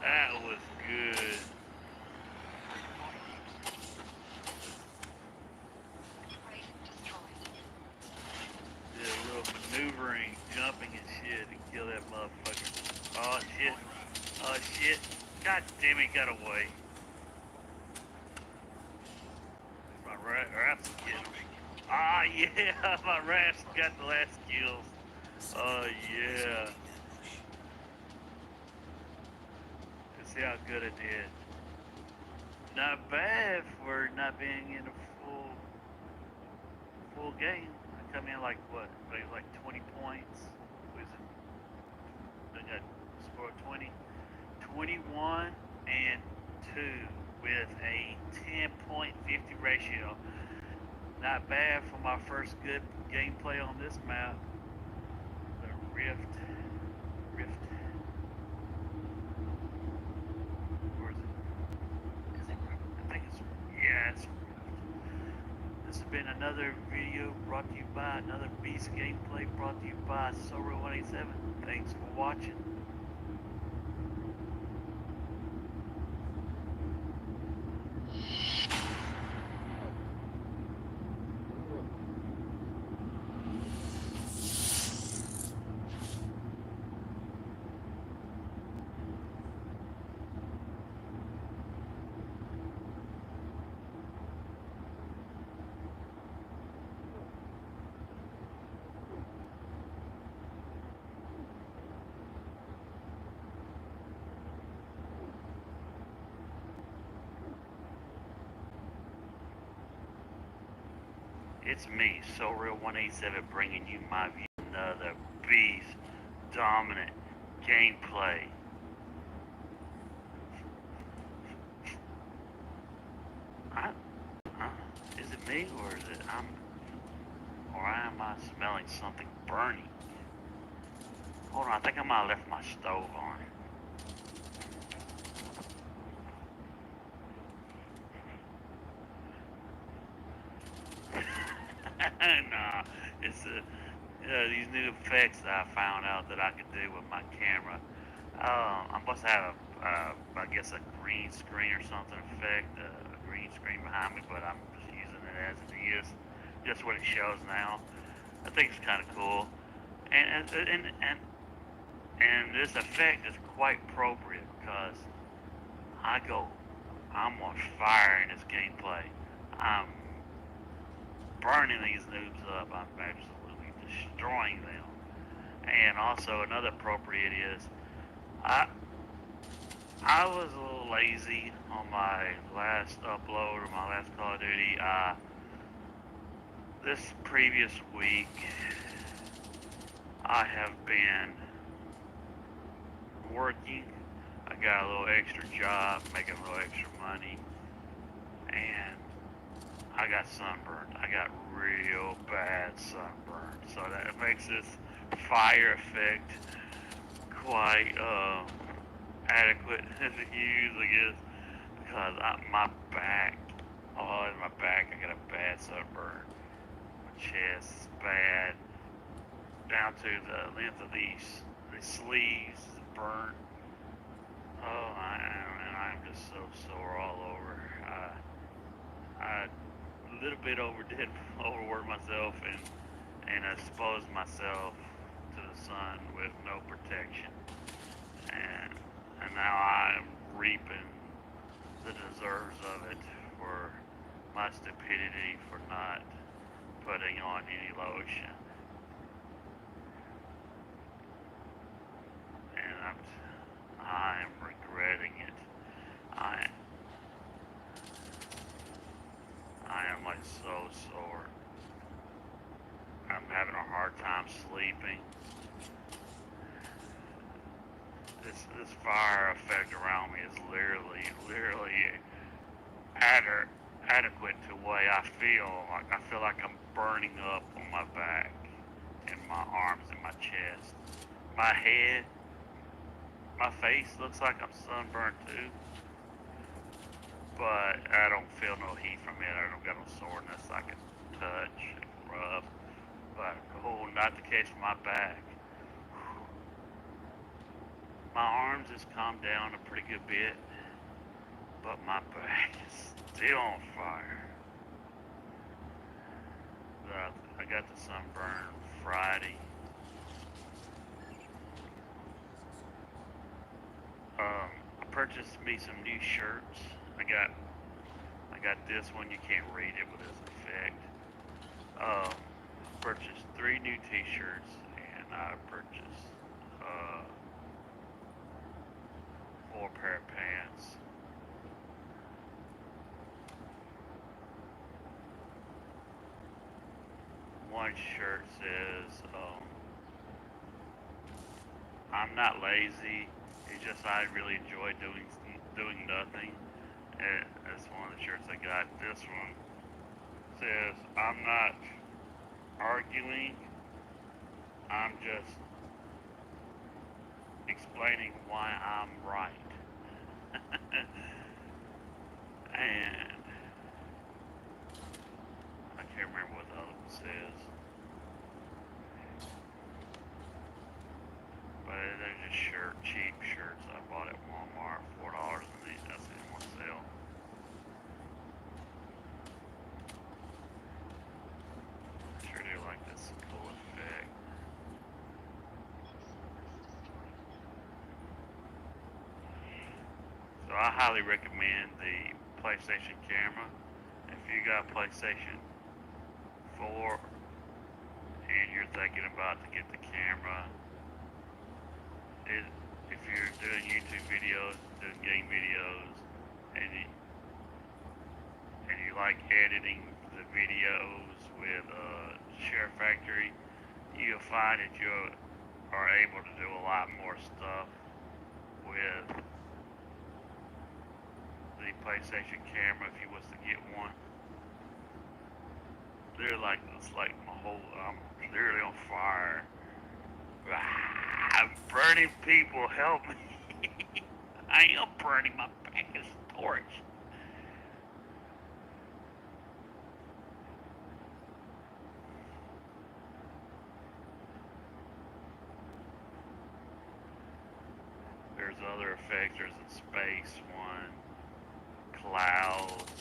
E: That was good. Did a little maneuvering, jumping and shit to kill that motherfucker. Oh shit. Oh shit. God damn it, got away. My raps getting me. Ah yeah, my raps got the last kills. Oh yeah. Let's see how good it did. Not bad for not being in a full game. I come in like what? Like 20 points. Was it? I got score 20, 21 and 2 with a 10.50 ratio. Not bad for my first good gameplay on this map. The Rift. Where is it? Is it Rift? I think it's, yeah, it's Rift. This has been another video brought to you by, another Beast gameplay brought to you by Soro187. Thanks for watching. It's me, So Real 187, bringing you my view of another beast dominant gameplay. Is it me, or is it or am I smelling something burning? Hold on, I think I might have left my stove on. Nah, it's these new effects that I found out that I could do with my camera. I'm supposed to have I guess a green screen or something effect, a green screen behind me, but I'm just using it as it is, just what it shows now. I think it's kind of cool, and this effect is quite appropriate because I'm on fire in this gameplay. I'm burning these noobs up. I'm absolutely destroying them. And also another appropriate is I was a little lazy on my last upload or my last Call of Duty. This previous week I have been working. I got a little extra job, making a little extra money, and I got sunburned. I got real bad sunburn. So that makes this fire effect quite adequate to use, I guess, because my back, oh, in my back, I got a bad sunburn. My chest is bad, down to the length of these sleeves, burnt. Oh, I'm just so sore all over. I a little bit overworked myself and exposed myself to the sun with no protection, and now I'm reaping the deserves of it for my stupidity for not putting on any lotion, and I'm regretting it. I am like so sore. I'm having a hard time sleeping. This fire effect around me is literally adequate to the way I feel. Like I feel like I'm burning up on my back, and my arms, and my chest, my head, my face looks like I'm sunburned too. But I don't feel no heat from it. I don't got no soreness I can touch and rub. But oh, not the case with my back. My arms has calmed down a pretty good bit, but my back is still on fire. I got the sunburn Friday. I purchased me some new shirts. I got this one. You can't read it with this effect. Purchased 3 new T-shirts, and I purchased 4 pair of pants. One shirt says, "I'm not lazy. It's just I really enjoy doing nothing." And that's one of the shirts I got. This one says, "I'm not arguing. I'm just explaining why I'm right." And I can't remember what the other one says. But they're just cheap shirts I bought at Walmart, $4, and that's in one sale. Sure do like this cool effect. So I highly recommend the PlayStation camera. If you got PlayStation 4 and you're thinking about to get the camera, if you're doing YouTube videos, doing game videos, and you like editing the videos with Share Factory, you'll find that you are able to do a lot more stuff with the PlayStation camera if you was to get one. They're like, it's like my whole, I'm literally on fire. I'm burning people, help me. I am burning my back as a torch. There's other effects. There's a space one, clouds.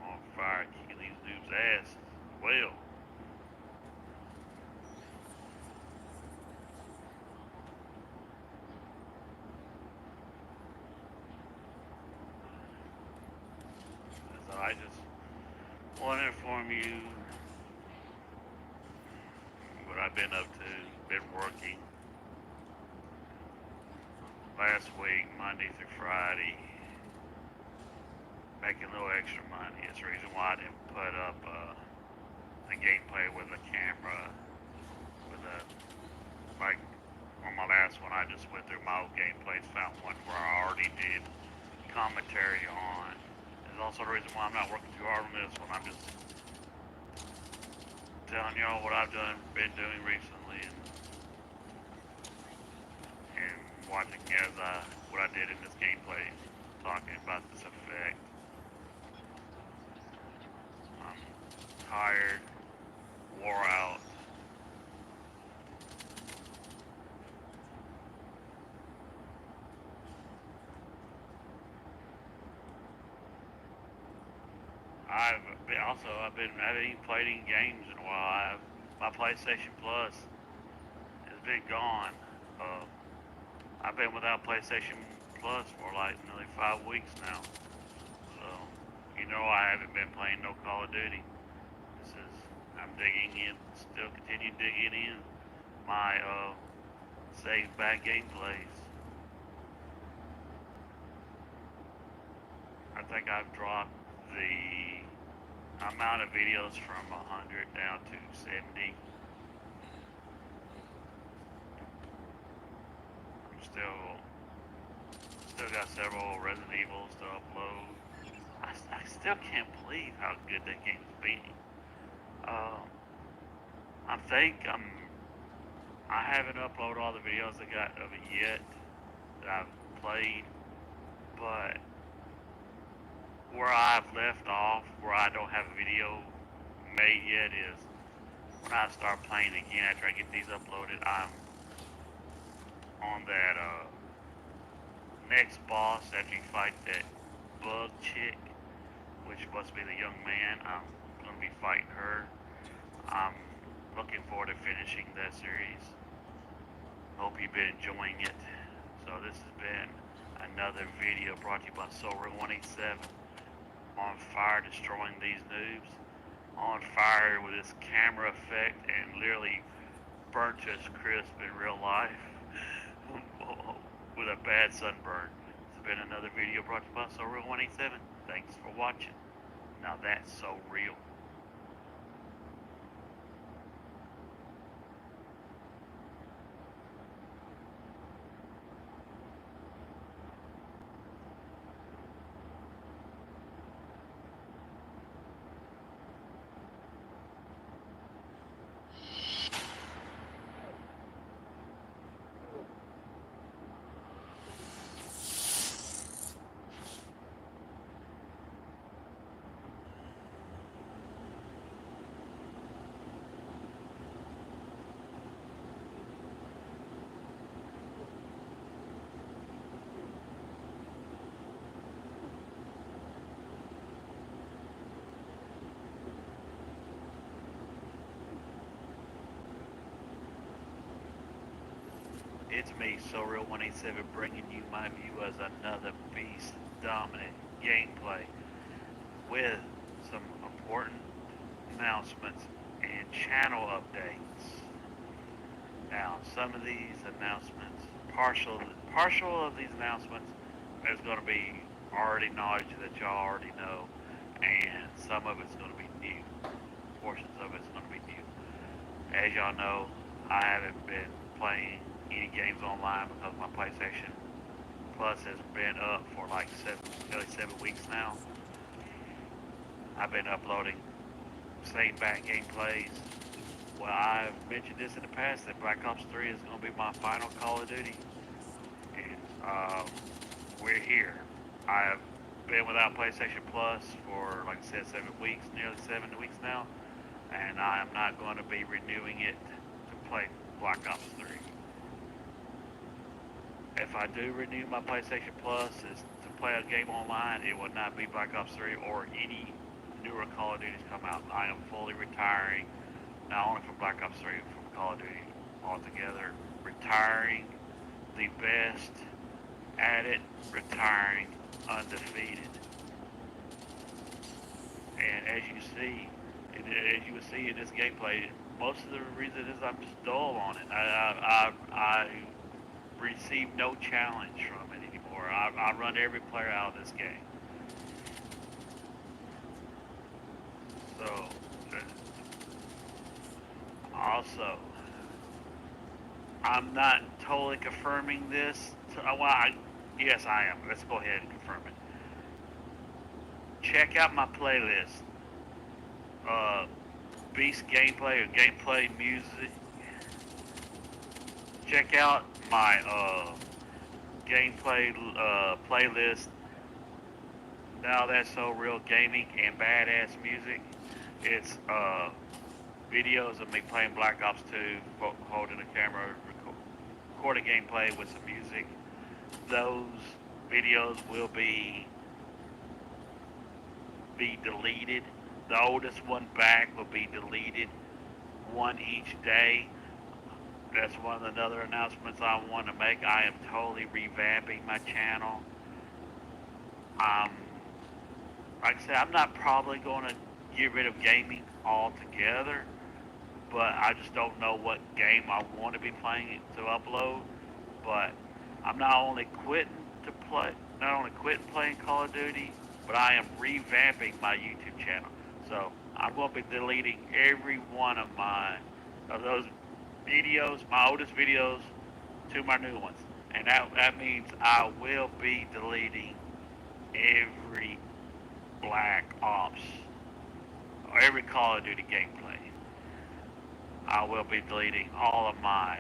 E: On fire, kicking these dudes' ass as well. So I just want to inform you what I've been up to. Been working last week, Monday through Friday, making a little extra money. It's the reason why I didn't put up the gameplay with a camera, with a, like on my last one, I just went through my old gameplays, found one where I already did commentary on. It's also the reason why I'm not working too hard on this one. I'm just telling y'all what I've been doing recently, and watching as what I did in this gameplay, talking about this effect. I'm tired, wore out. I haven't even played any games in a while. My PlayStation Plus has been gone. I've been without PlayStation Plus for like nearly 5 weeks now. So, I haven't been playing no Call of Duty. I'm digging in, still continue digging in my save back gameplays. I think I've dropped the amount of videos from 100 down to 70. I'm still got several Resident Evils to upload. I still can't believe how good that game's been. I haven't uploaded all the videos I got of it yet that I've played, but where I've left off, where I don't have a video made yet, is when I start playing again after I get these uploaded. I'm on that next boss after you fight that bug chick, which must be the young man. I'm going to be fighting her. I'm looking forward to finishing that series. Hope you've been enjoying it. So this has been another video brought to you by SoulReal187. On fire destroying these noobs. On fire with this camera effect and literally burnt to its crisp in real life with a bad sunburn. This has been another video brought to you by SoulReal187. Thanks for watching. Now that's so real. It's me, SoulReal187, bringing you my view as another beast dominant gameplay with some important announcements and channel updates. Now, some of these announcements, partial of these announcements
C: is going to be already knowledge that y'all already know, and some of it's going to be new. Portions of it's going to be new. As y'all know, I haven't been playing any games online because my PlayStation Plus has been up for like nearly 7 weeks now. I've been uploading same back gameplays. Well, I've mentioned this in the past that Black Ops 3 is going to be my final Call of Duty, and we're here. I have been without PlayStation Plus for, like I said, 7 weeks, nearly 7 weeks now, and I am not going to be renewing it to play Black Ops 3. If I do renew my PlayStation Plus is to play a game online, it will not be Black Ops 3 or any newer Call of Duties come out. I am fully retiring, not only from Black Ops 3, from Call of Duty altogether. Retiring the best at it, retiring undefeated. And as you will see in this gameplay, most of the reason is I'm just dull on it. I receive no challenge from it anymore. I run every player out of this game. So, also, I'm not totally confirming this. Yes, I am. Let's go ahead and confirm it. Check out my playlist. Beast gameplay or gameplay music. Check out my gameplay playlist. Now That's So Real Gaming and Badass Music. It's videos of me playing Black Ops 2, holding a camera, recording gameplay with some music. Those videos will be deleted. The oldest one back will be deleted, one each day. That's one of the other announcements I want to make. I am totally revamping my channel. Like I said, I'm not probably going to get rid of gaming altogether, but I just don't know what game I want to be playing to upload. But I'm not only quitting playing Call of Duty, but I am revamping my YouTube channel. So I'm going to be deleting every one of those videos, my oldest videos, to my new ones. And that means I will be deleting every Black Ops, or every Call of Duty gameplay. I will be deleting all of my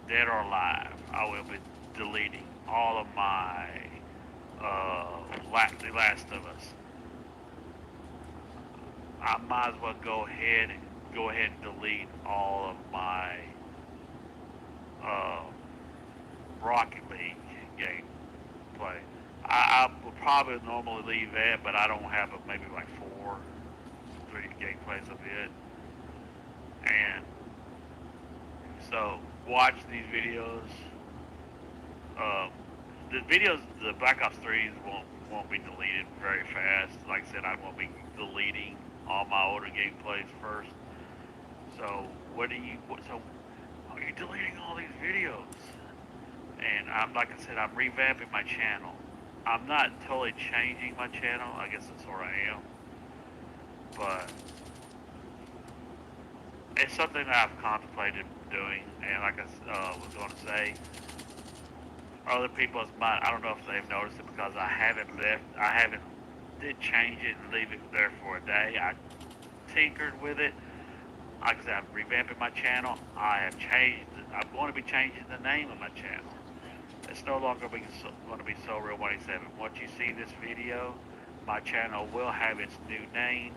C: Dead or Alive. I will be deleting all of my The Last of Us. I might as well go ahead and delete all of my Rocket League gameplay. I would probably normally leave that, but I don't have maybe like 3 gameplays of it. And so watch these videos. The Black Ops 3s won't be deleted very fast. Like I said, I'm going to be deleting all my older gameplays first. So so are you deleting all these videos? And like I said, I'm revamping my channel. I'm not totally changing my channel. I guess that's where I am. But it's something that I've contemplated doing. And like I was going to say, other people might, I don't know if they've noticed it because I haven't did change it and leave it there for a day. I tinkered with it. Like I said, I'm revamping my channel. I'm going to be changing the name of my channel. It's no longer going to be So Real 187. Once you see this video, my channel will have its new name.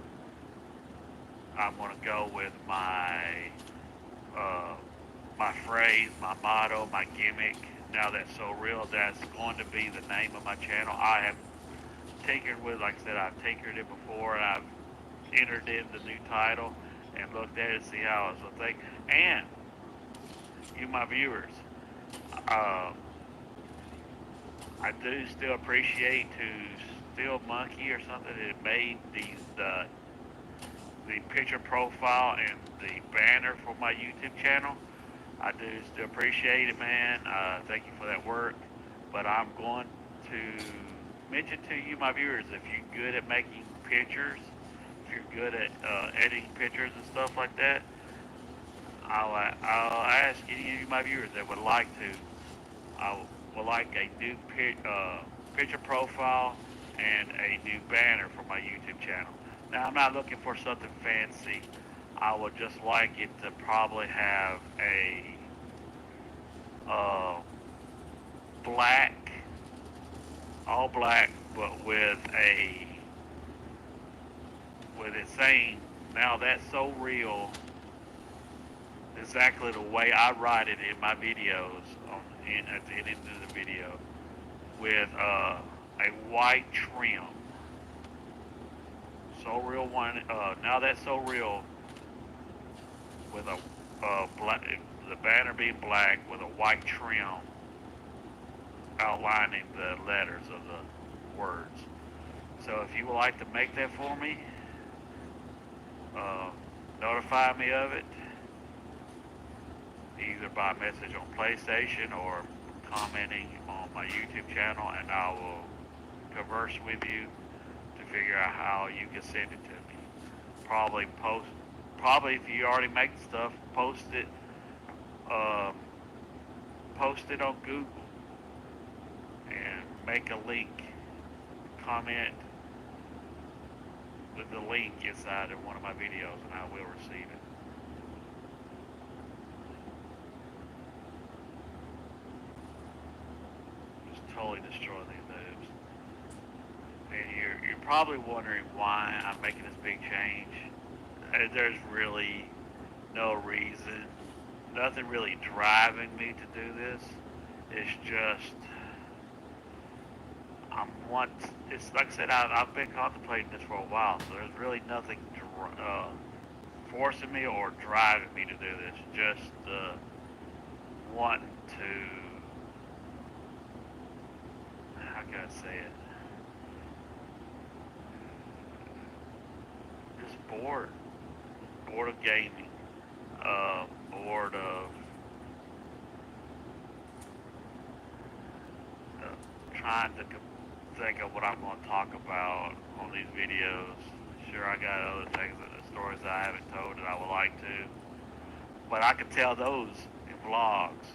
C: I'm going to go with my phrase, my motto, my gimmick. Now That's So Real. That's going to be the name of my channel. I have tinkered with, like I said, I've tinkered it before, and I've entered in the new title and looked at it to see how it's a thing. And you, my viewers, I do still appreciate Steel Monkey or something that made the picture profile and the banner for my YouTube channel. I do still appreciate it, man. Thank you for that work. But I'm going
E: to mention to you, my viewers, if you're good at making pictures, if you're good at editing pictures and stuff like that, I'll ask any of you, my viewers, that would like to. I would like a new picture profile and a new banner for my YouTube channel. Now, I'm not looking for something fancy. I would just like it to probably have a black, all black, but with it saying, "Now that's so real," exactly the way I write it in my videos at the end of the video, with a white trim. So real one. Now that's so real, with a black, the banner being black with a white trim outlining the letters of the words. So if you would like to make that for me, notify me of it, either by message on PlayStation or commenting on my YouTube channel, and I will converse with you to figure out how you can send it to me. Probably if you already make stuff, post it on Google and make a link, comment with the link inside of one of my videos, and I will receive it. Just totally destroy these moves. And you're probably wondering why I'm making this big change. There's really no reason, nothing really driving me to do this. It's just, it's like I said, I've been contemplating this for a while, so there's really nothing forcing me or driving me to do this. Just wanting to, how can I say it? Just bored of gaming, bored of trying to think of what I'm going to talk about on these videos. Sure, I got other things, stories that I haven't told that I would like to, but I can tell those in vlogs.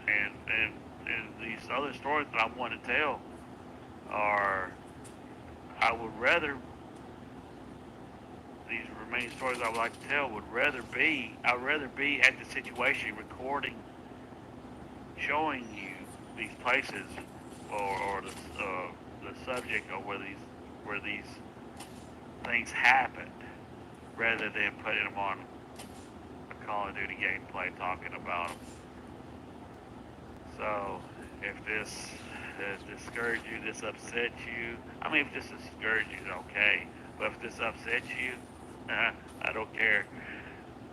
E: And these other stories that I want to tell these remaining stories I would like to tell I'd rather be at the situation recording, showing you these places or the subject or where these things happened, rather than putting them on a Call of Duty gameplay talking about them. So if this discouraged you, this upsets you, I mean, if this discouraged you, okay. But if this upsets you, I don't care.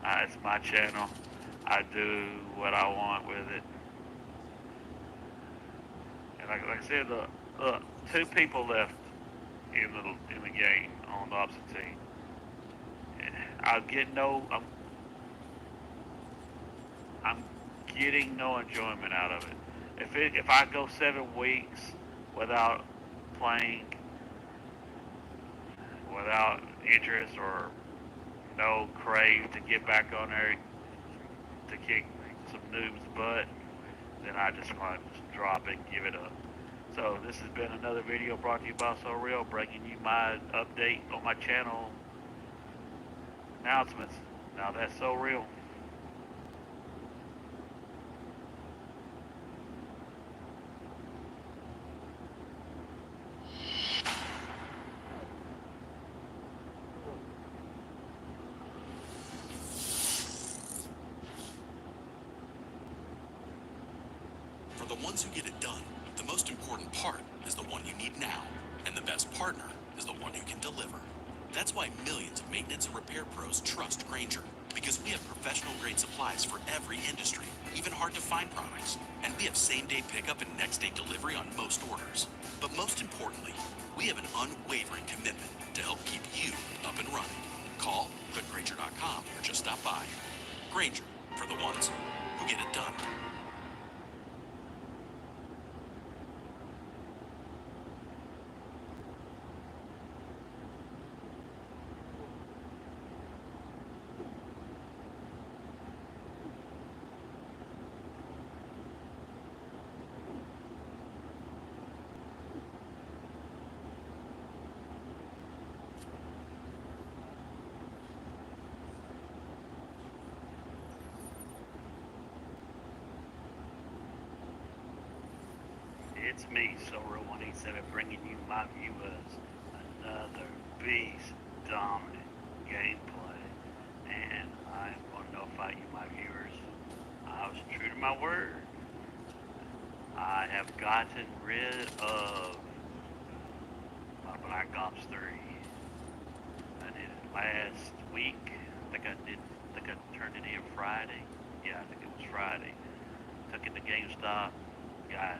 E: It's my channel. I do what I want with it. And like I said, look, 2 people left in the game on the opposite team. I'm getting no enjoyment out of it. If I go 7 weeks without playing, without interest or no crave to get back on there to kick some noobs' butt, then I just want to just drop it and give it up. So this has been another video brought to you by So Real, bringing you my update on my channel announcements. Now that's So Real.
G: For the ones who get it done, the most important part is the one you need now, and the best partner is the one who can deliver. That's why millions of maintenance and repair pros trust Grainger, because we have professional-grade supplies for every industry, even hard-to-find products, and we have same-day pickup and next-day delivery on most orders. But most importantly, we have an unwavering commitment to help keep you up and running. Call, go to Grainger.com, or just stop by. Grainger, for the ones who get it done.
E: It's me, Silver187, bringing you my viewers another beast dominant gameplay, and I'm going to notify you, my viewers. I was true to my word. I have gotten rid of my Black Ops 3. I did it last week. I think I turned it in Friday. Yeah, I think it was Friday. Took it to GameStop. Got,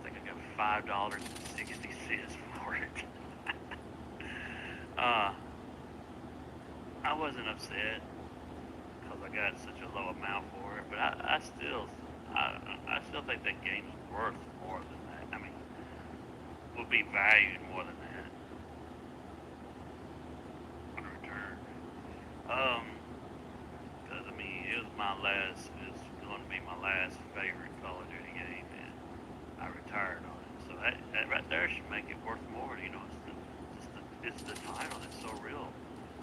E: I think I got $5.60 for it. I wasn't upset because I got such a low amount for it, but I still think that game's worth more than that. I mean, will be valued more than that on return. Because I mean, it's going to be my last favorite Call of Duty game, and I retired on it. So that right there should make it worth more. You know, it's the title that's so real,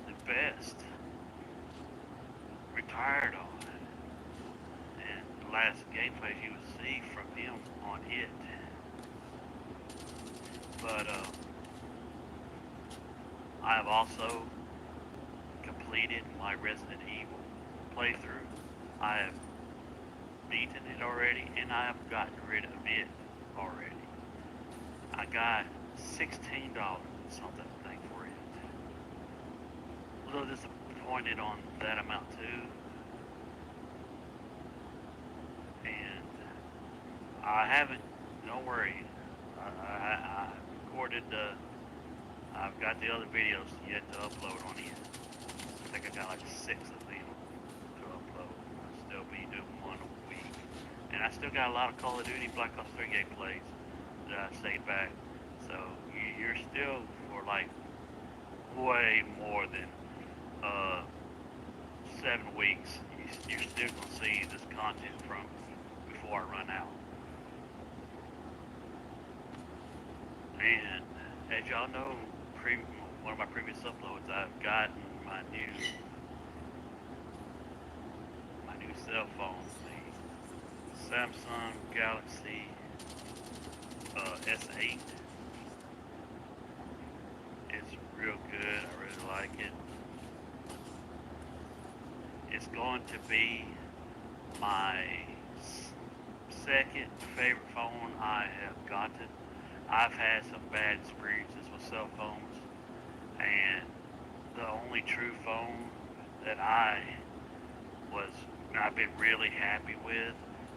E: the best. Retired on it, and the last gameplay you would see from him on it. But I have also completed my Resident Evil playthrough. I have beaten it already, and I have gotten rid of it already. I got $16 something thing for it. A little disappointed on that amount too. And I haven't, don't worry, I recorded I've got the other videos yet to upload on it. I think I got like 6 of them to upload. I'll still be doing one a week. And I still got a lot of Call of Duty Black Ops 3 gameplays that I saved back. So you're still for like way more than 7 weeks. You're still gonna see this content from before I run out. And as y'all know, one of my previous uploads, I've gotten my new cell phone, the Samsung Galaxy S8. It's real good. I really like it. It's going to be my second favorite phone I have gotten. I've had some bad experiences with cell phones, and the only true phone that I've been really happy with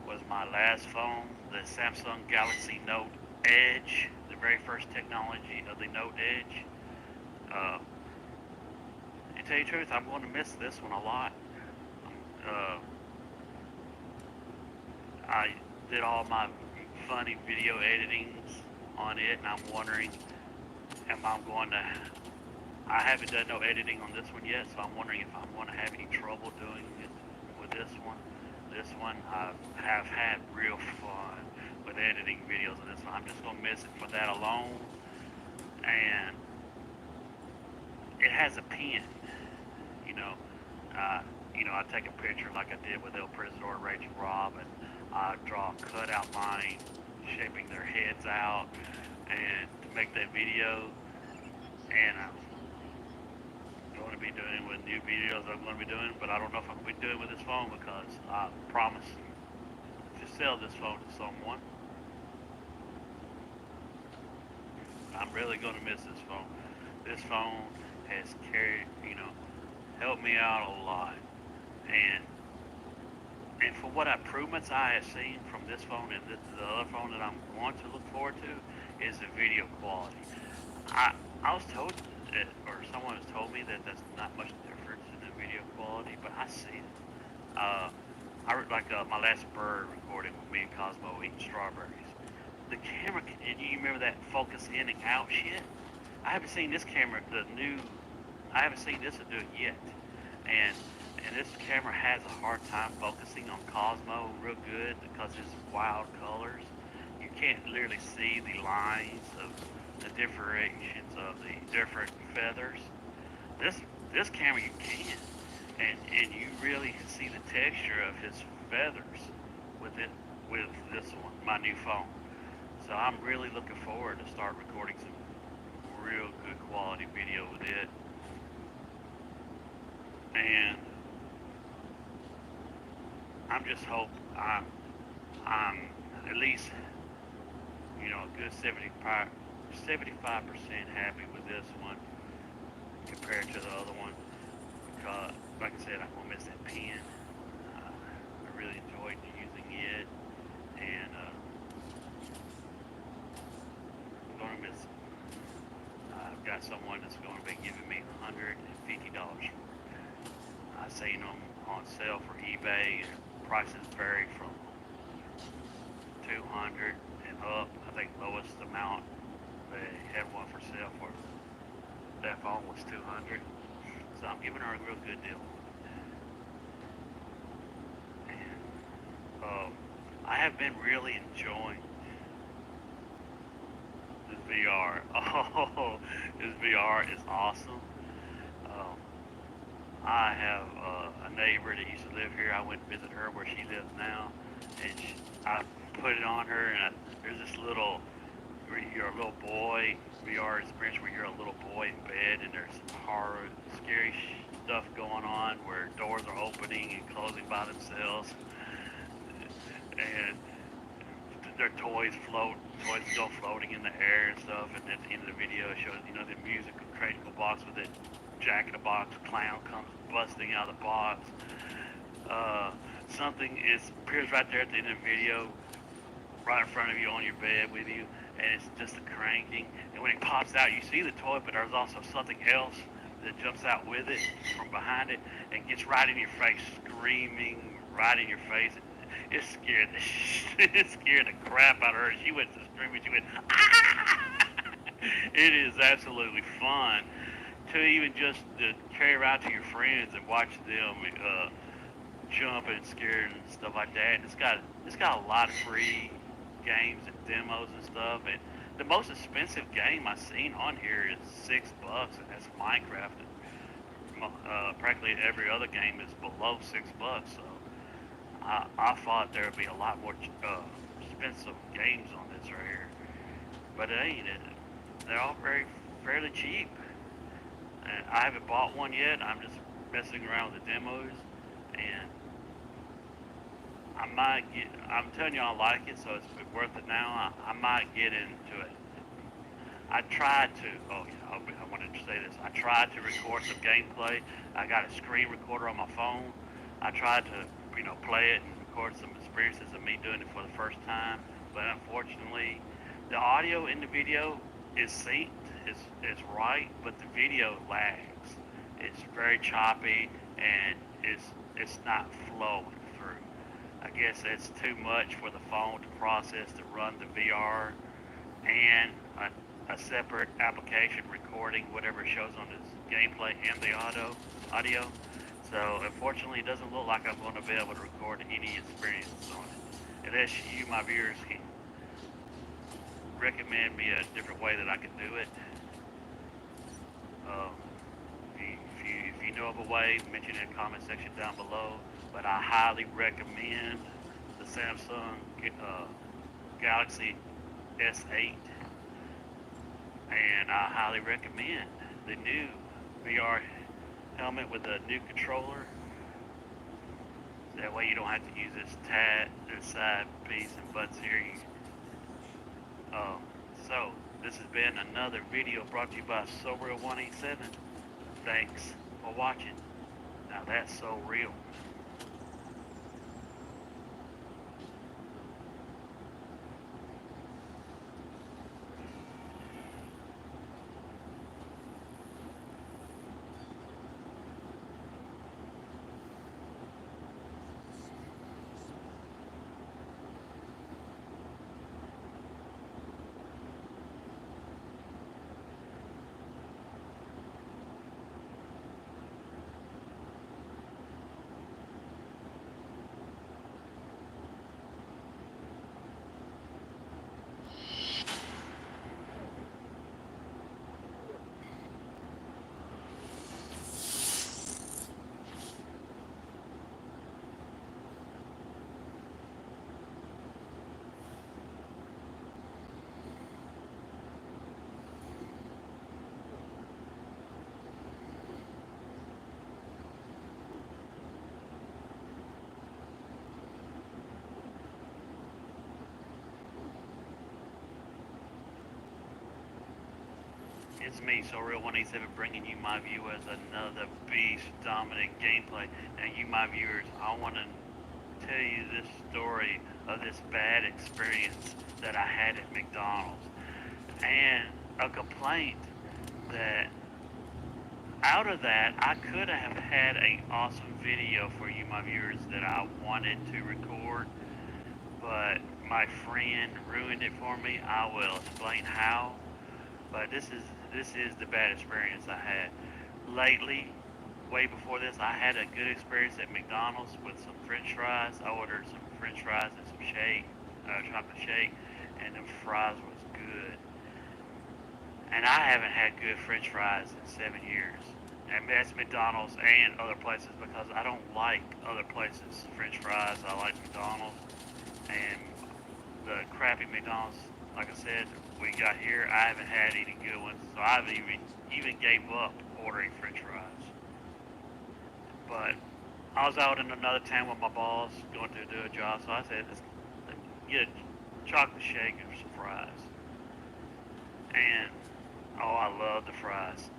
E: was my last phone, the Samsung Galaxy Note Edge, the very first technology of the Note Edge. To tell you the truth, I'm going to miss this one a lot. I did all my funny video editings on it, and I'm wondering, I haven't done no editing on this one yet, so I'm wondering if I'm going to have any trouble doing it with this one. This one, I have had real fun with editing videos of this one. I'm just going to miss it for that alone. And it has a pen, I take a picture like I did with El Prisador, Raging Rob, and I draw a cutout line shaping their heads out and to make that video. And I'm going to be doing with new videos I'm going to be doing, but I don't know if I'm going to be doing with this phone because I promised to sell this phone to someone. I'm really going to miss this phone. This phone has helped me out a lot. And for what improvements I have seen from this phone and the other phone that I'm going to look forward to is the video quality. I was told that, or someone has told me that that's not much difference in the video quality, but I see it. My last bird recording with me and Cosmo eating strawberries. The camera, and you remember that focus in and out shit? I haven't seen this camera, I haven't seen this do it yet. And this camera has a hard time focusing on Cosmo real good because it's wild colors. You can't literally see the lines of the differentiations of the different feathers. This camera you can, and you really can see the texture of his feathers with with this one, my new phone. So I'm really looking forward to start recording some real good quality video with it. And I'm just hope I'm at least, you know, a good 75% happy with this one compared to the other one. Because, like I said, I'm gonna miss that pen. I really enjoyed using it, and I'm gonna miss it. I've got someone that's going to be giving me $150. I've seen them on sale for eBay. Prices vary from 200 and up. I think lowest amount they had one for sale for that phone was 200. So I'm giving her a real good deal. And I have been really enjoying this VR. Oh, this VR is awesome. Um, I have a neighbor that used to live here. I went and visit her where she lives now, and I put it on her, and there's this little, where you're a little boy VR experience where you're a little boy in bed, and there's some horror, scary stuff going on where doors are opening and closing by themselves, and their toys go floating in the air and stuff. And at the end of the video, it shows, you know, the musical critical box with it. Jack in the Box clown comes busting out of the box. Something appears right there at the end of the video, right in front of you on your bed with you, and it's just a cranking. And when it pops out, you see the toy, but there's also something else that jumps out with it from behind it and gets right in your face, screaming right in your face. It scared the crap out of her. She went to screaming. She went, ah! It is absolutely fun to even just to carry around to your friends and watch them jump and scared and stuff like that. And it's got a lot of free games and demos and stuff. And the most expensive game I've seen on here is $6, and that's Minecraft. And, practically every other game is below $6. So I thought there would be a lot more expensive games on this right here, but it ain't. They're all fairly cheap. And I haven't bought one yet. I'm just messing around with the demos, and I'm telling you I like it, so it's worth it now. I might get into it. I tried to, I wanted to say this. I tried to record some gameplay. I got a screen recorder on my phone. I tried to, play it and record some experiences of me doing it for the first time. But unfortunately, the audio in the video is synced, is right, but the video lags. It's very choppy, and it's not flowing through. I guess it's too much for the phone to process to run the VR and a separate application recording whatever shows on this gameplay and the audio. So unfortunately, it doesn't look like I'm going to be able to record any experiences on it, unless you, my viewers, can recommend me a different way that I can do it. If you know of a way, mention it in the comment section down below. But I highly recommend the Samsung Galaxy S8, and I highly recommend the new VR helmet with a new controller. That way you don't have to use this side piece and butts here. So this has been another video brought to you by SoReal187. Thanks for watching. Now that's so real. It's me, So Real 187, bringing you my view as another beast dominant gameplay. And you, my viewers, I want to tell you this story of this bad experience that I had at McDonald's, and a complaint that out of that I could have had an awesome video for you, my viewers, that I wanted to record, but my friend ruined it for me. I will explain how. But this is the bad experience I had lately. Way before this, I had a good experience at McDonald's with some French fries. I ordered some French fries and some shake, chocolate shake, and the fries was good. And I haven't had good French fries in 7 years. And that's McDonald's and other places, because I don't like other places' French fries. I like McDonald's. And the crappy McDonald's, like I said, we got here, I haven't had any good ones. So I've even gave up ordering French fries. But I was out in another town with my boss going to do a job, so I said, let's get a chocolate shake and some fries. And, oh, I love the fries.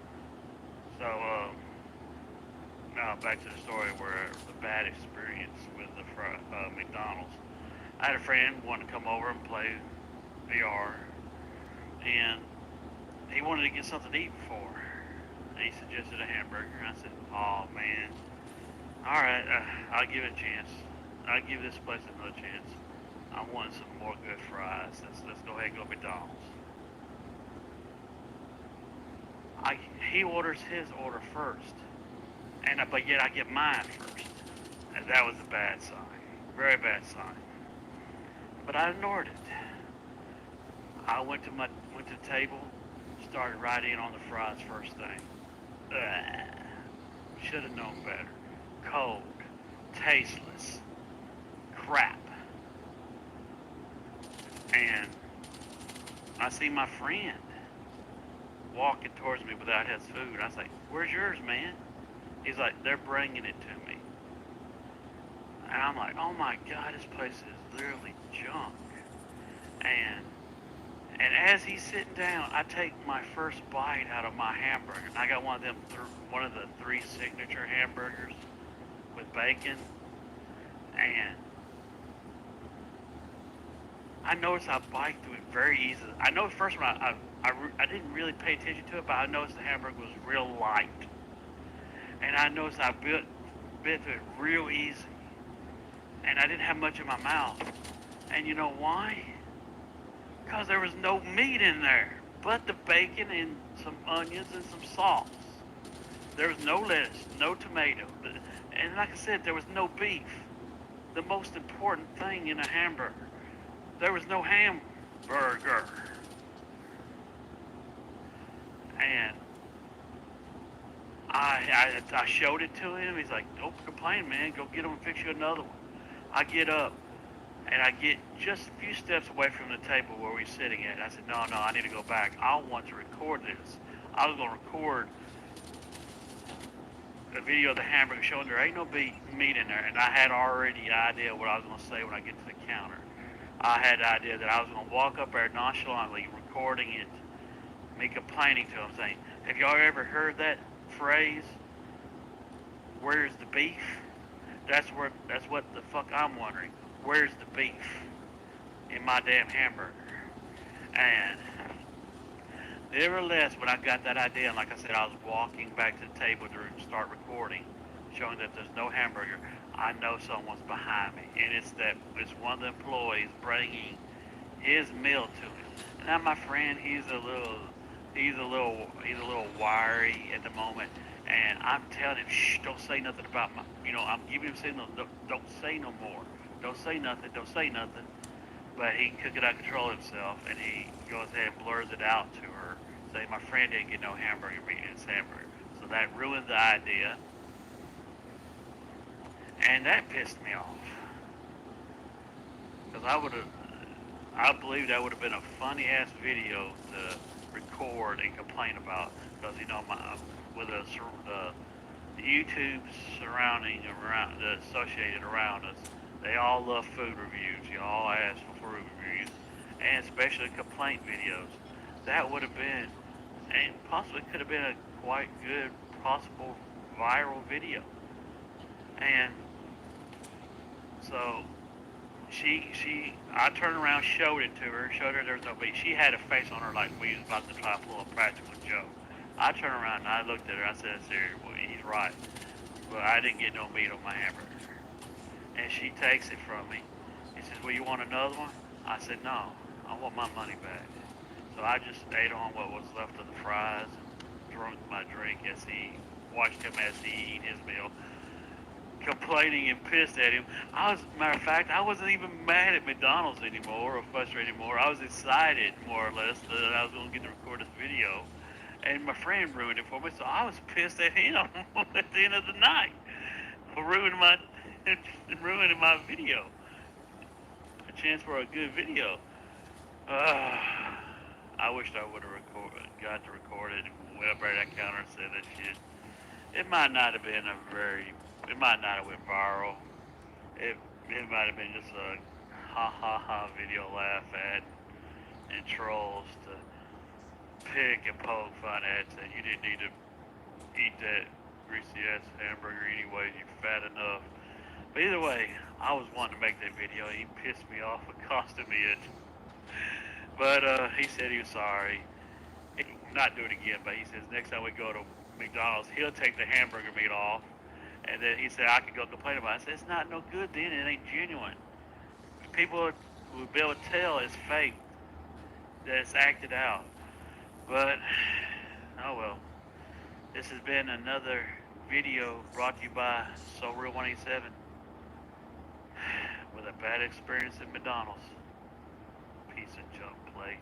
E: So, now back to the story where the bad experience with the McDonald's. I had a friend wanted to come over and play VR, and he wanted to get something to eat before. And he suggested a hamburger, and I said, oh man, alright, I'll give it a chance. I'll give this place another chance. I want some more good fries. Let's go ahead and go to McDonald's. He orders his order first, but yet I get mine first, and that was a bad sign, very bad sign. But I ignored it. I went to the table, started right in on the fries first thing. Should have known better. Cold, tasteless, crap. And I see my friend walking towards me without his food. I was like, where's yours, man? He's like, they're bringing it to me. And I'm like, oh my God, this place is literally junk. And as he's sitting down, I take my first bite out of my hamburger. And I got one of the 3 signature hamburgers with bacon. And I noticed I bite through it very easily. I know the first one I didn't really pay attention to it, but I noticed the hamburger was real light. And I noticed I bit through it real easy. And I didn't have much in my mouth. And you know why? Because there was no meat in there, but the bacon and some onions and some sauce. There was no lettuce, no tomato. And like I said, there was no beef. The most important thing in a hamburger. There was no hamburger. And I showed it to him. He's like, don't complain, man. Go get them and fix you another one. I get up, and I get just a few steps away from the table where we're sitting at. I said, no, I need to go back. I want to record this. I was going to record a video of the hamburger showing there ain't no meat in there, and I had already an idea what I was going to say when I get to the counter. I had the idea that I was going to walk up there nonchalantly, recording it, me complaining to him, saying, have y'all ever heard that phrase, where's the beef? That's what the fuck I'm wondering. Where's the beef in my damn hamburger? And nevertheless, when I got that idea, and like I said, I was walking back to the table to start recording, showing that there's no hamburger, I know someone's behind me, and it's one of the employees bringing his meal to me. And now my friend, he's a little wiry at the moment. And I'm telling him, shh, don't say nothing about I'm giving him signals, don't say no more. Don't say nothing. But he could get out of control himself, and he goes ahead and blurs it out to her, saying my friend didn't get no hamburger meat in his hamburger. So that ruined the idea. And that pissed me off. Because I believe that would have been a funny ass video to record and complain about. Because, with the YouTube associated around us, they all love food reviews. You all ask for food reviews, and especially complaint videos. That would have been and possibly could have been a quite good possible viral video. And so I turned around, showed it to her, showed her there was no meat. She had a face on her like we was about to try to pull a practical joke. I turned around and I looked at her. I said, "Seriously, well, he's right, but I didn't get no meat on my hamburger." And she takes it from me. He says, "Well, you want another one?" I said, "No, I want my money back." So I just ate on what was left of the fries and drunk my drink as he watched him as he eat his meal, complaining and pissed at him. Matter of fact, I wasn't even mad at McDonald's anymore or frustrated anymore. I was excited, more or less, that I was going to get to record this video. And my friend ruined it for me, so I was pissed at him at the end of the night for ruining my video. A chance for a good video. I wished I would have got to record it and went up right at that counter and said that shit. It might not have been it might not have went viral. It might have been just a ha ha ha video laugh at and trolls to pick and poke fun at, saying you didn't need to eat that greasy ass hamburger anyway, you fat enough. But either way, I was wanting to make that video. He pissed me off and costed me it. But he said he was sorry. He not do it again, but he says next time we go to McDonald's, he'll take the hamburger meat off. And then he said I could go complain about it. I said it's not no good then. It ain't genuine. People will be able to tell it's fake, that it's acted out. But, oh well. This has been another video brought to you by So Real 187 with a bad experience at McDonald's. Piece of junk place.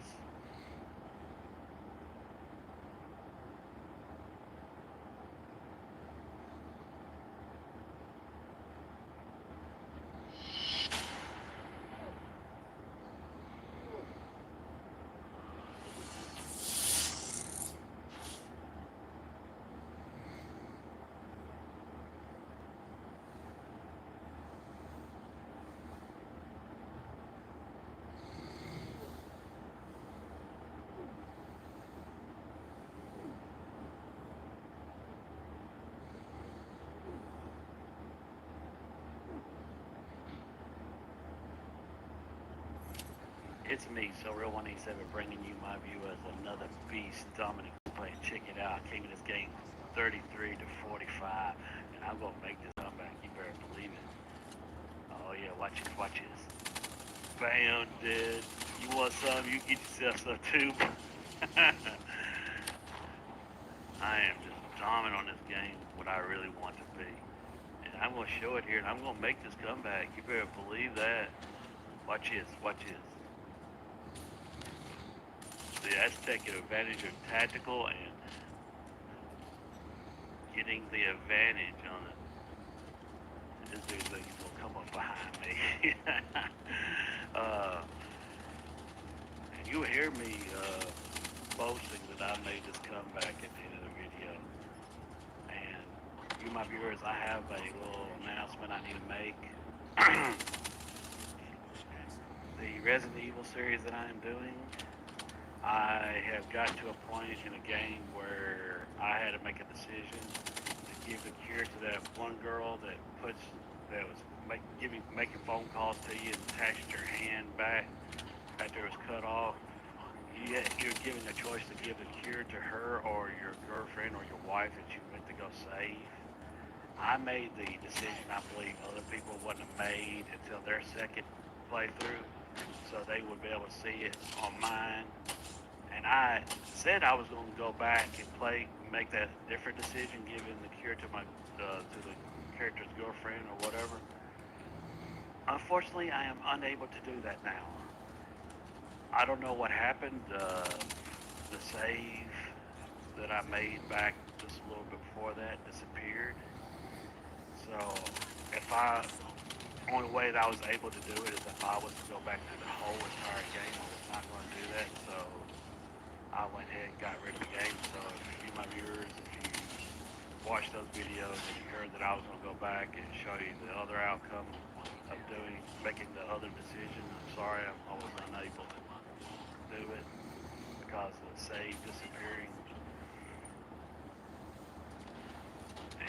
E: It's me, So Real 187, bringing you my view as another beast, Dominic playing. Check it out. Came in this game 33 to 45, and I'm gonna make this comeback. You better believe it. Oh yeah, watch this. Bam, dead. You want some? You get yourself some too. I am just dominant on this game, what I really want to be, and I'm gonna show it here, and I'm gonna make this comeback. You better believe that. Watch this. See, that's taking advantage of tactical and getting the advantage on it. This dude's like he's gonna come up behind me. And you'll hear me boasting that I made this comeback at the end of the video. And you, my viewers, I have a little announcement I need to make. The Resident Evil series that I am doing, I have got to a point in a game where I had to make a decision to give the cure to that one girl that was making phone calls to you and attached your hand back after it was cut off. You're given the choice to give the cure to her or your girlfriend or your wife that you went to go save. I made the decision I believe other people wouldn't have made until their second playthrough, so they would be able to see it on mine. And I said I was going to go back and make that different decision, giving the cure to the character's girlfriend or whatever. Unfortunately, I am unable to do that now. I don't know what happened. The save that I made back just a little bit before that disappeared. So only way that I was able to do it is if I was to go back through the whole entire game. I was not going to do that, so I went ahead and got rid of the game. So if you, my viewers, if you watched those videos and you heard that I was going to go back and show you the other outcome of making the other decision, I'm sorry I was unable to do it because of the save disappearing.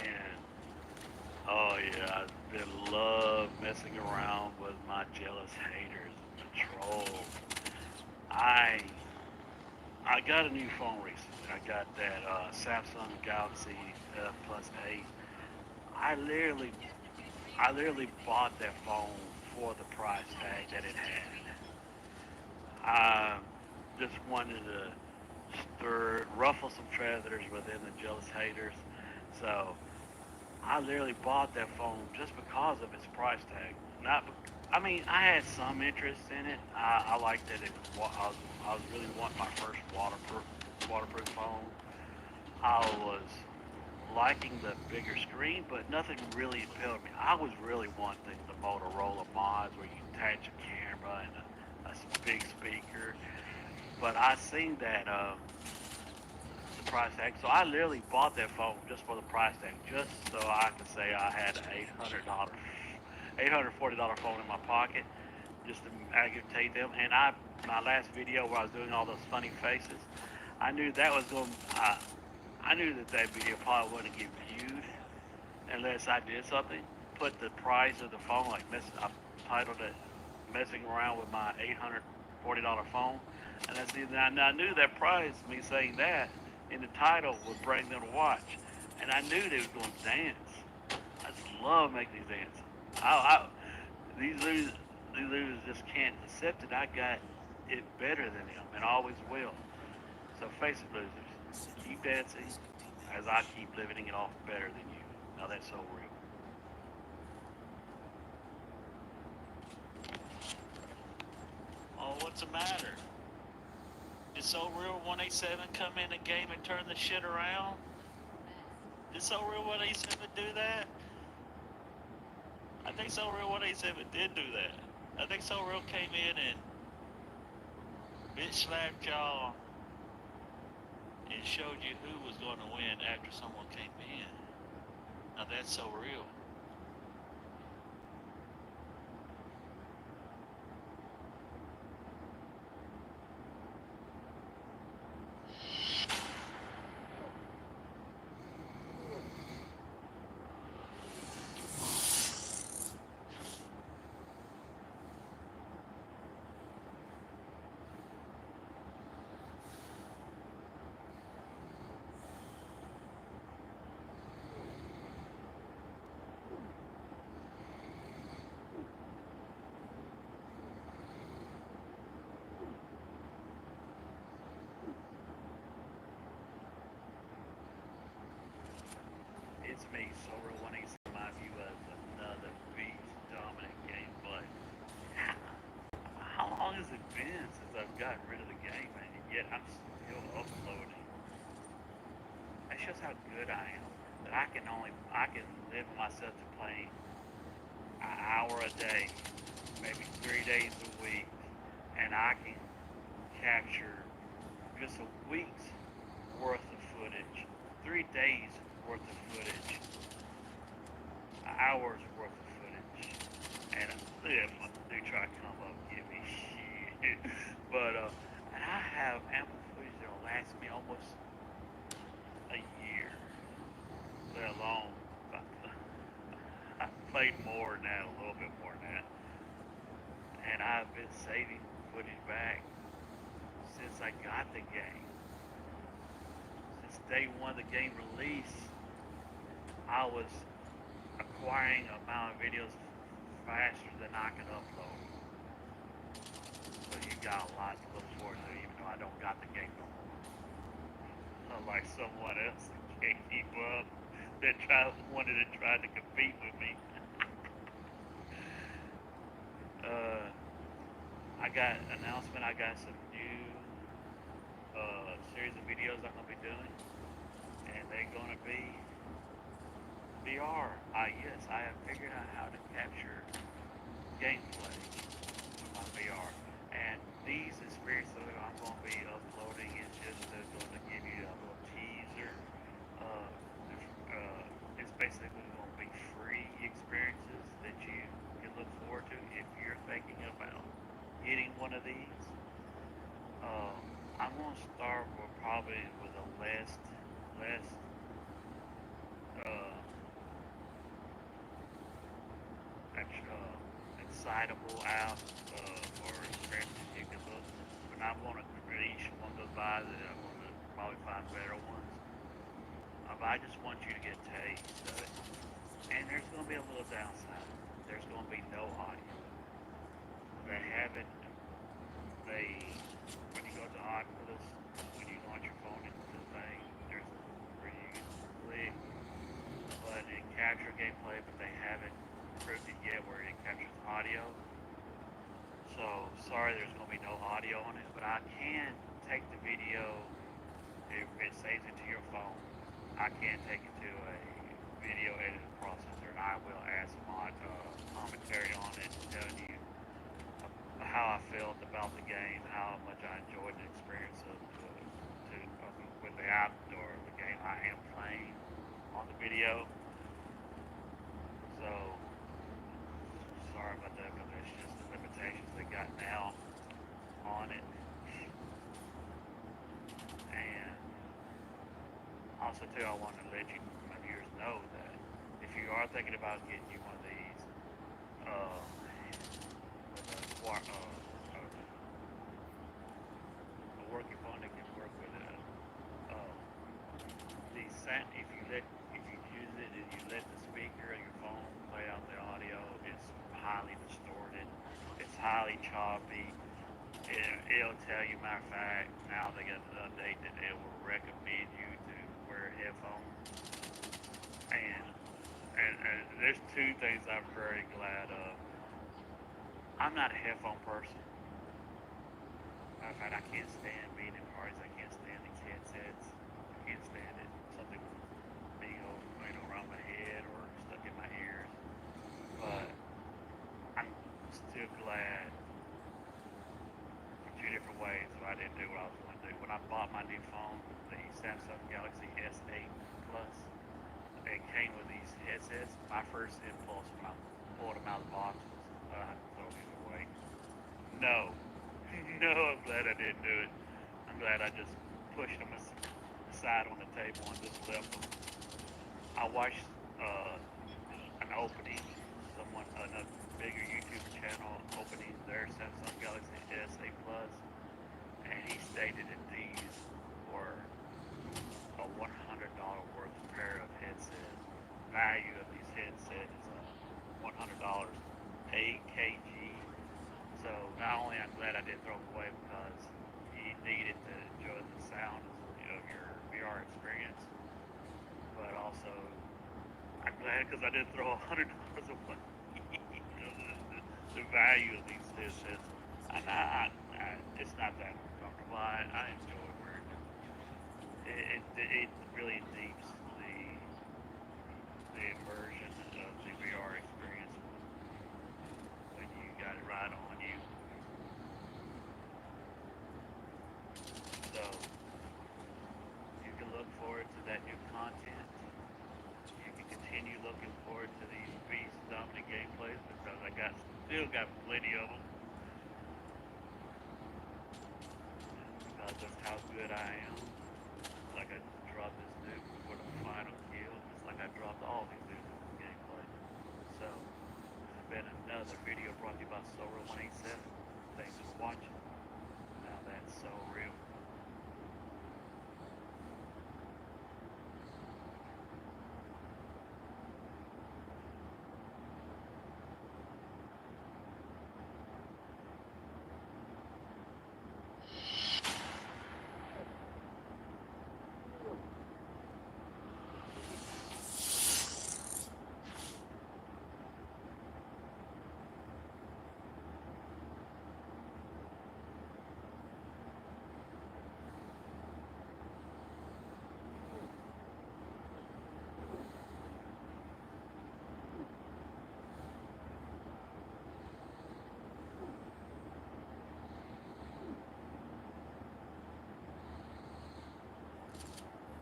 E: And oh yeah, I love messing around with my jealous haters and the trolls. I I got a new phone recently. I got that Samsung Galaxy Plus 8. I literally I literally bought that phone for the price tag that it had. I just wanted to ruffle some feathers within the jealous haters. So I literally bought that phone just because of its price tag. Not, I mean, I had some interest in it. I liked that it was. I was really wanting my first waterproof phone. I was liking the bigger screen, but nothing really appealed to me. I was really wanting the Motorola mods where you attach a camera and a big speaker. But I seen that the price tag, so I literally bought that phone just for the price tag, just so I could say I had an $840 phone in my pocket, just to agitate them. And my last video where I was doing all those funny faces, I knew that was going. I knew that video probably wouldn't get viewed unless I did something. Put the price of the phone, I titled it "Messing Around with My $840 Phone," and I knew that price, me saying that in the title, would bring them to watch, and I knew they was going to dance. I just love making these dance. These losers just can't accept it. I got it better than them, and always will. So face it, losers, keep dancing as I keep living it off better than you. Now that's so real.
C: Oh, what's the matter? Did So Real 187 come in the game and turn the shit around? Did So Real 187 do that? I think So Real 187 did do that. I think So Real came in and bitch slapped y'all and showed you who was going to win after someone came in. Now that's So Real.
E: It's me, So Real 187. My view of another beast dominant gameplay. How long has it been since I've gotten rid of the game, man? And yet I'm still uploading. That shows how good I am. That I can live myself to playing an hour a day, maybe 3 days a week, and I can capture just a week's worth of footage, 3 days worth of footage, an hour's worth of footage, and if I do try to come up, give me shit, but and I have ample footage that'll last me almost a year, let alone I've played more now, a little bit more now, and I've been saving footage back since I got the game. Since day one of the game release, I was acquiring amount of videos faster than I could upload. So you got a lot to look forward to, even though I don't got the game no more. Unlike someone else that can't keep up, that wanted to try to compete with me. I got an announcement. I got some new series of videos I'm gonna be doing, and they're gonna be VR. Yes, I have figured out how to capture gameplay with my VR, and these experiences that I'm gonna be uploading is just going to give you a little teaser. Uh, it's basically going to be free experiences that you can look forward to if you're thinking about getting one of these. Uh, I'm gonna start with probably with a less citable out or scripts you can look. When I want to each one goes by, that I want to probably find better ones. But I just want you to get a taste of it. And there's going to be a little downside. There's going to be no audio. They haven't. When you go to Oculus, when you launch your phone into the thing, there's where you can click the button and capture gameplay, but they haven't proved it yet where it captures audio. So sorry, there's going to be no audio on it, but I can take the video. If it saves it to your phone, I can take it to a video editing processor, and I will add some commentary on it, telling you how I felt about the game, how much I enjoyed the experience with the outdoor, the game I am playing on the video. So sorry about that, but there's just the limitations they got now on it. And also too, I want to let my viewers know that if you are thinking about getting you one of these, a working phone that can work with it. If you use it and you let the speaker of your phone play out the audio, it's highly distorted. It's highly choppy. It'll tell you, matter of fact, now they got an update that it will recommend you to wear headphones. And there's two things I'm very glad of. I'm not a headphone person. Matter of fact, I can't stand being in parties. I can't stand these headsets. I can't stand it. Something being around my head or stuck in my ears. But I'm still glad for two different ways why I didn't do what I was going to do. When I bought my new phone, the Samsung Galaxy S8 Plus, it came with these headsets. My first impulse when I pulled them out of the box was, I have to throw these away. No, I'm glad I didn't do it. I'm glad I just pushed them aside on the table and just left them. I watched an opening, another bigger YouTube channel opening their Samsung Galaxy S8 Plus, and he stated that these were a $100 worth pair of headsets. Value of these headsets is $100, 8 kg. So not only I'm glad I didn't throw them away because you needed to enjoy the sound of your VR experience, but also I'm glad because I didn't throw $100 away. The value of these headsets, and it's not that uncomfortable. I enjoy wearing it. It really deeps the immersion of the VR experience when you got it right on you. So you can look forward to that new content. You can continue looking forward to these beast dominant gameplays because I still got plenty of them. Because of how good I am. Like I dropped this nuke for the final kill, just like I dropped all these nukes in this gameplay. So, this has been another video brought to you by SoReal187. Thanks for watching. Now that's so real.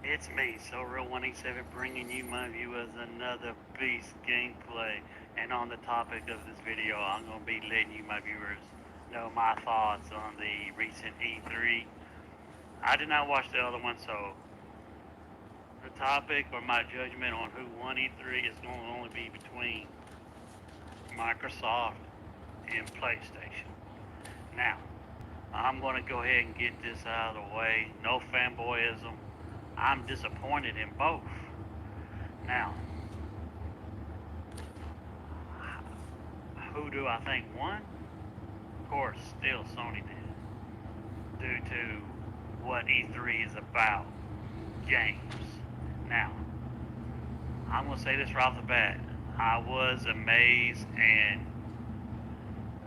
E: It's me, SoReal187, bringing you, my viewers, another beast gameplay. And on the topic of this video, I'm going to be letting you, my viewers, know my thoughts on the recent E3. I did not watch the other one, so the topic or my judgment on who won E3 is going to only be between Microsoft in PlayStation. Now, I'm going to go ahead and get this out of the way. No fanboyism. I'm disappointed in both. Now, who do I think won? Of course, still Sony did, due to what E3 is about, games. Now, I'm going to say this right off the bat. I was amazed and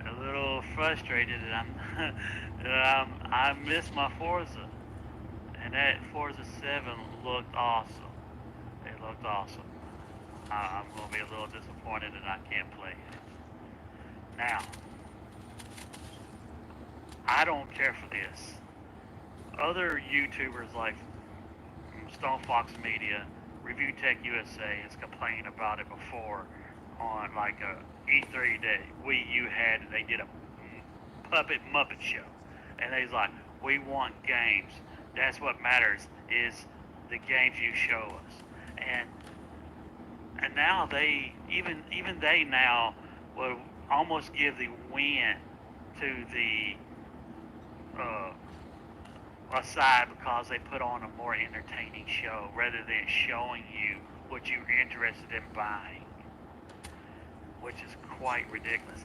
E: a little frustrated that I missed my Forza. And that Forza 7 looked awesome. It looked awesome. I'm going to be a little disappointed that I can't play it. Now, I don't care for this. Other YouTubers like Stone Fox Media, Review Tech USA has complained about it before on like a E3 that Wii U had, and they did a puppet Muppet show. And they's like, we want games. That's what matters, is the games you show us. And now they, even they now will almost give the win to the aside, because they put on a more entertaining show rather than showing you what you're interested in buying, which is quite ridiculous.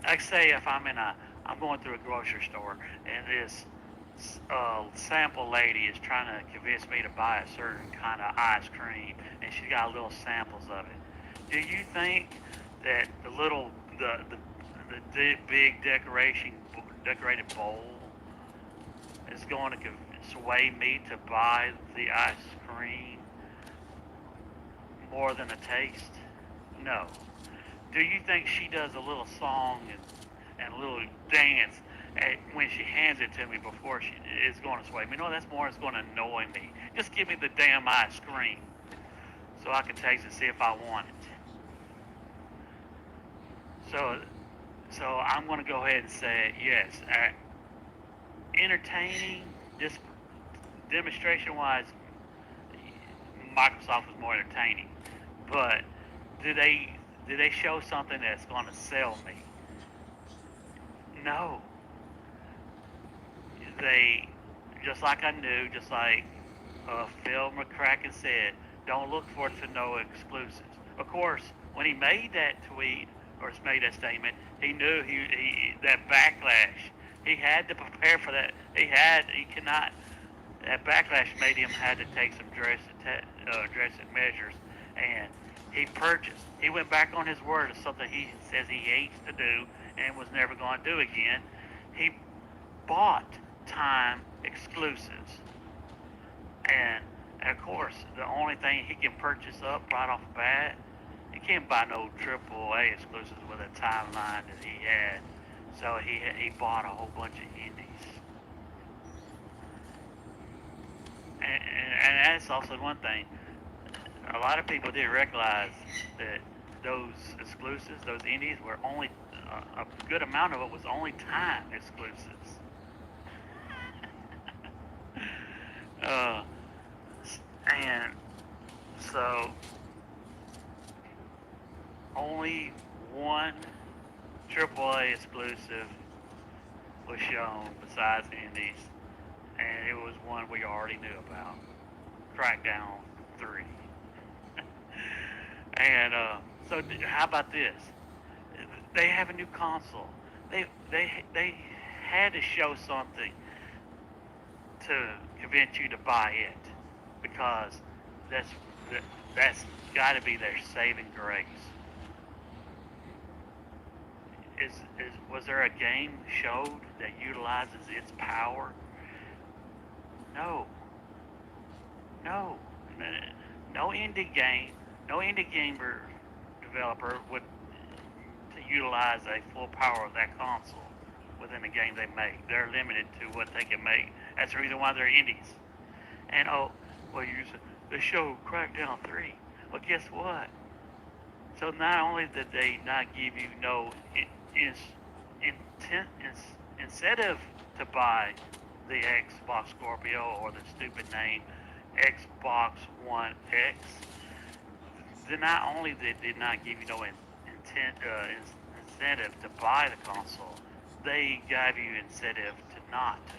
E: Like say if I'm going through a grocery store and this sample lady is trying to convince me to buy a certain kind of ice cream, and she's got little samples of it. Do you think that the big decorated bowl is going to sway me to buy the ice cream more than a taste? No. Do you think she does a little song and a little dance when she hands it to me before she is going to sway me? No, that's more, it's going to annoy me. Just give me the damn ice cream so I can taste it, see if I want it. So I'm going to go ahead and say yes. Entertaining, just demonstration-wise, Microsoft was more entertaining. But do they show something that's going to sell me? No. They, just like I knew, just like Phil McCracken said, don't look for it to know exclusives. Of course, when he made that tweet or made that statement, he knew he that backlash. He had to prepare for that. That backlash made him had to take some drastic measures, and he went back on his word of something he says he hates to do and was never going to do again. He bought time exclusives, and of course, the only thing he can purchase up right off the bat, he can't buy no AAA exclusives with a timeline that he had. So he bought a whole bunch of indies. And that's also one thing. A lot of people didn't realize that those exclusives, those indies, were only a good amount of it was only time exclusives. And so only one AAA exclusive was shown besides indies, and it was one we already knew about, Crackdown 3. And so how about this? They have a new console. They had to show something to convince you to buy it, because that's got to be their saving grace. Was there a game showed that utilizes its power? No indie gamer developer would to utilize a full power of that console within the game they make. They're limited to what they can make. That's the reason why they're indies. And they show Crackdown 3. Well, guess what? So not only did they not give you no incentive to buy the Xbox Scorpio or the stupid name Xbox One X, then not only did not give you no incentive to buy the console. They gave you incentive to not to,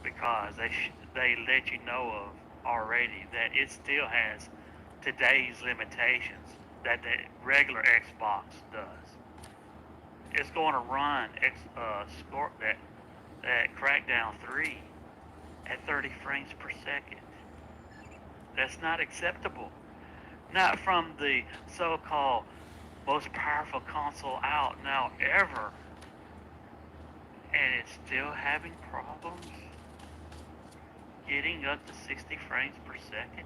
E: because they let you know of already that it still has today's limitations that the regular Xbox does. It's going to run that Crackdown 3 at 30 frames per second. That's not acceptable. Not from the so-called most powerful console out now ever. And it's still having problems getting up to 60 frames per second.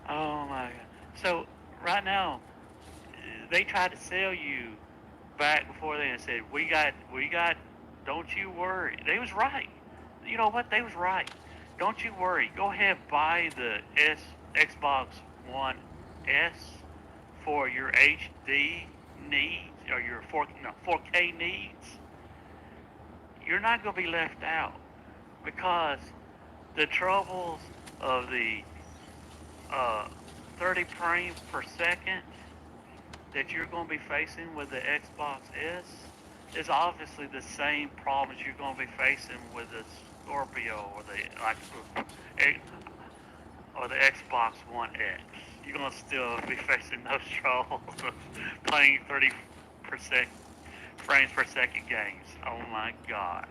E: Oh my god. So right now, they tried to sell you back before they said, we got, don't you worry. They was right. You know what? They was right. Don't you worry. Go ahead, buy the Xbox One S for your HD needs or your 4K needs. You're not going to be left out, because the troubles of the 30 frames per second that you're going to be facing with the Xbox S is obviously the same problems you're going to be facing with the Scorpio or the Xbox One X. You're going to still be facing those troubles of playing 30% frames per second games. Oh my god.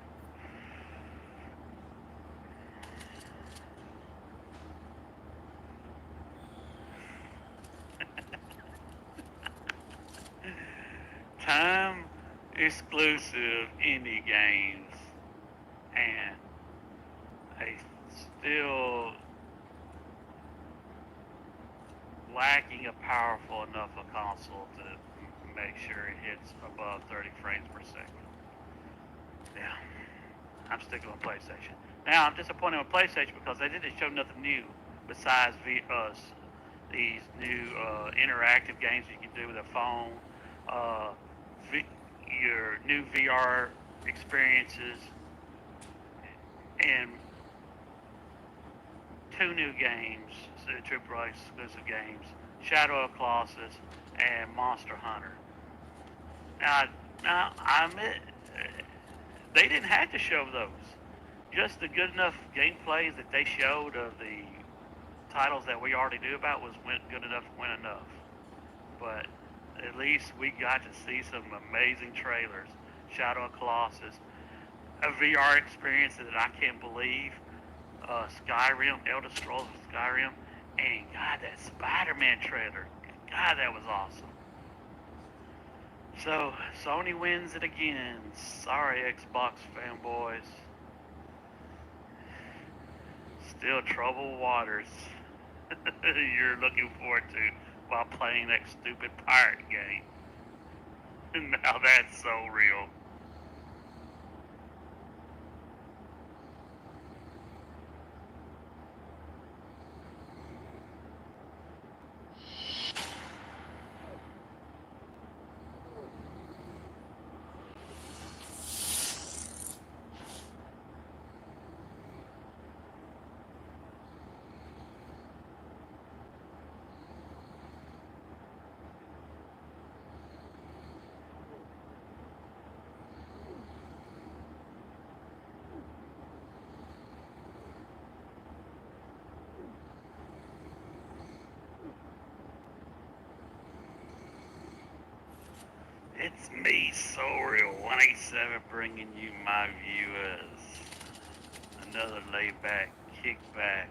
E: Time exclusive indie games, and a still lacking a powerful enough a console to make sure it hits above 30 frames per second. Yeah, I'm sticking with PlayStation. Now, I'm disappointed with PlayStation because they didn't show nothing new besides these new interactive games you can do with a phone, uh, your new VR experiences, and two new games, AAA exclusive games, Shadow of Colossus and Monster Hunter. Now I admit, they didn't have to show those. Just the good enough gameplays that they showed of the titles that we already knew about was good enough to win enough. But at least we got to see some amazing trailers. Shadow of Colossus, a VR experience that I can't believe. Skyrim, Elder Scrolls of Skyrim, and God, that Spider-Man trailer. God, that was awesome. So, Sony wins it again. Sorry, Xbox fanboys. Still troubled waters you're looking forward to while playing that stupid pirate game. Now that's so real. It's me, SoReal187, bringing you my viewers. Another laid-back, kickback.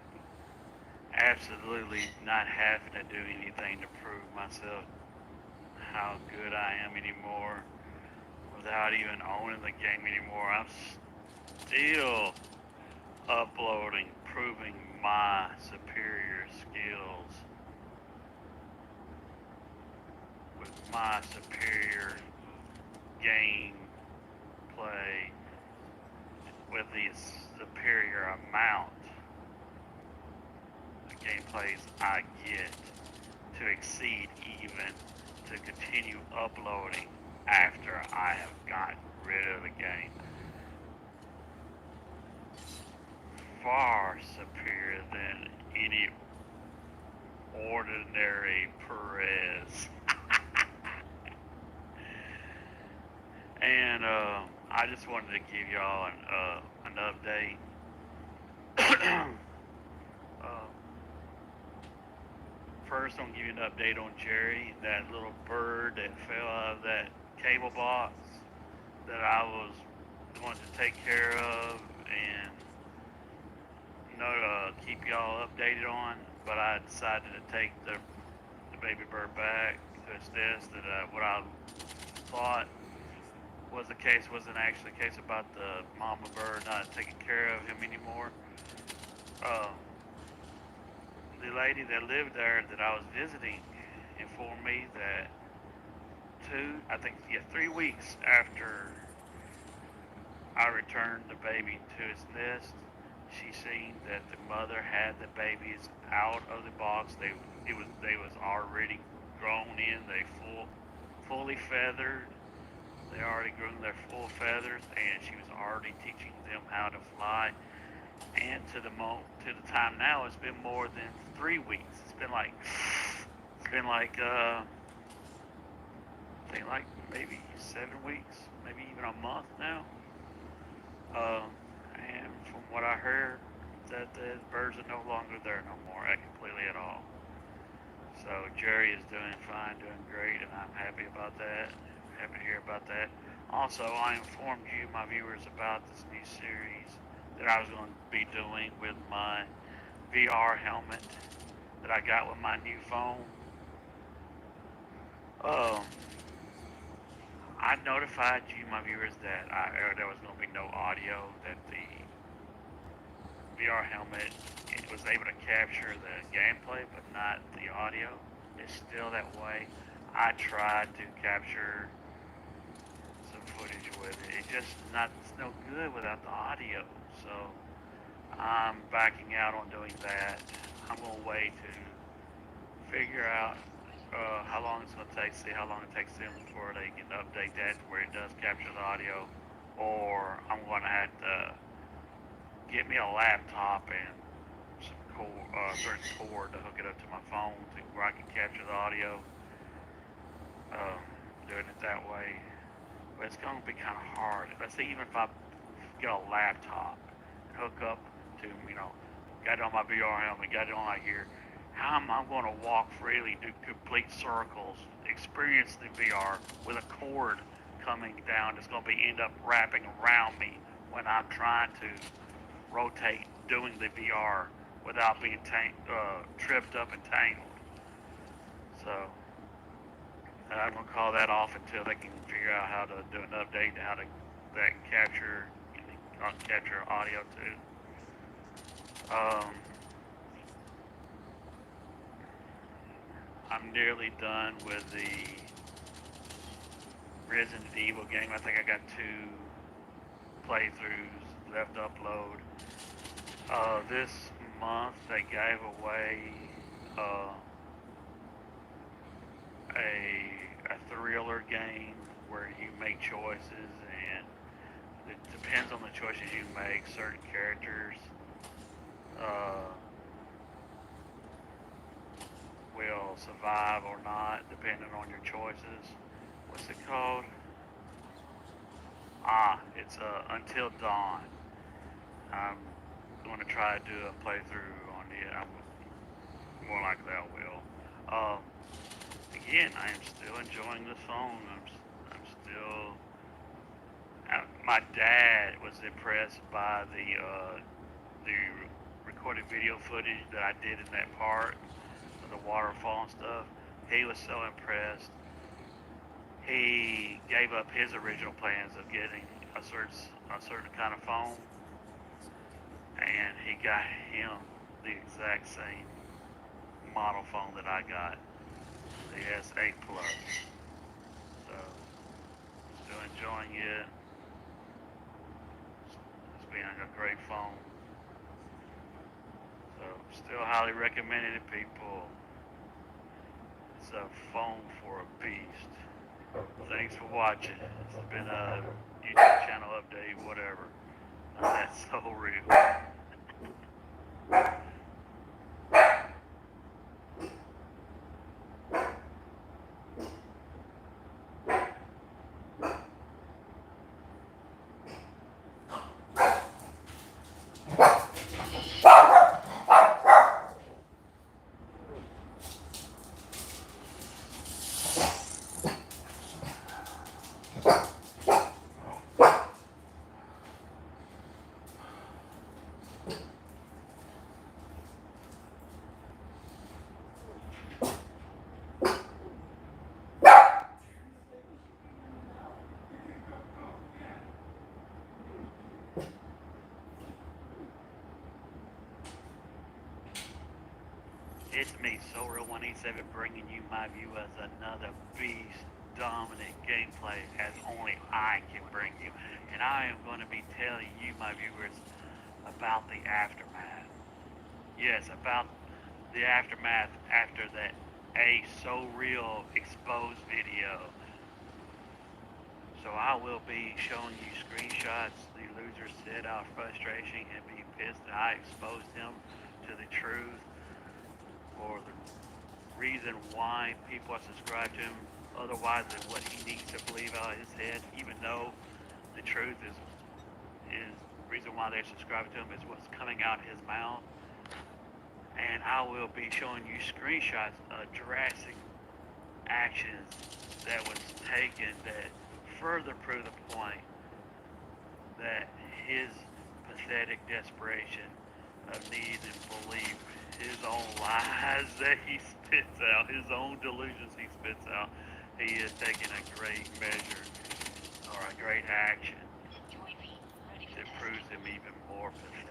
E: Absolutely not having to do anything to prove myself how good I am anymore. Without even owning the game anymore, I'm still uploading, proving my superior skills with my superior game play, with the superior amount of gameplays I get to exceed even to continue uploading after I have gotten rid of the game. Far superior than any
C: ordinary Perez. And I just wanted to give y'all an update. First, I'm gonna give you an update on Jerry, that little bird that fell out of that cable box that I was going to take care of and keep y'all updated on. But I decided to take the baby bird back to its nest. What I thought was the case wasn't actually the case about the mama bird not taking care of him anymore. The lady that lived there that I was visiting informed me that 3 weeks after I returned the baby to its nest, she seen that the mother had the babies out of the box. They was already grown in. They fully feathered. They already grew their full feathers, and she was already teaching them how to fly. And to the time now, it's been more than 3 weeks. It's been like I think like maybe 7 weeks, maybe even a month now. And from what I heard, that the birds are no longer there no more, completely at all. So Jerry is doing fine, doing great, and I'm happy about that. Happy to hear about that. Also, I informed you, my viewers, about this new series that I was going to be doing with my VR helmet that I got with my new phone. I notified you, my viewers, that there was going to be no audio, that the VR helmet was able to capture the gameplay, but not the audio. It's still that way. I tried to capture some footage with it. It's no good without the audio. So I'm backing out on doing that. I'm going to wait to figure out how long it's going to take, see how long it takes them before they can update that to where it does capture the audio, or I'm going to have to get me a laptop and some certain cord to hook it up to my phone to where I can capture the audio, doing it that way. But it's going to be kind of hard. Let's see, even if I get a laptop and hook up to, got it on my VR helmet, got it on right here, how am I going to walk freely, do complete circles, experience the VR with a cord coming down that's going to end up wrapping around me when I'm trying to rotate doing the VR without being tripped up and tangled. So I'm going to call that off until they can figure out how to do an update and how to that capture audio too. I'm nearly done with the Resident Evil game. I think I got 2 playthroughs left to upload. This month they gave away a thriller game where you make choices, and it depends on the choices you make. Certain characters will survive or not, depending on your choices. What's it called? It's Until Dawn. I'm going to try to do a playthrough on it. More likely I will. Again, I am still enjoying the phone. I'm still. My dad was impressed by the recorded video footage that I did in that part of the waterfall and stuff. He was so impressed. He gave up his original plans of getting a certain kind of phone, and he got him the exact same model phone that I got, the S8 Plus. So, still enjoying it. It's being a great phone. So, still highly recommended it, people. It's a phone for a beast. Thanks for watching. It's been a YouTube channel update, whatever. That's so real.
E: It's me, SoReal187, bringing you my view as another beast dominant gameplay as only I can bring you. And I am going to be telling you, my viewers, about the aftermath. Yes, about the aftermath after that So Real exposed video. So I will be showing you screenshots. The loser said out of frustration and being pissed that I exposed him to the truth, or the reason why people are subscribed to him otherwise than what he needs to believe out of his head, even though the truth is the reason why they're subscribed to him is what's coming out of his mouth. And I will be showing you screenshots of drastic actions that was taken that further prove the point that his pathetic desperation of need and belief, his own lies that he spits out, his own delusions he spits out, he is taking a great measure or a great action that proves him even more pathetic.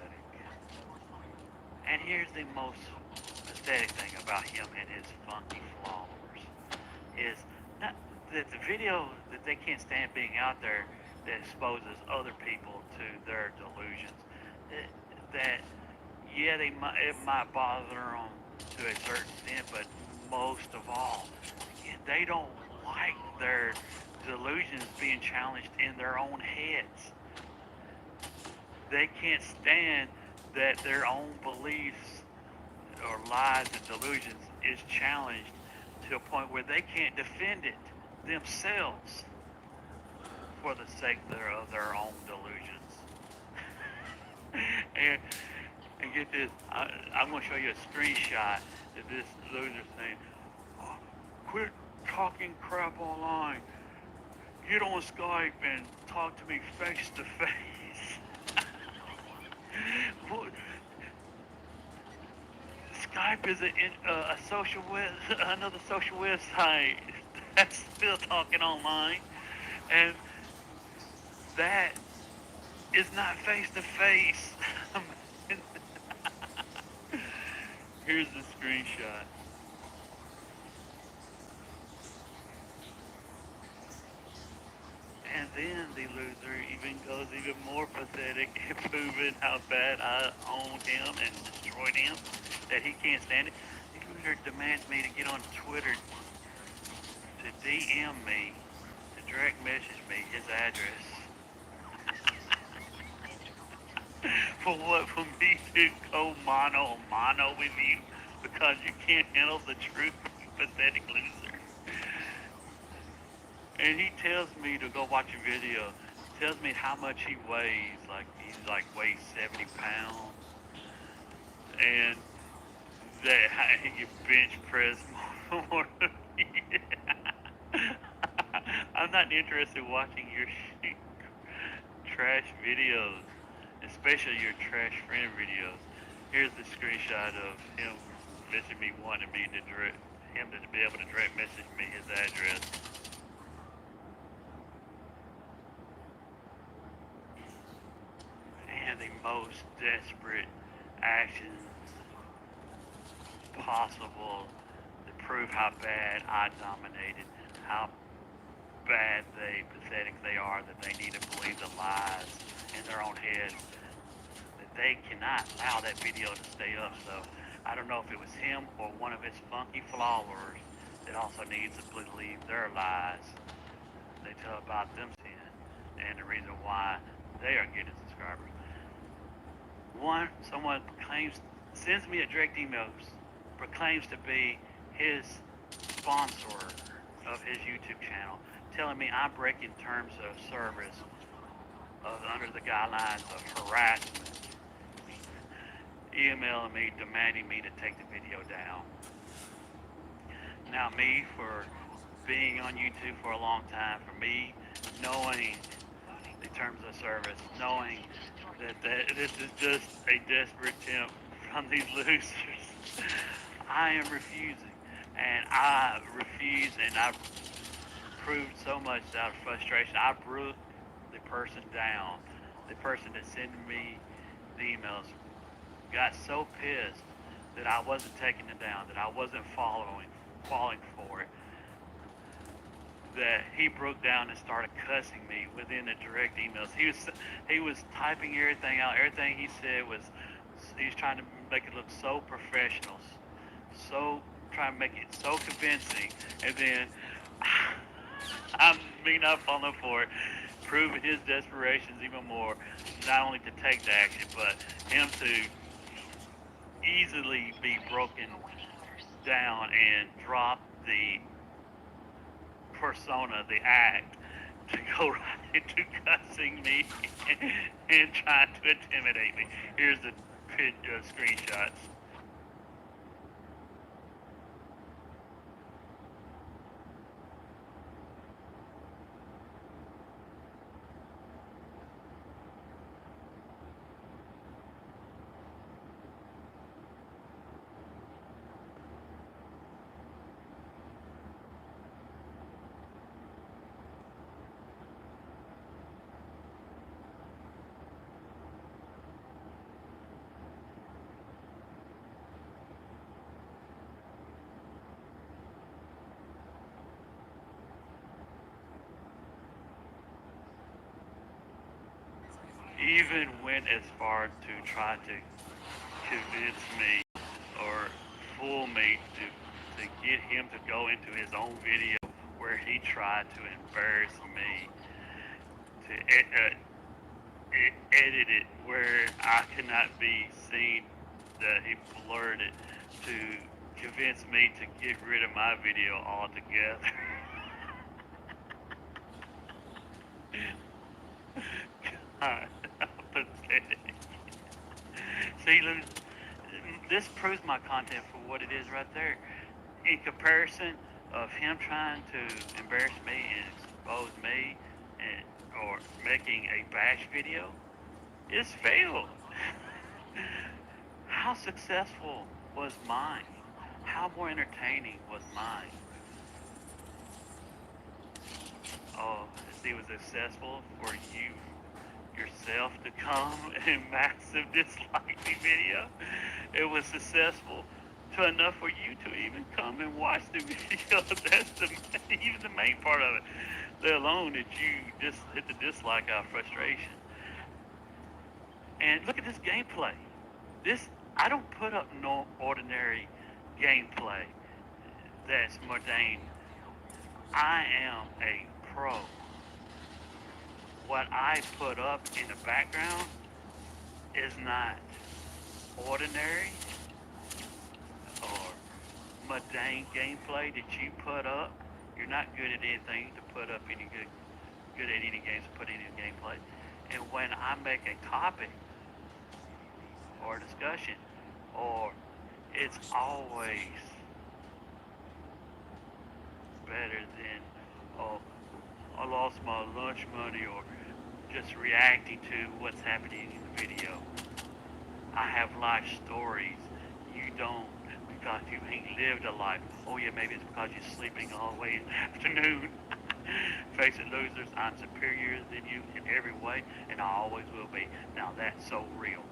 E: And here's the most pathetic thing about him and his funky followers is not that the video that they can't stand being out there that exposes other people to their delusions. That yeah, it might bother them to a certain extent, but most of all, they don't like their delusions being challenged in their own heads. They can't stand that their own beliefs or lies and delusions is challenged to a point where they can't defend it themselves for the sake of their own delusions. and get this, I'm going to show you a screenshot of this loser saying, oh, quit talking crap online. Get on Skype and talk to me face to face. Skype is a social another social website that's still talking online, and that is not face to face. Here's the screenshot. And then the loser even goes even more pathetic in proving how bad I owned him and destroyed him, that he can't stand it. The loser demands me to get on Twitter to DM me, to direct message me his address. For what? For me to go mano a mano with you because you can't handle the truth, pathetic loser. And he tells me to go watch a video. Tells me how much he weighs. He's weighs 70 pounds. And that he can bench press more than me. I'm not interested in watching your trash videos, especially your trash friend videos. Here's the screenshot of him messaging me, wanting me to him to be able to direct message me his address. And the most desperate actions possible to prove how bad I dominated, how bad pathetic they are, that they need to believe the lies in their own heads, that they cannot allow that video to stay up. So I don't know if it was him or one of his funky followers that also needs to believe their lies they tell about them sin and the reason why they are getting subscribers. Someone sends me a direct email, proclaims to be his sponsor of his YouTube channel, telling me I'm breaking terms of service under the guidelines of harassment, emailing me, demanding me to take the video down. Now me, for being on YouTube for a long time, for me knowing the terms of service, knowing that this is just a desperate attempt from these losers, I am refusing. And I refuse, and I proved so much out of frustration. I broke the person down. The person that sent me the emails got so pissed that I wasn't taking it down, that I wasn't falling for it, that he broke down and started cussing me within the direct emails. He was typing everything out. Everything he said was he's trying to make it look so professional, so trying to make it so convincing, and then I'm me not falling for it, proving his desperations even more. Not only to take the action, but him to easily be broken down and drop the persona, the act, to go right into cussing me and trying to intimidate me. Here's the screenshots. Even went as far to try to convince me or fool me to get him to go into his own video where he tried to embarrass me, to edit it where I could not be seen, that he blurred it, to convince me to get rid of my video altogether. God, how pathetic. See, this proves my content for what it is right there. In comparison of him trying to embarrass me and expose me, and or making a bash video, it's failed. How successful was mine? How more entertaining was mine? Oh, see, it was successful for you yourself to come and massive dislike the video. It was successful to enough for you to even come and watch the video. That's even the main part of it. Let alone that you just hit the dislike out of frustration. And look at this gameplay. I don't put up no ordinary gameplay that's mundane. I am a pro. What I put up in the background is not ordinary or mundane gameplay that you put up. You're not good at anything to put up any good at any games to put any gameplay. And when I make a topic or discussion, or it's always better than, oh, I lost my lunch money, or just reacting to what's happening in the video. I have life stories. You don't, because you ain't lived a life. Oh yeah, maybe it's because you're sleeping all the way in the afternoon. Face it, losers, I'm superior than you in every way, and I always will be. Now that's so real.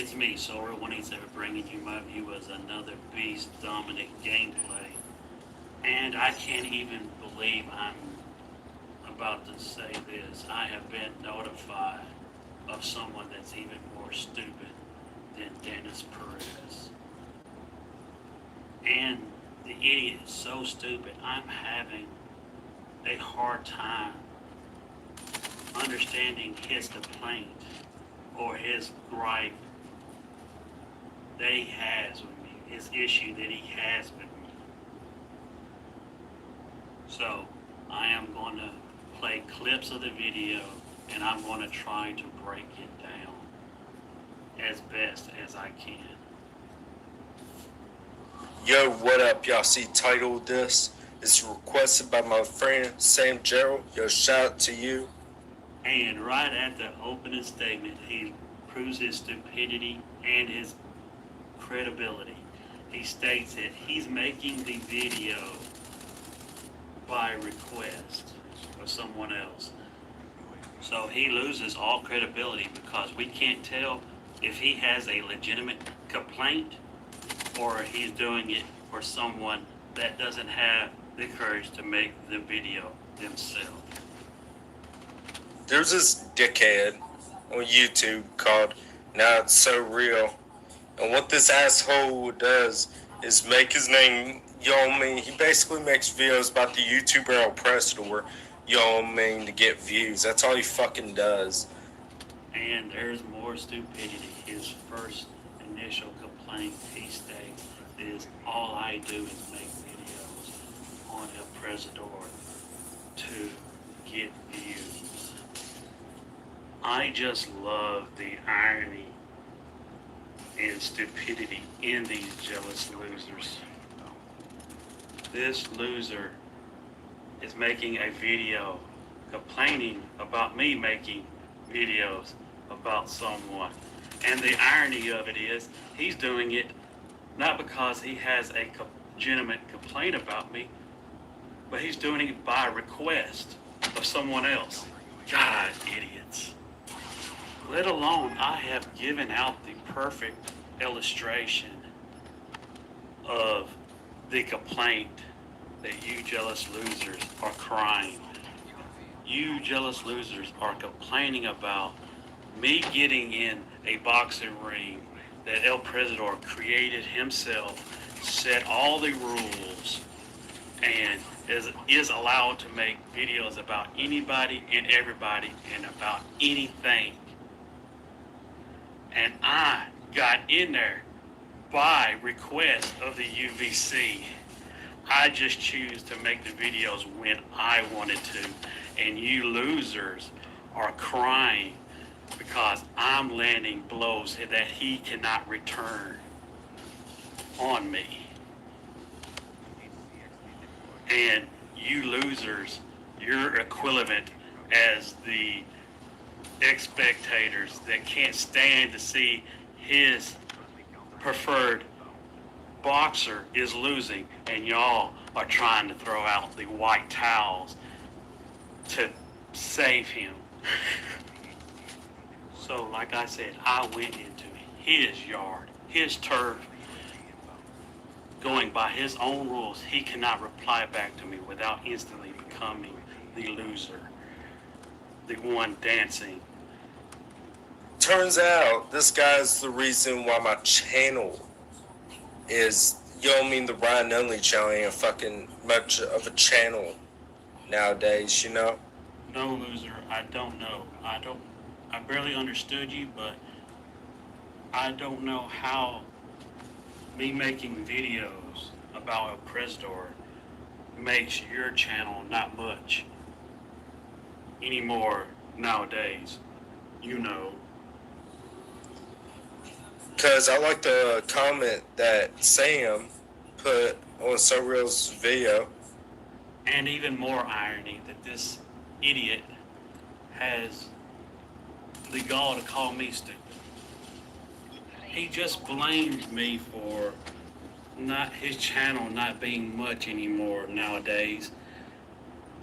C: It's me, Sora187, bringing you my view as another beast dominant gameplay. And I can't even believe I'm about to say this. I have been notified of someone that's even more stupid than Dennis Perez. And the idiot is so stupid, I'm having a hard time understanding his complaint or his gripe that he has with me, his issue that he has with me. So, I am going to play clips of the video and I'm going to try to break it down as best as I can.
H: Yo, what up? Y'all see titled this? It's requested by my friend Sam Gerald. Yo, shout out to you.
C: And right at the opening statement, he proves his stupidity and his credibility. He states that he's making the video by request of someone else. So he loses all credibility because we can't tell if he has a legitimate complaint or he's doing it for someone that doesn't have the courage to make the video themselves.
H: There's this dickhead on YouTube called Now It's So Real. And what this asshole does is make his name, you know what I mean? He basically makes videos about the YouTuber El Presidor, you know what I mean, to get views. That's all he fucking does.
C: And there's more stupidity. His first initial complaint, he states, is all I do is make videos on El Presidor to get views. I just love the irony and stupidity in these jealous losers. This loser is making a video complaining about me making videos about someone. And the irony of it is, he's doing it not because he has a legitimate complaint about me, but he's doing it by request of someone else. God, idiots. Let alone, I have given out the perfect illustration of the complaint that you jealous losers are crying. You jealous losers are complaining about me getting in a boxing ring that El Presidor created himself, set all the rules, and is allowed to make videos about anybody and everybody and about anything. And I got in there by request of the UVC. I just choose to make the videos when I wanted to. And you losers are crying because I'm landing blows that he cannot return on me. And you losers, you're equivalent as the spectators that can't stand to see his preferred boxer is losing, and y'all are trying to throw out the white towels to save him. So, like I said, I went into his yard, his turf, going by his own rules. He cannot reply back to me without instantly becoming the loser, the one dancing.
H: Turns out this guy's the reason why my channel is, you know what I mean, the Ryan Only channel ain't fucking much of a channel nowadays, you know?
C: No, loser, I don't know. I barely understood you, but I don't know how me making videos about El Presidor makes your channel not much anymore nowadays. You know.
H: Because I like the comment that Sam put on SoReal's video.
C: And even more irony that this idiot has the gall to call me stupid. He just blamed me for not his channel not being much anymore nowadays.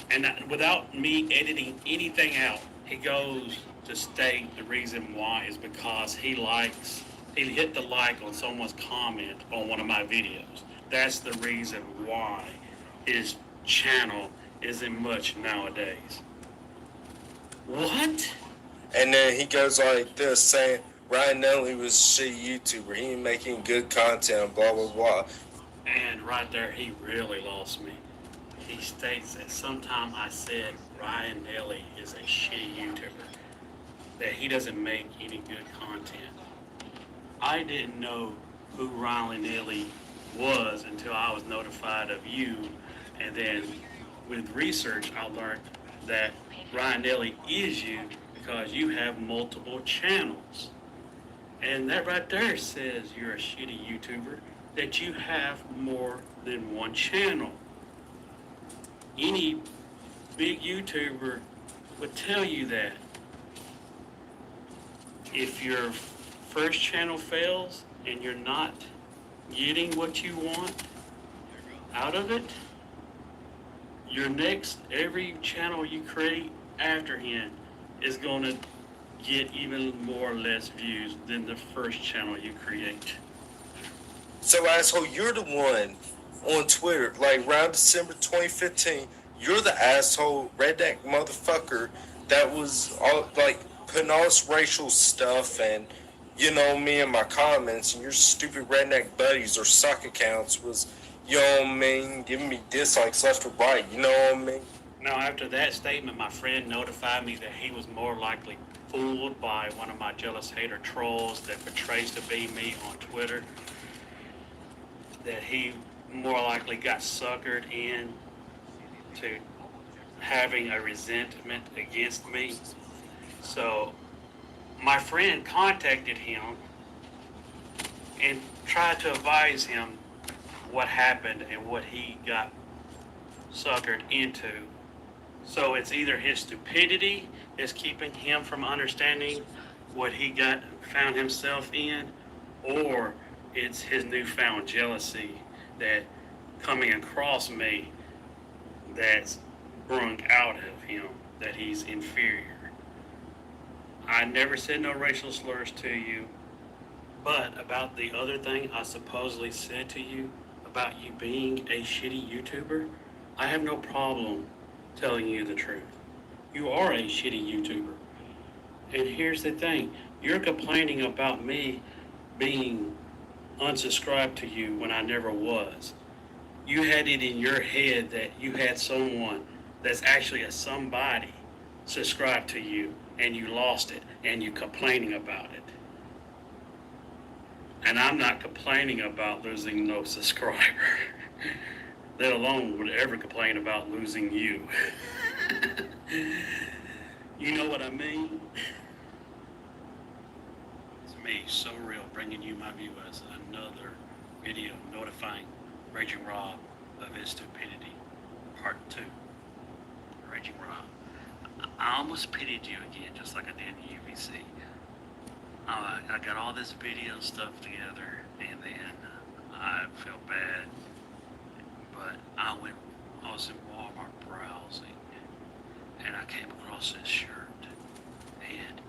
C: And without me editing anything out, he goes to state the reason why is because he likes
E: he hit the like on someone's comment on one of my videos. That's the reason why his channel isn't much nowadays. What?
H: And then he goes like this, saying Ryan Nelly was a shitty YouTuber. He ain't making good content, blah, blah, blah.
E: And right there, he really lost me. He states that sometime I said Ryan Nelly is a shitty YouTuber, that he doesn't make any good content. I didn't know who Ryan Nelly was until I was notified of you, and then with research, I learned that Ryan Nelly is you because you have multiple channels. And that right there says you're a shitty YouTuber, that you have more than one channel. Any big YouTuber would tell you that. If your first channel fails and you're not getting what you want out of it, your next, every channel you create after him is going to get even more or less views than the first channel you create.
H: So, asshole, you're the one on Twitter, like around December 2015, you're the asshole redneck motherfucker that was all like putting all this racial stuff and, you know, me in my comments, and your stupid redneck buddies or suck accounts was, you know what I mean, giving me dislikes left or right, you know what I mean?
E: Now, after that statement, my friend notified me that he was more likely fooled by one of my jealous hater trolls that portrays to be me on Twitter, that he more likely got suckered in to having a resentment against me. So my friend contacted him and tried to advise him what happened and what he got suckered into. So it's either his stupidity is keeping him from understanding what he found himself in, or it's his newfound jealousy that coming across me that's brung out of him that he's inferior. I never said no racial slurs to you, but about the other thing I supposedly said to you about you being a shitty YouTuber, I have no problem telling you the truth. You are a shitty YouTuber. And here's the thing, you're complaining about me being unsubscribed to you when I never was. You had it in your head that you had someone that's actually a somebody subscribed to you and you lost it and you're complaining about it. And I'm not complaining about losing no subscriber, let alone would ever complain about losing you. You know what I mean? It's me, So Real, bringing you my viewers another video notifying Raging Rob of his stupidity, part 2. Raging Rob, I almost pitied you again, just like I did in UVC. I got all this video stuff together, and then I felt bad, but I was in Walmart browsing, and I came across this shirt, and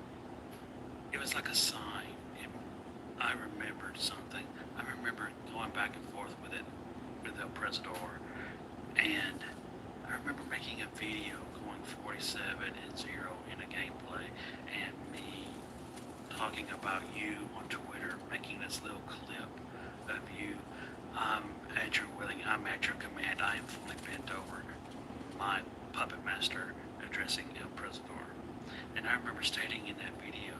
E: it was like a sign, and I remembered something. I remember going back and forth with it, with El Presidor, and I remember making a video going 47 and 0 in a gameplay, and me talking about you on Twitter, making this little clip of you. I'm at your willing, I'm at your command, I am fully bent over, my puppet master addressing El Presidor. And I remember stating in that video,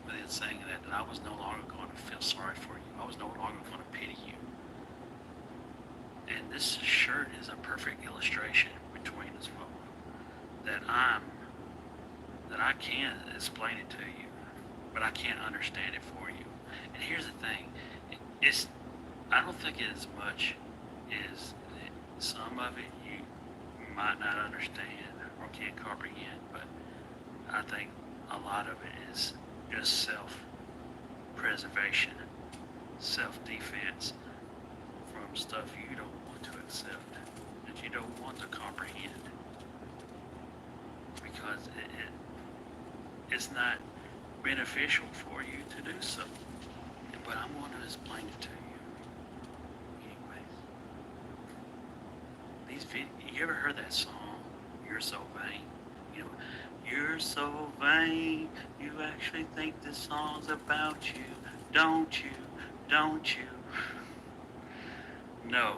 E: within saying that I was no longer going to feel sorry for you, I was no longer going to pity you. And this shirt is a perfect illustration between us both, that I can explain it to you, but I can't understand it for you. And here's the thing, I don't think it as much as some of it you might not understand or can't comprehend, but I think a lot of it is just self-preservation, self-defense from stuff you don't want to accept, that you don't want to comprehend, because it's not
C: beneficial for you to do so. But I'm going to explain it to you. Anyways, you ever heard that song, You're So Vain? You know, you're so vain, you actually think this song's about you, don't you? Don't you? No,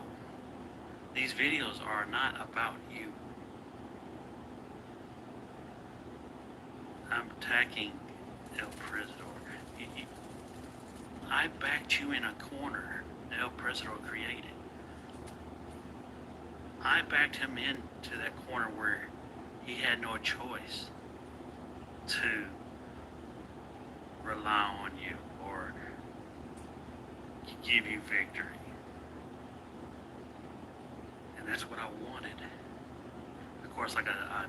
C: these videos are not about you. I'm attacking El Presidor. I backed you in a corner that El Presidor created. I backed him into that corner where he had no choice to rely on you or give you victory. And that's what I wanted. Of course, like I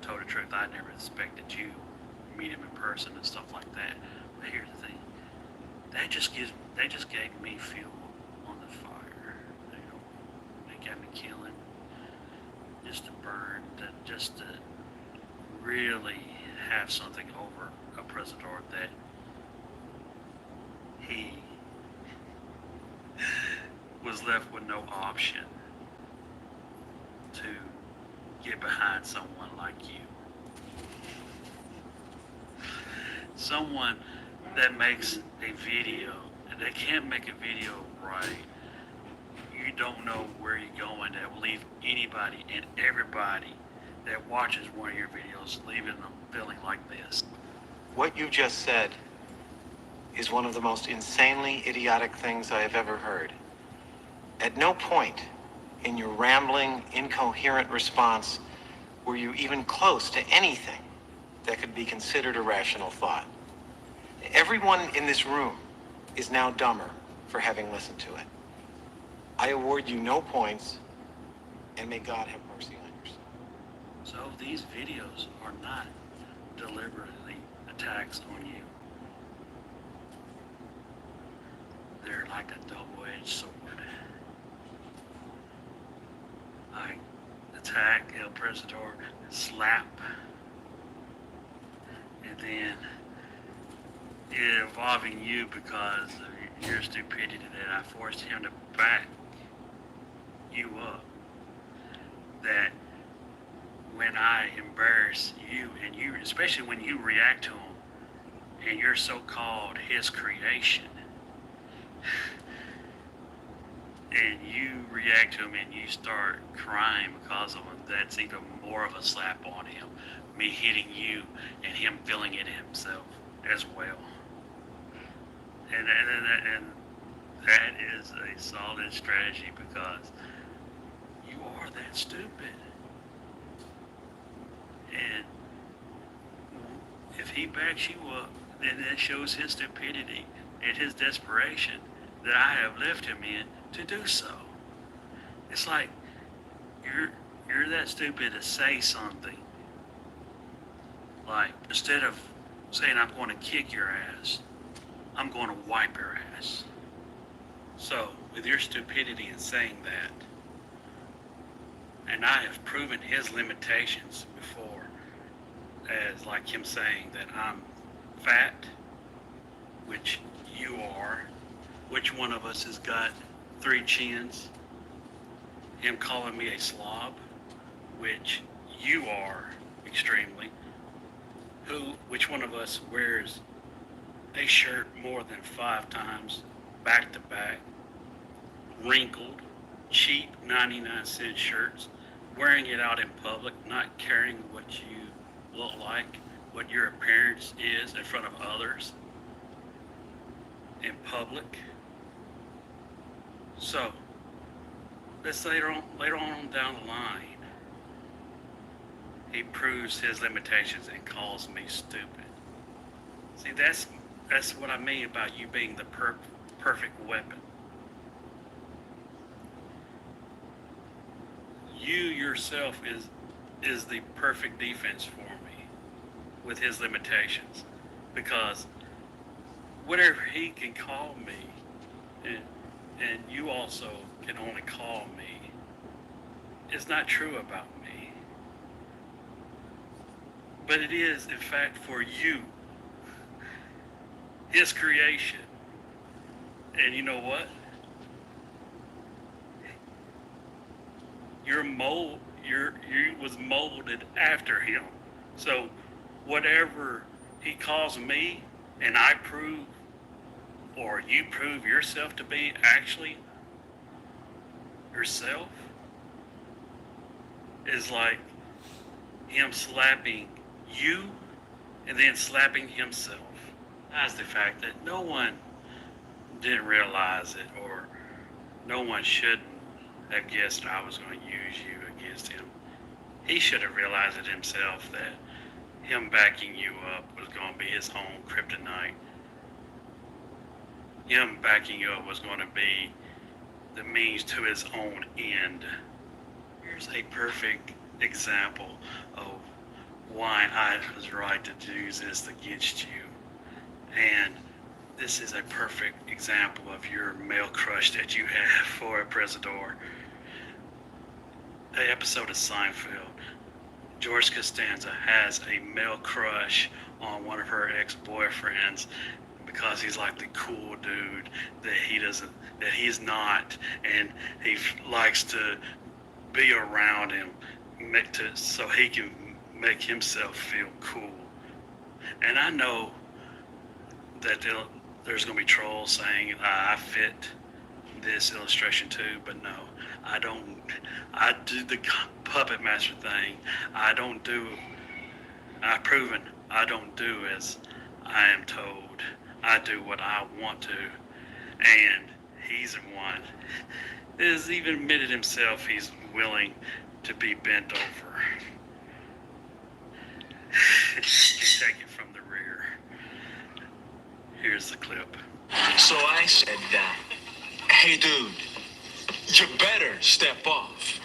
C: told the truth, I never expected you to meet him in person and stuff like that. But here's the thing. They just gave me fuel on the fire. You know, they got me killing just to burn, just to really have something over a President that he was left with no option to get behind someone like you. Someone that makes a video, and they can't make a video right. You don't know where you're going. That will leave anybody and everybody that watches one of your videos leaving them feeling like this.
I: What you just said is one of the most insanely idiotic things I have ever heard. At no point in your rambling, incoherent response were you even close to anything that could be considered a rational thought. Everyone in this room is now dumber for having listened to it. I award you no points, and may God have mercy on your soul.
C: So these videos are not deliberately attacks on you. They're like a double-edged sword. I attack El Presidor, slap, and then involving you because of your stupidity that I forced him to back you up. That when I embarrass you, and you, especially when you react to him, and you're so-called his creation, and you react to him and you start crying because of him, that's even more of a slap on him. Me hitting you and him feeling it himself as well. And that is a solid strategy because you are that stupid. And if he backs you up, then that shows his stupidity and his desperation that I have left him in to do so. It's like you're that stupid to say something. Like, instead of saying I'm going to kick your ass, I'm going to wipe your ass. So, with your stupidity in saying that, and I have proven his limitations before, as like him saying that I'm fat, which you are, which one of us has got 3 chins, him calling me a slob, which you are extremely, which one of us wears a shirt more than 5 times back to back, wrinkled, cheap 99-cent shirts, wearing it out in public, not caring what you look like, what your appearance is in front of others in public. So let's later on down the line, he proves his limitations and calls me stupid. See, that's what I mean about you being the perfect weapon. You yourself is the perfect defense for me with his limitations, because whatever he can call me, and you also can only call me, is not true about me. But it is, in fact, for you
J: his creation. And you know what? You was molded after him. So whatever he calls me and I prove, or you prove yourself to be actually yourself, is like him slapping you and then slapping himself. That's the fact that no one didn't realize it, or no one shouldn't have guessed I was going to use you against him. He should have realized it himself that him backing you up was going to be his own kryptonite. Him backing you up was going to be the means to his own end. Here's a perfect example of why I was right to use this against you. And this is a perfect example of your male crush that you have for a Presidor. An episode of Seinfeld, George Costanza has a male crush on one of her ex-boyfriends because he's like the cool dude that he's not, and he likes to be around him so he can make himself feel cool. And I know that there's going to be trolls saying I fit this illustration too, but no, I don't. I do the puppet master thing. I've proven I don't do as I am told. I do what I want to, and he's the one that has even admitted himself he's willing to be bent over. You take it from the rear. Here's the clip.
K: So I said, hey dude, you better step off.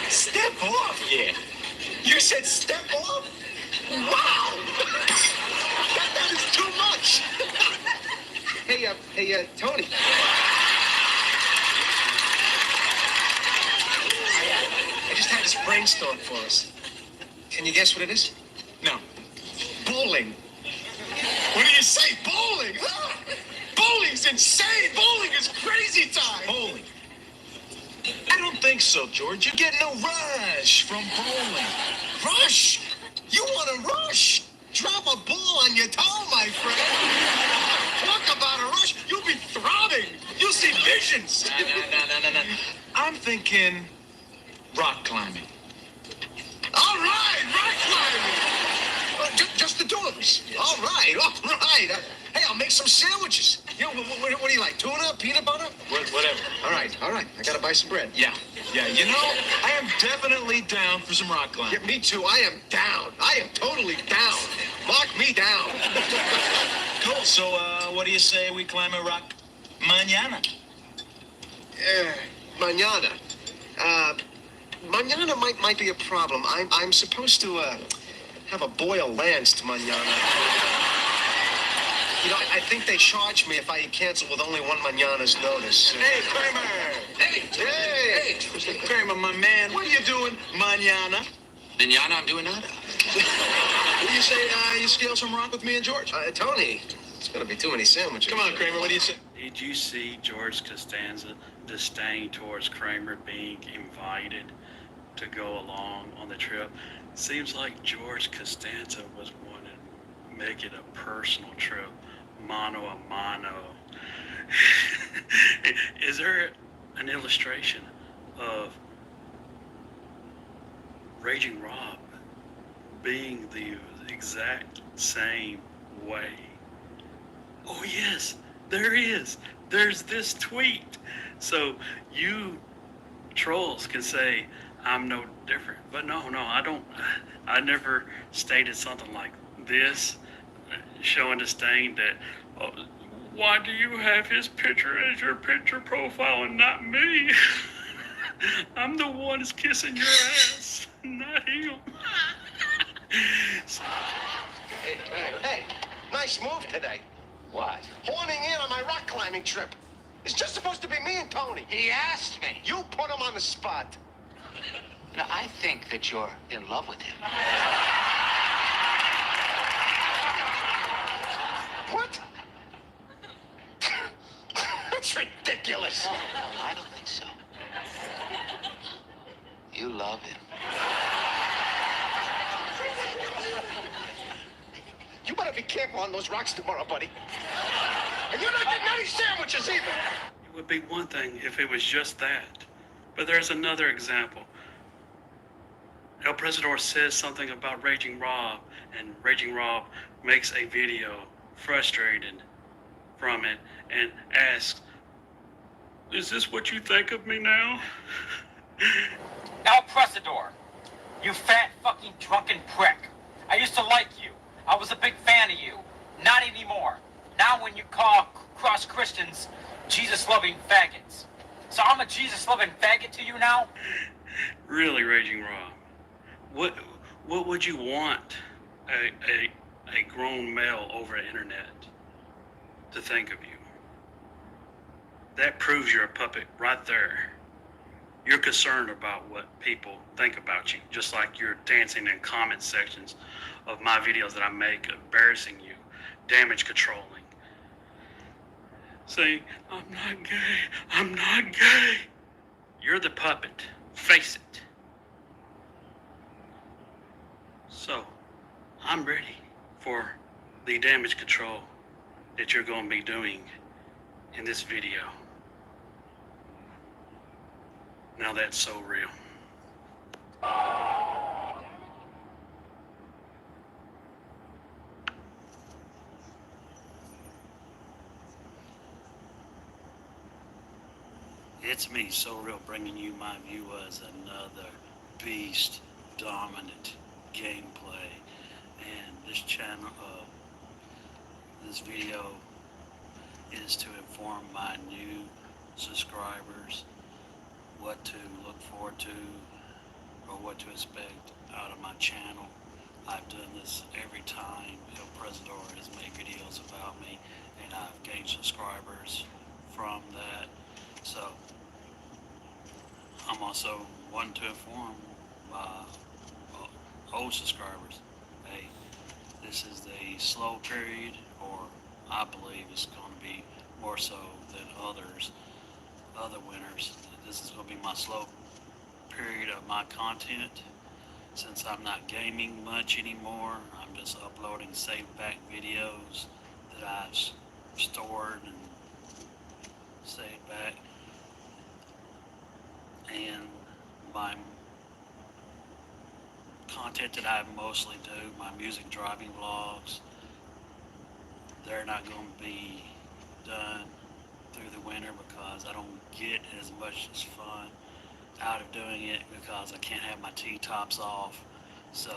K: Step off? Yeah. You said step off? Wow! That is too much!
L: Hey, Tony. I just had this brainstorm for us. Can you guess what it is?
K: No.
L: Bowling.
K: What do you say? Bowling? Huh? Bowling's insane! Bowling is crazy time! Bowling? I don't think so, George. You get no rush from bowling.
L: Rush? You want to rush? Drop a ball on your toe, my friend. Talk about a rush. You'll be throbbing. You'll see visions.
K: No. I'm thinking rock climbing.
L: All right, rock climbing. Just the two of us. All right. Hey, I'll make some sandwiches. You know, what do you like? Tuna, peanut butter?
K: Whatever.
L: All right. I gotta buy some bread.
K: Yeah. You know, I am definitely down for some rock climbing.
L: Yeah, me too. I am down. I am totally down. Mark me down.
K: Cool. So, what do you say we climb a rock mañana?
L: Mañana. Mañana might be a problem. I'm supposed to have a boil lanced mañana. You know, I think they charge me if I cancel with only one mañana's notice.
K: Hey, Kramer! Hey! Mr. Kramer, my man, what are you doing mañana?
M: Mañana, I'm doing nada.
K: What do you say, you scale some rock with me and George?
L: Tony, it's gonna be too many sandwiches.
K: Come on, Kramer, what do you say?
J: Did you see George Costanza disdain towards Kramer being invited to go along on the trip? Seems like George Costanza was wanting to make it a personal trip, mano a mano. Is there an illustration of Raging Rob being the exact same way? Oh yes, there is. There's this tweet. So you trolls can say I'm no different, but no, I don't. I never stated something like this, showing disdain that. Oh, why do you have his picture as your picture profile and not me? I'm the one that's kissing your ass, not him.
L: Hey, nice move today.
M: What?
L: Horning in on my rock climbing trip. It's just supposed to be me and Tony.
M: He asked me.
L: You put him on the spot.
M: Now, I think that you're in love with him.
K: What? That's ridiculous.
M: No, I don't think so. You love him.
K: You better be careful on those rocks tomorrow, buddy. And you're not getting any sandwiches either.
J: It would be one thing if it was just that. But there's another example. El Presidor says something about Raging Rob, and Raging Rob makes a video frustrated from it and asks, "Is this what you think of me now?"
N: El Presidor, you fat fucking drunken prick. I used to like you. I was a big fan of you. Not anymore. Now when you call cross Christians Jesus-loving faggots. So I'm a Jesus-loving faggot to you now?
J: Really, Raging Rob, what would you want a grown male over the internet to think of you? That proves you're a puppet right there. You're concerned about what people think about you, just like you're dancing in comment sections of my videos that I make, embarrassing you, damage controlling, saying, "I'm not gay, I'm not gay." You're the puppet. Face it. So, I'm ready for the damage control that you're going to be doing in this video. Now that's so real. It's me, So Real, bringing you my viewers another beast dominant gameplay. And this channel, this video is to inform my new subscribers what to look forward to or what to expect out of my channel. I've done this every time El Presidor has made videos about me, and I've gained subscribers from that. So I'm also wanting to inform my old subscribers, hey, this is the slow period, or I believe it's going to be more so than other winters. This is going to be my slow period of my content, since I'm not gaming much anymore. I'm just uploading saved back videos that I've stored and saved back, and my content that I mostly do, my music driving vlogs, they're not going to be done through the winter because I don't get as much as fun out of doing it because I can't have my T-tops off. So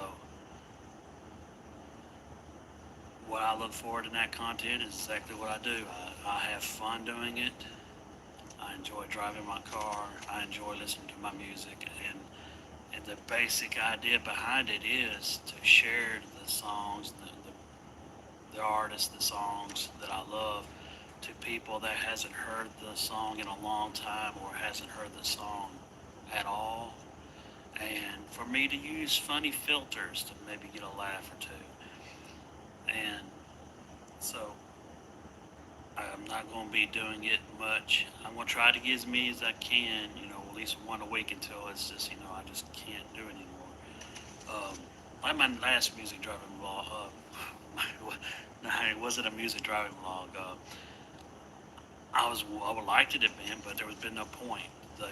J: what I look forward in that content is exactly what I do. I have fun doing it. I enjoy driving my car. I enjoy listening to my music, and the basic idea behind it is to share the songs, the artists, the songs that I love, to people that hasn't heard the song in a long time or hasn't heard the song at all, and for me to use funny filters to maybe get a laugh or two. And so I'm not going to be doing it much. I'm going to try to get as many as I can, at least one a week, until it's just, I just can't do it anymore. Like my last music driving vlog, it wasn't a music driving vlog. I would like it to have been, but there was been no point. The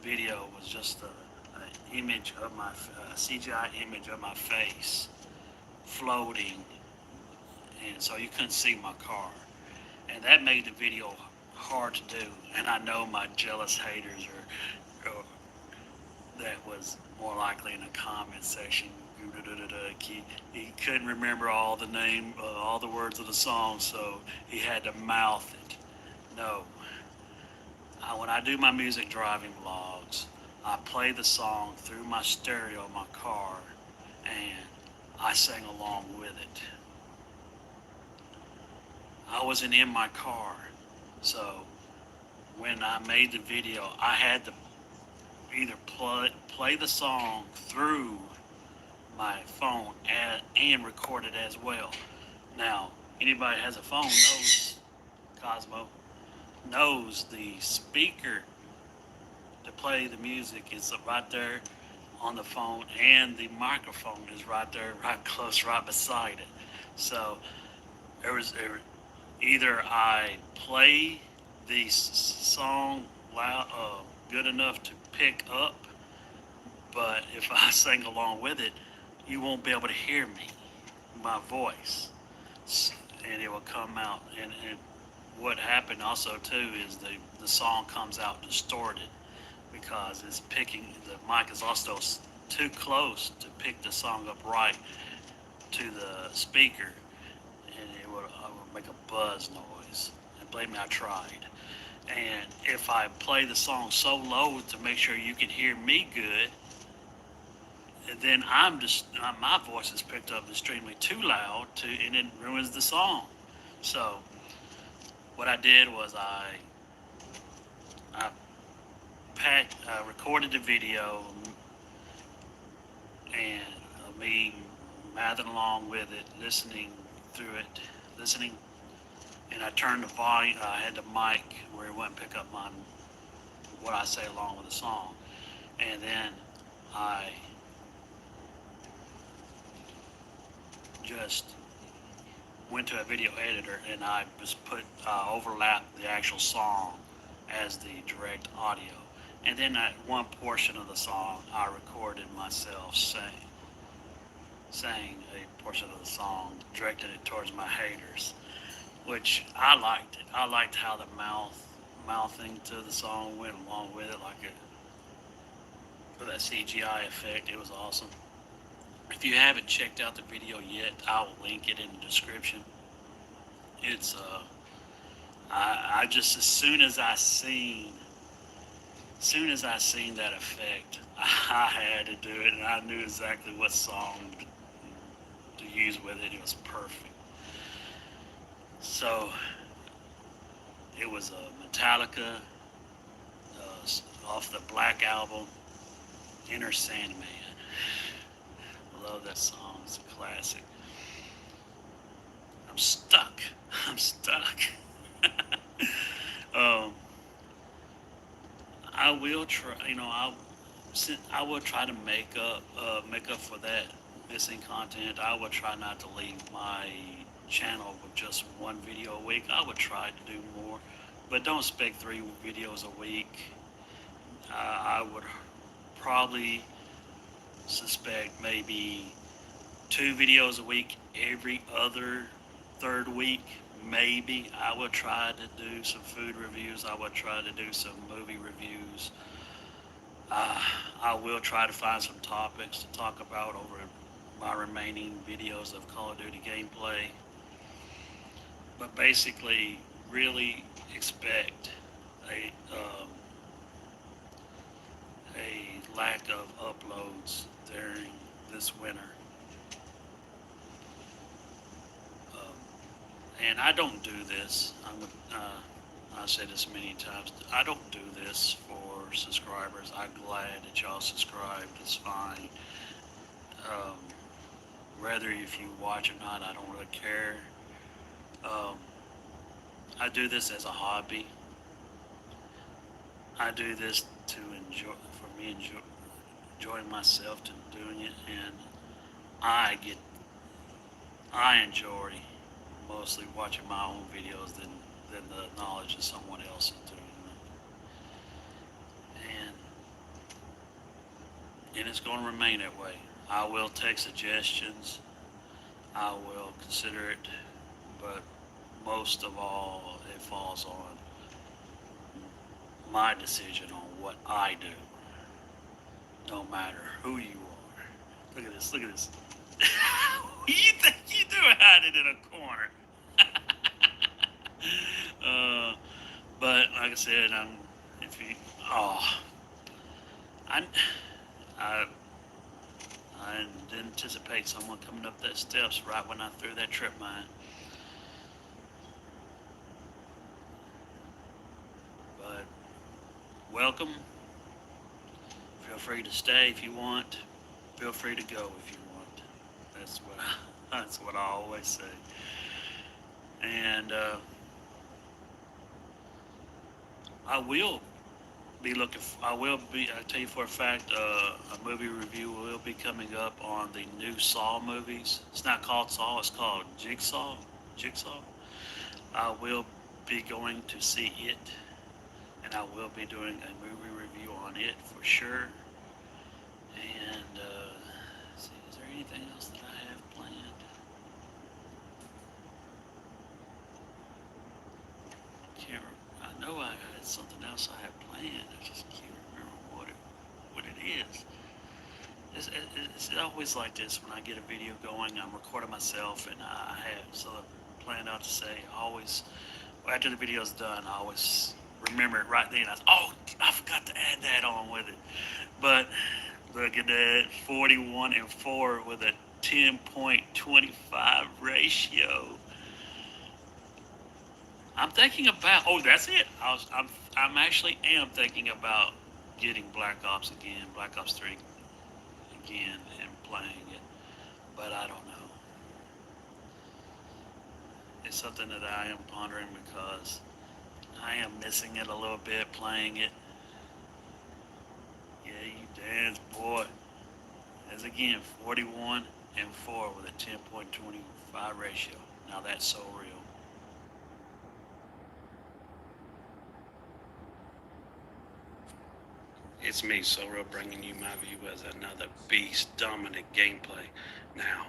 J: video was just an image of my CGI image of my face floating, and so you couldn't see my car, and that made the video hard to do. And I know my jealous haters that was more likely in the comment section. He couldn't remember all the all the words of the song, so he had to mouth it. No. When I do my music driving vlogs, I play the song through my stereo in my car, and I sing along with it. I wasn't in my car, so when I made the video, I had to either play the song through my phone and record it as well. Now,
C: Anybody that has a phone knows, Cosmo, knows the speaker to play the music is right there on the phone, and the microphone is right there, right close, right beside it. So either I play the song loud, good enough to pick up, but if I sing along with it, you won't be able to hear me, my voice, and it will come out. And what happened also too is the song comes out distorted because it's picking, the mic is also too close to pick the song up right to the speaker, and it would make a buzz noise. And believe me, I tried. And if I play the song so low to make sure you can hear me good, then my voice is picked up extremely too loud and it ruins the song. So what I did was I recorded the video and me mathing along with it, listening through it, and I turned the volume. I had the mic where it wouldn't pick up what I say along with the song, and then I just went to a video editor and I just overlapped the actual song as the direct audio. And then at one portion of the song, I recorded myself saying a portion of the song, directed it towards my haters, which I liked it. I liked how the mouthing to the song went along with it, for that CGI effect. It was awesome. If you haven't checked out the video yet, I'll link it in the description. It's I just as soon as I seen that effect, I had to do it, and I knew exactly what song to use with it. It was perfect. So it was Metallica off the Black album, Inner Sandman. I love that song. It's a classic. I'm stuck. I will try. I will try to make up for that missing content. I will try not to leave my channel with just one video a week. I would try to do more, but don't expect 3 videos a week. I would probably suspect maybe 2 videos a week every other third week. Maybe I will try to do some food reviews. I will try to do some movie reviews. I will try to find some topics to talk about over my remaining videos of Call of Duty gameplay. But basically, really expect a lack of uploads during this winter. And I don't do this. I've said this many times. I don't do this for subscribers. I'm glad that y'all subscribed. It's fine. Whether if you watch or not, I don't really care. I do this as a hobby. I do this to enjoying myself to doing it, and I enjoy mostly watching my own videos than the knowledge of someone else is doing it. And it's going to remain that way. I will take suggestions. I will consider it, but most of all, it falls on my decision on what I do. No matter who you are. Look at this. What do you think you doing hiding in a corner? But like I said, I didn't anticipate someone coming up that steps right when I threw that trip mine. But welcome. Feel free to stay if you want. Feel free to go if you want. That's what I always say. And I will be looking. I will be. I tell you for a fact, a movie review will be coming up on the new Saw movies. It's not called Saw. It's called Jigsaw. Jigsaw. I will be going to see it, and I will be doing a movie review on it for sure. And let's see, is there anything else that I have planned? Can't. I know I had something else I have planned. I just can't remember what it is. It's always like this when I get a video going. I'm recording myself, and I have something planned out to say. I always, after the video's done, I always remember it right then. I forgot to add that on with it. But look at that, 41-4 with a 10.25 ratio. I'm thinking about. Oh, that's it. I'm actually am thinking about getting Black Ops again, Black Ops 3 again, and playing it. But I don't know. It's something that I am pondering because I am missing it a little bit playing it. Yeah, you dance, boy. As again, 41-4 with a 10.25 ratio. Now that's so real.
J: It's me, So Real, bringing you my view as another beast dominant gameplay. Now,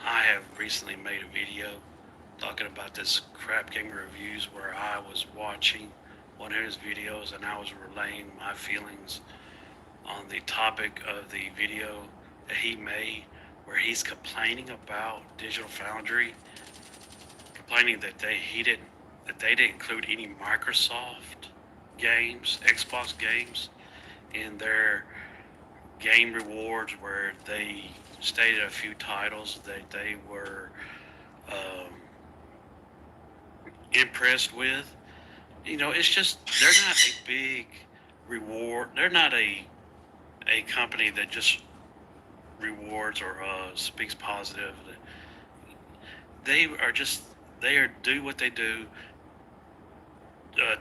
J: I have recently made a video talking about this crap game reviews where I was watching one of his videos and I was relaying my feelings on the topic of the video that he made where he's complaining about Digital Foundry, complaining that they didn't include any Microsoft games, Xbox games in their game rewards, where they stated a few titles that they were impressed with. You know, it's just they're not a big reward. They're not a company that just rewards or speaks positive. They do what they do.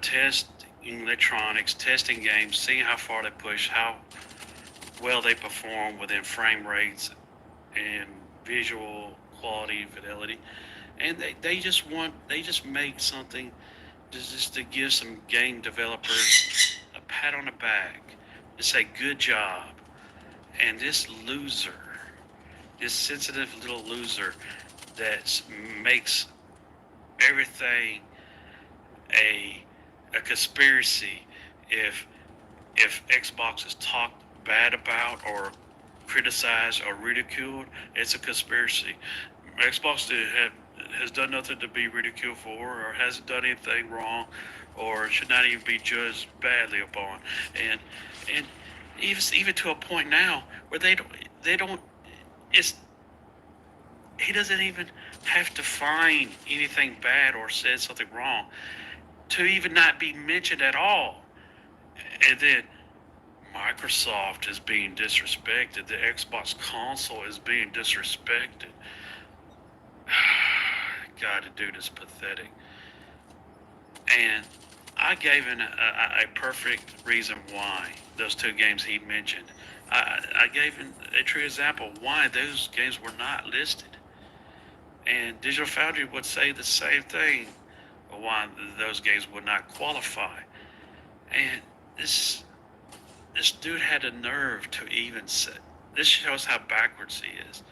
J: Testing electronics, testing games, seeing how far they push, how well they perform within frame rates and visual quality and fidelity. And they just make something just to give some game developers a pat on the back to say good job. And this loser, this sensitive little loser that makes everything a conspiracy if Xbox is talked bad about or criticized or ridiculed, it's a conspiracy. Xbox has done nothing to be ridiculed for, or hasn't done anything wrong, or should not even be judged badly upon. And even to a point now where they don't it's he doesn't even have to find anything bad or said something wrong to even not be mentioned at all. And then Microsoft is being disrespected. The Xbox console is being disrespected. God, the dude is pathetic. And I gave him a perfect reason why those two games he mentioned. I gave him a true example why those games were not listed. And Digital Foundry would say the same thing, why those games would not qualify. And this dude had a nerve to even say. This shows how backwards he is.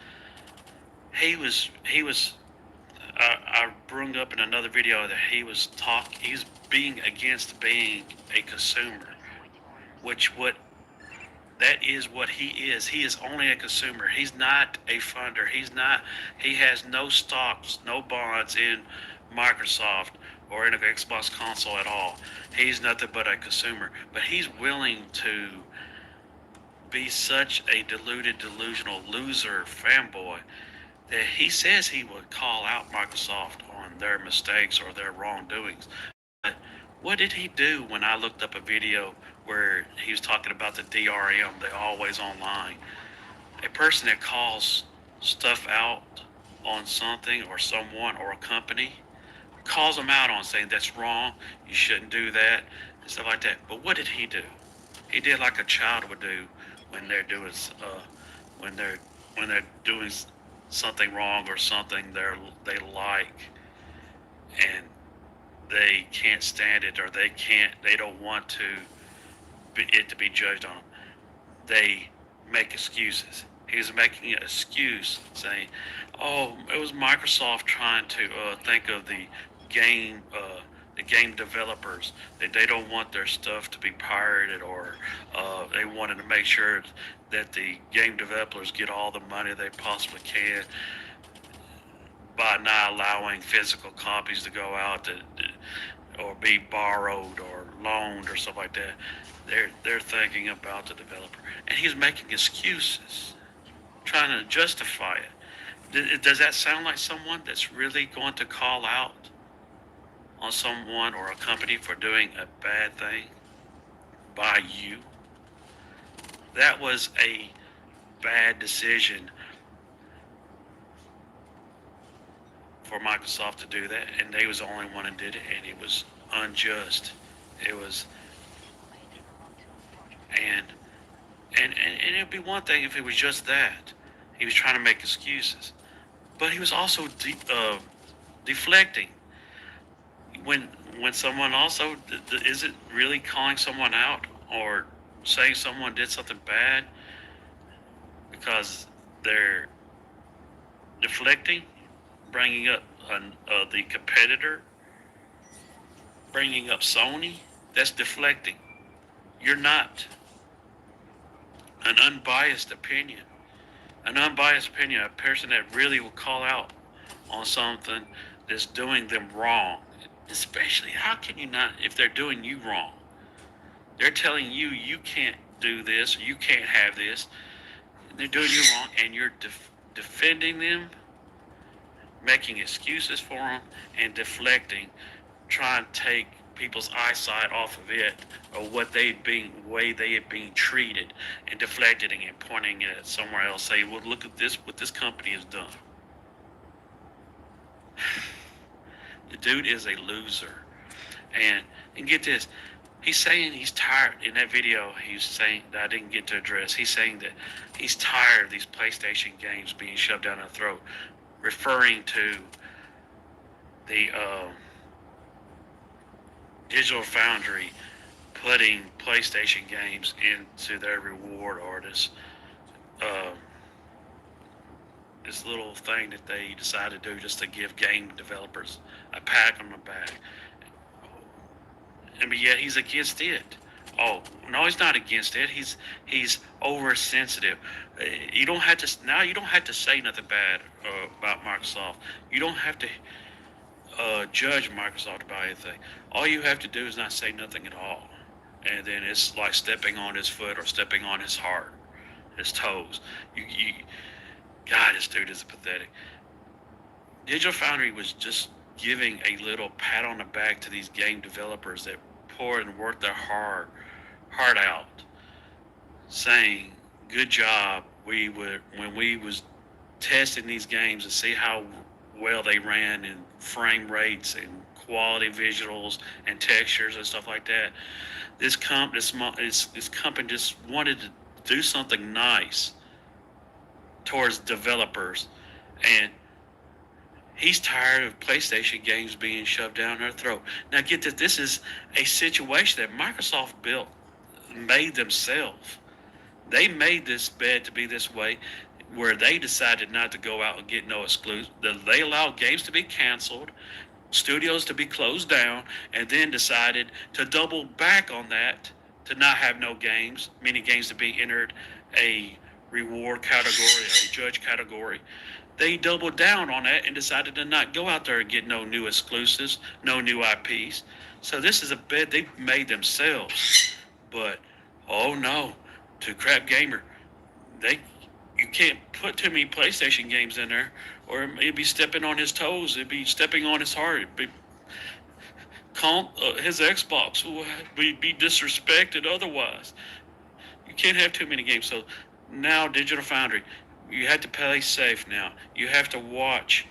J: He was. I brought up in another video that he's being against being a consumer, that is what he is. He is only a consumer. He's not a funder. He has no stocks, no bonds in Microsoft or in an Xbox console at all. He's nothing but a consumer. But he's willing to be such a deluded, delusional loser fanboy that he says he would call out Microsoft on their mistakes or their wrongdoings. But what did he do when I looked up a video where he was talking about the DRM, the always online? A person that calls stuff out on something or someone or a company
C: calls them out on saying that's wrong, you shouldn't do that, and stuff like that. But what did he do? He did like a child would do when they're doing when they're when they're doing something wrong or something they like, and they can't stand it, or they don't want it to be judged on them. They make excuses. He was making an excuse, saying, "Oh, it was Microsoft trying to think of the game developers. That they don't want their stuff to be pirated, or they wanted to make sure that the game developers get all the money they possibly can by not allowing physical copies to go out or be borrowed or loaned or stuff like that. They're thinking about the developer, and he's making excuses, trying to justify it. Does that sound like someone that's really going to call out on someone or a company for doing a bad thing by you? That was a bad decision for Microsoft to do that, and they was the only one that did it, and it was unjust. It was, and it'd be one thing if it was just that. He was trying to make excuses, but he was also deflecting. When someone also, is it really calling someone out or saying someone did something bad because they're deflecting, bringing up the competitor, bringing up Sony? That's deflecting. You're not an unbiased opinion. An unbiased opinion, a person that really will call out on something that's doing them wrong. Especially, how can you not, if they're doing you wrong? They're telling you you can't do this, or you can't have this. They're doing you wrong, and you're defending them, making excuses for them, and deflecting, trying to take people's eyesight off of it, or way they are being treated, and deflecting and pointing it at somewhere else. Say, well, look at this, what this company has done. The dude is a loser. And get this, he's saying he's tired. In that video, he's saying that I didn't get to address. He's saying that he's tired of these PlayStation games being shoved down our throat, referring to the Digital Foundry putting PlayStation games into their reward, or this little thing that they decided to do just to give game developers a pat on the back. But yet he's against it. Oh no, he's not against it. He's oversensitive. You don't have to say nothing bad about Microsoft. You don't have to judge Microsoft about anything. All you have to do is not say nothing at all, and then it's like stepping on his foot or stepping on his heart, his toes. God, this dude is pathetic. Digital Foundry was just giving a little pat on the back to these game developers that poured and worked their heart out, saying, "Good job. When we was testing these games to see how well they ran in frame rates and quality visuals and textures and stuff like that. This company just wanted to do something nice towards developers, and he's tired of PlayStation games being shoved down their throat." Now get that this is a situation that Microsoft made themselves. They made this bed to be this way, where they decided not to go out and get no exclusive. They allowed games to be canceled, studios to be closed down, and then decided to double back on that, to not have no games, many games to be entered a reward category, a judge category. They doubled down on that and decided to not go out there and get no new exclusives, no new IPs. So this is a bed they made themselves. But oh no, to Crap Gamer, you can't put too many PlayStation games in there, or it'd be stepping on his toes. It'd be stepping on his heart. It'd be, his Xbox would be disrespected otherwise. You can't have too many games. So now Digital Foundry, you have to play safe now. You have to watch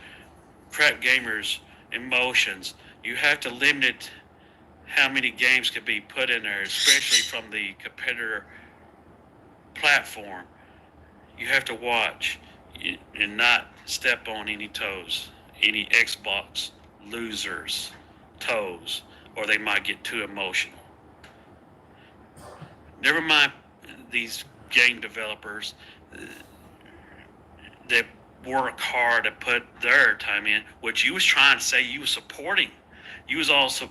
C: Crap Gamer's emotions You have to limit how many games can be put in there, especially from the competitor platform. You have to watch and not step on any toes, any Xbox losers' toes, or they might get too emotional. Never mind these game developers that work hard to put their time in, which you was trying to say you was supporting. You was also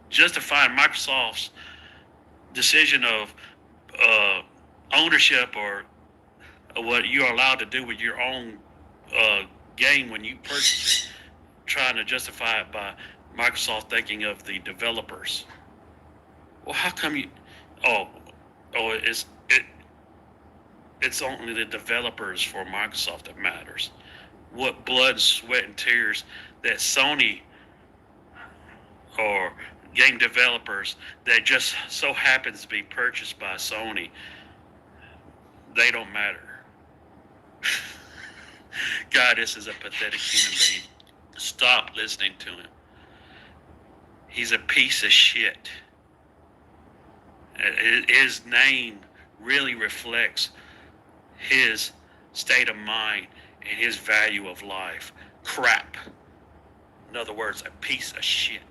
C: justifying Microsoft's decision of ownership or what you are allowed to do with your own game when you purchase it, trying to justify it by Microsoft thinking of the developers. Well, how come you? Oh, it's only the developers for Microsoft that matters. What blood, sweat, and tears that Sony or game developers that just so happens to be purchased by Sony, they don't matter. God, this is a pathetic human being. Stop listening to him. He's a piece of shit. His name really reflects his state of mind and his value of life. Crap. In other words, a piece of shit.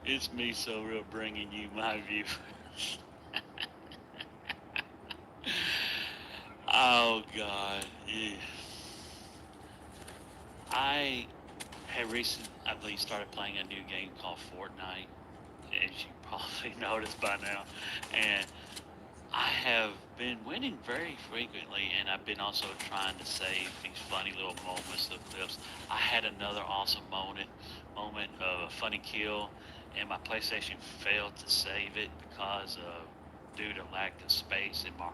C: It's me, so real, bringing you my view. Oh God. Yeah. I believe, started playing a new game called Fortnite, as you probably noticed by now, and I have been winning very frequently, and I've been also trying to save these funny little moments of clips. I had another awesome moment of a funny kill, and my PlayStation failed to save it because of due to lack of space in my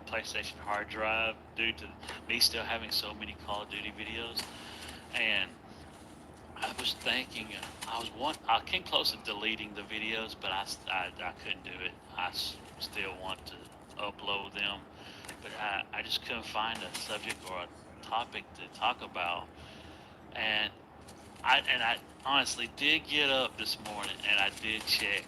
C: PlayStation hard drive, due to me still having so many Call of Duty videos. And I was thinking, I came close to deleting the videos, but I couldn't do it. I still want to upload them, but I just couldn't find a subject or a topic to talk about. And I honestly did get up this morning and I did check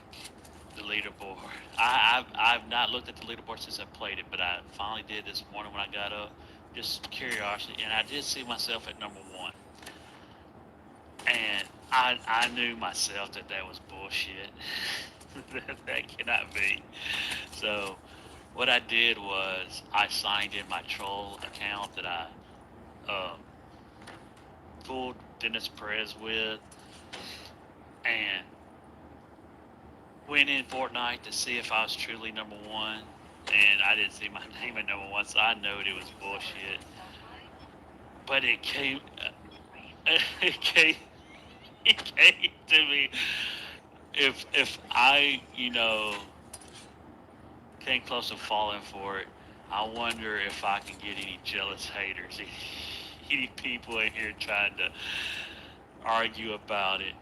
C: the leaderboard. I've not looked at the leaderboard since I played it, but I finally did this morning when I got up, just curiosity, and I did see myself at number one. And I knew myself that was bullshit. that cannot be. So what I did was I signed in my troll account that I fooled Dennis Perez with, and went in Fortnite to see if I was truly number one. And I didn't see my name at number one, so I knew it was bullshit. But it came, it came to me. If I, came close to falling for it, I wonder if I can get any jealous haters, any people in here trying to argue about it.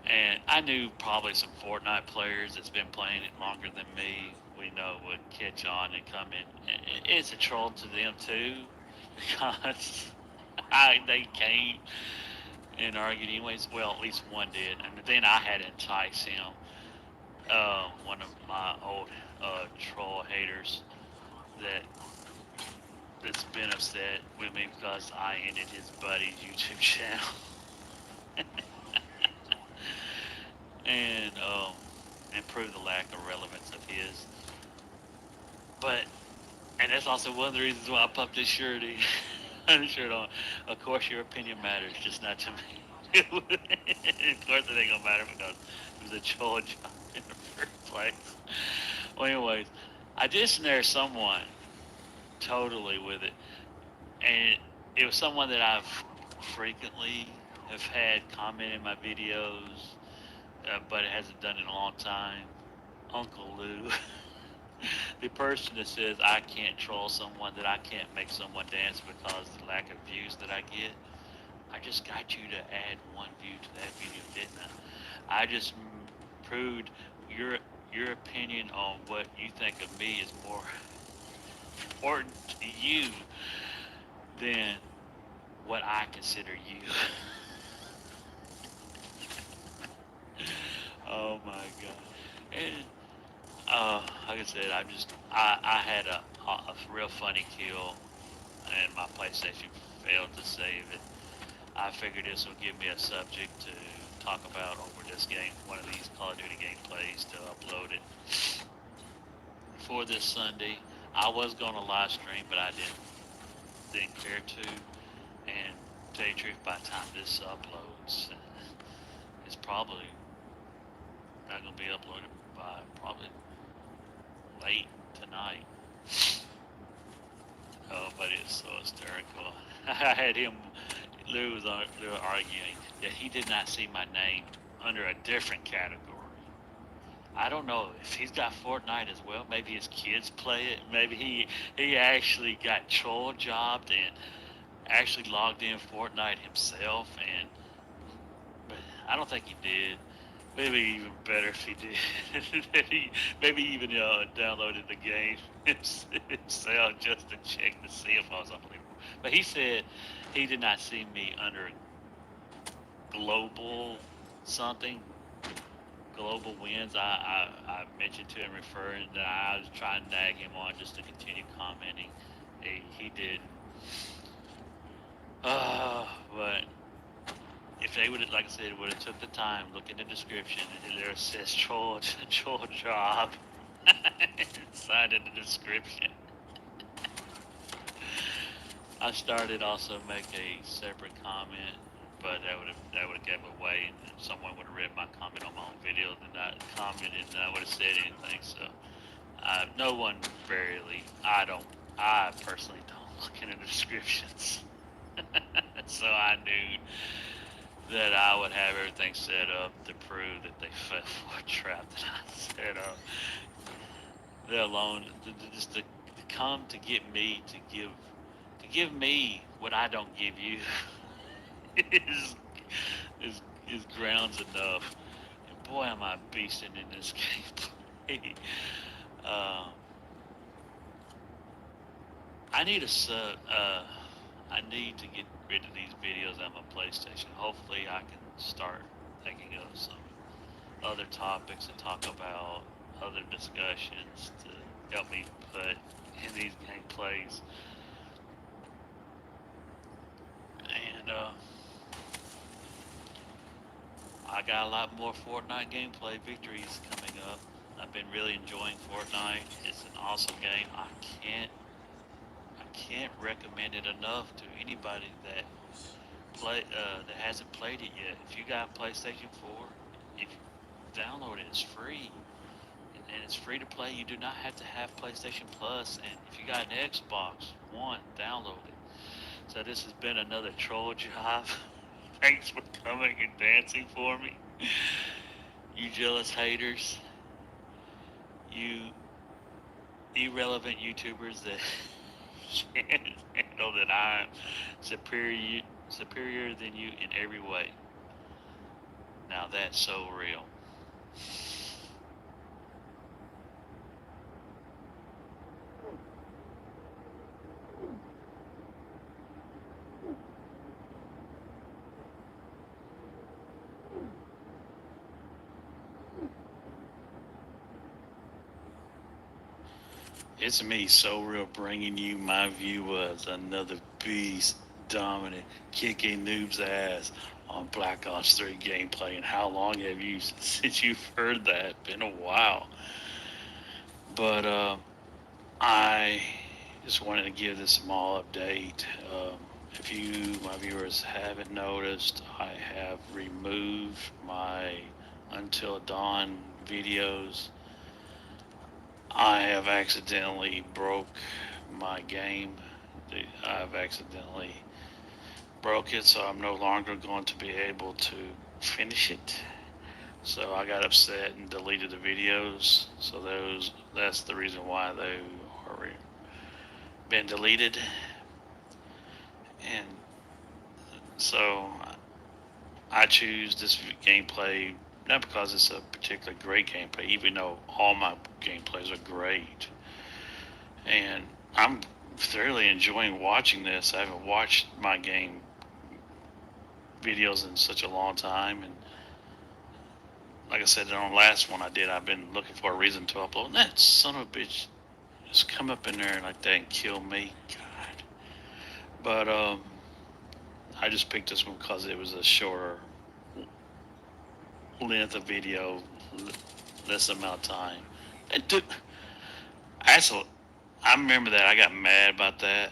C: And I knew probably some Fortnite players that's been playing it longer than me, we know, would catch on and come in. It's a troll to them too, because they came and argued anyways. Well, at least one did, and then I had to entice him. One of my old troll haters that's been upset with me because I ended his buddy's YouTube channel. And prove the lack of relevance of his. And that's also one of the reasons why I popped this shirt shirt on. Of course, your opinion matters, just not to me. Of course, it ain't gonna matter because it was a troll job in the first place. Well, anyways, I did snare someone totally with it, and it was someone that I've frequently have had comment in my videos, but it hasn't done it in a long time. Uncle Lou. The person that says I can't troll someone, that I can't make someone dance because of the lack of views that I get. I just got you to add one view to that video, didn't I? I just proved your opinion on what you think of me is more important to you than what I consider you. Oh my god. And like I said, I had a real funny kill, and my PlayStation failed to save it. I figured this would give me a subject to talk about over this game, one of these Call of Duty gameplays, to upload it for this Sunday. I was going to live stream, but I didn't care to. And to tell you the truth, by the time this uploads, it's probably not going to be uploaded by probably late tonight. Oh, but it's so hysterical. I had him, Lou was arguing that he did not see my name under a different category. I don't know if he's got Fortnite as well. Maybe his kids play it. Maybe he actually got troll jobbed and actually logged in Fortnite himself. But I don't think he did. Maybe even better if he did. Maybe even downloaded the game himself just to check to see if I was unbelievable. But he said he did not see me under global something, global wins. I mentioned to him, referring that I was trying to nag him on just to continue commenting. He did. But if they would have, like I said, would have took the time, look in the description, and there it says troll job. Signed in the description. I started also make a separate comment, but that would have gave away, and someone would have read my comment on my own video and not commented, and I would have said anything. So no one barely. I personally don't look in the descriptions. So I knew that I would have everything set up to prove that they fell for a trap that I set up. They're alone just to come to get me to give me what I don't give you is is grounds enough. And boy, am I beasting in this game. I need I need to get rid of these videos on my PlayStation. Hopefully, I can start thinking of some other topics to talk about, other discussions to help me put in these gameplays. And I got a lot more Fortnite gameplay victories coming up. I've been really enjoying Fortnite. It's an awesome game. I can't recommend it enough to anybody that that hasn't played it yet. If you got PlayStation 4, if you download it, it's free. And it's free to play. You do not have to have PlayStation Plus. And if you got an Xbox One, download it. So this has been another troll job. Thanks for coming and dancing for me. You jealous haters. You irrelevant YouTubers that can't handle that I'm superior than you in every way. Now that's so real. It's me, So Real, bringing you my view as another beast, dominant, kicking noob's ass on Black Ops 3 gameplay. And how long have you, since you've heard that? Been a while. But I just wanted to give this small update. If you, my viewers, haven't noticed, I have removed my Until Dawn videos. I have accidentally broke my game. I've accidentally broke it, so I'm no longer going to be able to finish it. So I got upset and deleted the videos. So that's the reason why they are been deleted. And so I choose this gameplay not because it's a particularly great gameplay, even though all my gameplays are great. And I'm thoroughly enjoying watching this. I haven't watched my game videos in such a long time, and like I said on the last one I did, I've been looking for a reason to upload. And that son of a bitch just come up in there like that and kill me. God. But I just picked this one because it was a shorter length of video, less amount of time. It took. Actually, I remember that. I got mad about that.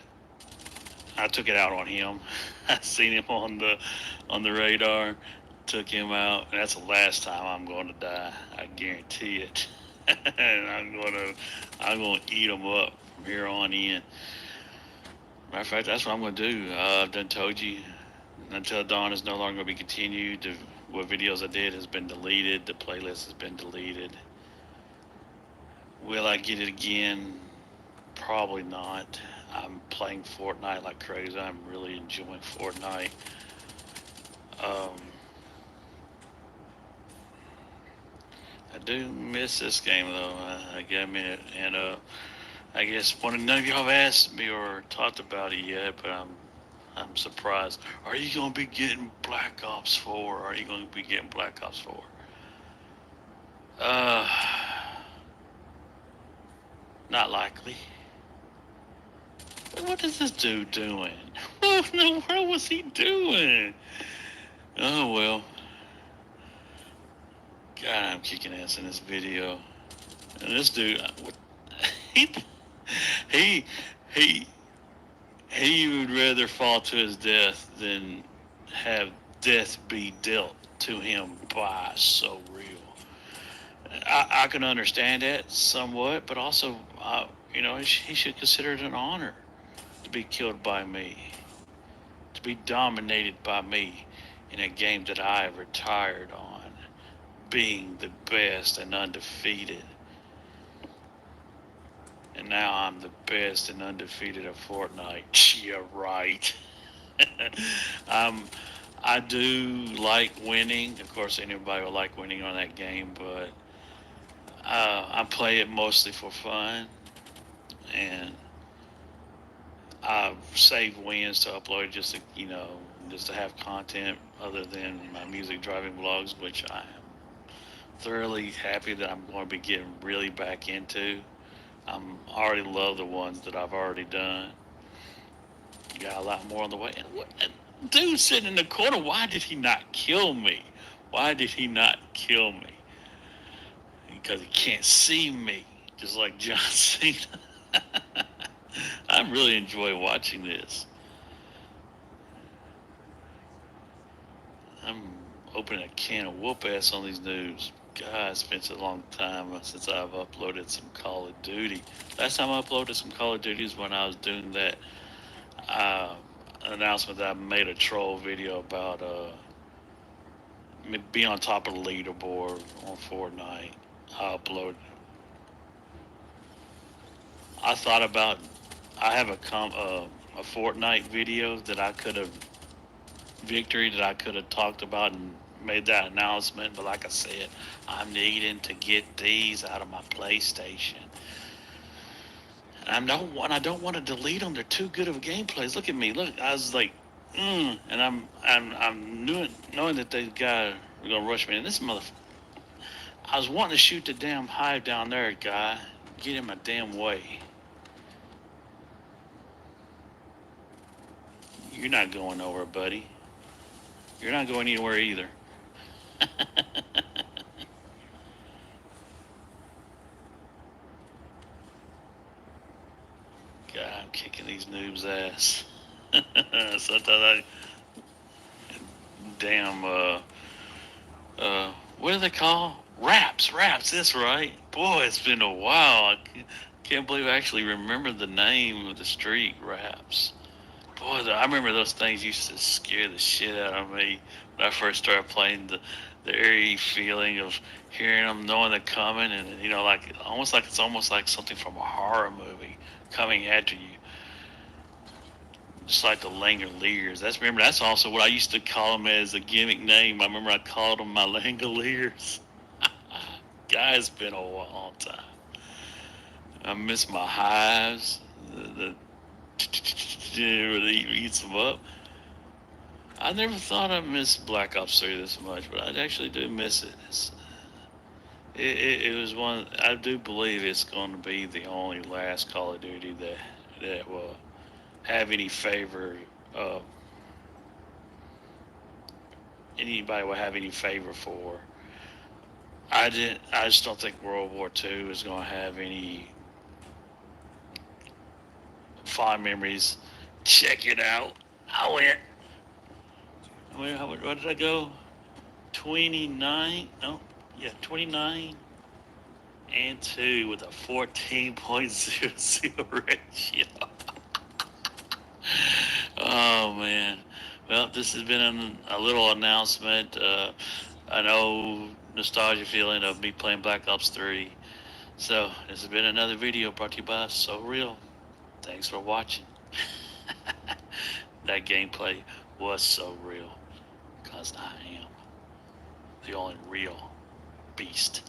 C: I took it out on him. I seen him on the radar. Took him out. And that's the last time I'm going to die. I guarantee it. And I'm gonna eat him up from here on in. Matter of fact, that's what I'm gonna do. I've done told you. Until Dawn is no longer going to be continued. What videos I did has been deleted. The playlist has been deleted. Will I get it again? Probably not. I'm playing Fortnite like crazy. I'm really enjoying Fortnite. I do miss this game though. I got a minute, and I guess none of y'all have asked me or talked about it yet, but I'm surprised. Are you going to be getting Black Ops 4? Are you going to be getting Black Ops 4? Not likely. What is this dude doing? What in the world was he doing? Oh, well. God, I'm kicking ass in this video. And this dude, he, he, he would rather fall to his death than have death be dealt to him by so real. I can understand that somewhat, but also, he should consider it an honor to be killed by me, to be dominated by me in a game that I have retired on, being the best and undefeated. And now I'm the best and undefeated of Fortnite. Yeah, right. I do like winning. Of course, anybody will like winning on that game, but I play it mostly for fun, and I save wins to upload just to have content other than my music driving vlogs, which I am thoroughly happy that I'm going to be getting really back into. I'm already love the ones that I've already done. Got a lot more on the way. And dude sitting in the corner, why did he not kill me? Why did he not kill me? Because he can't see me, just like John Cena. I really enjoy watching this. I'm opening a can of whoop ass on these dudes. God, it's been a long time since I've uploaded some Call of Duty. Last time I uploaded some Call of Duty is when I was doing that announcement that I made a troll video about be on top of the leaderboard on Fortnite. I uploaded. I thought about. I have a Fortnite video that I could have victory that I could have talked about and made that announcement. But like I said, I'm needing to get these out of my PlayStation. And I don't want to delete them. They're too good of gameplays. Look at me. Look, I was like, and I'm knowing that they got are gonna rush me. And this I was wanting to shoot the damn hive down there, guy. Get in my damn way. You're not going over, buddy. You're not going anywhere either. God, I'm kicking these noobs' ass. Sometimes what do they call? Raps, that's right. Boy, it's been a while. I can't believe I actually remember the name of the street, Raps. Boy, I remember those things used to scare the shit out of me when I first started playing the eerie feeling of hearing them, knowing they're coming, and it's almost like something from a horror movie coming after you. Just like the Langoliers. That's also what I used to call them as a gimmick name. I remember I called them my Langoliers. God, it's been a long time. I miss my hives. the where he eats them up. I never thought I missed Black Ops 3 this much, but I actually do miss it. It was one. I do believe it's going to be the only last Call of Duty that will have any favor. Anybody will have any favor for. I didn't. I just don't think World War II is going to have any fond memories. Check it out. I went. What did I go? 29? No. Yeah, 29 and 2 with a 14.00 ratio. Oh, man. Well, this has been a little announcement. I know nostalgia feeling of me playing Black Ops 3. So, this has been another video brought to you by So Real. Thanks for watching. That gameplay was so real. Because I am the only real beast.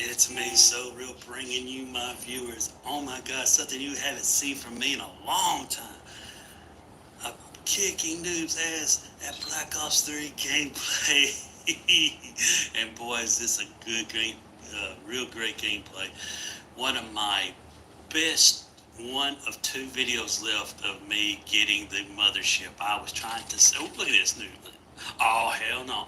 O: It's me, So Real, bringing you my viewers. Oh my God, something you haven't seen from me in a long time. I'm kicking noobs' ass at Black Ops 3 gameplay. And boy, is this a real great gameplay. One of my best, one of 2 videos left of me getting the mothership. I was trying to say, oh, look at this noob. Oh, hell no.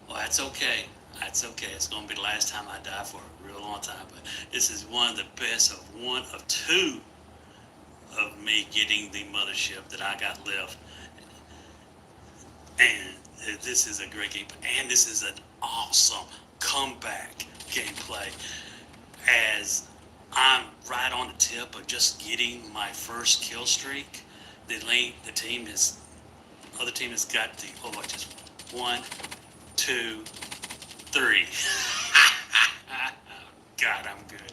O: Well, that's okay. That's okay. It's going to be the last time I die for a real long time. But this is one of the best of 1 of 2 of me getting the mothership that I got left. And this is a great game. And this is an awesome comeback gameplay. As I'm right on the tip of just getting my first kill streak. The other team has got the, just 1, 2, 3. God, I'm good.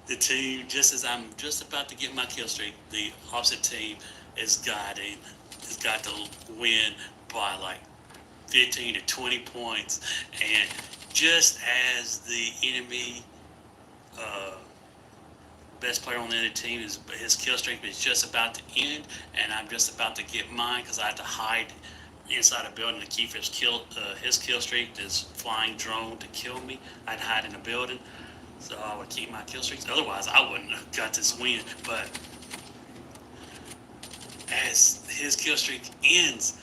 O: The team, just as I'm just about to get my kill streak, the opposite team has got the win by like 15 to 20 points. And just as the enemy best player on the other team, his kill streak is just about to end, and I'm just about to get mine because I have to hide inside a building to keep his kill streak, this flying drone to kill me. I'd hide in a building so I would keep my kill streaks. Otherwise, I wouldn't have got this win. But as his kill streak ends,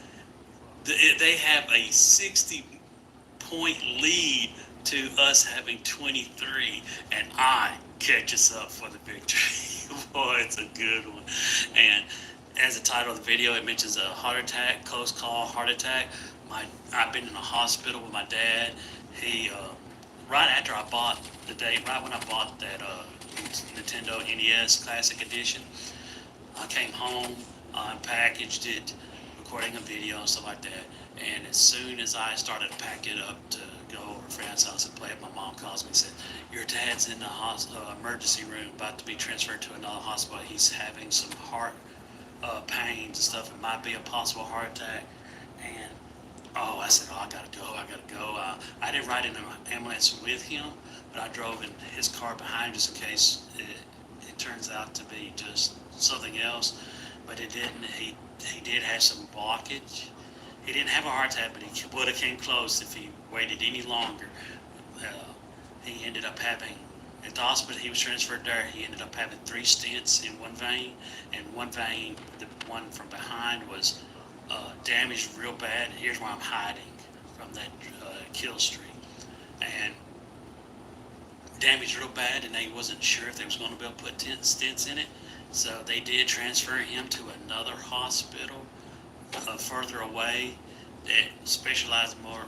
O: they have a 60-point lead to us having 23, and I catch us up for the victory. Boy, it's a good one. And as the title of the video, it mentions a heart attack, close call heart attack. I've been in a hospital with my dad. He, right after I bought right when I bought that Nintendo NES Classic Edition, I came home, packaged it, recording a video and stuff like that. And as soon as I started packing up to go over to a friend's house and play it, my mom calls me and said, "Your dad's in the emergency room, about to be transferred to another hospital. He's having some heart pains and stuff. It might be a possible heart attack." And I said, I gotta go. I didn't ride in an ambulance with him, but I drove in his car behind just in case it turns out to be just something else. But it didn't. He did have some blockage. He didn't have a heart attack, but he would have came close if he waited any longer. He ended up having, at the hospital he was transferred there, he ended up having 3 stents in one vein, and one vein, the one from behind, was damaged real bad. Here's where I'm hiding from that kill streak. And damaged real bad, and they wasn't sure if they was going to be able to put stents in it. So they did transfer him to another hospital further away that specialized more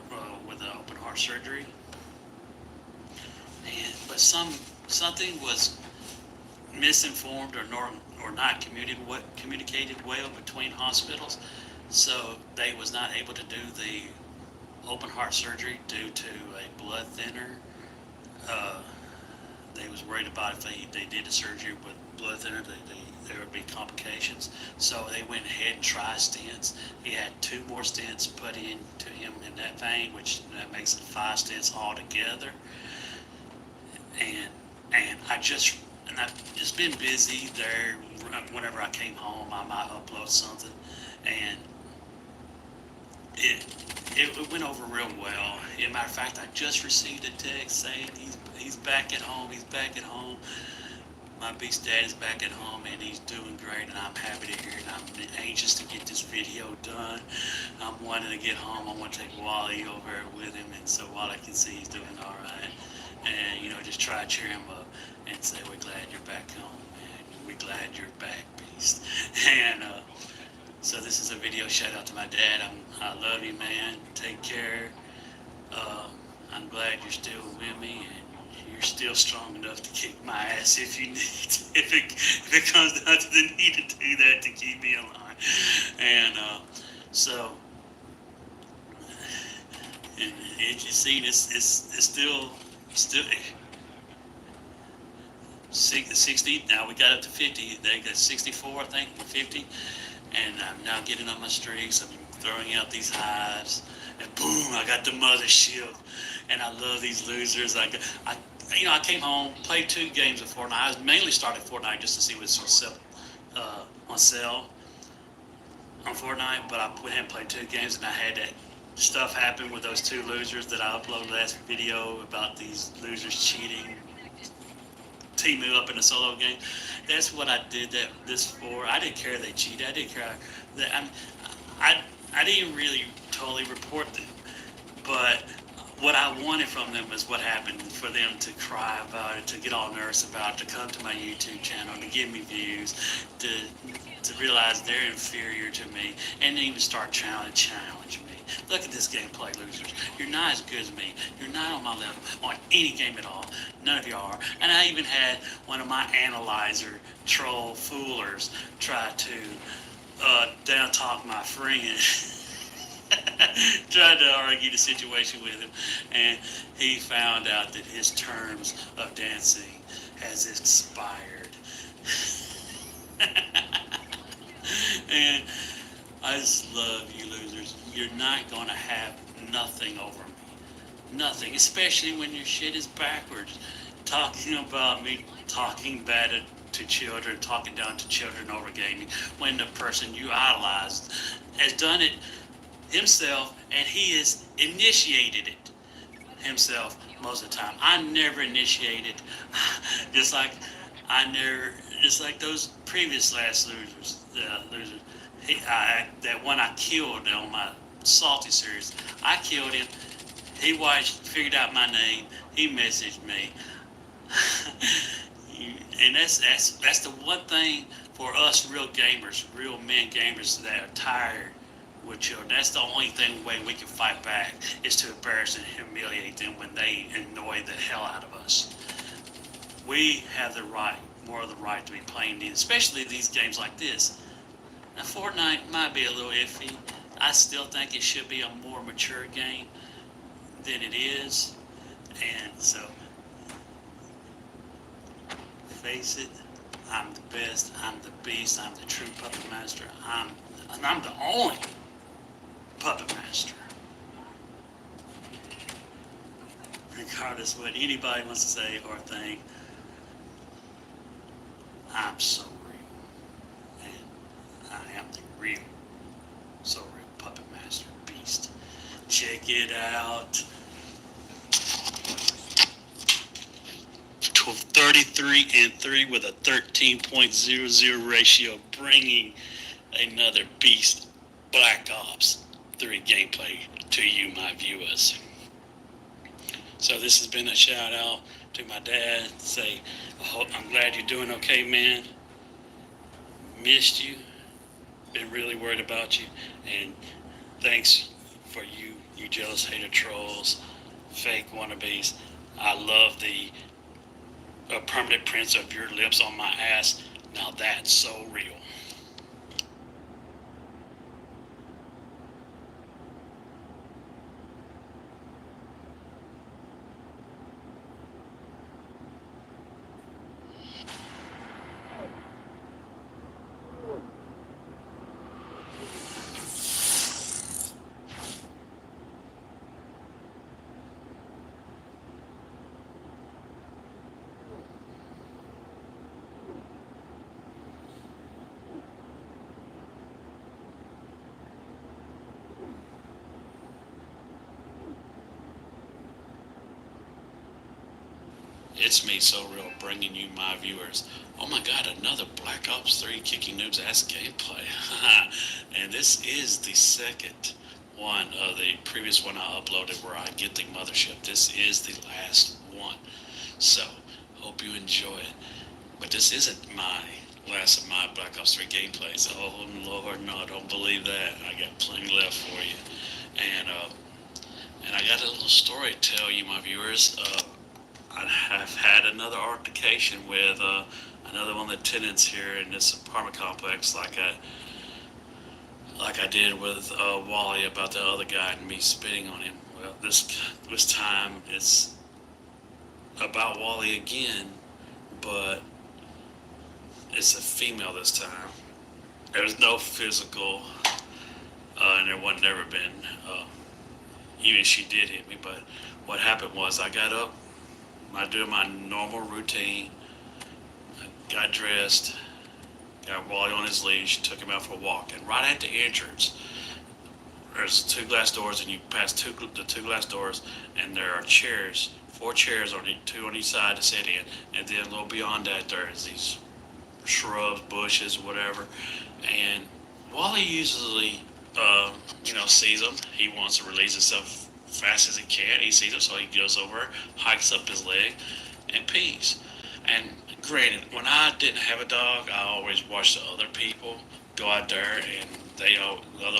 O: with open heart surgery. But something was misinformed or not communicated well between hospitals, so they was not able to do the open heart surgery due to a blood thinner. They was worried about if they did the surgery with blood thinner, there would be complications. So they went ahead and tried stents. He had 2 more stents put into him in that vein, which that makes it 5 stents altogether. And I've just been busy there. Whenever I came home, I might upload something, and it went over real well. As a matter of fact, I just received a text saying he's back at home. He's back at home. My beast dad is back at home, and he's doing great, and I'm happy to hear it. I'm anxious to get this video done. I'm wanting to get home. I want to take Wally over with him, and so Wally can see he's doing all right. And, you know, just try to cheer him up and say, we're glad you're back home, man. We're glad you're back, beast. And so this is a video shout out to my dad. I love you, man. Take care. I'm glad you're still with me, and you're still strong enough to kick my ass if you need to, if it comes down to the need to do that to keep me alive. And so, and you see, it's still 60. Now we got up to 50. They got 64, I think, 50. And I'm now getting on my streaks. I'm throwing out these hives, and boom, I got the mothership. And I love these losers. I came home, played 2 games of Fortnite. I mainly started Fortnite just to see what's on sale on Fortnite, but I went ahead and played 2 games, and I had that stuff happen with those 2 losers that I uploaded last video about these losers cheating, teaming up in a solo game. That's what I did this for. I didn't care they cheated. I didn't care that I didn't really totally report them, but what I wanted from them is what happened, for them to cry about it, to get all nervous about it, to come to my YouTube channel, to give me views, to realize they're inferior to me, and even start challenge me. Look at this gameplay, losers. You're not as good as me. You're not on my level on any game at all. None of you are. And I even had one of my analyzer troll foolers try to down talk my friend. Tried to argue the situation with him, and he found out that his terms of dancing has expired. And I just love you losers. You're not going to have nothing over me. Nothing, especially when your shit is backwards. Talking about me talking bad to children, talking down to children over gaming, when the person you idolized has done it himself, and he has initiated it himself most of the time. I never initiated, just like those previous last losers. That one I killed on my Salty series. I killed him. He figured out my name. He messaged me. And that's the one thing for us real gamers, real men gamers that are tired with children. That's the only way we can fight back, is to embarrass and humiliate them when they annoy the hell out of us. We have more of the right to be playing these, especially these games like this. Now, Fortnite might be a little iffy. I still think it should be a more mature game than it is. And so, face it, I'm the best, I'm the beast, I'm the true puppet master. I'm the only puppet master. Regardless of what anybody wants to say or think, I'm so real. And I am the real, so real puppet master beast. Check it out. 33-3 with a 13.00 ratio, bringing another beast Black Ops 3 gameplay to you, my viewers. So this has been a shout out to my dad. Say, I'm glad you're doing okay, man. Missed you. Been really worried about you. And thanks for you jealous hater trolls, fake wannabes. I love the permanent prints of your lips on my ass. Now that's so real. It's me, So Real, bringing you my viewers. Oh my god, another Black Ops 3 Kicking Noob's Ass gameplay. And this is the second one of the previous one I uploaded where I get the mothership. This is the last one. So, hope you enjoy it. But this isn't my last of my Black Ops 3 gameplays. Oh Lord, no, I don't believe that. I got plenty left for you. And I got a little story to tell you, my viewers. I have had another altercation with another one of the tenants here in this apartment complex, like I did with Wally about the other guy and me spitting on him. Well, this time it's about Wally again, but it's a female this time. There's no physical, and there wasn't ever been. Even if she did hit me, but what happened was I got up, I did my normal routine, got dressed, got Wally on his leash, took him out for a walk, and right at the entrance, there's 2 glass doors, and you pass the 2 glass doors, and there are chairs, 4 chairs on 2 on each side to sit in, and then a little beyond that there's these shrubs, bushes, whatever, and Wally usually sees them. He wants to release himself fast as he can. He sees them, so he goes over, hikes up his leg, and pees. And granted, when I didn't have a dog, I always watched the other people go out there, and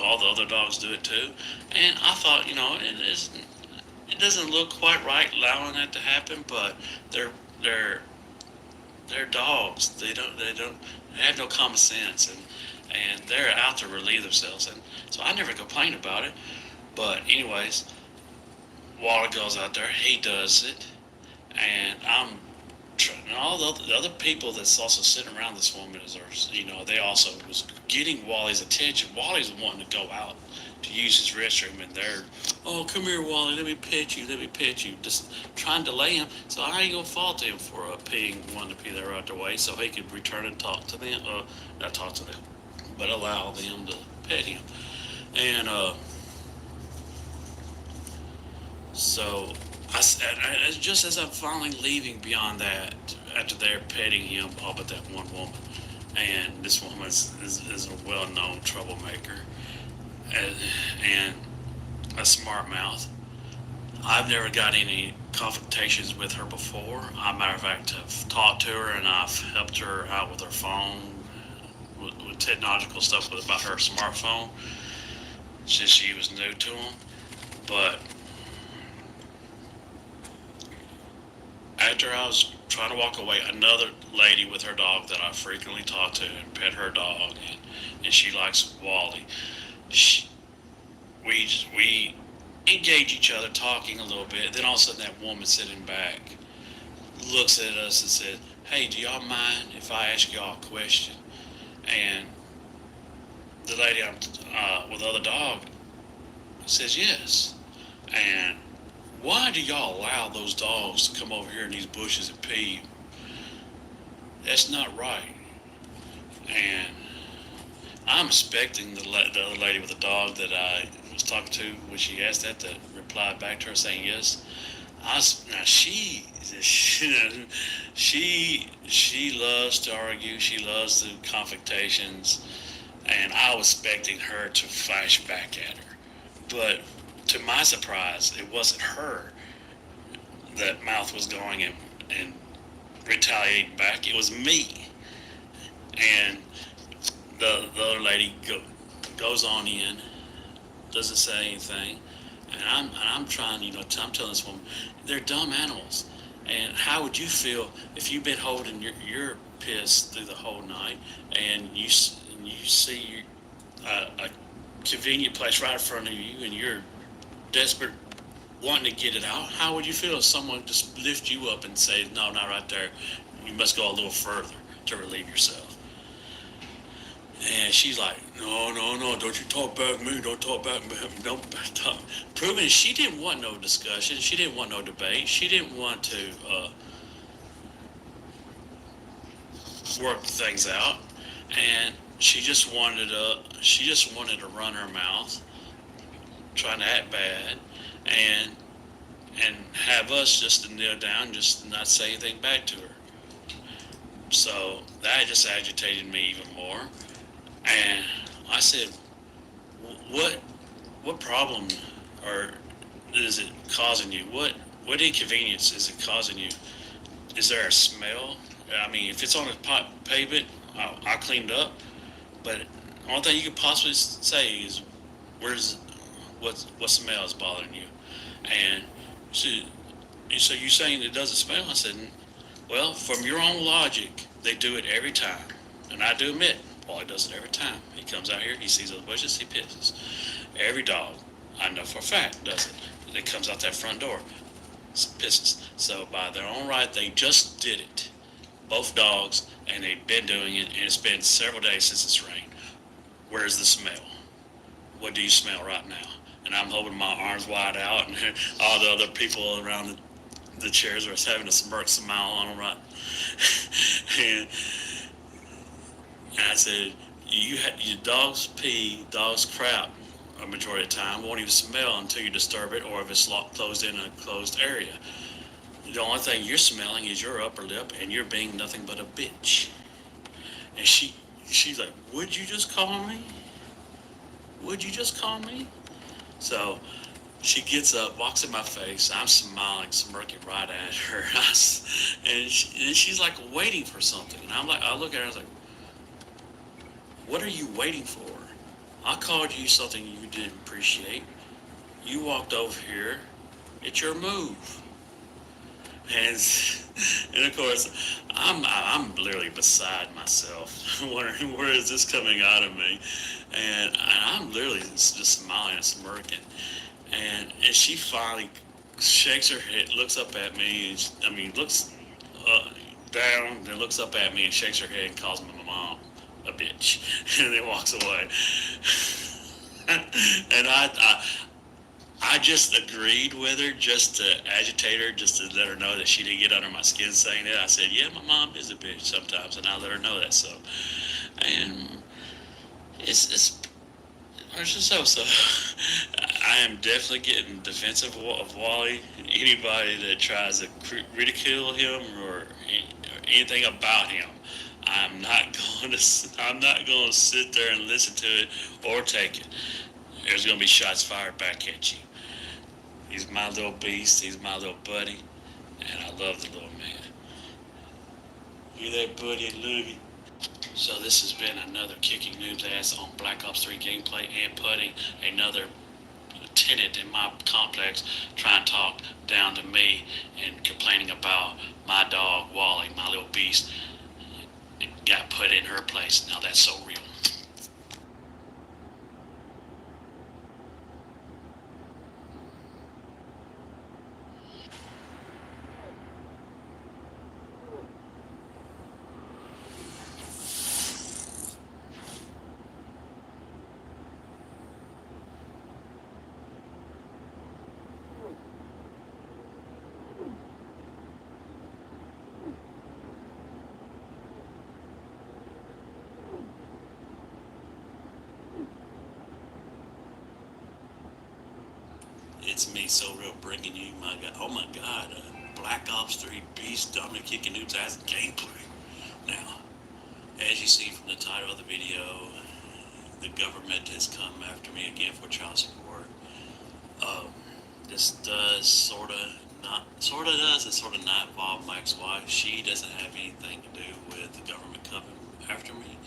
O: all the other dogs do it too. And I thought, it doesn't look quite right allowing that to happen, but they're dogs. They have no common sense, and they're out to relieve themselves, and so I never complained about it. But anyways, Wally goes out there, he does it, and all the other people that's also sitting around this woman they also was getting Wally's attention. Wally's wanting to go out to use his restroom, and they're, oh, come here, Wally, let me pet you, just trying to delay him. So I ain't gonna fault him for wanting to pee there right away, so he could return and talk to them, not talk to them, but allow them to pet him. And so just as I'm finally leaving beyond that, after they're petting him, all but that one woman, and this woman is a well-known troublemaker and a smart mouth. I've never got any confrontations with her before. As a matter of fact, I've talked to her and I've helped her out with her phone, with technological stuff about her smartphone, since she was new to them. But after I was trying to walk away, another lady with her dog that I frequently talk to and pet her dog, and she likes Wally. We engage each other, talking a little bit. Then all of a sudden, that woman sitting back looks at us and said, "Hey, do y'all mind if I ask y'all a question?" And the lady with the other dog says yes. And why do y'all allow those dogs to come over here in these bushes and pee? That's not right. And I'm expecting the other lady with the dog that I was talking to when she asked that to reply back to her saying yes. She loves to argue. She loves the confrontations, and I was expecting her to flash back at her. But to my surprise, it wasn't her that mouth was going and retaliating back. It was me. And the other lady goes on in, doesn't say anything, and I'm trying, I'm telling this woman, they're dumb animals. And how would you feel if you've been holding your piss through the whole night, and you see a convenient place right in front of you, and you're desperate, wanting to get it out? How would you feel if someone just lift you up and say, "No, not right there. You must go a little further to relieve yourself"? And she's like, no, don't you talk back to me, don't talk back to me, don't talk. Proving she didn't want no discussion, she didn't want no debate, she didn't want to work things out, and she just wanted to run her mouth, trying to act bad, and and have us just to kneel down, just not say anything back to her. So that just agitated me even more. And I said, what problem or is it causing you? What inconvenience is it causing you? Is there a smell? I mean, if it's on a pavement, I'll clean it up. But the only thing you could possibly say is, what smell is bothering you? And so you saying it doesn't smell? I said, well, from your own logic, they do it every time. And I do admit, Wally does it every time. He comes out here, he sees those bushes, he pisses. Every dog, I know for a fact, does it. It comes out that front door, pisses. So by their own right, they just did it. Both dogs, and they've been doing it, and it's been several days since it's rained. Where's the smell? What do you smell right now? And I'm holding my arms wide out, and all the other people around the chairs are having a smirk smile on them, right? and I said, your dogs pee, dogs crap a majority of the time, won't even smell until you disturb it or if it's closed in a closed area. The only thing you're smelling is your upper lip, and you're being nothing but a bitch. And she's like, would you just call me? Would you just call me? So she gets up, walks in my face. I'm smiling, smirking right at her. And she's like waiting for something. And I look at her, I was like, what are you waiting for? I called you something you didn't appreciate. You walked over here. It's your move. And of course, I'm literally beside myself, wondering where is this coming out of me, and I'm literally just smiling and smirking, and she finally shakes her head, looks up at me, looks down, then looks up at me and shakes her head and calls my mom a bitch, and then walks away. And I just agreed with her just to agitate her, just to let her know that she didn't get under my skin saying that. I said, yeah, my mom is a bitch sometimes, and I let her know that. So, and it's just so. I am definitely getting defensive of Wally. Anybody that tries to ridicule him or anything about him, I'm not going to sit there and listen to it or take it. There's going to be shots fired back at you. He's my little beast. He's my little buddy. And I love the little man. You there, buddy? I love you. So this has been another Kicking Noob's Ass on Black Ops 3 gameplay and putting. Another tenant in my complex trying to talk down to me and complaining about my dog, Wally, my little beast. It got put in her place. Now that's so real. It's me, So Real, bringing you my God, Black Ops 3 Beast Dominant Kicking Noob's Ass gameplay. Now, as you see from the title of the video, the government has come after me again for child support. This does sort of not involve my ex-wife. She doesn't have anything to do with the government coming after me,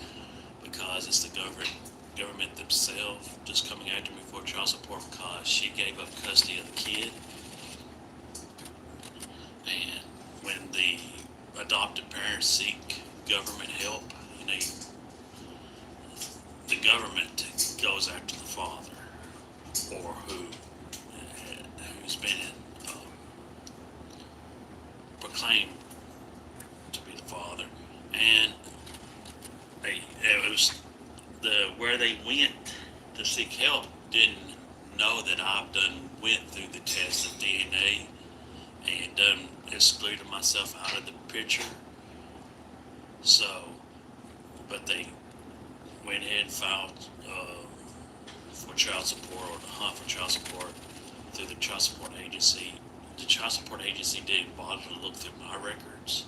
O: because it's the government themselves just coming after me for child support because she gave up custody of the kid. And when the adopted parents seek government help, the government goes after the father, or who's been proclaimed to be the father. And it was where they went to seek help didn't know that I've went through the test of DNA and excluded myself out of the picture. So, but they went ahead and filed for child support, or to hunt for child support through the child support agency the child support agency didn't bother to look through my records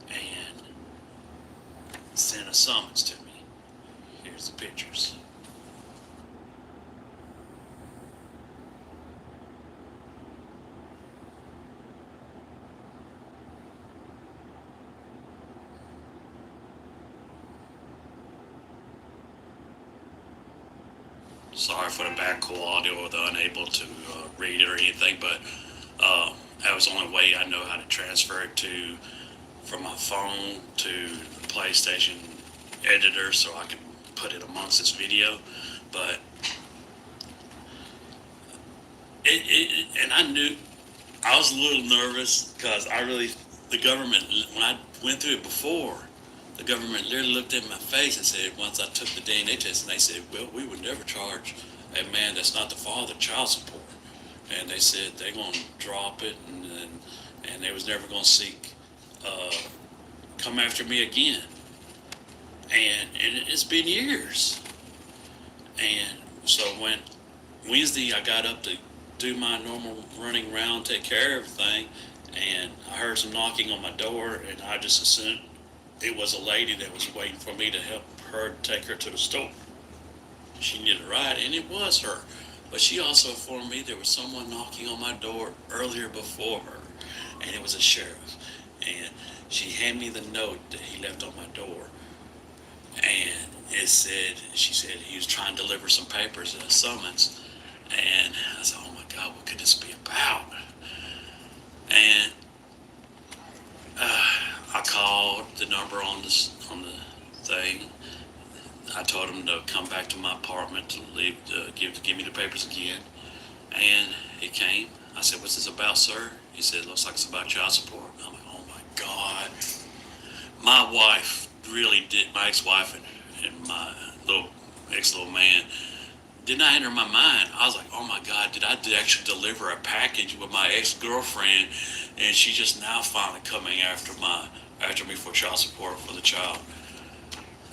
O: and sent a summons to me. Here's the pictures. Sorry for the bad cool audio or the unable to read it or anything, but that was the only way I know how to transfer it to from my phone to the PlayStation editor so I can put it amongst this video. But and I knew I was a little nervous because the government, when I went through it before, the government literally looked at my face and said, once I took the DNA test, and they said, well, we would never charge a man that's not the father child support. And they said they're going to drop it, and they was never going to seek, come after me again. And it's been years. And so when Wednesday I got up to do my normal running around, take care of everything, and I heard some knocking on my door, and I just assumed it was a lady that was waiting for me to help her take her to the store. She needed a ride, and it was her. But she also informed me there was someone knocking on my door earlier before her, and it was a sheriff. And she handed me the note that he left on my door. And it said, she said he was trying to deliver some papers and a summons. And I said, oh my God, what could this be about? And I called the number on the thing. I told him to come back to my apartment to leave, give me the papers again. And he came. I said, what's this about, sir? He said, looks like it's about child support. I'm like, oh my God. My wife really did, my ex-wife and my ex-little man did not enter my mind. I was like, oh my God, did I actually deliver a package with my ex-girlfriend, and she just now finally coming after me for child support for the child.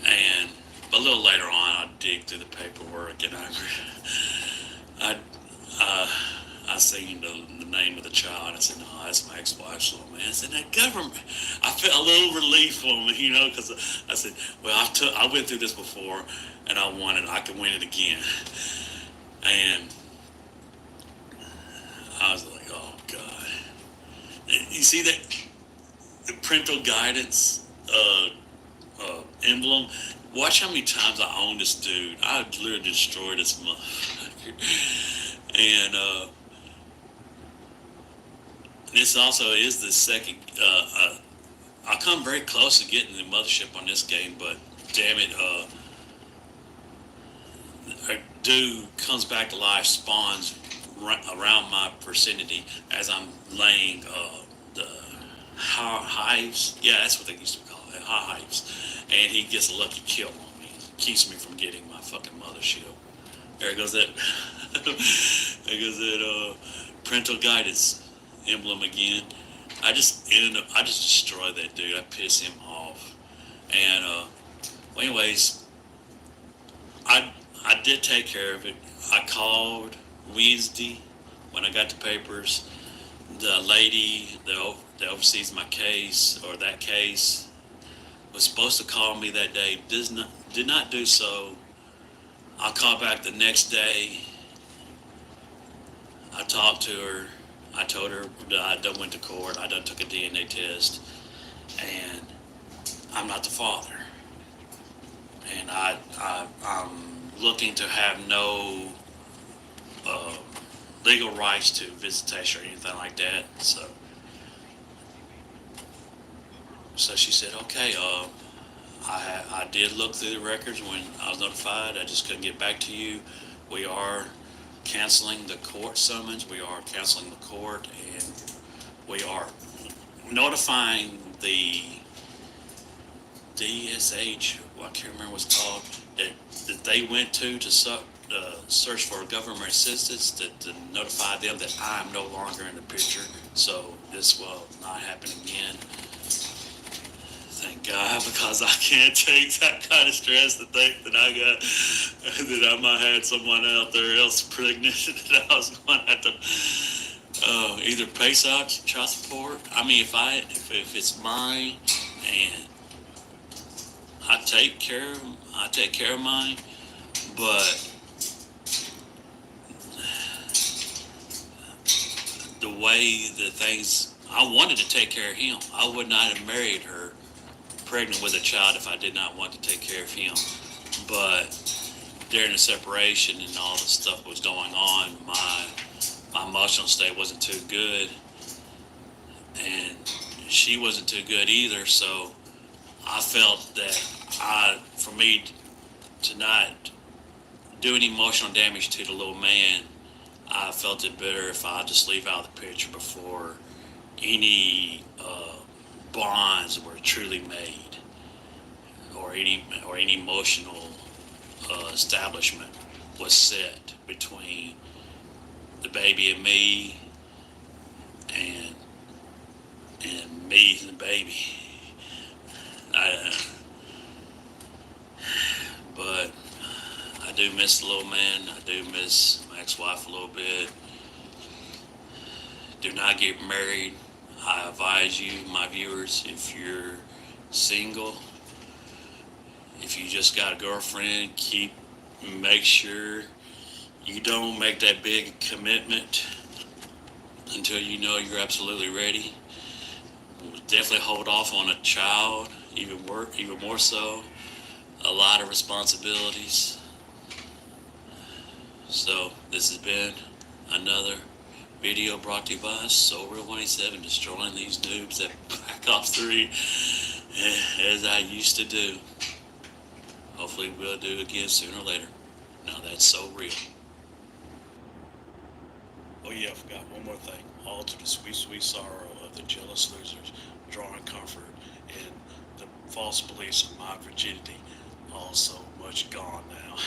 O: And a little later on, I dig through the paperwork, and I seen the name of the child. I said, no, that's my ex-wife's little man. I said, that government. I felt a little relief for me, because I said, well, I went through this before, and I won it. I can win it again. And I was like, oh God. You see that the parental guidance emblem? Watch how many times I own this dude. I literally destroyed this motherfucker. And this also is the second. I come very close to getting the mothership on this game, but damn it, a dude comes back to life, spawns around my vicinity as I'm laying the hives. Yeah, that's what they used to call it, hives. And he gets a lucky kill on me. Keeps me from getting my fucking mothership. There goes that. There goes that parental guidance emblem again. I just destroyed that dude. I pissed him off. And well, anyways, I did take care of it. I called Wednesday when I got the papers. The lady that oversees my case, or that case, was supposed to call me that day. Did not do so. I called back the next day. I talked to her. I told her that I done went to court. I done took a DNA test, and I'm not the father. And I'm looking to have no legal rights to visitation or anything like that. So she said, okay, I did look through the records when I was notified. I just couldn't get back to you. We are canceling the court summons. We are canceling the court, and we are notifying the DSH, I can't remember what it's called, that they went to search for government assistance, to notify them that I'm no longer in the picture, so this will not happen again. Thank God, because I can't take that kind of stress to think that I got, that I might have someone out there else pregnant, that I was going to have to, either pay child support. I mean, if it's mine and I take care of mine, but the way the things, I wanted to take care of him. I would not have married her pregnant with a child if I did not want to take care of him. But during the separation and all the stuff was going on, my emotional state wasn't too good, and she wasn't too good either. So I felt that for me to not do any emotional damage to the little man, I felt it better if I just leave out the picture before any bonds were truly made, or any emotional establishment was set between the baby and me, and me and the baby. But I do miss the little man. I do miss my ex-wife a little bit. Do not get married. I advise you, my viewers, if you're single, if you just got a girlfriend, make sure you don't make that big commitment until you know you're absolutely ready. Definitely hold off on a child, even more so. A lot of responsibilities. So this has been another video brought to you by SoReal187, destroying these noobs at Black Ops 3 as I used to do. Hopefully we'll do it again sooner or later. Now that's so real. Oh yeah, I forgot one more thing. All to the sweet, sweet sorrow of the jealous losers, drawing comfort in the false beliefs of my virginity. All so much gone now.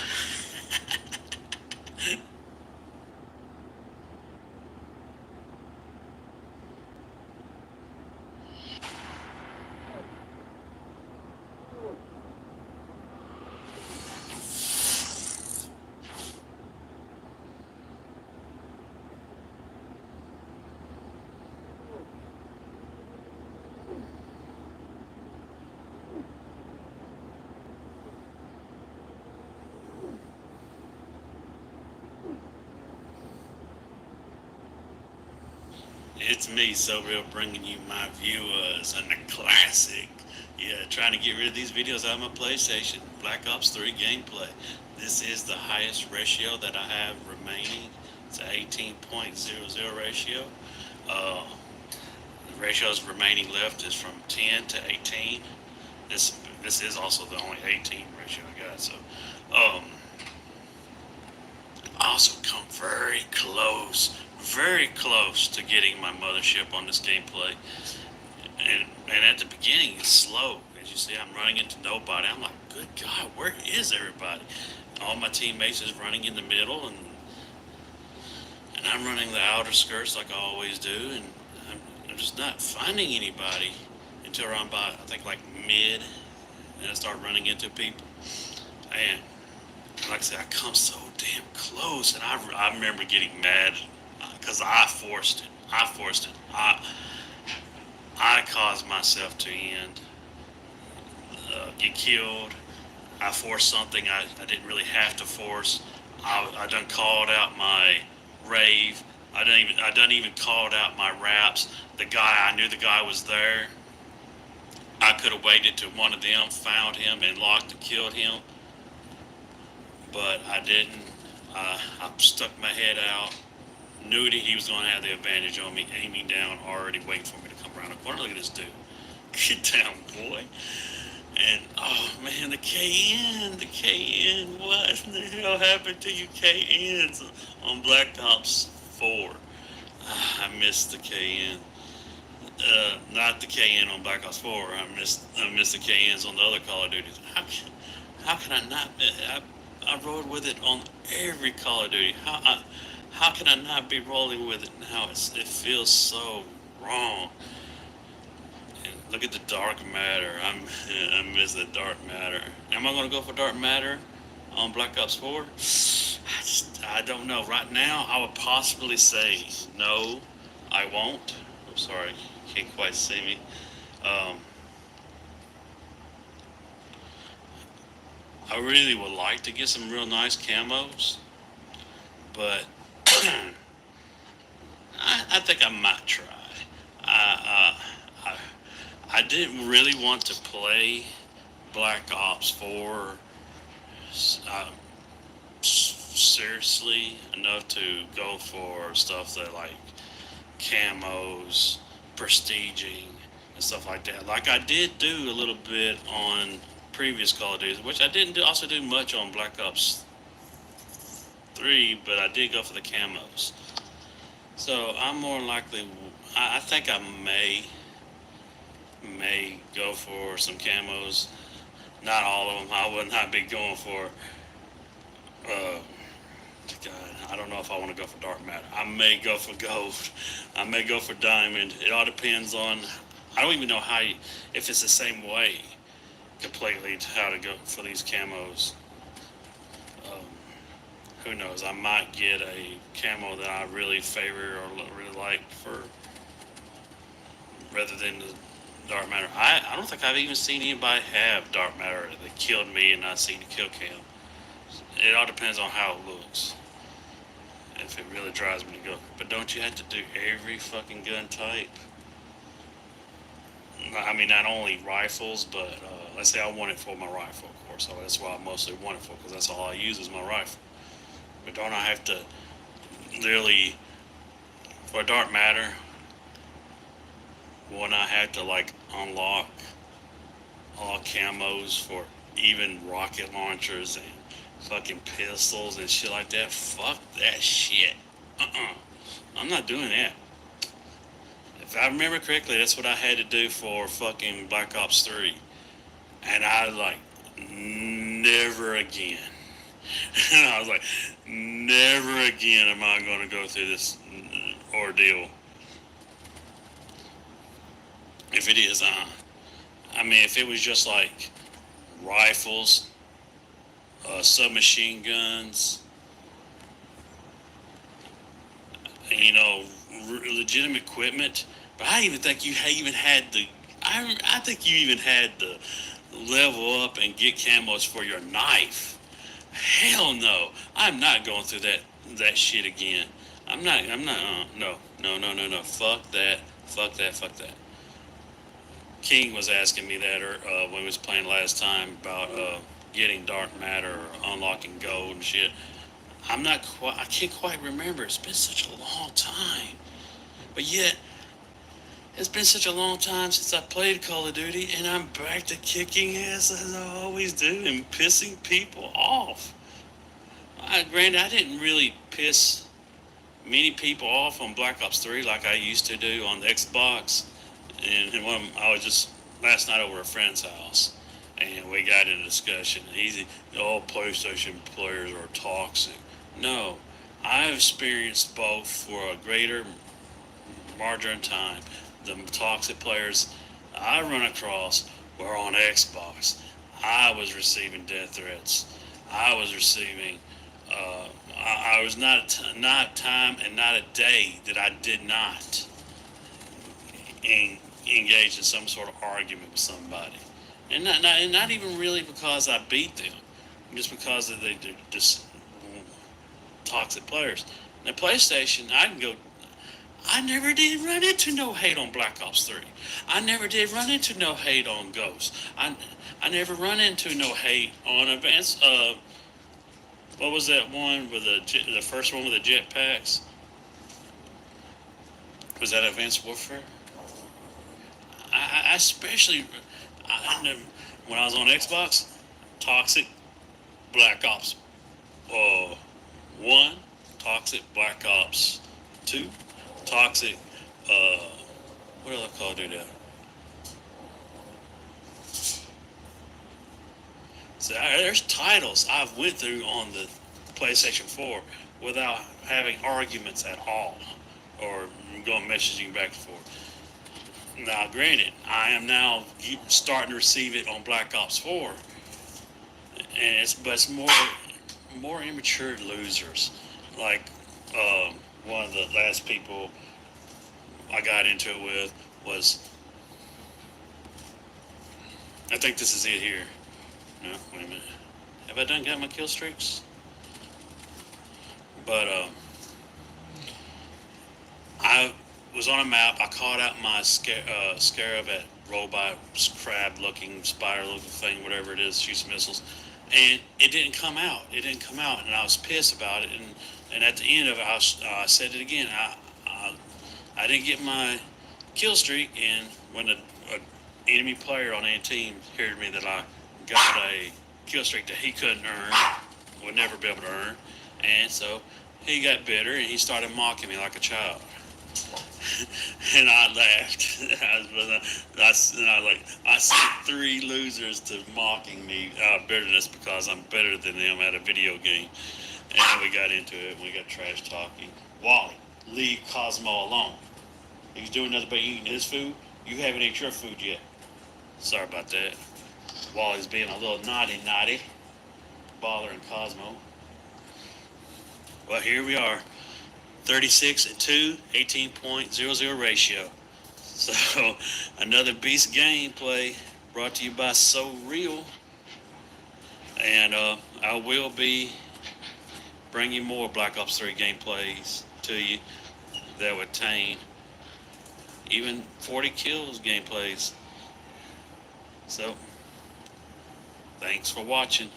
O: It's me, So Real, bringing you my viewers and the classic. Yeah, trying to get rid of these videos out of my PlayStation. Black Ops 3 gameplay. This is the highest ratio that I have remaining. It's an 18.00 ratio. The ratios remaining left is from 10 to 18. This is also the only 18 ratio I got. So, I also come very close to getting my mothership on this gameplay. And at the beginning, it's slow. As you see, I'm running into nobody. I'm like, good God, where is everybody? All my teammates is running in the middle, and I'm running the outer skirts like I always do, and I'm just not finding anybody until around by, I think, like mid, and I start running into people. And like I said, I come so damn close, and I remember getting mad because I forced it. I caused myself to get killed. I forced something I didn't really have to force. I done called out my rave. I done even called out my raps. I knew the guy was there. I could have waited till one of them found him and locked and killed him, but I didn't. I stuck my head out. Knew that he was going to have the advantage on me, aiming down, already waiting for me to come around the corner. Look at this dude. Get down, boy. And, oh, man, the KN. What in the hell happened to you KNs on Black Ops 4? I missed the KN. Not the KN on Black Ops 4. I missed the KNs on the other Call of Duty. How can I not? I rode with it on every Call of Duty. How can I not be rolling with it now? It feels so wrong. And look at the dark matter. I miss the dark matter. Am I going to go for dark matter on Black Ops 4? I don't know. Right now, I would possibly say no, I won't. I'm sorry, you can't quite see me. I really would like to get some real nice camos, but I think I might try. I didn't really want to play Black Ops 4 seriously enough to go for stuff that like camos, prestiging, and stuff like that. Like I did do a little bit on previous Call of Duty, which I didn't also do much on Black Ops 3, but I did go for the camos. So I'm more likely, I think I may go for some camos. Not all of them. I would not be going for, God, I don't know if I want to go for dark matter. I may go for gold. I may go for diamond. It all depends on, I don't even know if it's the same way completely to how to go for these camos. Who knows? I might get a camo that I really favor or really like for, rather than the dark matter. I don't think I've even seen anybody have dark matter that killed me and not seen the kill cam. It all depends on how it looks. If it really drives me to go. But don't you have to do every fucking gun type? I mean, not only rifles, but let's say I want it for my rifle, of course. So that's why I mostly want it for, because that's all I use is my rifle. But don't I have to literally, for dark matter, wouldn't I have to like unlock all camos for even rocket launchers and fucking pistols and shit like that? Fuck that shit. I'm not doing that. If I remember correctly, that's what I had to do for fucking Black Ops 3. And I was like, never again. And I was like, never again am I going to go through this ordeal. If it is, I mean, if it was just like rifles, submachine guns, you know, legitimate equipment. But I even think you even had I think you even had to level up and get camos for your knife. Hell no. I'm not going through that shit again. I'm not, no. Fuck that. King was asking me that when we was playing last time about getting dark matter or unlocking gold and shit. I can't quite remember. It's been such a long time. But yet, it's been such a long time since I played Call of Duty, and I'm back to kicking ass as I always do and pissing people off. Granted, I didn't really piss many people off on Black Ops 3 like I used to do on the Xbox. And I was just last night over a friend's house, and we got in a discussion. All PlayStation players are toxic. No, I've experienced both for a greater margin of time. The toxic players I run across were on Xbox. I was receiving death threats. I was receiving. I was not time and not a day that I did not engage in some sort of argument with somebody, and not even really because I beat them, just because they're just toxic players. Now PlayStation, I never did run into no hate on Black Ops 3. I never did run into no hate on Ghost. I never run into no hate on Advanced. What was that one with the first one with the jetpacks? Was that Advanced Warfare? I especially, when I was on Xbox, Toxic, Black Ops 1, Toxic, Black Ops 2, Toxic, what do I call it now? So there's titles I've went through on the PlayStation 4 without having arguments at all, or going messaging back and forth. Now, granted, I am now starting to receive it on Black Ops 4, and it's more immature losers. Like one of the last people I got into it with was, I think this is it here. No, wait a minute. Have I done got my kill streaks? But I was on a map. I caught out my scarab at robot crab looking, spider looking thing, whatever it is, shoots missiles, and it didn't come out. It didn't come out, and I was pissed about it. And at the end of it, I said it again. I didn't get my kill streak, and when a enemy player on any team heard me that I got a kill streak that he couldn't earn, would never be able to earn, and so he got bitter and he started mocking me like a child. And I laughed. I sent 3 losers to mocking me out of bitterness because I'm better than them at a video game. And then we got into it and we got trash talking. Wally, leave Cosmo alone. He's doing nothing but eating his food. You haven't ate your food yet. Sorry about that. Wally's being a little naughty, bothering Cosmo. Well, here we are. 36-2, 18.00 ratio. So, another beast gameplay brought to you by So Real. And I will be bringing more Black Ops 3 gameplays to you that would attain even 40 kills gameplays. So, thanks for watching.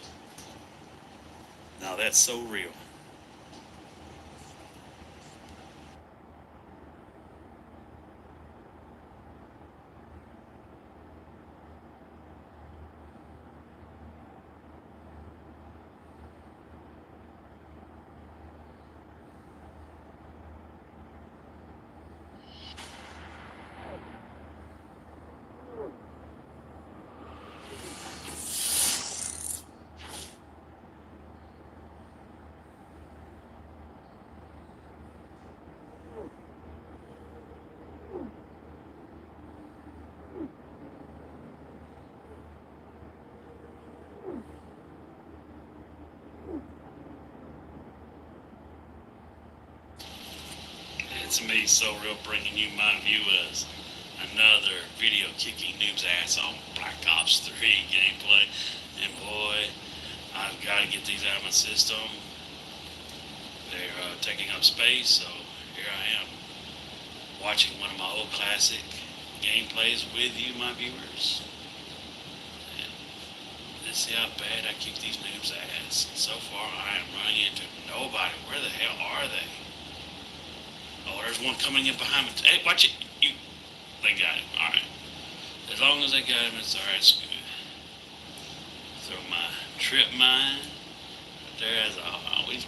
O: Now that's So Real. It's me, So Real, bringing you my viewers. Another video kicking noob's ass on Black Ops 3 gameplay. And boy, I've got to get these out of my system. They're taking up space, so here I am, watching one of my old classic gameplays with you, my viewers. And let's see how bad I kick these noobs' ass. So far, I am running into nobody. Where the hell are they? Oh, there's one coming in behind me. Hey, watch it. They got him. All right. As long as they got him, it's all right. It's good. Throw my trip mine there, as I always.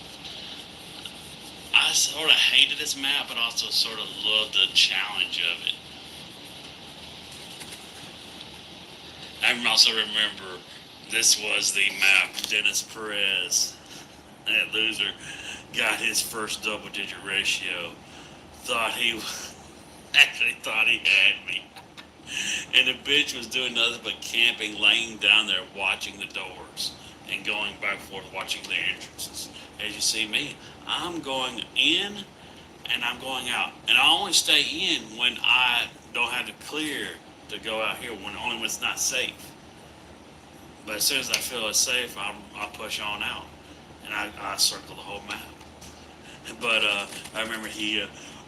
O: I sort of hated this map, but also sort of loved the challenge of it. I also remember this was the map Dennis Perez, that loser, got his first double-digit ratio. Actually thought he had me. And the bitch was doing nothing but camping, laying down there, watching the doors, and going back and forth, watching the entrances. As you see me, I'm going in, and I'm going out. And I only stay in when I don't have to clear to go out here, only when it's not safe. But as soon as I feel it's safe, I'll push on out. And I circle the whole map. But I remember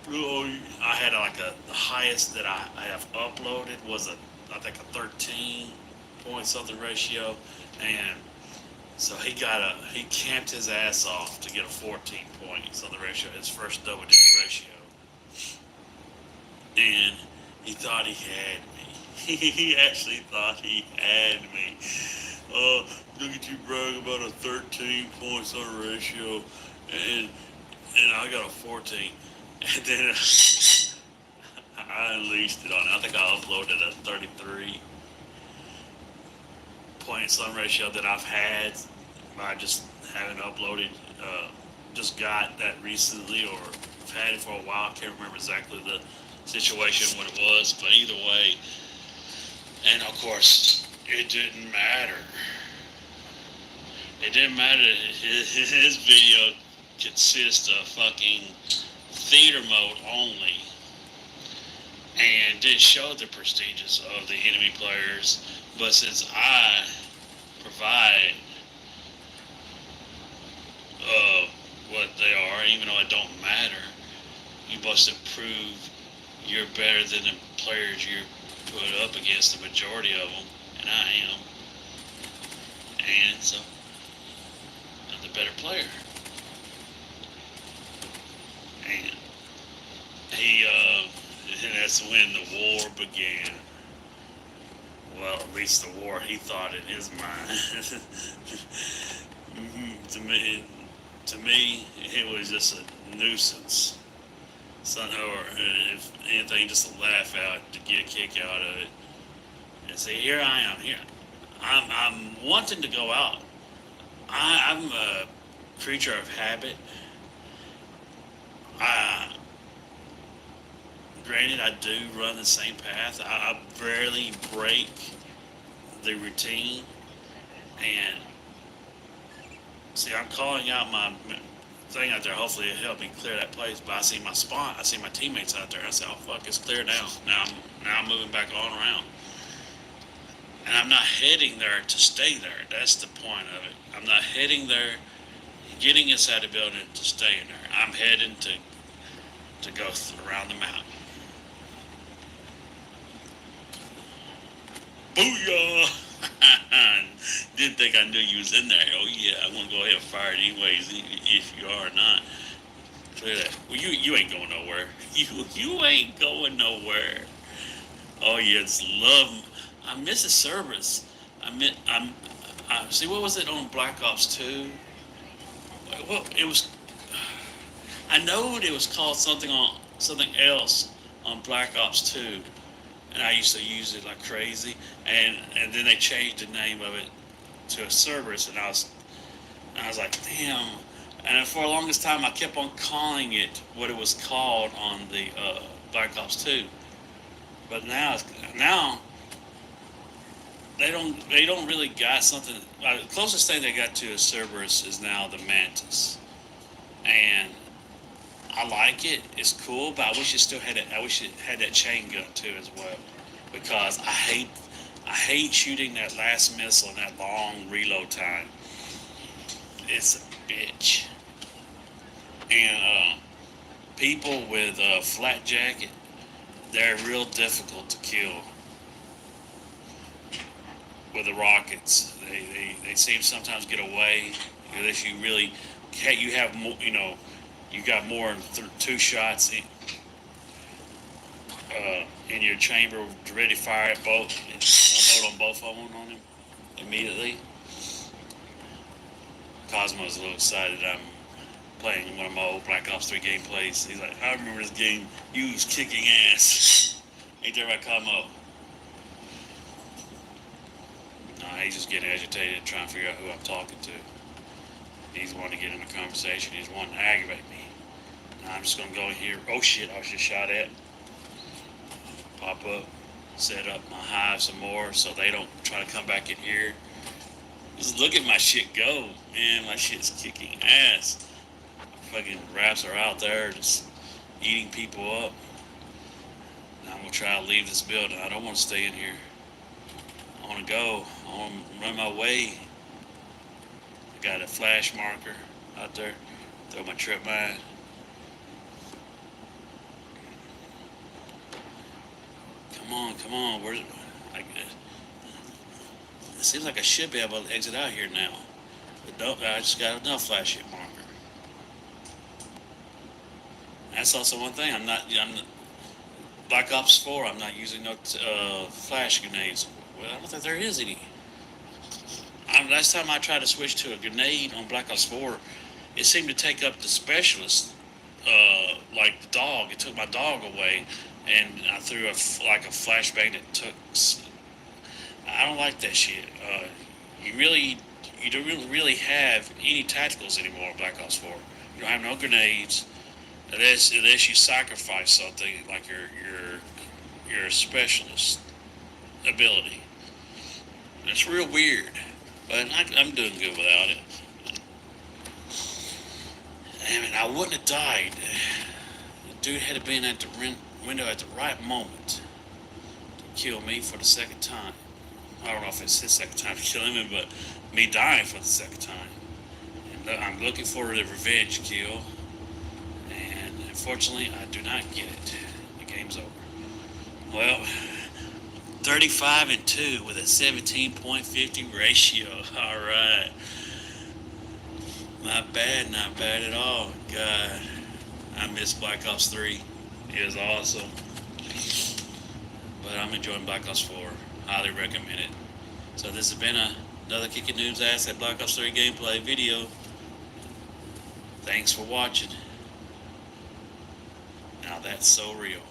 O: I had the highest that I have uploaded was I think a 13 point something ratio, and so he camped his ass off to get a 14 point something ratio, his first double digit ratio, and he thought he had me. He actually thought he had me. Oh, look at you brag about a 13 point something ratio, and I got a 14. And then I unleashed it on it. I think I uploaded a 33 point some ratio that I've had. I just haven't uploaded. Just got that recently, or I've had it for a while. I can't remember exactly the situation, what it was, but either way. And of course, it didn't matter. It didn't matter. His video consists of fucking theater mode only. and didn't show the prestiges of the enemy players. But since I provide what they are, even though it don't matter, you must have proved you're better than the players you put up against, the majority of them, and I am. And so, I'm the better player. And and that's when the war began. Well, at least the war he thought in his mind. To me, it was just a nuisance. Or if anything, just to laugh out, to get a kick out of it, and say, "Here I am. Here, I'm wanting to go out. I'm a creature of habit. Granted, I do run the same path. I rarely break the routine, and see, I'm calling out my thing out there. Hopefully, it'll help me clear that place. But I see my spot. I see my teammates out there. I say, "Oh fuck, it's clear now." Now I'm moving back on around, and I'm not heading there to stay there. That's the point of it. I'm not heading there, getting inside the building to stay in there. I'm heading to go around the mountain. Booyah! Didn't think I knew you was in there. Oh yeah, I'm gonna go ahead and fire it anyways, if you are or not. Clear that. Well, you ain't going nowhere. You ain't going nowhere. Oh yeah, it's love. I miss the service. I see. What was it on Black Ops 2? Well, it was. I know it was called something else on Black Ops 2. And I used to use it like crazy, and then they changed the name of it to a Cerberus, and I was like, damn. And for the longest time, I kept on calling it what it was called on the Black Ops 2. But now they don't really got something. The closest thing they got to a Cerberus is now the Mantis, and I like it. It's cool, but I wish it still had it. I wish it had that chain gun too as well, because I hate shooting that last missile in that long reload time. It's a bitch. And people with a flat jacket, they're real difficult to kill with the rockets. They seem to sometimes get away unless you really can't. You have more. You got more than 2 shots in your chamber, ready to fire at both. I'll load on both of them on him immediately. Cosmo's a little excited I'm playing one of my old Black Ops 3 gameplays. He's like, I remember this game. You was kicking ass. Ain't there right, Cosmo? Nah, he's just getting agitated, trying to figure out who I'm talking to. He's wanting to get in a conversation. He's wanting to aggravate me. I'm just going to go in here. Oh shit, I was just shot at. Pop up, set up my hive some more so they don't try to come back in here. Just look at my shit go. Man, my shit's kicking ass. Fucking rats are out there just eating people up. Now I'm going to try to leave this building. I don't want to stay in here. I want to go. I want to run my way. I got a flash marker out there. Throw my trip mine. Come on. Where's it? It seems like I should be able to exit out here now. But nope, I just got enough flash hit marker. That's also one thing. I'm Black Ops 4. I'm not using no flash grenades. Well, I don't think there is any. Last time I tried to switch to a grenade on Black Ops 4, it seemed to take up the specialist, like the dog. It took my dog away, and I threw a flashbang that took. I don't like that shit. You don't really have any tacticals anymore in Black Ops 4. You don't have no grenades, unless you sacrifice something like your specialist ability. It's real weird, but I'm doing good without it. Damn it, I wouldn't have died. The dude had been at the window at the right moment to kill me for the second time. I don't know if it's his second time killing me, but me dying for the second time. And I'm looking for the revenge kill, and unfortunately, I do not get it. The game's over. Well, 35-2 with a 17.50 ratio. All right. Not bad at all. God, I miss Black Ops 3. It was awesome. But I'm enjoying Black Ops 4. Highly recommend it. So this has been another Kicking Noob's Ass at Black Ops 3 gameplay video. Thanks for watching. Now that's so real.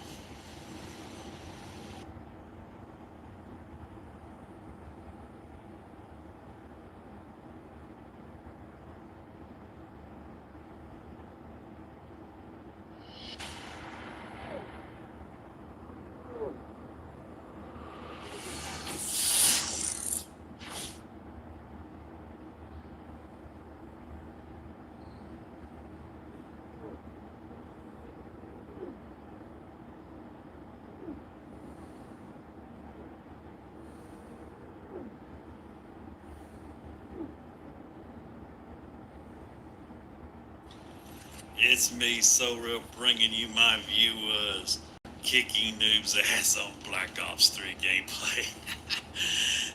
O: It's me, So Real, bringing you my viewers, Kicking Noob's Ass on Black Ops 3 gameplay.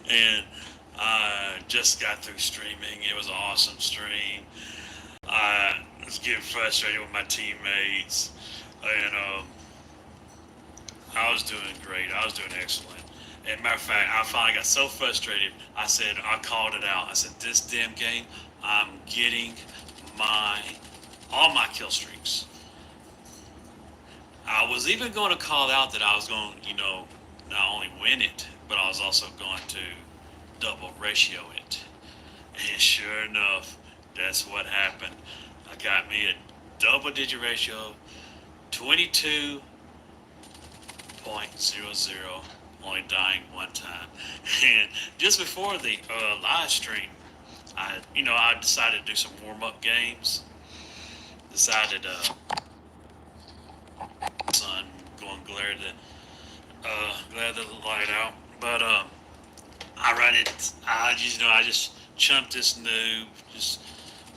O: And I just got through streaming. It was an awesome stream. I was getting frustrated with my teammates, and I was doing great. I was doing excellent. As a matter of fact, I finally got so frustrated, I called it out. I said, this damn game, I'm getting all my kill streaks. I was even going to call out that I was going, not only win it, but I was also going to double ratio it. And sure enough, that's what happened. I got me a double digit ratio, 22.00, only dying one time. And just before the live stream, I decided to do some warm-up games. Decided sun going glare the light out, but I run it. I just chumped this noob, just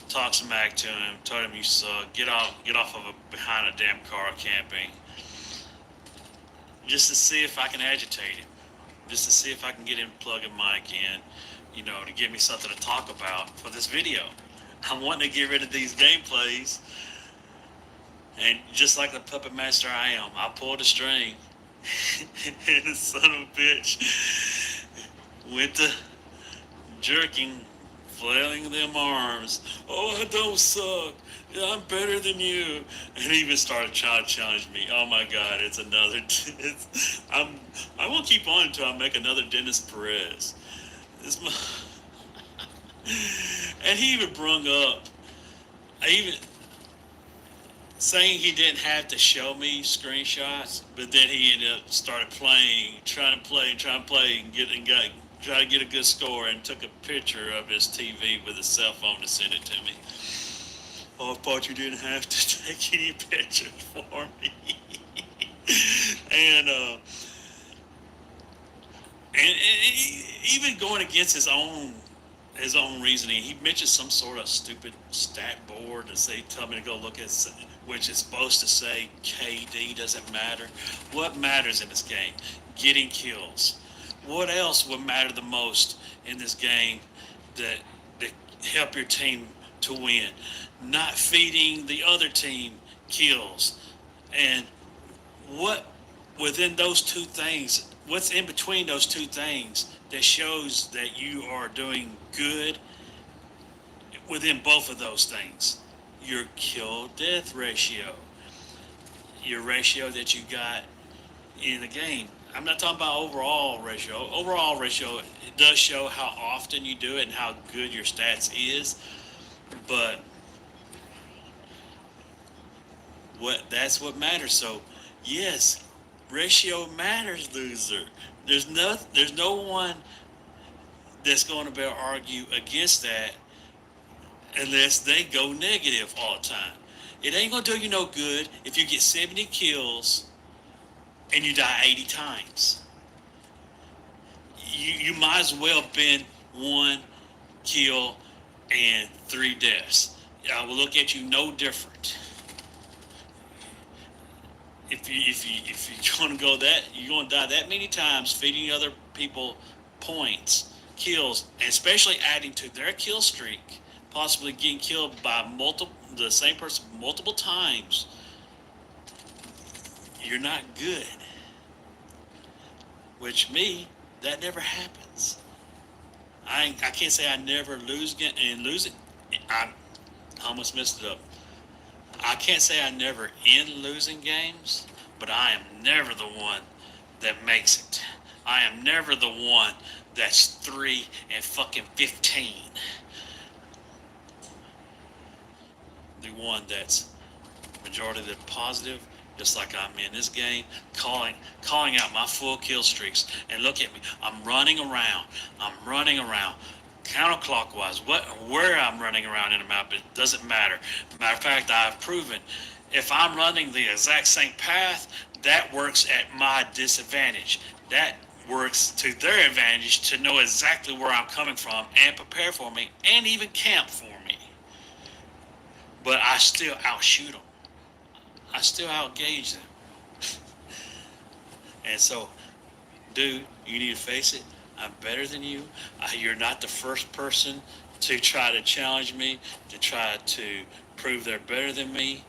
O: talked smack to him, told him you suck, get off behind a damn car camping, just to see if I can agitate him, just to see if I can get him to plug a mic in, to give me something to talk about for this video. I'm wanting to get rid of these gameplays, and just like the puppet master I am, I pulled a string, and the son of a bitch went to jerking, flailing them arms. Oh, I don't suck. I'm better than you. And he even started trying to challenge me. Oh my God, it's another. I'm gonna keep on until I make another Dennis Perez. And he even brung up, saying he didn't have to show me screenshots, but then he ended up started trying to play, and try to get a good score, and took a picture of his TV with his cell phone to send it to me. Oh, I thought you didn't have to take any pictures for me. and even going against his own reasoning, he mentioned some sort of stupid stat board to tell me to go look at, which is supposed to say KD doesn't matter. What matters in this game? Getting kills. What else would matter the most in this game that help your team to win? Not feeding the other team kills. And what within those two things, what's in between those two things that shows that you are doing good within both of those things? Your kill death ratio, your ratio that you got in the game. I'm not talking about overall ratio. Overall ratio, it does show how often you do it and how good your stats is, but that's what matters. So yes, ratio matters, loser. There's no one that's going to be able to argue against that unless they go negative all the time. It ain't going to do you no good if you get 70 kills and you die 80 times. You might as well have been 1 kill and 3 deaths. I will look at you no different. If you're gonna go that, you're gonna die that many times feeding other people points, kills, and especially adding to their kill streak, possibly getting killed by the same person multiple times. You're not good. Which that never happens. I can't say I never lose it. I almost messed it up. I can't say I never end losing games, but I am never the one that makes it. I am never the one that's 3 and fucking 15. The one that's majority of the positive, just like I'm in this game, calling out my full kill streaks. And look at me, I'm running around counterclockwise. Where I'm running around in the map, it doesn't matter. Matter of fact, I've proven if I'm running the exact same path, that works at my disadvantage. That works to their advantage to know exactly where I'm coming from and prepare for me and even camp for me. But I still outshoot them. I still outgauge them. And so, dude, you need to face it. I'm better than you. You're not the first person to try to challenge me, to try to prove they're better than me,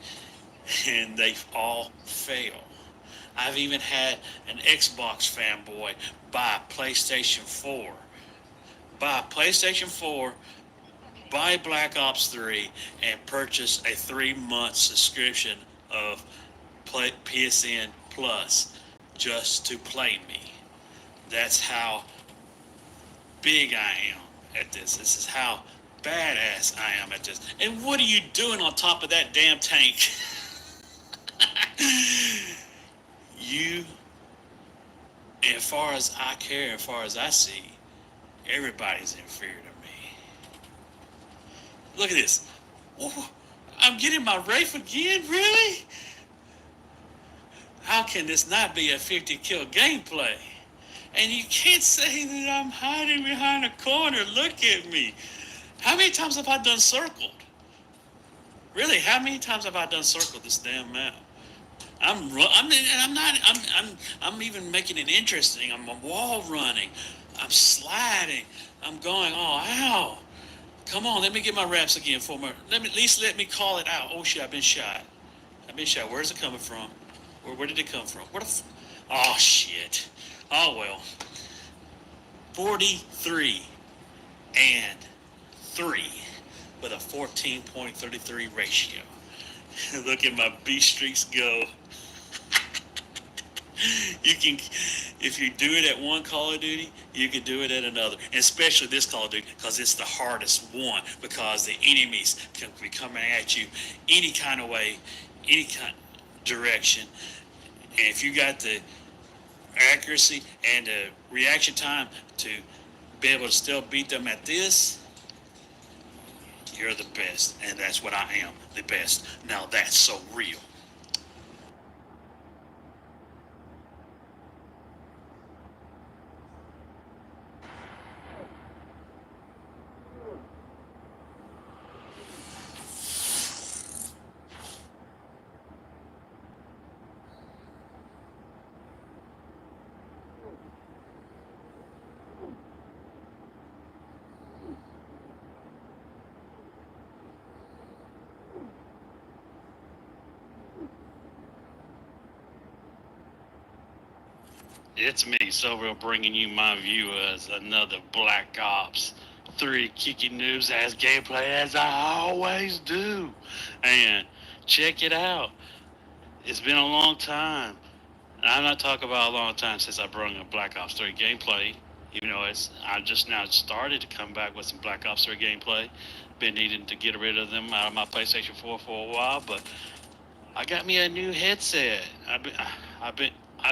O: and they all fail. I've even had an Xbox fanboy buy a PlayStation 4. Buy Black Ops 3, and purchase a 3-month subscription of PSN Plus just to play me. That's how big I am at this. This is how badass I am at this. And what are you doing on top of that damn tank? You, as far as I care, as far as I see, everybody's inferior to me. Look at this. Oh, I'm getting my Wraith again? Really? How can this not be a 50 kill gameplay? And you can't say that I'm hiding behind a corner. Look at me. How many times have I done circled? Really, how many times have I done circled this damn map? I'm even making it interesting. I'm wall running. I'm sliding. I'm going, oh, ow. Come on, let me get my reps again for me. At least let me call it out. Oh shit, I've been shot. Where's it coming from? Where did it come from? Oh shit. Oh well. 43 and 3 with a 14.33 ratio. Look at my B streaks go. You can, if you do it at one Call of Duty, you can do it at another, and especially this Call of Duty, because it's the hardest one, because the enemies can be coming at you any kind of way, any kind of direction, and if you got the accuracy and the reaction time to be able to still beat them at this, you're the best, and that's what I am, the best. Now that's so real. It's me, Silvio, bringing you my view as another Black Ops 3 kicking noobs ass gameplay, as I always do. And check it out. It's been a long time. And I'm not talking about a long time since I brought a Black Ops 3 gameplay. Even though I just now started to come back with some Black Ops 3 gameplay. Been needing to get rid of them out of my PlayStation 4 for a while, but I got me a new headset. I've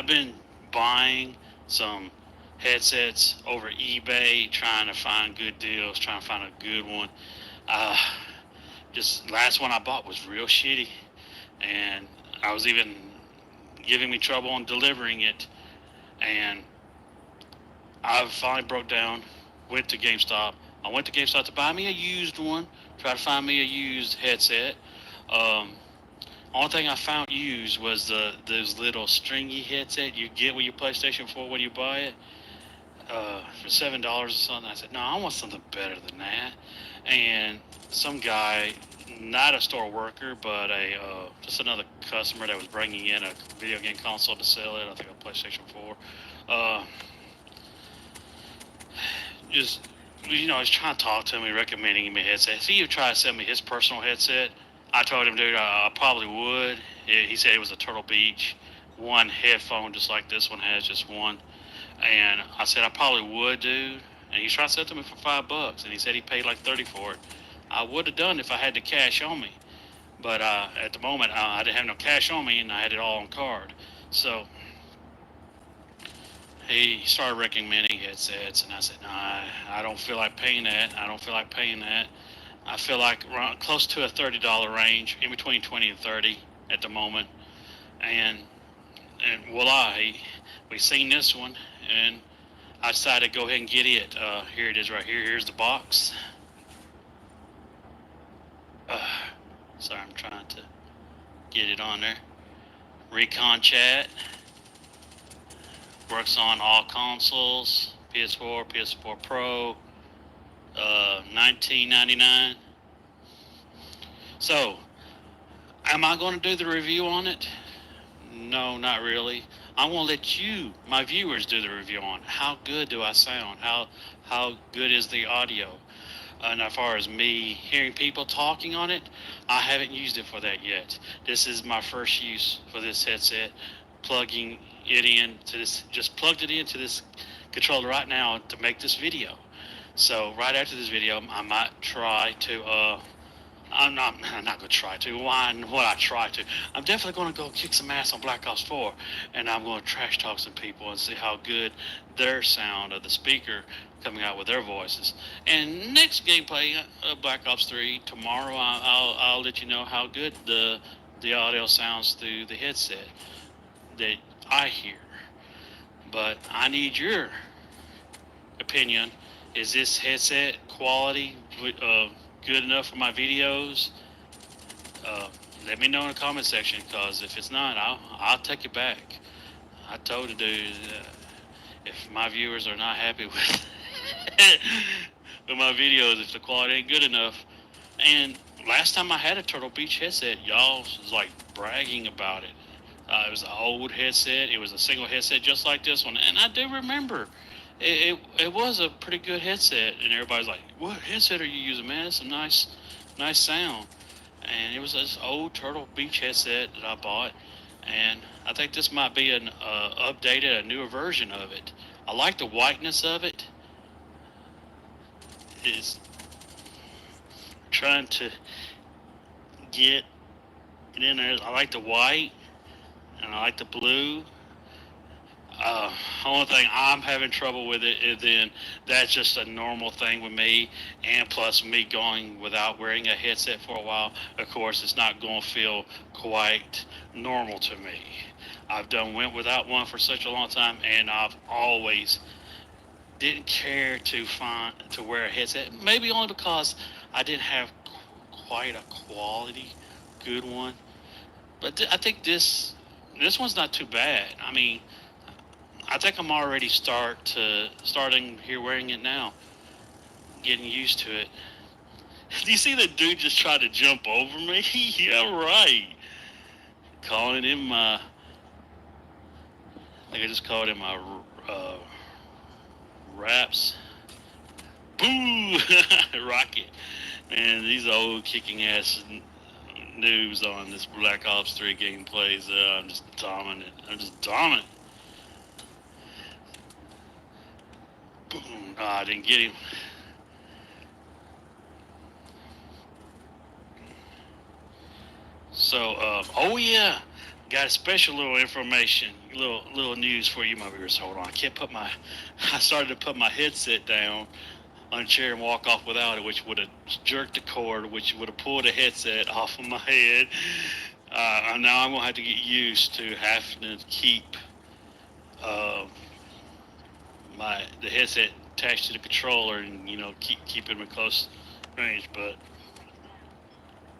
O: been buying some headsets over eBay, trying to find good deals, trying to find a good one. Just last one I bought was real shitty, and I was even
C: giving me trouble on delivering it. And I finally broke down, went to GameStop. I went to GameStop to buy me a used one, try to find me a used headset. Only thing I found used was those little stringy headset you get with your PlayStation 4 when you buy it. For $7 or something. I said, no, I want something better than that. And some guy, not a store worker, but just another customer that was bringing in a video game console to sell it. I think a PlayStation 4. Just, he's trying to talk to me, recommending me a headset. He even tried to sell me his personal headset. I told him, dude, I probably would. He said it was a Turtle Beach, one headphone, just like this one has, just one. And I said, I probably would, dude. And he tried to sell it to me for $5, and he said he paid like 30 for it. I would have done it if I had the cash on me. But at the moment, I didn't have no cash on me, and I had it all on card. So he started recommending headsets, and I said, no, I don't feel like paying that. I don't feel like paying that. I feel like around, close to a $30 range, in between 20 and 30 at the moment. And voila, we seen this one, and I decided to go ahead and get it. Here it is right here. Here's the box. Sorry, I'm trying to get it on there. Recon Chat. Works on all consoles. PS4, PS4 Pro. $19.99. So, am I going to do the review on it? No, not really. I want to let you, my viewers, do the review on it. How good do I sound? How good is the audio? And as far as me hearing people talking on it, I haven't used it for that yet. This is my first use for this headset. Plugging it in to this, just plugged it into this controller right now to make this video. So right after this video, I might try to, I'm not going to try to. Why would I try to? I'm definitely going to go kick some ass on Black Ops 4, and I'm going to trash talk some people and see how good their sound of the speaker coming out with their voices. And next gameplay, Black Ops 3, tomorrow, I'll let you know how good the audio sounds through the headset that I hear. But I need your opinion. Is this headset quality good enough for my videos? Let me know in the comment section, because if it's not, I'll take it back. I told the dude, if my viewers are not happy with with my videos, if the quality ain't good enough. And last time I had a Turtle Beach headset, y'all was like bragging about it. It was an old headset. It was a single headset just like this one, and I do remember it was a pretty good headset. And everybody's like, "What headset are you using, man? It's a nice sound." And it was this old Turtle Beach headset that I bought, and I think this might be an updated, a newer version of it. I like the whiteness of it. Is trying to get it in there. I like the white, and I like the blue. Only thing I'm having trouble with it is then that's just a normal thing with me, and plus me going without wearing a headset for a while. Of course, it's not going to feel quite normal to me. I've went without one for such a long time, and I've always didn't care to wear a headset. Maybe only because I didn't have quite a quality good one. But I think this one's not too bad. I mean, I think I'm already starting here wearing it now, getting used to it. Do you see that dude just tried to jump over me? Yeah, right. Calling him I think I just called him my raps. Boo! Rocket. Man, these old kicking ass noobs on this Black Ops 3 gameplays. I'm just dominant. Boom. Oh, I didn't get him. So, oh yeah, got a special little information, little news for you, my viewers. Hold on, I started to put my headset down on a chair and walk off without it, which would have jerked the cord, which would have pulled the headset off of my head. Now I'm gonna have to get used to having to keep the headset attached to the controller and keep it in close range. But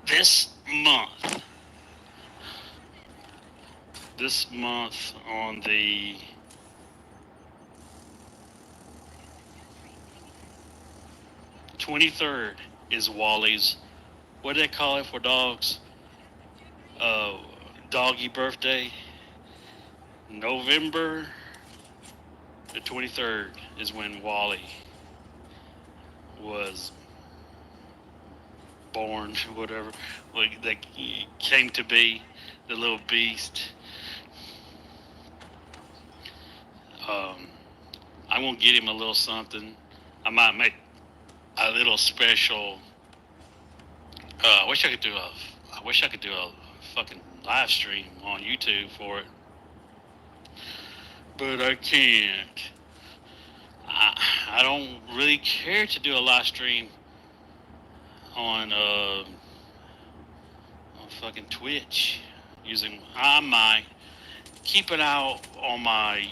C: this month on the 23rd is Wally's. What do they call it for dogs? Doggy birthday. November the 23rd is when Wally was born, whatever. Like that came to be, the little beast. I'm gonna get him a little something. I might make a little special. I wish I could do a fucking live stream on YouTube for it, but I can't. I don't really care to do a live stream on fucking Twitch using. I might keep it out on my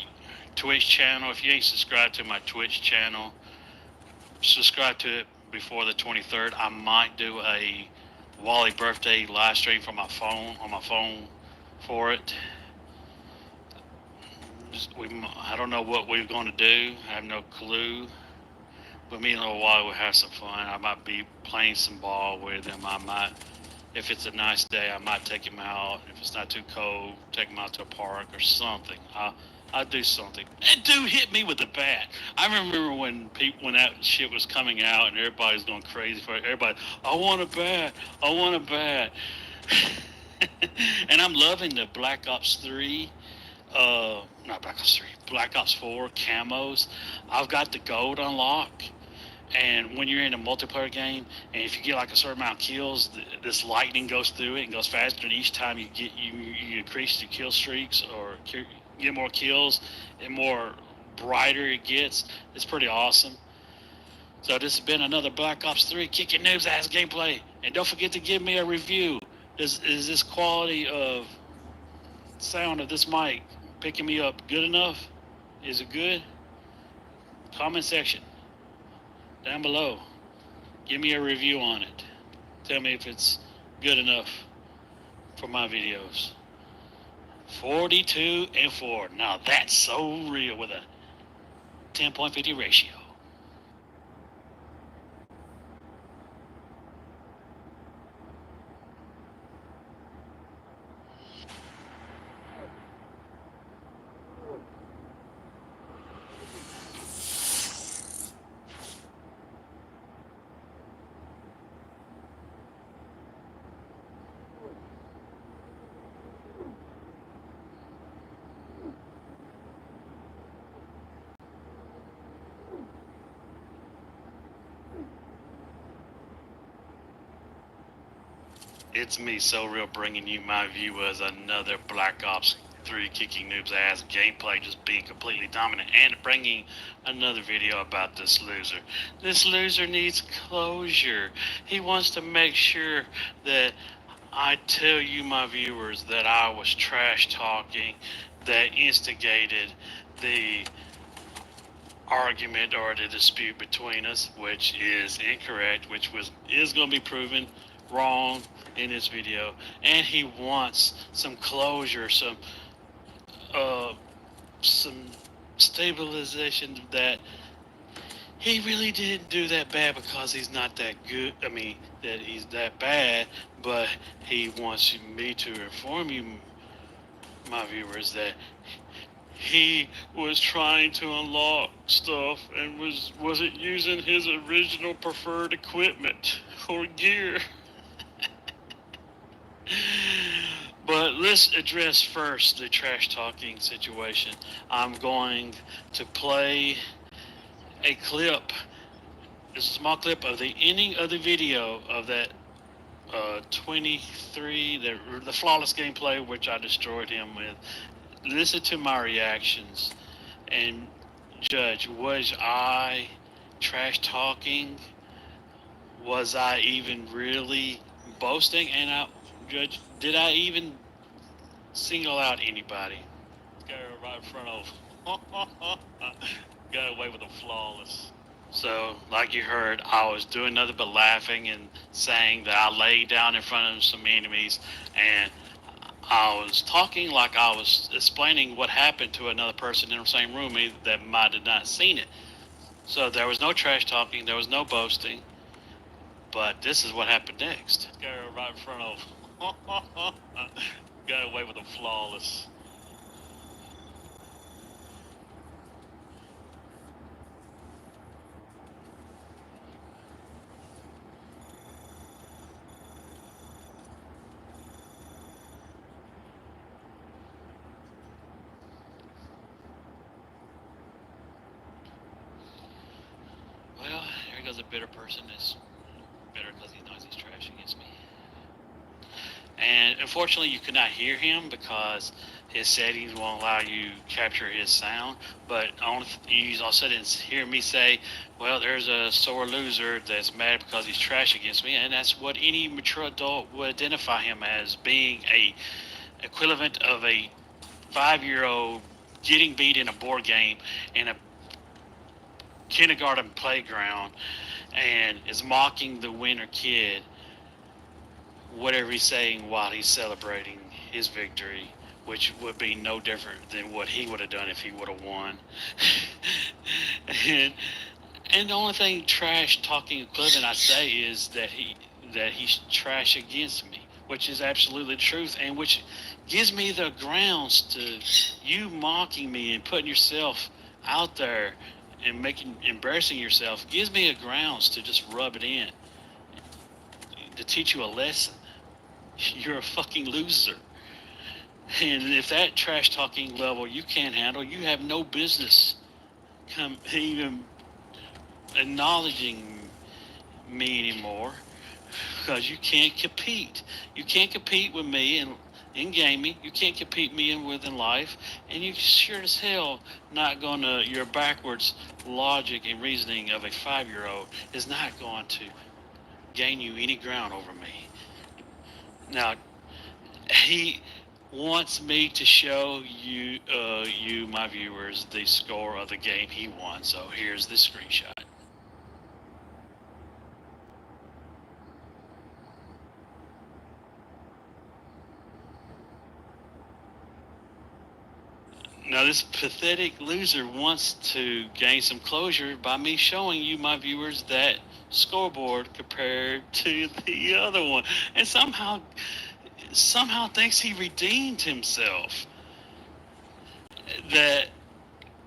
C: Twitch channel. If you ain't subscribed to my Twitch channel, subscribe to it before the 23rd. I might do a Wally birthday live stream from my phone for it. I don't know what we're going to do. I have no clue. But me and little Wally will have some fun. I might be playing some ball with him. I might, if it's a nice day, I might take him out. If it's not too cold, take him out to a park or something. I'll do something. And dude hit me with a bat. I remember when that shit was coming out and everybody's going crazy for it. Everybody, I want a bat. I want a bat. And I'm loving the Black Ops 3. Not Black Ops 3. Black Ops 4 camos. I've got the gold unlock. And when you're in a multiplayer game, and if you get like a certain amount of kills, this lightning goes through it and goes faster. And each time you increase your kill streaks or get more kills, and more brighter it gets. It's pretty awesome. So this has been another Black Ops 3 kicking noobs ass gameplay. And don't forget to give me a review. Is this quality of sound of this mic picking me up good enough? Is it good? Comment section down below. Give me a review on it. Tell me if it's good enough for my videos. 42-4. Now that's so real with a 10.50 ratio. It's me, So Real, bringing you my view as another Black Ops 3 kicking noobs ass gameplay, just being completely dominant, and bringing another video about this loser. This loser needs closure. He wants to make sure that I tell you, my viewers, that I was trash talking, that instigated the argument or the dispute between us, which is incorrect, which is going to be proven wrong in this video. And he wants some closure, some stabilization that he really didn't do that bad because he's not that good. I mean, that he's that bad, but he wants me to inform you, my viewers, that he was trying to unlock stuff and wasn't using his original preferred equipment or gear. But let's address first the trash talking situation. I'm going to play a clip, a small clip of the ending of the video of that 23, the flawless gameplay, which I destroyed him with. Listen to my reactions and judge, was I trash talking? Was I even really boasting? And Judge, did I even single out anybody? This guy right in front of got away with a flawless. So, like you heard, I was doing nothing but laughing and saying that I laid down in front of some enemies, and I was talking like I was explaining what happened to another person in the same room that might have not seen it. So there was no trash talking, there was no boasting, but this is what happened next. This guy right in front of got away with a flawless. Well, here goes a bitter person that's bitter because he knows he's trash against me. And unfortunately, you could not hear him because his settings won't allow you to capture his sound. But you also didn't hear me say, well, there's a sore loser that's mad because he's trash against me. And that's what any mature adult would identify him as, being a equivalent of a 5-year-old getting beat in a board game in a kindergarten playground and is mocking the winner kid, whatever he's saying while he's celebrating his victory, which would be no different than what he would have done if he would have won. and the only thing trash talking equivalent I say is that he's trash against me, which is absolutely the truth, and which gives me the grounds to you mocking me and putting yourself out there and embarrassing yourself, gives me a grounds to just rub it in, to teach you a lesson. You're a fucking loser. And if that trash talking level you can't handle, you have no business even acknowledging me anymore, because you can't compete. You can't compete with me in gaming. You can't compete me in life, and you sure as hell not gonna. Your backwards logic and reasoning of a 5-year-old is not going to gain you any ground over me. Now, he wants me to show you, my viewers, the score of the game he won. So here's the screenshot. Now, this pathetic loser wants to gain some closure by me showing you, my viewers, that scoreboard compared to the other one, and somehow thinks he redeemed himself. That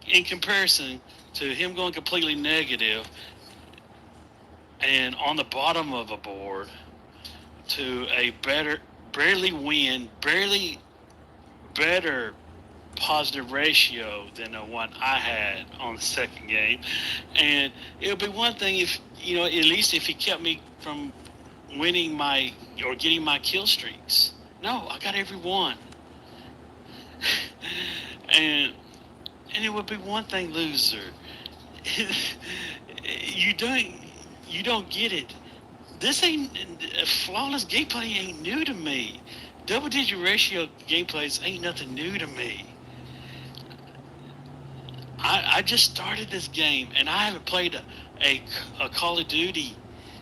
C: in comparison to him going completely negative and on the bottom of a board to a barely better positive ratio than the one I had on the second game. And it would be one thing if, at least if he kept me from winning or getting my kill streaks. No, I got every one. and it would be one thing, loser. you don't get it. This ain't flawless gameplay ain't new to me. Double digit ratio gameplays ain't nothing new to me. I just started this game, and I haven't played a Call of Duty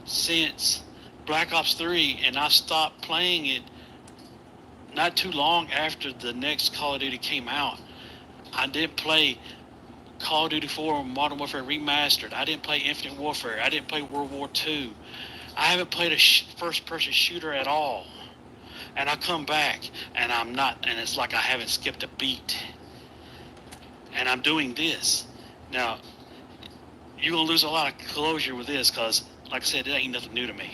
C: since Black Ops 3, and I stopped playing it not too long after the next Call of Duty came out. I didn't play Call of Duty 4 Modern Warfare Remastered. I didn't play Infinite Warfare. I didn't play World War II. I haven't played a first-person shooter at all. And I come back, and it's like I haven't skipped a beat. And I'm doing this. Now, you're going to lose a lot of closure with this because, like I said, it ain't nothing new to me.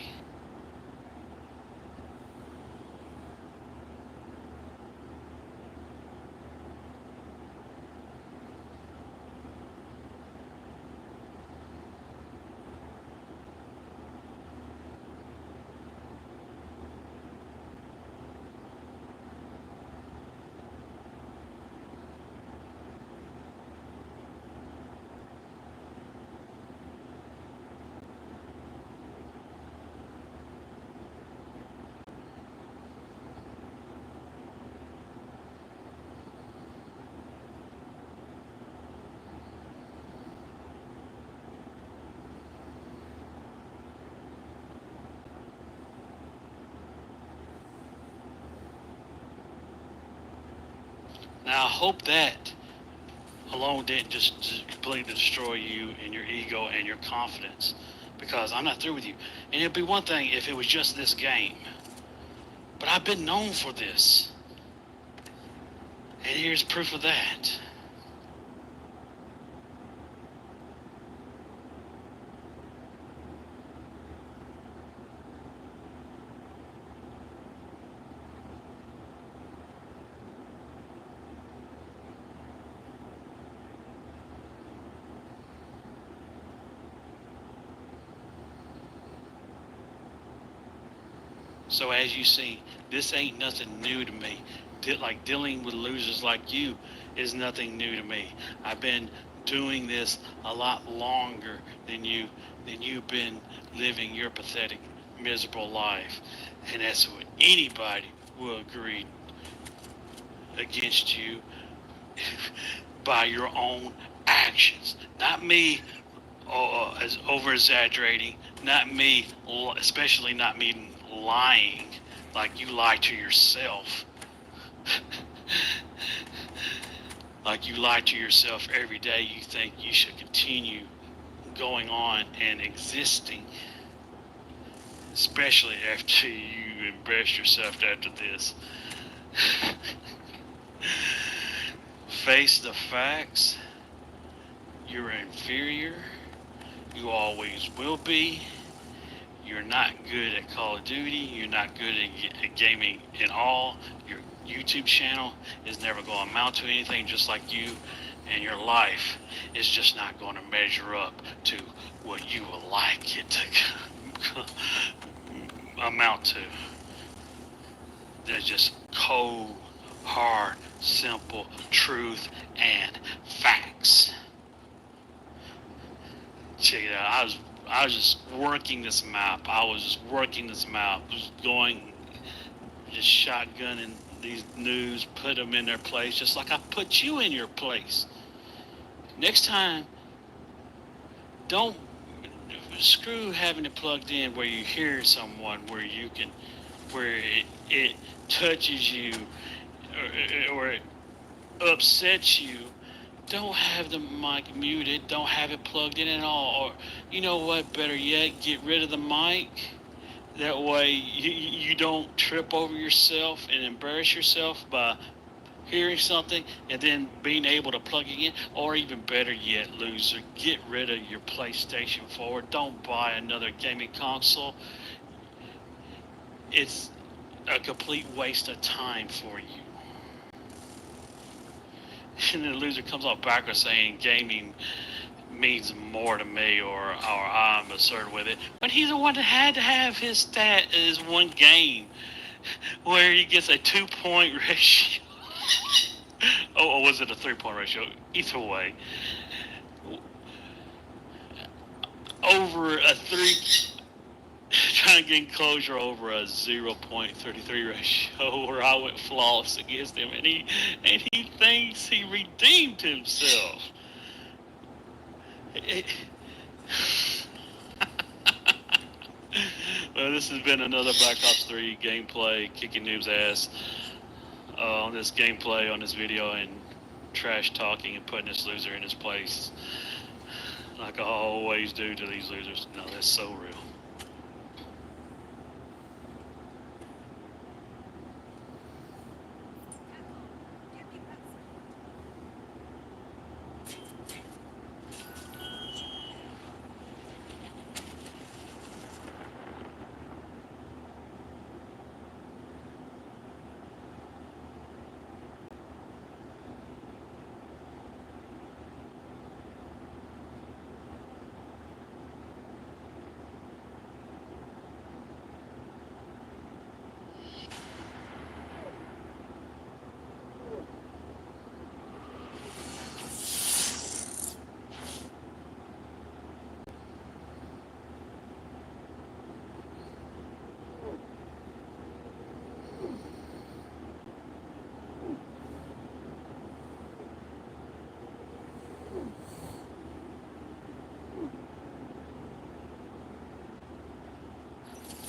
C: Now, I hope that alone didn't just completely destroy you and your ego and your confidence, because I'm not through with you. And it'd be one thing if it was just this game, but I've been known for this, and here's proof of that. So as you see, this ain't nothing new to me. Like dealing with losers like you is nothing new to me. I've been doing this a lot longer than you've been living your pathetic, miserable life. And that's what anybody will agree against you by your own actions. Not me as over exaggerating, not me, especially not me lying like you lie to yourself. Like you lie to yourself every day. You think you should continue going on and existing, especially after you embarrass yourself after this. Face the facts. You're inferior. You always will be. You're not good at Call of Duty. You're not good at gaming at all. Your YouTube channel is never going to amount to anything, just like you. And your life is just not going to measure up to what you would like it to amount to. There's just cold, hard, simple truth and facts. Check it out. I was just working this map. Just going, just shotgunning these news, put them in their place, just like I put you in your place. Next time, don't screw having it plugged in where you hear someone, where it touches you, or it upsets you. Don't have the mic muted. Don't have it plugged in at all. Or, you know what, better yet, get rid of the mic. That way you don't trip over yourself and embarrass yourself by hearing something and then being able to plug it in. Or even better yet, loser, get rid of your PlayStation 4. Don't buy another gaming console. It's a complete waste of time for you. And then the loser comes off backwards saying gaming means more to me, or I'm absurd with it. But he's the one that had to have his stat is one game where he gets a 2-point ratio. Or was it a 3-point ratio? Either way. Over a 3, trying to gain closure over a 0.33 ratio where I went flawless against him, and he thinks he redeemed himself. Well, this has been another Black Ops 3 gameplay, kicking noob's ass on this gameplay, on this video, and trash talking and putting this loser in his place, like I always do to these losers. No, that's so real.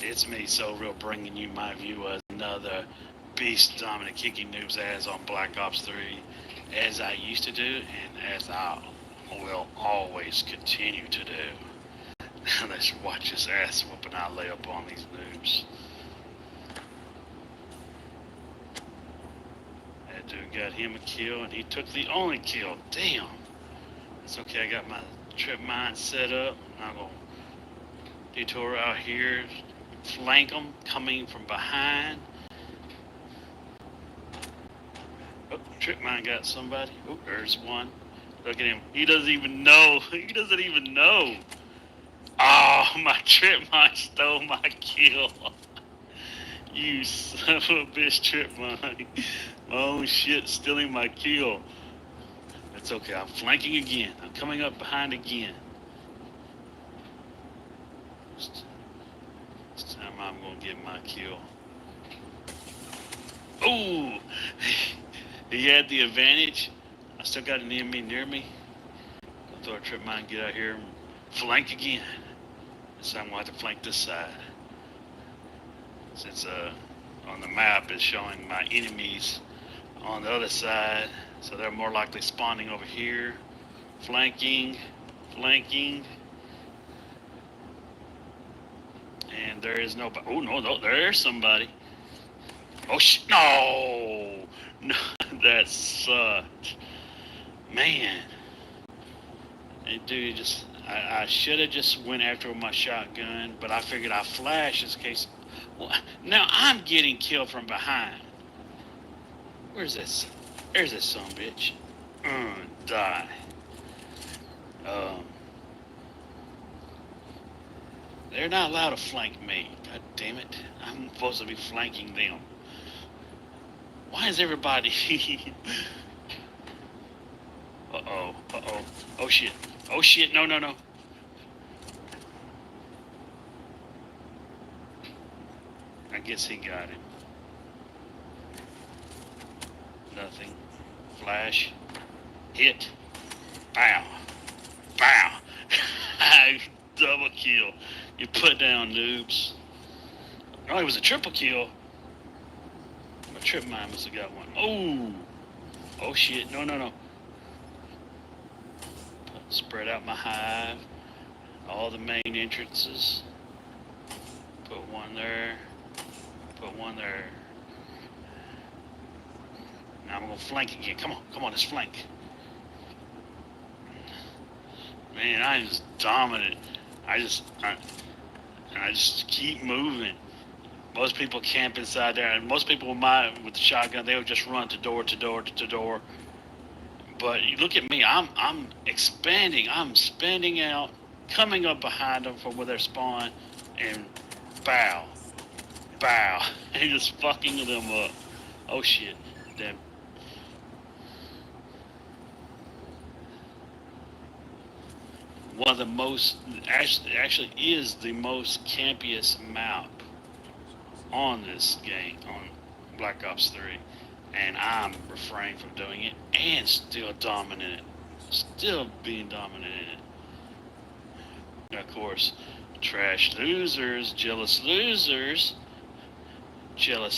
C: It's me, So Real, bringing you my view of another beast dominant kicking noob's ass on Black Ops 3 as I used to do and as I will always continue to do. Let's watch his ass whooping I lay up on these noobs. That dude got him a kill and he took the only kill. Damn. It's okay, I got my trip mine set up. I'm gonna detour out here, flank them coming from behind. Oh, trip mine got somebody. Oh, there's one. Look at him. He doesn't even know. He doesn't even know. Oh, my trip mine stole my kill. You son of a bitch, trip mine. Oh shit, stealing my kill. That's okay. I'm flanking again. I'm coming up behind again. This time I'm gonna get my kill. Oh, he had the advantage. I still got an enemy near me. I'll throw a trip mine, get out here, and flank again. This time I'm gonna have to flank this side. Since on the map it's showing my enemies on the other side, so they're more likely spawning over here. Flanking, flanking. And there is nobody. Oh, no, there's somebody. Oh, no. No, that sucked. Man. Hey, dude, I should have just went after with my shotgun, but I figured I'd flash in case. Well, now I'm getting killed from behind. Where's this? There's this son of a bitch. Die. They're not allowed to flank me. God damn it. I'm supposed to be flanking them. Why is everybody... Uh-oh. Uh-oh. Oh, shit. Oh, shit. No, no, no. I guess he got him. Nothing. Flash. Hit. Bow. Bow. Double kill. You put down, noobs. Oh, it was a triple kill. My trip mine must have got one. Oh. Oh, shit. No, no, no. Spread out my hive. All the main entrances. Put one there. Put one there. Now I'm going to flank again. Come on. Come on, let's flank. Man, I just dominant. I just keep moving. Most people camp inside there, and most people with the shotgun, they would just run to door to door to door. But you look at me, I'm expanding, I'm spending out, coming up behind them from where they're spawned, and bow, and just fucking them up. Oh shit, damn. One of the most, actually is the most campiest map on this game, on Black Ops 3. And I'm refraining from doing it and still dominant. Still being dominant in it. Of course, trash losers, jealous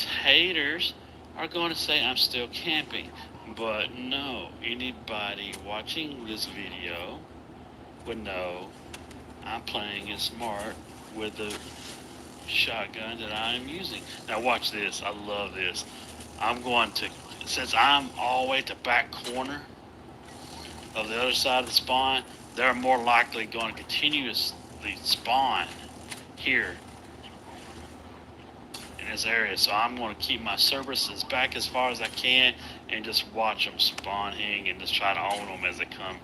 C: haters are going to say I'm still camping. But no, anybody watching this video would know I'm playing it smart with the shotgun that I am using. Now watch this. I love this. I'm going to, since I'm all the way to back corner of the other side of the spawn, they're more likely going to continuously spawn here in this area. So I'm going to keep my services back as far as I can and just watch them spawning and just try to own them as they come.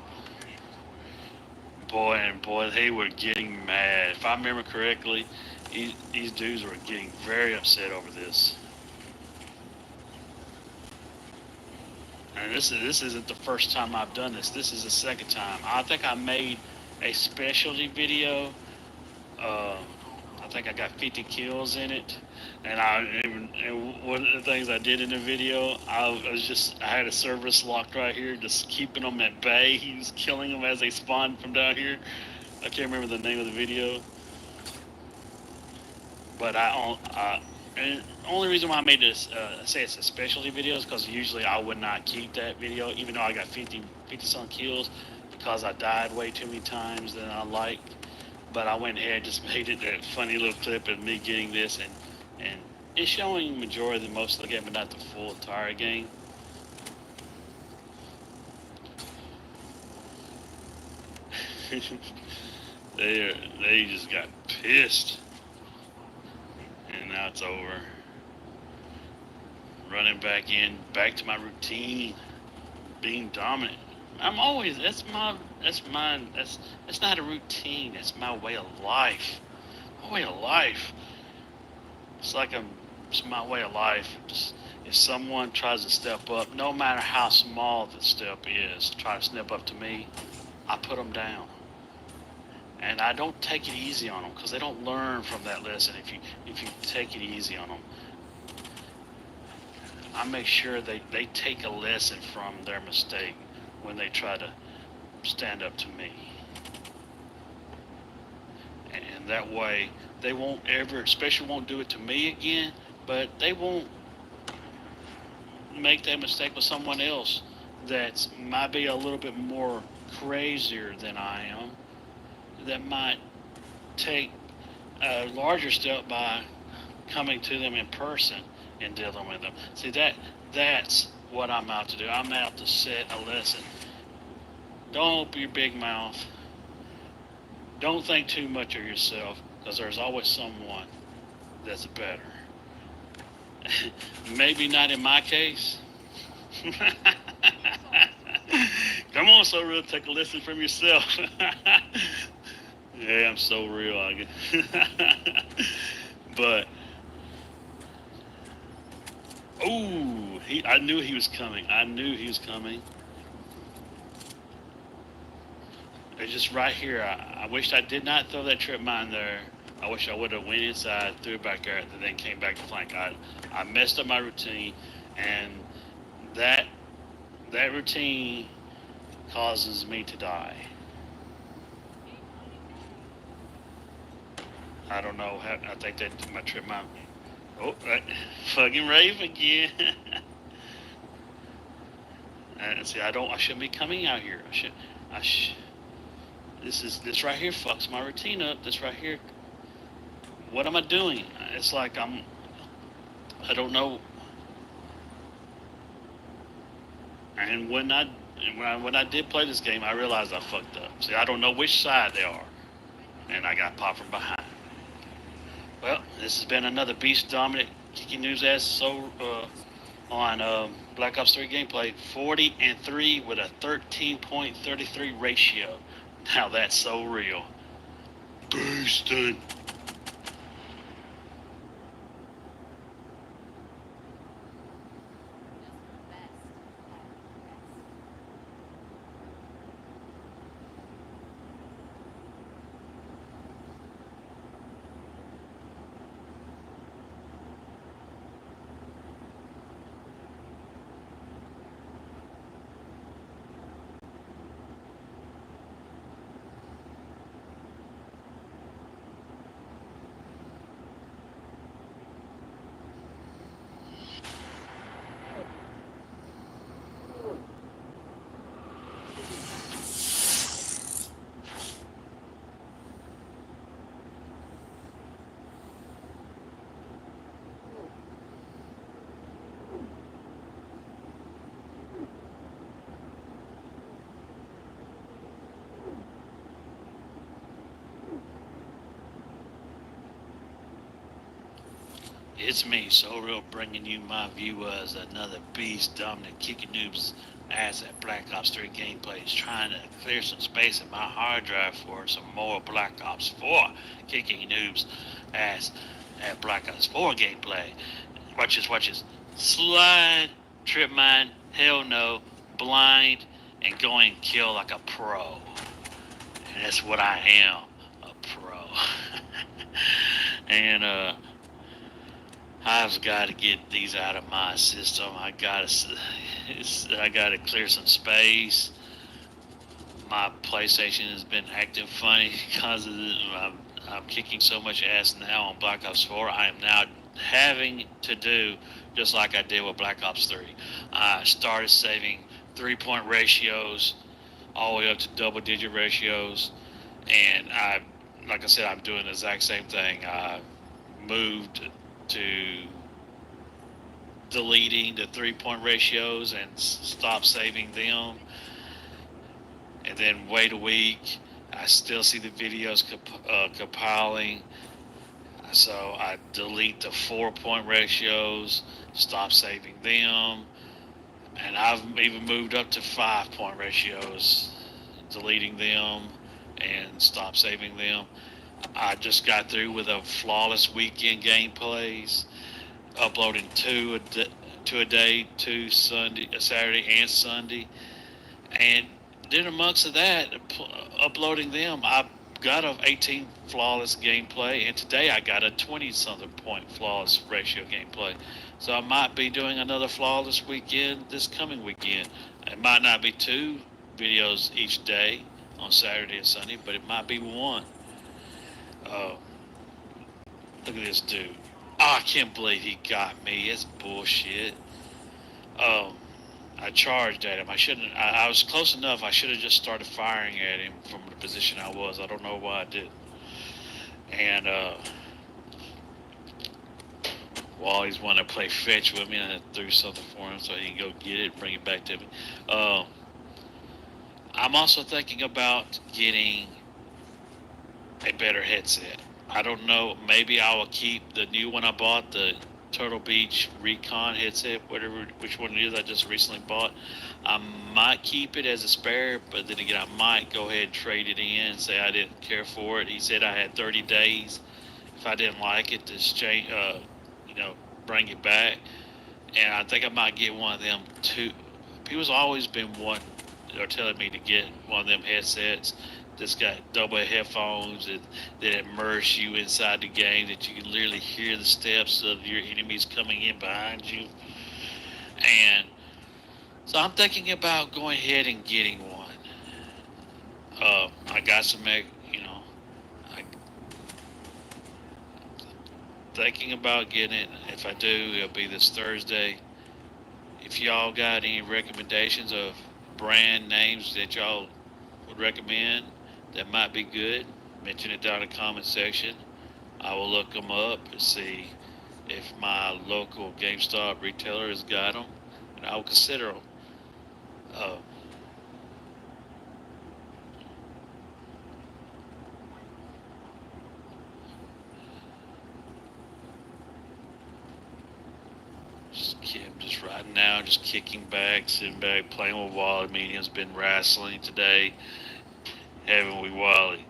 C: Boy, they were getting mad. If I remember correctly, these dudes were getting very upset over this. And this isn't the first time I've done this. This is the second time. I think I made a specialty video. I think I got 50 kills in it. And one of the things I did in the video, I had a service locked right here, just keeping them at bay. He was killing them as they spawned from down here. I can't remember the name of the video. But And the only reason why I made this, say it's a specialty video is because usually I would not keep that video, even though I got 50 some kills, because I died way too many times than I like. But I went ahead and just made it that funny little clip of me getting this, and it's showing majority of most of the game, but not the full entire game. They just got pissed, and now it's over. Running back to my routine, being dominant. I'm always that's not a routine. That's my way of life. My way of life. It's like it's my way of life. Just, if someone tries to step up, no matter how small the step is, try to step up to me, I put them down. And I don't take it easy on them because they don't learn from that lesson. If you take it easy on them, I make sure they take a lesson from their mistake when they try to stand up to me. And that way, they won't ever, especially won't do it to me again, but they won't make that mistake with someone else that might be a little bit more crazier than I am, that might take a larger step by coming to them in person and dealing with them. See, that's what I'm out to do. I'm out to set a lesson. Don't open your big mouth. Don't think too much of yourself, because there's always someone that's better. Maybe not in my case. Come on, So Real, take a lesson from yourself. Yeah, I'm so real. I guess. But I knew he was coming. It's just right here. I wished I did not throw that trip mine there. I wish I would have went inside, threw it back there, and then came back to flank. I messed up my routine, and that routine causes me to die. I don't know. I think that my trip mine. Oh, fucking rave again. And see, I shouldn't be coming out here. This right here fucks my routine up. This right here. What am I doing? It's like I don't know. And when I did play this game, I realized I fucked up. See, I don't know which side they are, and I got popped from behind. Well, this has been another Beast Dominant Kicking News ass on Black Ops 3 gameplay. 40-3 with a 13.33 ratio. Now that's so real. Boosted. It's me, So Real, bringing you my viewers another Beast Dominant Kicking Noobs ass at Black Ops 3 gameplays, trying to clear some space in my hard drive for some more Black Ops 4 Kicking Noobs ass at Black Ops 4 gameplay. Watch this. Slide, trip mine, hell no, blind, and go and kill like a pro. And that's what I am, a pro. And I've got to get these out of my system. I gotta clear some space. My PlayStation has been acting funny because of I'm kicking so much ass now on Black Ops 4. I am now having to do just like I did with Black Ops 3. I started saving 3-point ratios all the way up to double-digit ratios, and like I said, I'm doing the exact same thing. I moved to deleting the 3-point ratios and stop saving them, and then wait a week. I still see the videos compiling, so I delete the 4-point ratios, stop saving them, and I've even moved up to 5-point ratios, deleting them and stop saving them. I just got through with a flawless weekend gameplays, uploading two a day, Saturday and Sunday, and then amongst that, uploading them, I got a 18 flawless gameplay, and today I got a 20-something point flawless ratio gameplay. So I might be doing another flawless weekend this coming weekend. It might not be 2 videos each day on Saturday and Sunday, but it might be 1. Look at this dude. Oh, I can't believe he got me. It's bullshit. I charged at him. I shouldn't. I was close enough. I should have just started firing at him from the position I was. I don't know why I didn't. And Wally's wanting to play fetch with me, and I threw something for him so he can go get it, bring it back to me. I'm also thinking about getting a better headset. I don't know. Maybe I will keep the new one I bought, the Turtle Beach Recon headset, which one it is I just recently bought. I might keep it as a spare, but then again, I might go ahead and trade it in and say I didn't care for it. He said I had 30 days if I didn't like it to exchange, bring it back. And I think I might get one of them too. People's always been telling me to get one of them headsets that's got double headphones that immerse you inside the game, that you can literally hear the steps of your enemies coming in behind you. And so I'm thinking about going ahead and getting one. I got some, thinking about getting it. If I do, it'll be this Thursday. If y'all got any recommendations of brand names that y'all would recommend that might be good, mention it down in the comment section. I will look them up and see if my local GameStop retailer has got them, and I will consider them. Just right now, just kicking back, sitting back, playing with Wally. Medium's been wrestling today, haven't we, Wally?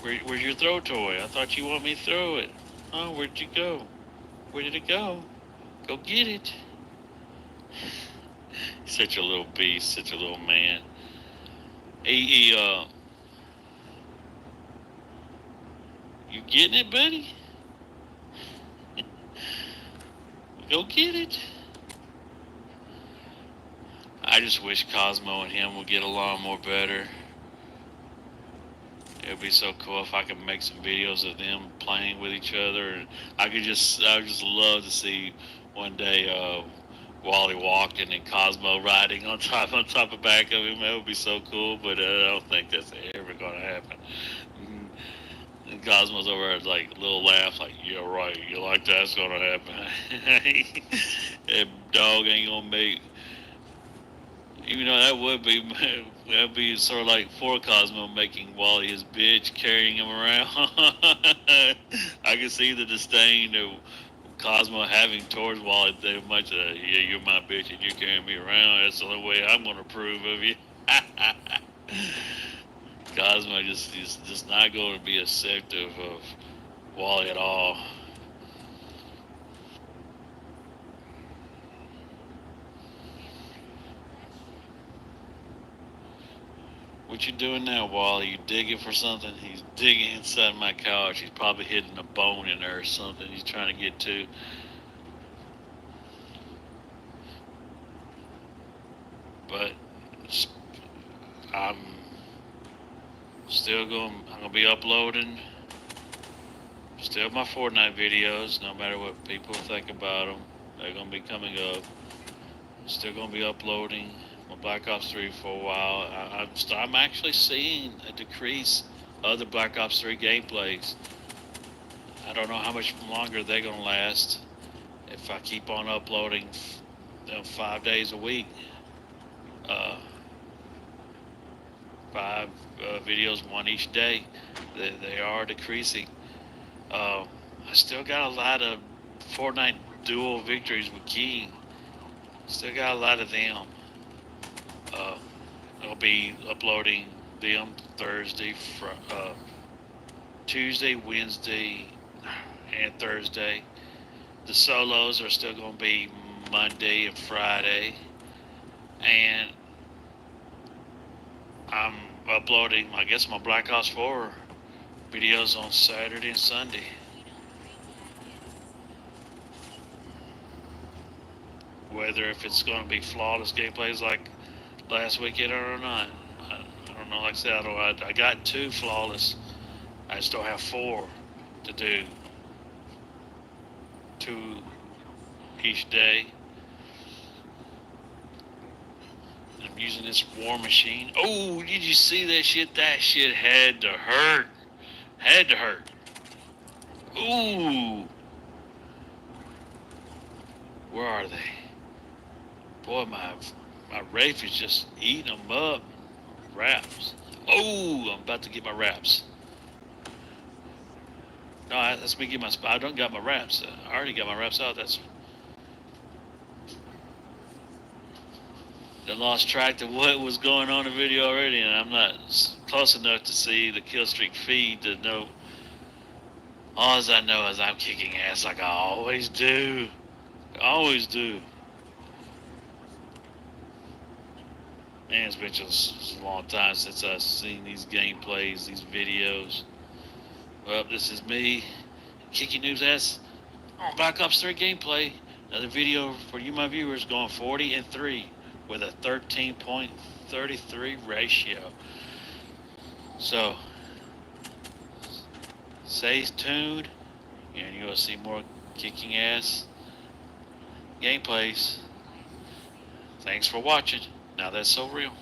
C: Where's your throw toy? I thought you wanted me to throw it. Oh, where'd you go? Where did it go? Go get it. Such a little beast, such a little man. You getting it, buddy? Go get it. I just wish Cosmo and him would get along more better. It would be so cool if I could make some videos of them playing with each other. I would just love to see one day Wally walking and Cosmo riding on top of back of him. That would be so cool, but I don't think that's ever gonna happen. And Cosmo's over there like a little laugh, like, yeah, right, you like that's gonna happen. That dog ain't gonna make. Even though that'd be sort of like for Cosmo making Wally his bitch, carrying him around. I can see the disdain that Cosmo having towards Wally. They much yeah, you're my bitch and you're carrying me around. That's the only way I'm gonna approve of you. Cosmo just not going to be acceptive of Wally at all. What you doing now, Wally? You digging for something? He's digging inside my couch. He's probably hitting a bone in there or something he's trying to get to. But I'm I'm gonna be uploading still my Fortnite videos, no matter what people think about them. They're gonna be coming up. Still gonna be uploading my Black Ops 3 for a while. I'm actually seeing a decrease of the Black Ops 3 gameplays. I don't know how much longer they're gonna last if I keep on uploading 5 days a week. 5 videos, one each day. They are decreasing. I still got a lot of Fortnite dual victories with King. Still got a lot of them. I'll be uploading them Thursday, Tuesday, Wednesday, and Thursday. The solos are still going to be Monday and Friday. And I'm uploading, I guess, my Black Ops 4 videos on Saturday and Sunday. Whether if it's going to be flawless gameplays like last weekend or not, I don't know. Like I said, I got 2 flawless. I just don't have 4 to do. 2 each day. I'm using this War Machine. Oh, did you see that shit? That shit had to hurt. Had to hurt. Ooh. Where are they? Boy, my Wraith is just eating them up. Wraps. Oh, I'm about to get my wraps. No, that's me get my. I don't got my wraps. I already got my wraps out. That's. I lost track of what was going on in the video already, and I'm not close enough to see the kill streak feed to know. All I know is I'm kicking ass like I always do. Always do. Man, it's been just a long time since I've seen these gameplays, these videos. Well, this is me, kicking noob's ass on Black Ops 3 gameplay. Another video for you, my viewers, going 40-3 with a 13.33 ratio. So, stay tuned, and you'll see more kicking ass gameplays. Thanks for watching. Now that's so real.